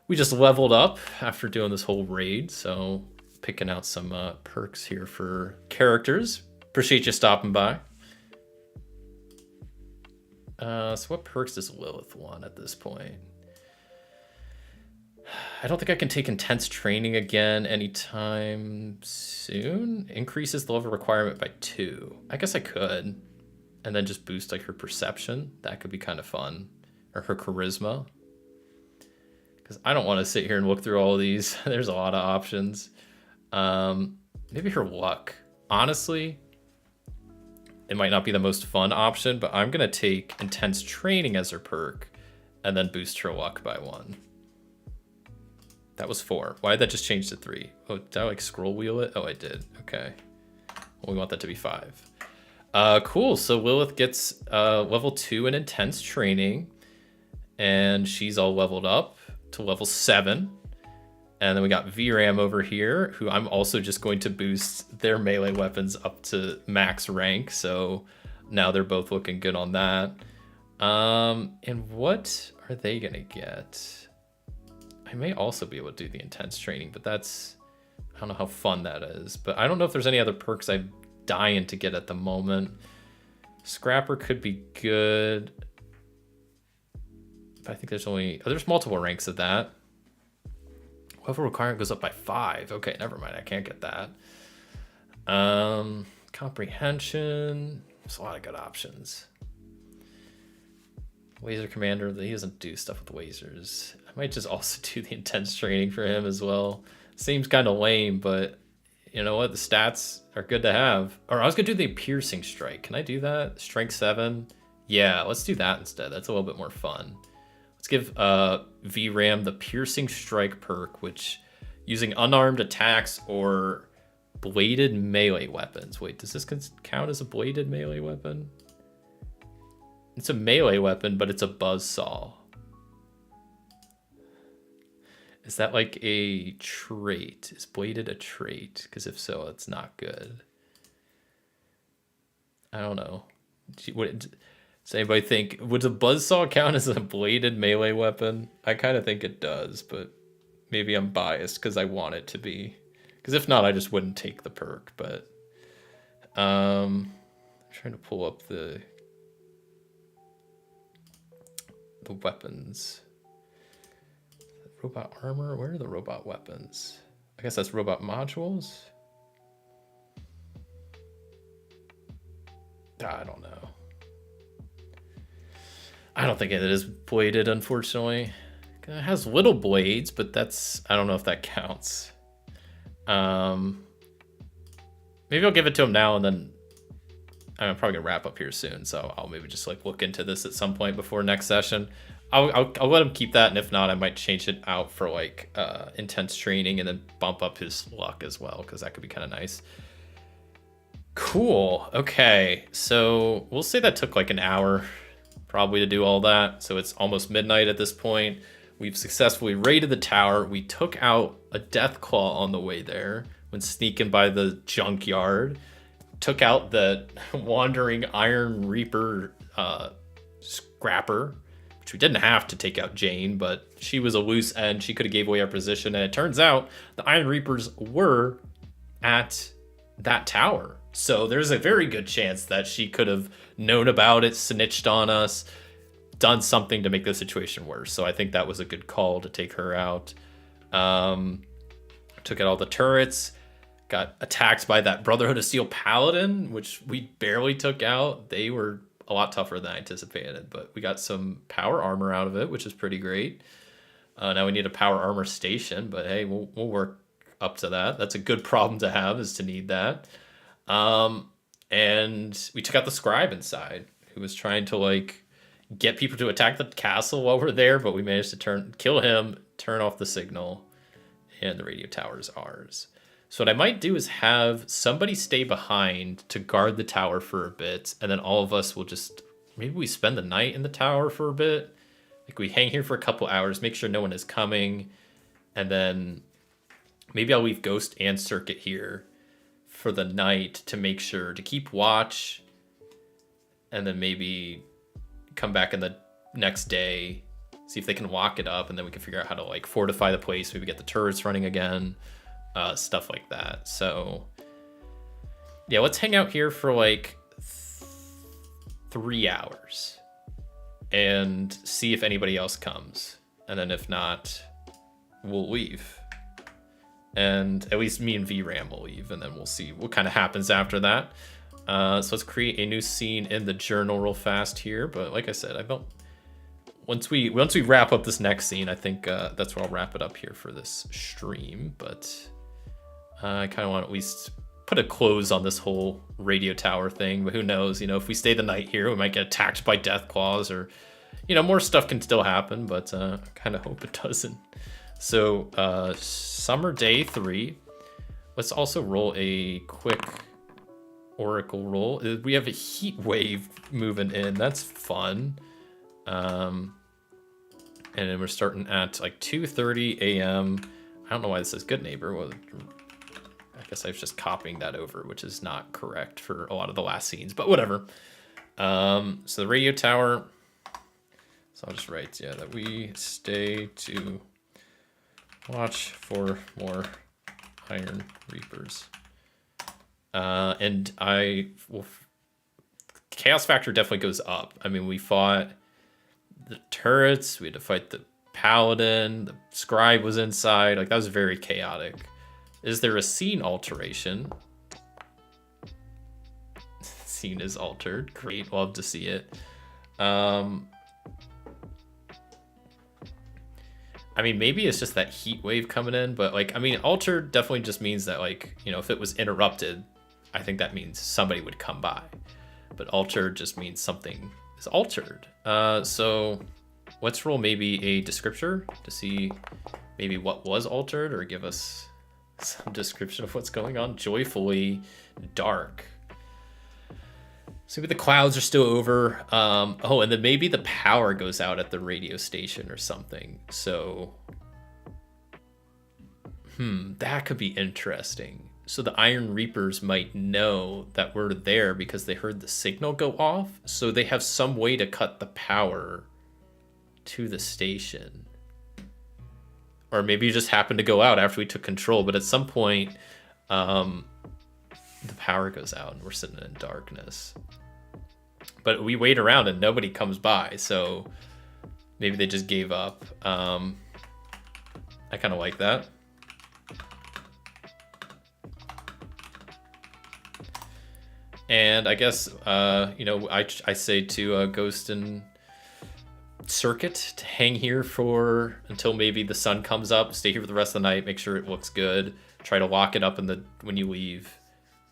We just leveled up after doing this whole raid, so picking out some perks here for characters. Appreciate you stopping by. So what perks does Lilith want at this point? I don't think I can take intense training again anytime soon. Increases the level requirement by 2. I guess I could. And then just boost like her perception. That could be kind of fun. Or her charisma. Because I don't want to sit here and look through all of these. There's a lot of options. Maybe her luck. Honestly, it might not be the most fun option, but I'm going to take intense training as her perk and then boost her luck by 1. That was 4. Why did that just change to 3? Oh, did I like scroll wheel it? Oh, I did. Okay. Well, we want that to be 5. Cool. So Lilith gets level 2 in intense training, and she's all leveled up to level 7. And then we got VRAM over here, who I'm also just going to boost their melee weapons up to max rank. So now they're both looking good on that. And what are they gonna get? I may also be able to do the intense training, but that's, I don't know how fun that is. But I don't know if there's any other perks I'm dying to get at the moment. Scrapper could be good. But I think there's multiple ranks of that. Level requirement goes up by 5. Okay, never mind. I can't get that. Comprehension. There's a lot of good options. Laser commander. He doesn't do stuff with lasers. I might just also do the intense training for him as well. Seems kind of lame, but you know what? The stats are good to have. Or I was gonna do the piercing strike. Can I do that? Strength 7. Yeah, let's do that instead. That's a little bit more fun. Let's give VRAM the piercing strike perk, which using unarmed attacks or bladed melee weapons. Wait, does this count as a bladed melee weapon? It's a melee weapon, but it's a buzzsaw. Is that like a trait? Is bladed a trait? Because if so, it's not good. I don't know. Does anybody think, would the buzzsaw count as a bladed melee weapon? I kind of think it does, but maybe I'm biased because I want it to be. Because if not, I just wouldn't take the perk. But I'm trying to pull up the weapons. Robot armor? Where are the robot weapons? I guess that's robot modules? I don't know. I don't think it is bladed, unfortunately. It has little blades, but that's, I don't know if that counts. Maybe I'll give it to him now, and then I'm probably gonna wrap up here soon, so I'll maybe just like look into this at some point before next session. I'll let him keep that, and if not, I might change it out for like intense training and then bump up his luck as well, because that could be kind of nice. Cool. Okay, so we'll say that took like an hour probably to do all that. So it's almost midnight at this point. We've successfully raided the tower. We took out a death claw on the way there when sneaking by the junkyard. Took out the wandering Iron Reaper scrapper, which we didn't have to take out Jane, but she was a loose end. She could have gave away our position. And it turns out the Iron Reapers were at that tower. So there's a very good chance that she could have known about it, snitched on us, done something to make the situation worse. So I think that was a good call to take her out. Took out all the turrets, got attacked by that Brotherhood of Steel Paladin, which we barely took out. They were a lot tougher than I anticipated, but we got some power armor out of it, which is pretty great. Now we need a power armor station, but hey, we'll work up to that. That's a good problem to have, is to need that. And we took out the scribe inside, who was trying to like get people to attack the castle while we're there, but we managed to kill him, turn off the signal, and the radio tower is ours. So what I might do is have somebody stay behind to guard the tower for a bit, and then all of us will just, maybe we spend the night in the tower for a bit. Like we hang here for a couple hours, make sure no one is coming, and then maybe I'll leave Ghost and Circuit here for the night to make sure to keep watch, and then maybe come back in the next day, see if they can lock it up, and then we can figure out how to like fortify the place, maybe get the turrets running again. Stuff like that. So yeah, let's hang out here for like 3 hours and see if anybody else comes. And then if not, we'll leave. And at least me and VRAM will leave, and then we'll see what kind of happens after that. So let's create a new scene in the journal real fast here. But like I said, I don't. Once we wrap up this next scene, I think that's where I'll wrap it up here for this stream. But I kind of want to at least put a close on this whole radio tower thing. But who knows? You know, if we stay the night here, we might get attacked by death claws, or you know, more stuff can still happen. But I kind of hope it doesn't. So summer day 3. Let's also roll a quick oracle roll. We have a heat wave moving in. That's fun. And then we're starting at like 2:30 a.m. I don't know why this says good neighbor. Well, I guess I was just copying that over, which is not correct for a lot of the last scenes, but whatever. So the radio tower. So I'll just write, that we stay to watch for more Iron Reapers. And chaos factor definitely goes up. I mean, we fought the turrets, we had to fight the paladin, the scribe was inside, like that was very chaotic. Is there a scene alteration? Scene is altered. Great, love to see it. I mean, maybe it's just that heat wave coming in, but like, I mean, altered definitely just means that like, you know, if it was interrupted, I think that means somebody would come by. But altered just means something is altered. So let's roll maybe a descriptor to see maybe what was altered, or give us some description of what's going on. Joyfully dark. So maybe the clouds are still over. Oh, and then maybe the power goes out at the radio station or something. So, that could be interesting. So the Iron Reapers might know that we're there because they heard the signal go off. So they have some way to cut the power to the station. Or maybe you just happened to go out after we took control. But at some point, the power goes out and we're sitting in darkness. But we wait around and nobody comes by. So maybe they just gave up. I kind of like that. And I guess, I say to Ghost and Circuit to hang here for until maybe the sun comes up. Stay here for the rest of the night. Make sure it looks good. Try to lock it up when you leave.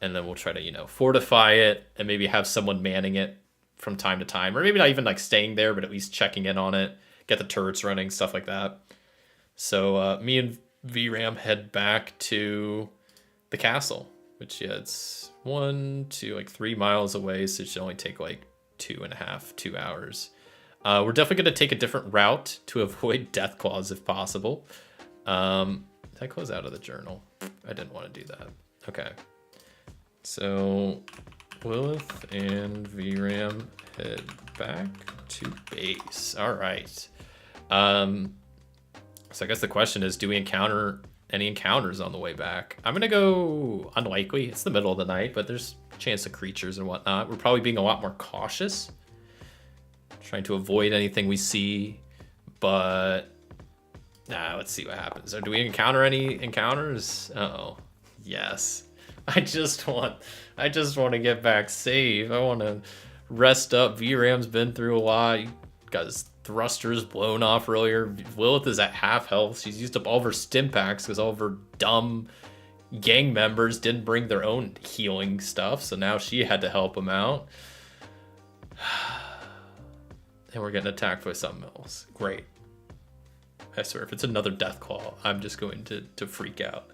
And then we'll try to, fortify it and maybe have someone manning it from time to time. Or maybe not even like staying there, but at least checking in on it. Get the turrets running, stuff like that. So me and VRAM head back to the castle. Which, it's 1 to 3 miles away, so it should only take 2 hours. We're definitely going to take a different route to avoid death claws if possible. Did I close out of the journal? I didn't want to do that. Okay. So Lilith and VRAM head back to base. All right. So I guess the question is, do we encounter any encounters on the way back? I'm gonna go unlikely. It's the middle of the night, but there's a chance of creatures and whatnot. We're probably being a lot more cautious, trying to avoid anything we see. But let's see what happens. Do we encounter any encounters? Oh, yes. I just want to get back safe. I want to rest up. VRAM's been through a lot. He got his thrusters blown off earlier. Lilith is at half health. She's used up all of her stim packs because all of her dumb gang members didn't bring their own healing stuff, so now she had to help them out. And we're getting attacked by something else. Great. I swear, if it's another death claw, I'm just going to freak out.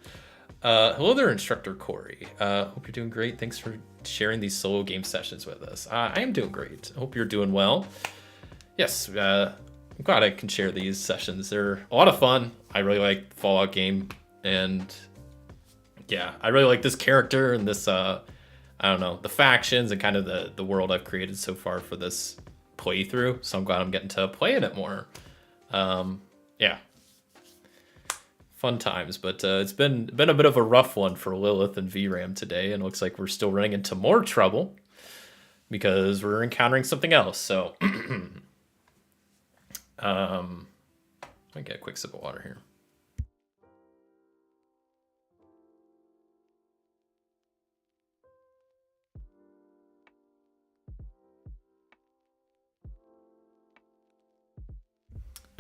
Hello there, Instructor Corey. Hope you're doing great. Thanks for sharing these solo game sessions with us. I am doing great. I hope you're doing well. Yes, I'm glad I can share these sessions. They're a lot of fun. I really like the Fallout game, and yeah, I really like this character and this, I don't know, the factions and kind of the world I've created so far for this playthrough. So I'm glad I'm getting to play in it more. Yeah. Fun times, but it's been a bit of a rough one for Lilith and VRAM today, and it looks like we're still running into more trouble because we're encountering something else. So, I get a quick sip of water here.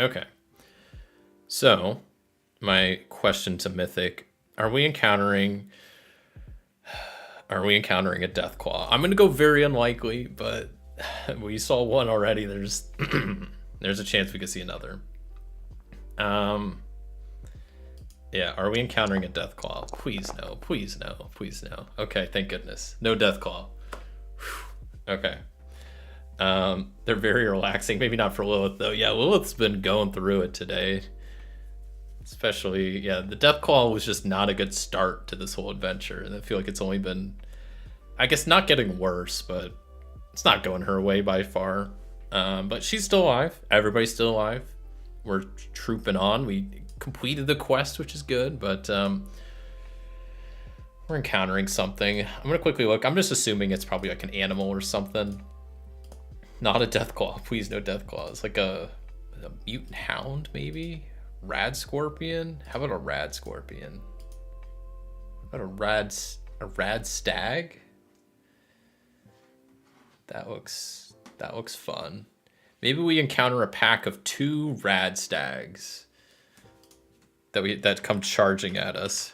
Okay, so my question to Mythic: Are we encountering a Deathclaw? I'm gonna go very unlikely, but we saw one already. There's a chance we could see another. Yeah, are we encountering a Deathclaw? Please no, please no, please no. Okay, thank goodness. No Deathclaw. Okay. They're very relaxing. Maybe not for Lilith though. Yeah, Lilith's been going through it today. Especially, yeah, the Deathclaw was just not a good start to this whole adventure, and I feel like it's only been, I guess, not getting worse, but it's not going her way by far. But she's still alive. Everybody's still alive. We're trooping on. We completed the quest, which is good, but we're encountering something. I'm gonna quickly look. I'm just assuming it's probably like an animal or something. Not a Deathclaw. Please, no Deathclaw. It's like a mutant hound, maybe? Rad scorpion? How about a rad scorpion? What about a rad stag? That looks fun. Maybe we encounter a pack of 2 rad stags that come charging at us.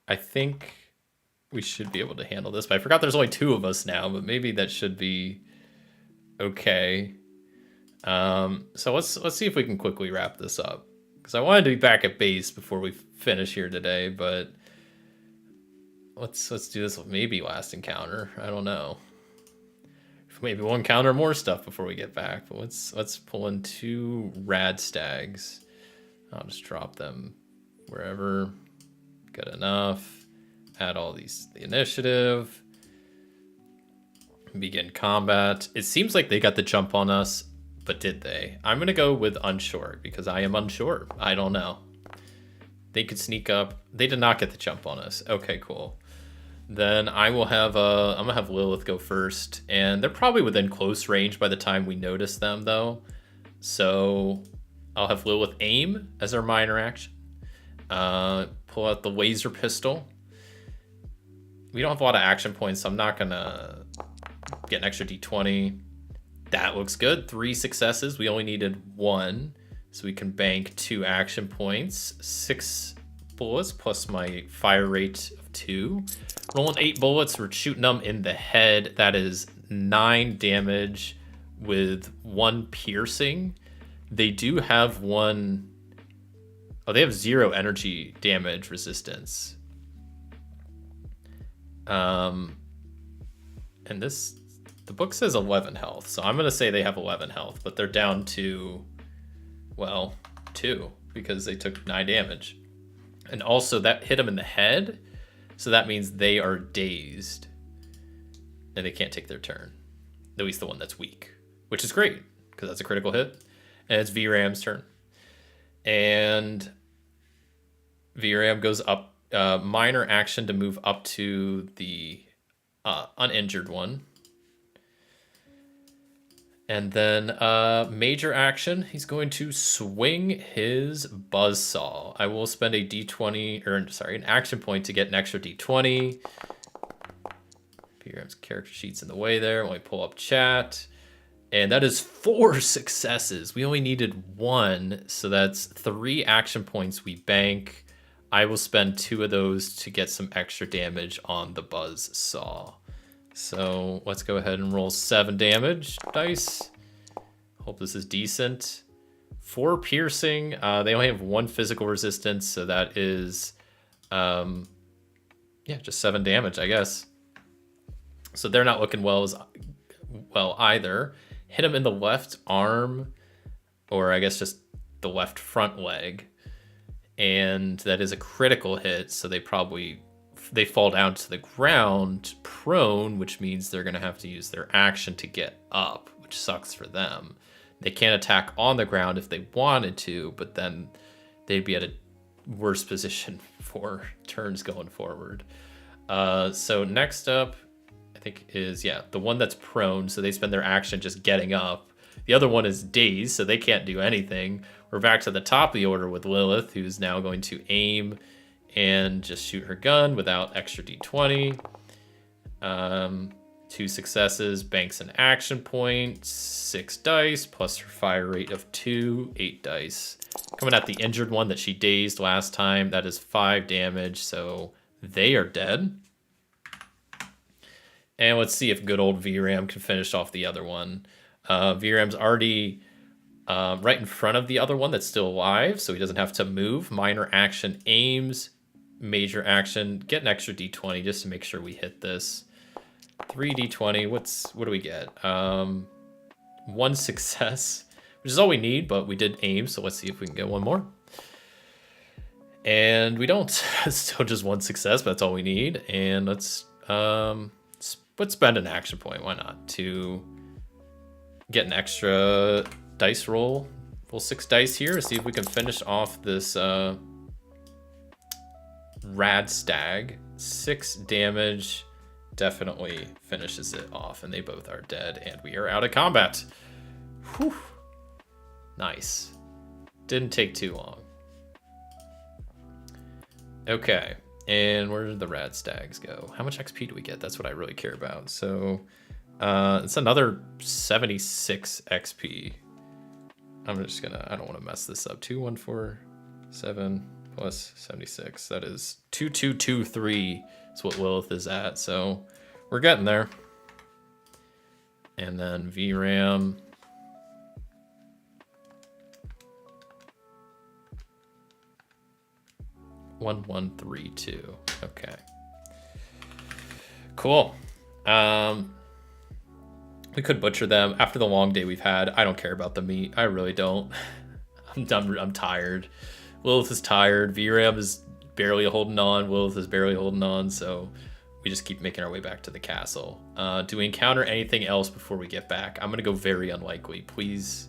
I think we should be able to handle this, but I forgot there's only 2 of us now, but maybe that should be okay. So let's see if we can quickly wrap this up, because I wanted to be back at base before we finish here today, but let's do this with maybe last encounter. I don't know. Maybe we'll encounter more stuff before we get back, but let's pull in 2 rad stags. I'll just drop them wherever. Good enough. Add all these to the initiative. Begin combat. It seems like they got the jump on us, but did they? I'm gonna go with unsure because I am unsure. I don't know. They could sneak up. They did not get the jump on us. Okay, cool. Then I will have I'm gonna have Lilith go first, and they're probably within close range by the time we notice them though. So I'll have Lilith aim as our minor action. Pull out the laser pistol. We don't have a lot of action points, so I'm not gonna get an extra d20. That looks good. 3 successes. We only needed 1, so we can bank 2 action points. 6 bullets plus my fire rate of 2. Rolling 8 bullets. We're shooting them in the head. That is 9 damage with 1 piercing. They do have 1. Oh, they have 0 energy damage resistance. And the book says 11 health, so I'm gonna say they have 11 health, but they're down to, well, 2 because they took 9 damage, and also that hit them in the head, so that means they are dazed and they can't take their turn, at least the one that's weak, which is great because that's a critical hit. And it's VRAM's turn, and VRAM goes up. Minor action to move up to the uninjured one. And then major action, he's going to swing his buzzsaw. I will spend a d20, or sorry, an action point to get an extra d20. PRM's character sheet's in the way there. Let me pull up chat. And that is 4 successes. We only needed 1, so that's 3 action points we bank. I will spend 2 of those to get some extra damage on the buzz saw. So let's go ahead and roll 7 damage dice. Hope this is decent. 4 piercing. They only have 1 physical resistance, so that is, yeah, just 7 damage, I guess. So they're not looking well either. Hit him in the left arm, or I guess just the left front leg, and that is a critical hit. So they fall down to the ground prone, which means they're going to have to use their action to get up, which sucks for them. They can't attack on the ground if they wanted to, but then they'd be at a worse position for turns going forward. So next up, I think is, yeah, the one that's prone. So they spend their action just getting up. The other one is dazed, so they can't do anything. We're back to the top of the order with Lilith, who's now going to aim and just shoot her gun without extra d20. 2 successes, banks an action point, 6 dice, plus her fire rate of 2, 8 dice. Coming at the injured one that she dazed last time, that is 5 damage, so they are dead. And let's see if good old VRAM can finish off the other one. VRAM's already right in front of the other one that's still alive, so he doesn't have to move. Minor action aims, major action, get an extra d20 just to make sure we hit this. 3d20, what do we get? 1 success, which is all we need, but we did aim, so let's see if we can get one more. And we don't. It's still just 1 success, but that's all we need. And let's spend an action point, why not, to get an extra dice roll. Roll 6 dice here, see if we can finish off this rad stag. 6 damage. Definitely finishes it off, and they both are dead, and we are out of combat. Whew. Nice. Didn't take too long. Okay, and where did the rad stags go? How much XP do we get? That's what I really care about. So it's another 76 XP. I'm just gonna, I don't want to mess this up. 2147 plus 76. That is 2223. That's what Lilith is at, so we're getting there. And then VRAM. $1132. Okay. Cool. We could butcher them after the long day we've had. I don't care about the meat. I really don't. I'm done. I'm tired. Lilith is tired. VRAM is barely holding on. Lilith is barely holding on, so we just keep making our way back to the castle. Do we encounter anything else before we get back? I'm gonna go very unlikely. Please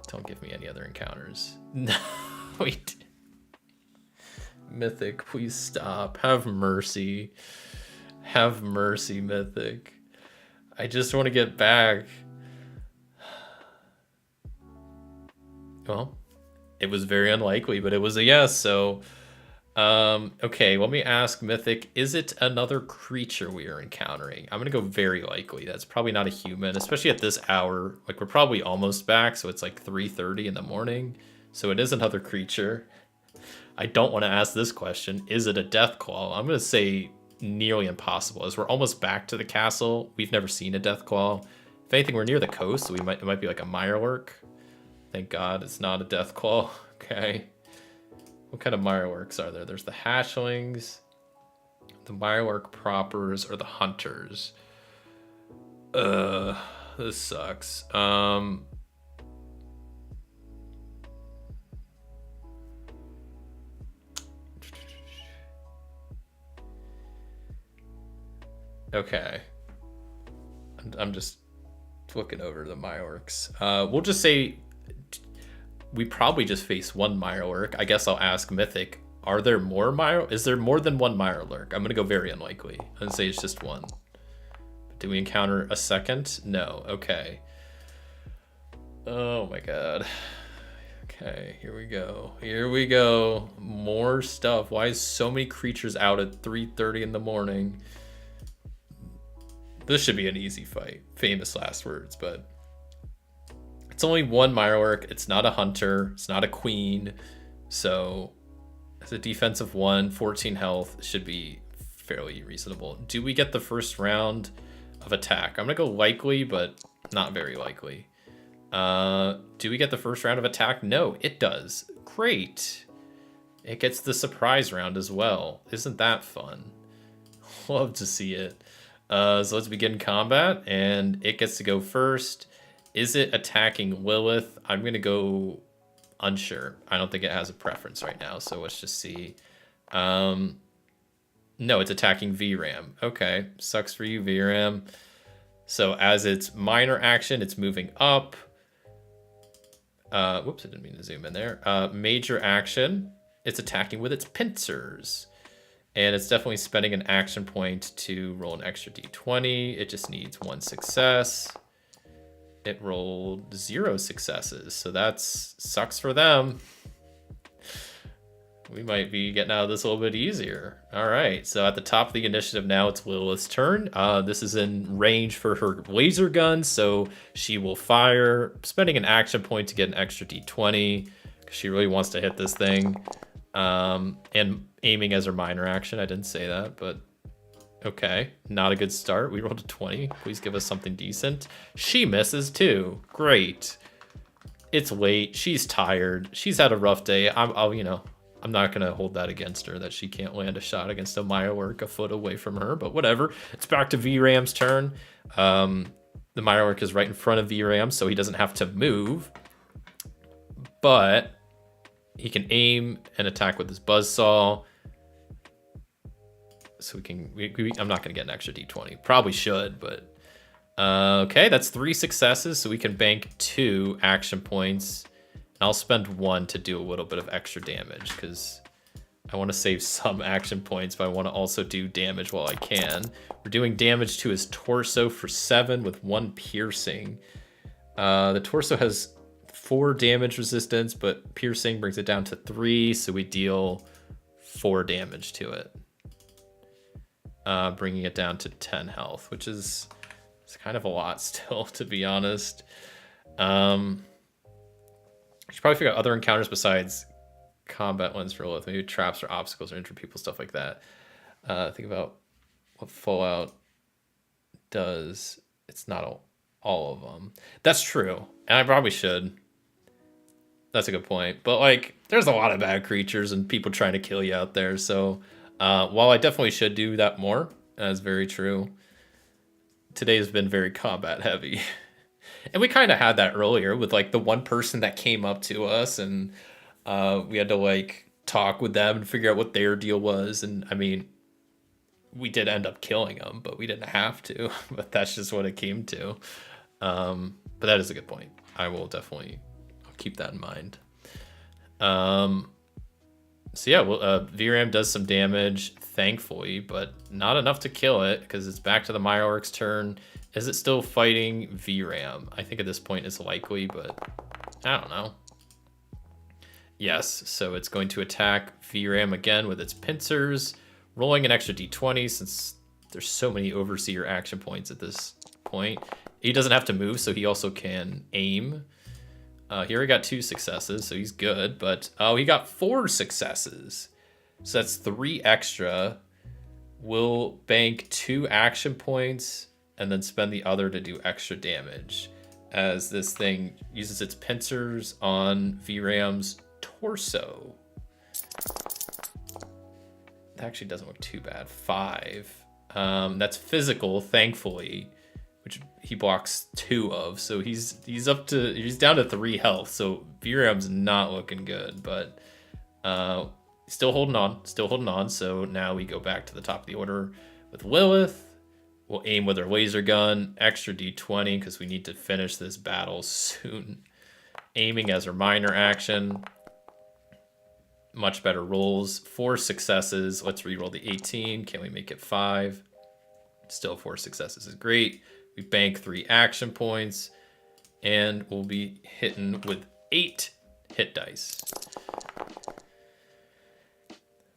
don't give me any other encounters. No, wait. Mythic, please stop. Have mercy. Have mercy, Mythic. I just want to get back. Well, it was very unlikely, but it was a yes, so okay, let me ask Mythic, is it another creature we are encountering? I'm gonna go very likely. That's probably not a human, especially at this hour. Like, we're probably almost back, so it's like 3:30 in the morning. So it is another creature. I don't want to ask this question. Is it a Deathclaw? I'm gonna say nearly impossible, as we're almost back to the castle. We've never seen a Deathclaw. If anything, we're near the coast, so it might be like a Mirelurk. Thank God it's not a Deathclaw. Okay. What kind of Mirelurks are there? There's the hatchlings, the Mirelurk propers, or the hunters. This sucks. Okay. I'm just looking over the Mirelurks. We'll just say we probably just face 1 Mirelurk. I guess I'll ask Mythic, are there more is there more than 1 Mirelurk? I'm gonna go very unlikely. I'm gonna say it's just 1. Do we encounter a second? No. Okay. Oh my god. Okay, here we go. Here we go. More stuff. Why is so many creatures out at 3:30 in the morning? This should be an easy fight. Famous last words, but it's only 1 Mirelurk. It's not a hunter. It's not a queen. So it's a defensive 1, 14 health. Should be fairly reasonable. Do we get the first round of attack? I'm gonna go likely, but not very likely. Do we get the first round of attack? No, it does. Great. It gets the surprise round as well. Isn't that fun? Love to see it. So let's begin combat, and it gets to go first. Is it attacking Lilith? I'm going to go unsure. I don't think it has a preference right now, so let's just see. No, it's attacking VRAM. Okay, sucks for you, VRAM. So as its minor action, it's moving up. Whoops, I didn't mean to zoom in there. Major action, it's attacking with its pincers. And it's definitely spending an action point to roll an extra d20. It just needs 1 success. It rolled 0 successes, so that's sucks for them. We might be getting out of this a little bit easier. All right, so at the top of the initiative now, it's Lilith's turn. This is in range for her laser gun, so she will fire, spending an action point to get an extra d20, because she really wants to hit this thing. And aiming as her minor action. I didn't say that, but okay. Not a good start. We rolled a 20. Please give us something decent. She misses too. Great. It's late. She's tired. She's had a rough day. I'm not going to hold that against her, that she can't land a shot against a Mayawork a foot away from her, but whatever. It's back to VRAM's turn. The Mayawork is right in front of VRAM, so he doesn't have to move. But he can aim and attack with his buzzsaw. So I'm not going to get an extra d20. Probably should, but... okay, that's 3 successes, so we can bank 2 action points. I'll spend 1 to do a little bit of extra damage, because I want to save some action points, but I want to also do damage while I can. We're doing damage to his torso for 7 with 1 piercing. The torso has 4 damage resistance, but piercing brings it down to 3, so we deal 4 damage to it. Bringing it down to 10 health, which is it's kind of a lot still, to be honest. You should probably figure out other encounters besides combat ones for Lilith. Maybe traps or obstacles or injure people, stuff like that. Think about what Fallout does. It's not all of them. That's true, and I probably should. That's a good point. But like, there's a lot of bad creatures and people trying to kill you out there. So while I definitely should do that more, that's very true. Today has been very combat heavy. And we kind of had that earlier with like the one person that came up to us, and we had to like talk with them and figure out what their deal was. And I mean, we did end up killing them, but we didn't have to. But that's just what it came to. But that is a good point. I will definitely keep that in mind. So yeah, well, VRAM does some damage, thankfully, but not enough to kill it, because it's back to the Mayawork's turn. Is it still fighting VRAM? I think at this point it's likely, but I don't know. Yes, so it's going to attack VRAM again with its pincers, rolling an extra d20 since there's so many Overseer action points at this point. He doesn't have to move, so he also can aim. Here he got 2 successes, so he's good, but he got 4 successes. So that's 3 extra. We'll bank 2 action points and then spend the other to do extra damage, as this thing uses its pincers on VRAM's torso. That actually doesn't look too bad. 5. That's physical, thankfully, which he blocks 2 of, so he's down to 3 health. So VRAM's not looking good, but still holding on. So now we go back to the top of the order with Lilith. We'll aim with our laser gun, extra d20, because we need to finish this battle soon. Aiming as our minor action. Much better rolls. 4 successes. Let's re-roll the 18. Can we make it 5? Still 4 successes is great. We bank 3 action points, and we'll be hitting with 8 hit dice.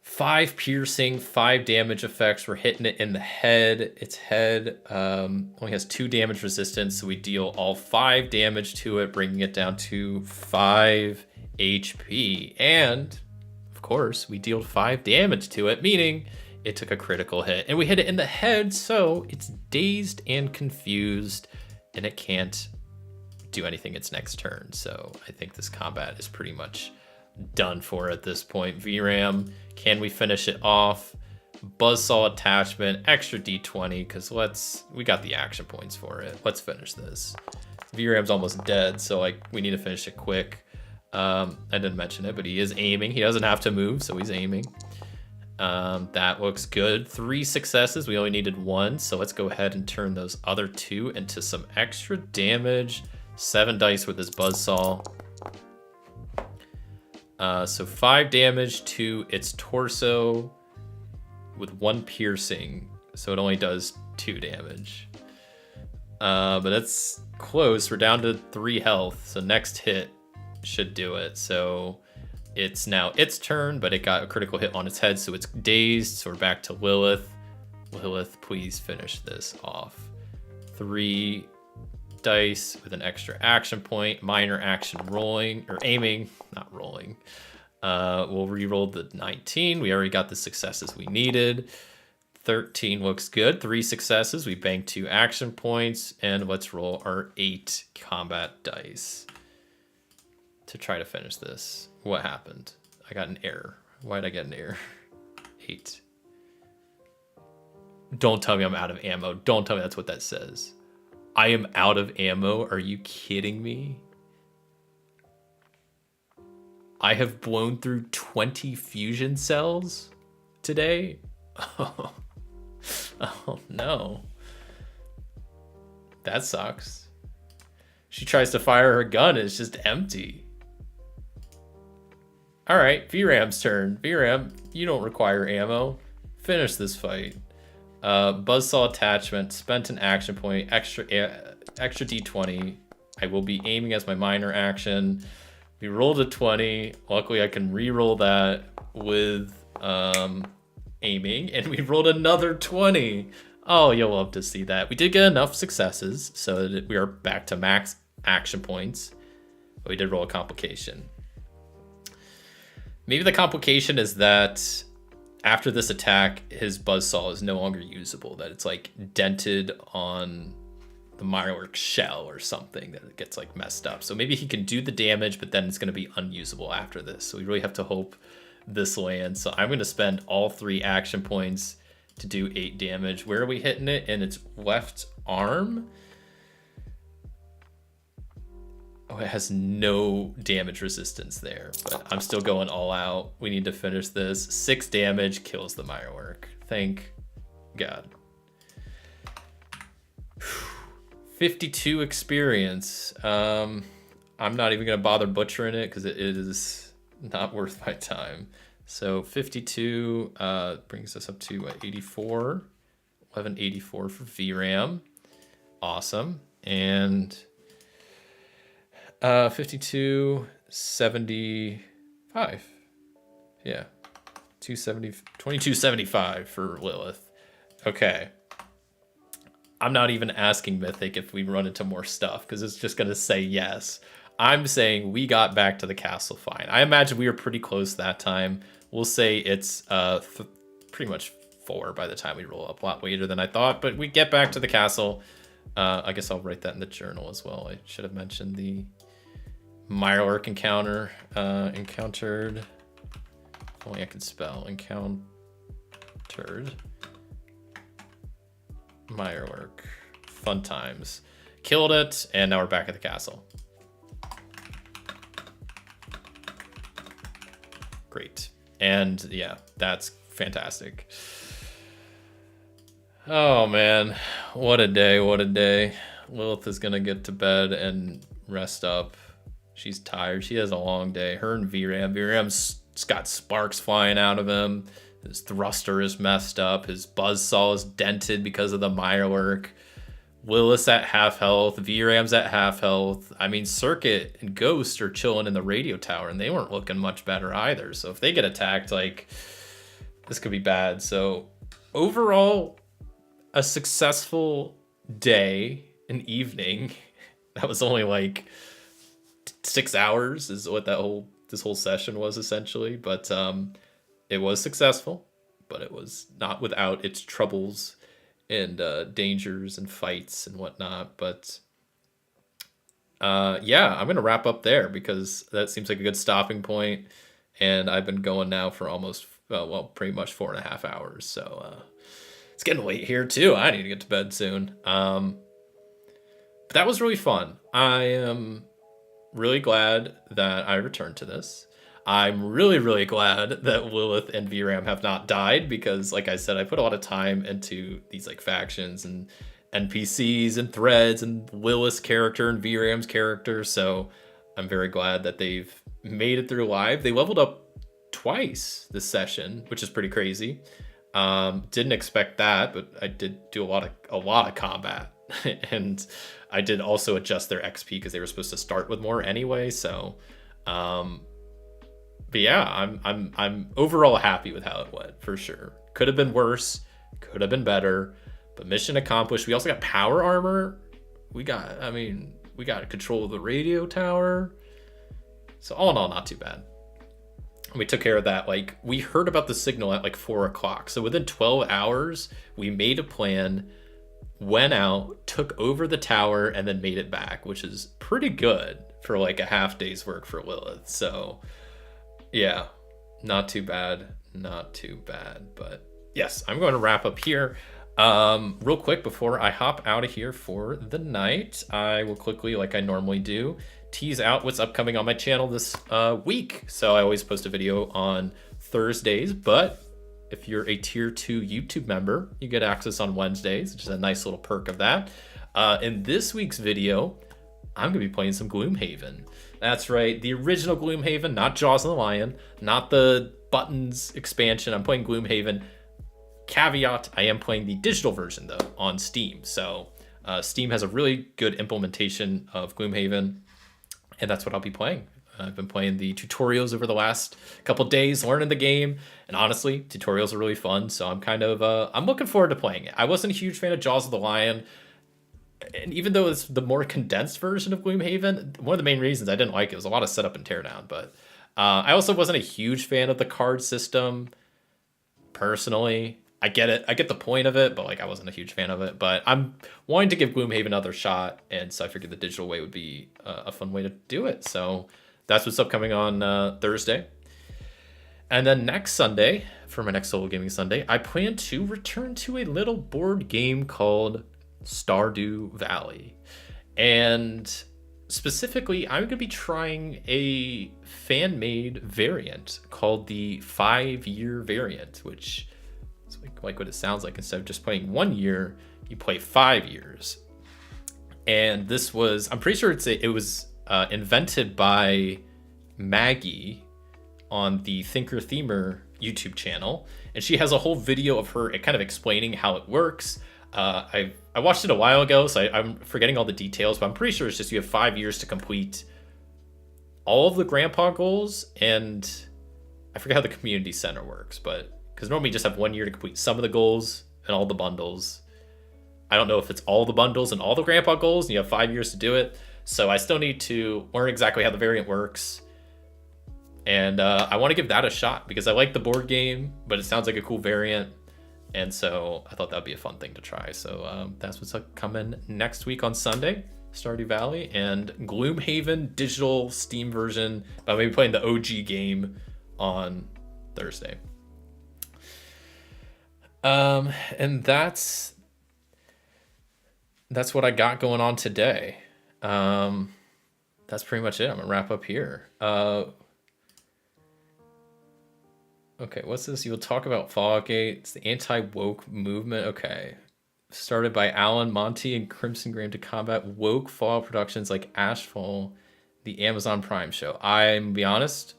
5 piercing, 5 damage effects. We're hitting it in the head. Its head only has 2 damage resistance, so we deal all 5 damage to it, bringing it down to 5 HP. And, of course, we dealt 5 damage to it, meaning it took a critical hit. And we hit it in the head, so it's dazed and confused, and it can't do anything its next turn. So I think this combat is pretty much done for at this point. VRAM, can we finish it off? Buzzsaw attachment, extra D20, because we got the action points for it. Let's finish this. VRAM's almost dead, so like we need to finish it quick. I didn't mention it, but he is aiming. He doesn't have to move, so he's aiming. That looks good. 3 successes. We only needed 1, so let's go ahead and turn those other 2 into some extra damage. 7 dice with his buzzsaw. So 5 damage to its torso with 1 piercing, so it only does 2 damage. But that's close. We're down to 3 health, so next hit should do it. So it's now its turn, but it got a critical hit on its head, so it's dazed. So we're back to Lilith. Lilith, please finish this off. 3 dice with an extra action point. Minor action rolling, or aiming, not rolling. We'll re-roll the 19. We already got the successes we needed. 13 looks good. 3 successes. We banked 2 action points, and let's roll our 8 combat dice to try to finish this. What happened? I got an error. Why did I get an error? 8. Don't tell me I'm out of ammo. Don't tell me that's what that says. I am out of ammo. Are you kidding me? I have blown through 20 fusion cells today. Oh, oh no. That sucks. She tries to fire her gun, it's just empty. All right, VRAM's turn. VRAM, you don't require ammo. Finish this fight. Buzzsaw attachment, spent an action point, extra D20. I will be aiming as my minor action. We rolled a 20. Luckily, I can re-roll that with aiming, and we rolled another 20. Oh, you'll love to see that. We did get enough successes, so that we are back to max action points. But we did roll a complication. Maybe the complication is that after this attack, his buzzsaw is no longer usable, that it's like dented on the Mirework shell or something, that it gets like messed up. So maybe he can do the damage, but then it's going to be unusable after this. So we really have to hope this lands. So I'm going to spend all 3 action points to do 8 damage. Where are we hitting it? In its left arm? Oh, it has no damage resistance there, but I'm still going all out. We need to finish this. 6 damage kills the Mirework. Thank God. 52 experience. I'm not even going to bother butchering it because it is not worth my time. So 52 brings us up to 84. 1184 for VRAM. Awesome. And 5275. Yeah. 2275 for Lilith. Okay. I'm not even asking Mythic if we run into more stuff because it's just going to say yes. I'm saying we got back to the castle fine. I imagine we were pretty close that time. We'll say it's pretty much 4 by the time we roll up. A lot later than I thought, but we get back to the castle. I guess I'll write that in the journal as well. I should have mentioned the Mirework encounter. Encountered. If only I could spell. Encountered. Mirework. Fun times. Killed it, and now we're back at the castle. Great. And yeah, that's fantastic. Oh man, what a day, what a day. Lilith is gonna get to bed and rest up. She's tired. She has a long day. Her and VRAM. VRAM's got sparks flying out of him. His thruster is messed up. His buzzsaw is dented because of the Mirework. Lilith's at half health. VRAM's at half health. I mean, Circuit and Ghost are chilling in the radio tower, and they weren't looking much better either. So if they get attacked, like, this could be bad. So overall, a successful day and evening. That was only like 6 hours is what this whole session was essentially. But it was successful, but it was not without its troubles and dangers and fights and whatnot. But yeah, I'm gonna wrap up there because that seems like a good stopping point, and I've been going now for almost well, pretty much 4.5 hours. So it's getting late here too. I need to get to bed soon. But that was really fun. I am really glad that I returned to this. I'm really, really glad that Lilith and VRAM have not died because, like I said, I put a lot of time into these like factions and NPCs and threads and Lilith's character and VRAM's character. So I'm very glad that they've made it through live. They leveled up twice this session, which is pretty crazy. Didn't expect that, but I did do a lot of combat, and I did also adjust their XP because they were supposed to start with more anyway. So, but yeah, I'm overall happy with how it went for sure. Could have been worse, could have been better, but mission accomplished. We also got power armor. We got control of the radio tower. So all in all, not too bad. We took care of that. Like, we heard about the signal at like 4 o'clock. So within 12 hours, we made a plan, went out, took over the tower, and then made it back, which is pretty good for like a half day's work for Lilith. So yeah, not too bad. But yes, I'm going to wrap up here. Real quick before I hop out of here for the night, I will quickly, like I normally do, tease out what's upcoming on my channel this week. So I always post a video on Thursdays, but if you're a tier 2 YouTube member, you get access on Wednesdays, which is a nice little perk of that. In this week's video, I'm gonna be playing some Gloomhaven. That's right, the original Gloomhaven, not Jaws of the Lion, not the Buttons expansion. I'm playing Gloomhaven. Caveat, I am playing the digital version though on Steam. So Steam has a really good implementation of Gloomhaven, and that's what I'll be playing. I've been playing the tutorials over the last couple days, learning the game, and honestly, tutorials are really fun. So I'm kind of I'm looking forward to playing it. I wasn't a huge fan of Jaws of the Lion, and even though it's the more condensed version of Gloomhaven, one of the main reasons I didn't like it was a lot of setup and teardown. But I also wasn't a huge fan of the card system personally. I get it. I get the point of it, but like I wasn't a huge fan of it. But I'm wanting to give Gloomhaven another shot, and so I figured the digital way would be a fun way to do it. So that's what's upcoming on Thursday. And then next Sunday, for my next solo gaming Sunday, I plan to return to a little board game called Stardew Valley. And specifically, I'm going to be trying a fan-made variant called the 5-year variant, which is like what it sounds like. Instead of just playing 1 year, you play 5 years. And this was, I'm pretty sure it was invented by Maggie on the Thinker Themer YouTube channel, and she has a whole video of her kind of explaining how it works. I watched it a while ago, so I'm forgetting all the details, but I'm pretty sure it's just you have 5 years to complete all of the grandpa goals, and I forget how the community center works, but because normally you just have 1 year to complete some of the goals and all the bundles. I don't know if it's all the bundles and all the grandpa goals, and you have 5 years to do it. So I still need to learn exactly how the variant works. And I want to give that a shot because I like the board game, but it sounds like a cool variant. And so I thought that'd be a fun thing to try. So that's what's coming next week on Sunday, Stardew Valley, and Gloomhaven digital Steam version. But maybe playing the OG game on Thursday. And that's what I got going on today. That's pretty much it. I'm gonna wrap up here. Okay, what's this? You'll talk about Fallout Gate. It's the anti-woke movement. Okay. Started by Alan Monty and Crimson Graham to combat woke Fallout productions like Ashfall, the Amazon Prime show. I'm be honest,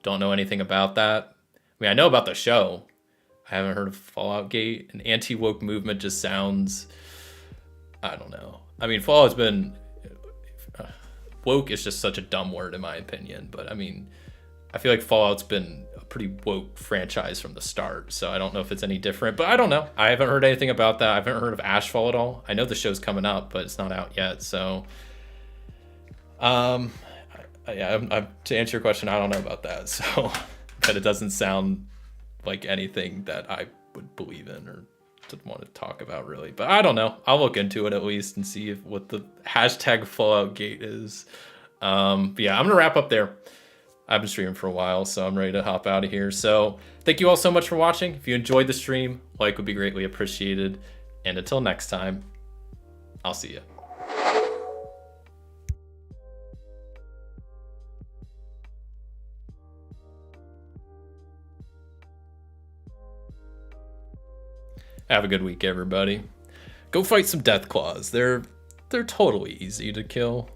don't know anything about that. I mean, I know about the show. I haven't heard of Fallout Gate. An anti-woke movement just sounds, I don't know. I mean, Fallout's been, woke is just such a dumb word in my opinion, but I mean, I feel like Fallout's been a pretty woke franchise from the start, so I don't know if it's any different, but I don't know. I haven't heard anything about that. I haven't heard of Ashfall at all. I know the show's coming up, but it's not out yet, so to answer your question, I don't know about that, so but it doesn't sound like anything that I would believe in or didn't want to talk about really, but I don't know. I'll look into it at least and see what the hashtag Fallout Gate is. But yeah, I'm gonna wrap up there. I've been streaming for a while, so I'm ready to hop out of here. So thank you all so much for watching. If you enjoyed the stream, like would be greatly appreciated. And until next time, I'll see you. Have a good week, everybody. Go fight some death claws. They're totally easy to kill.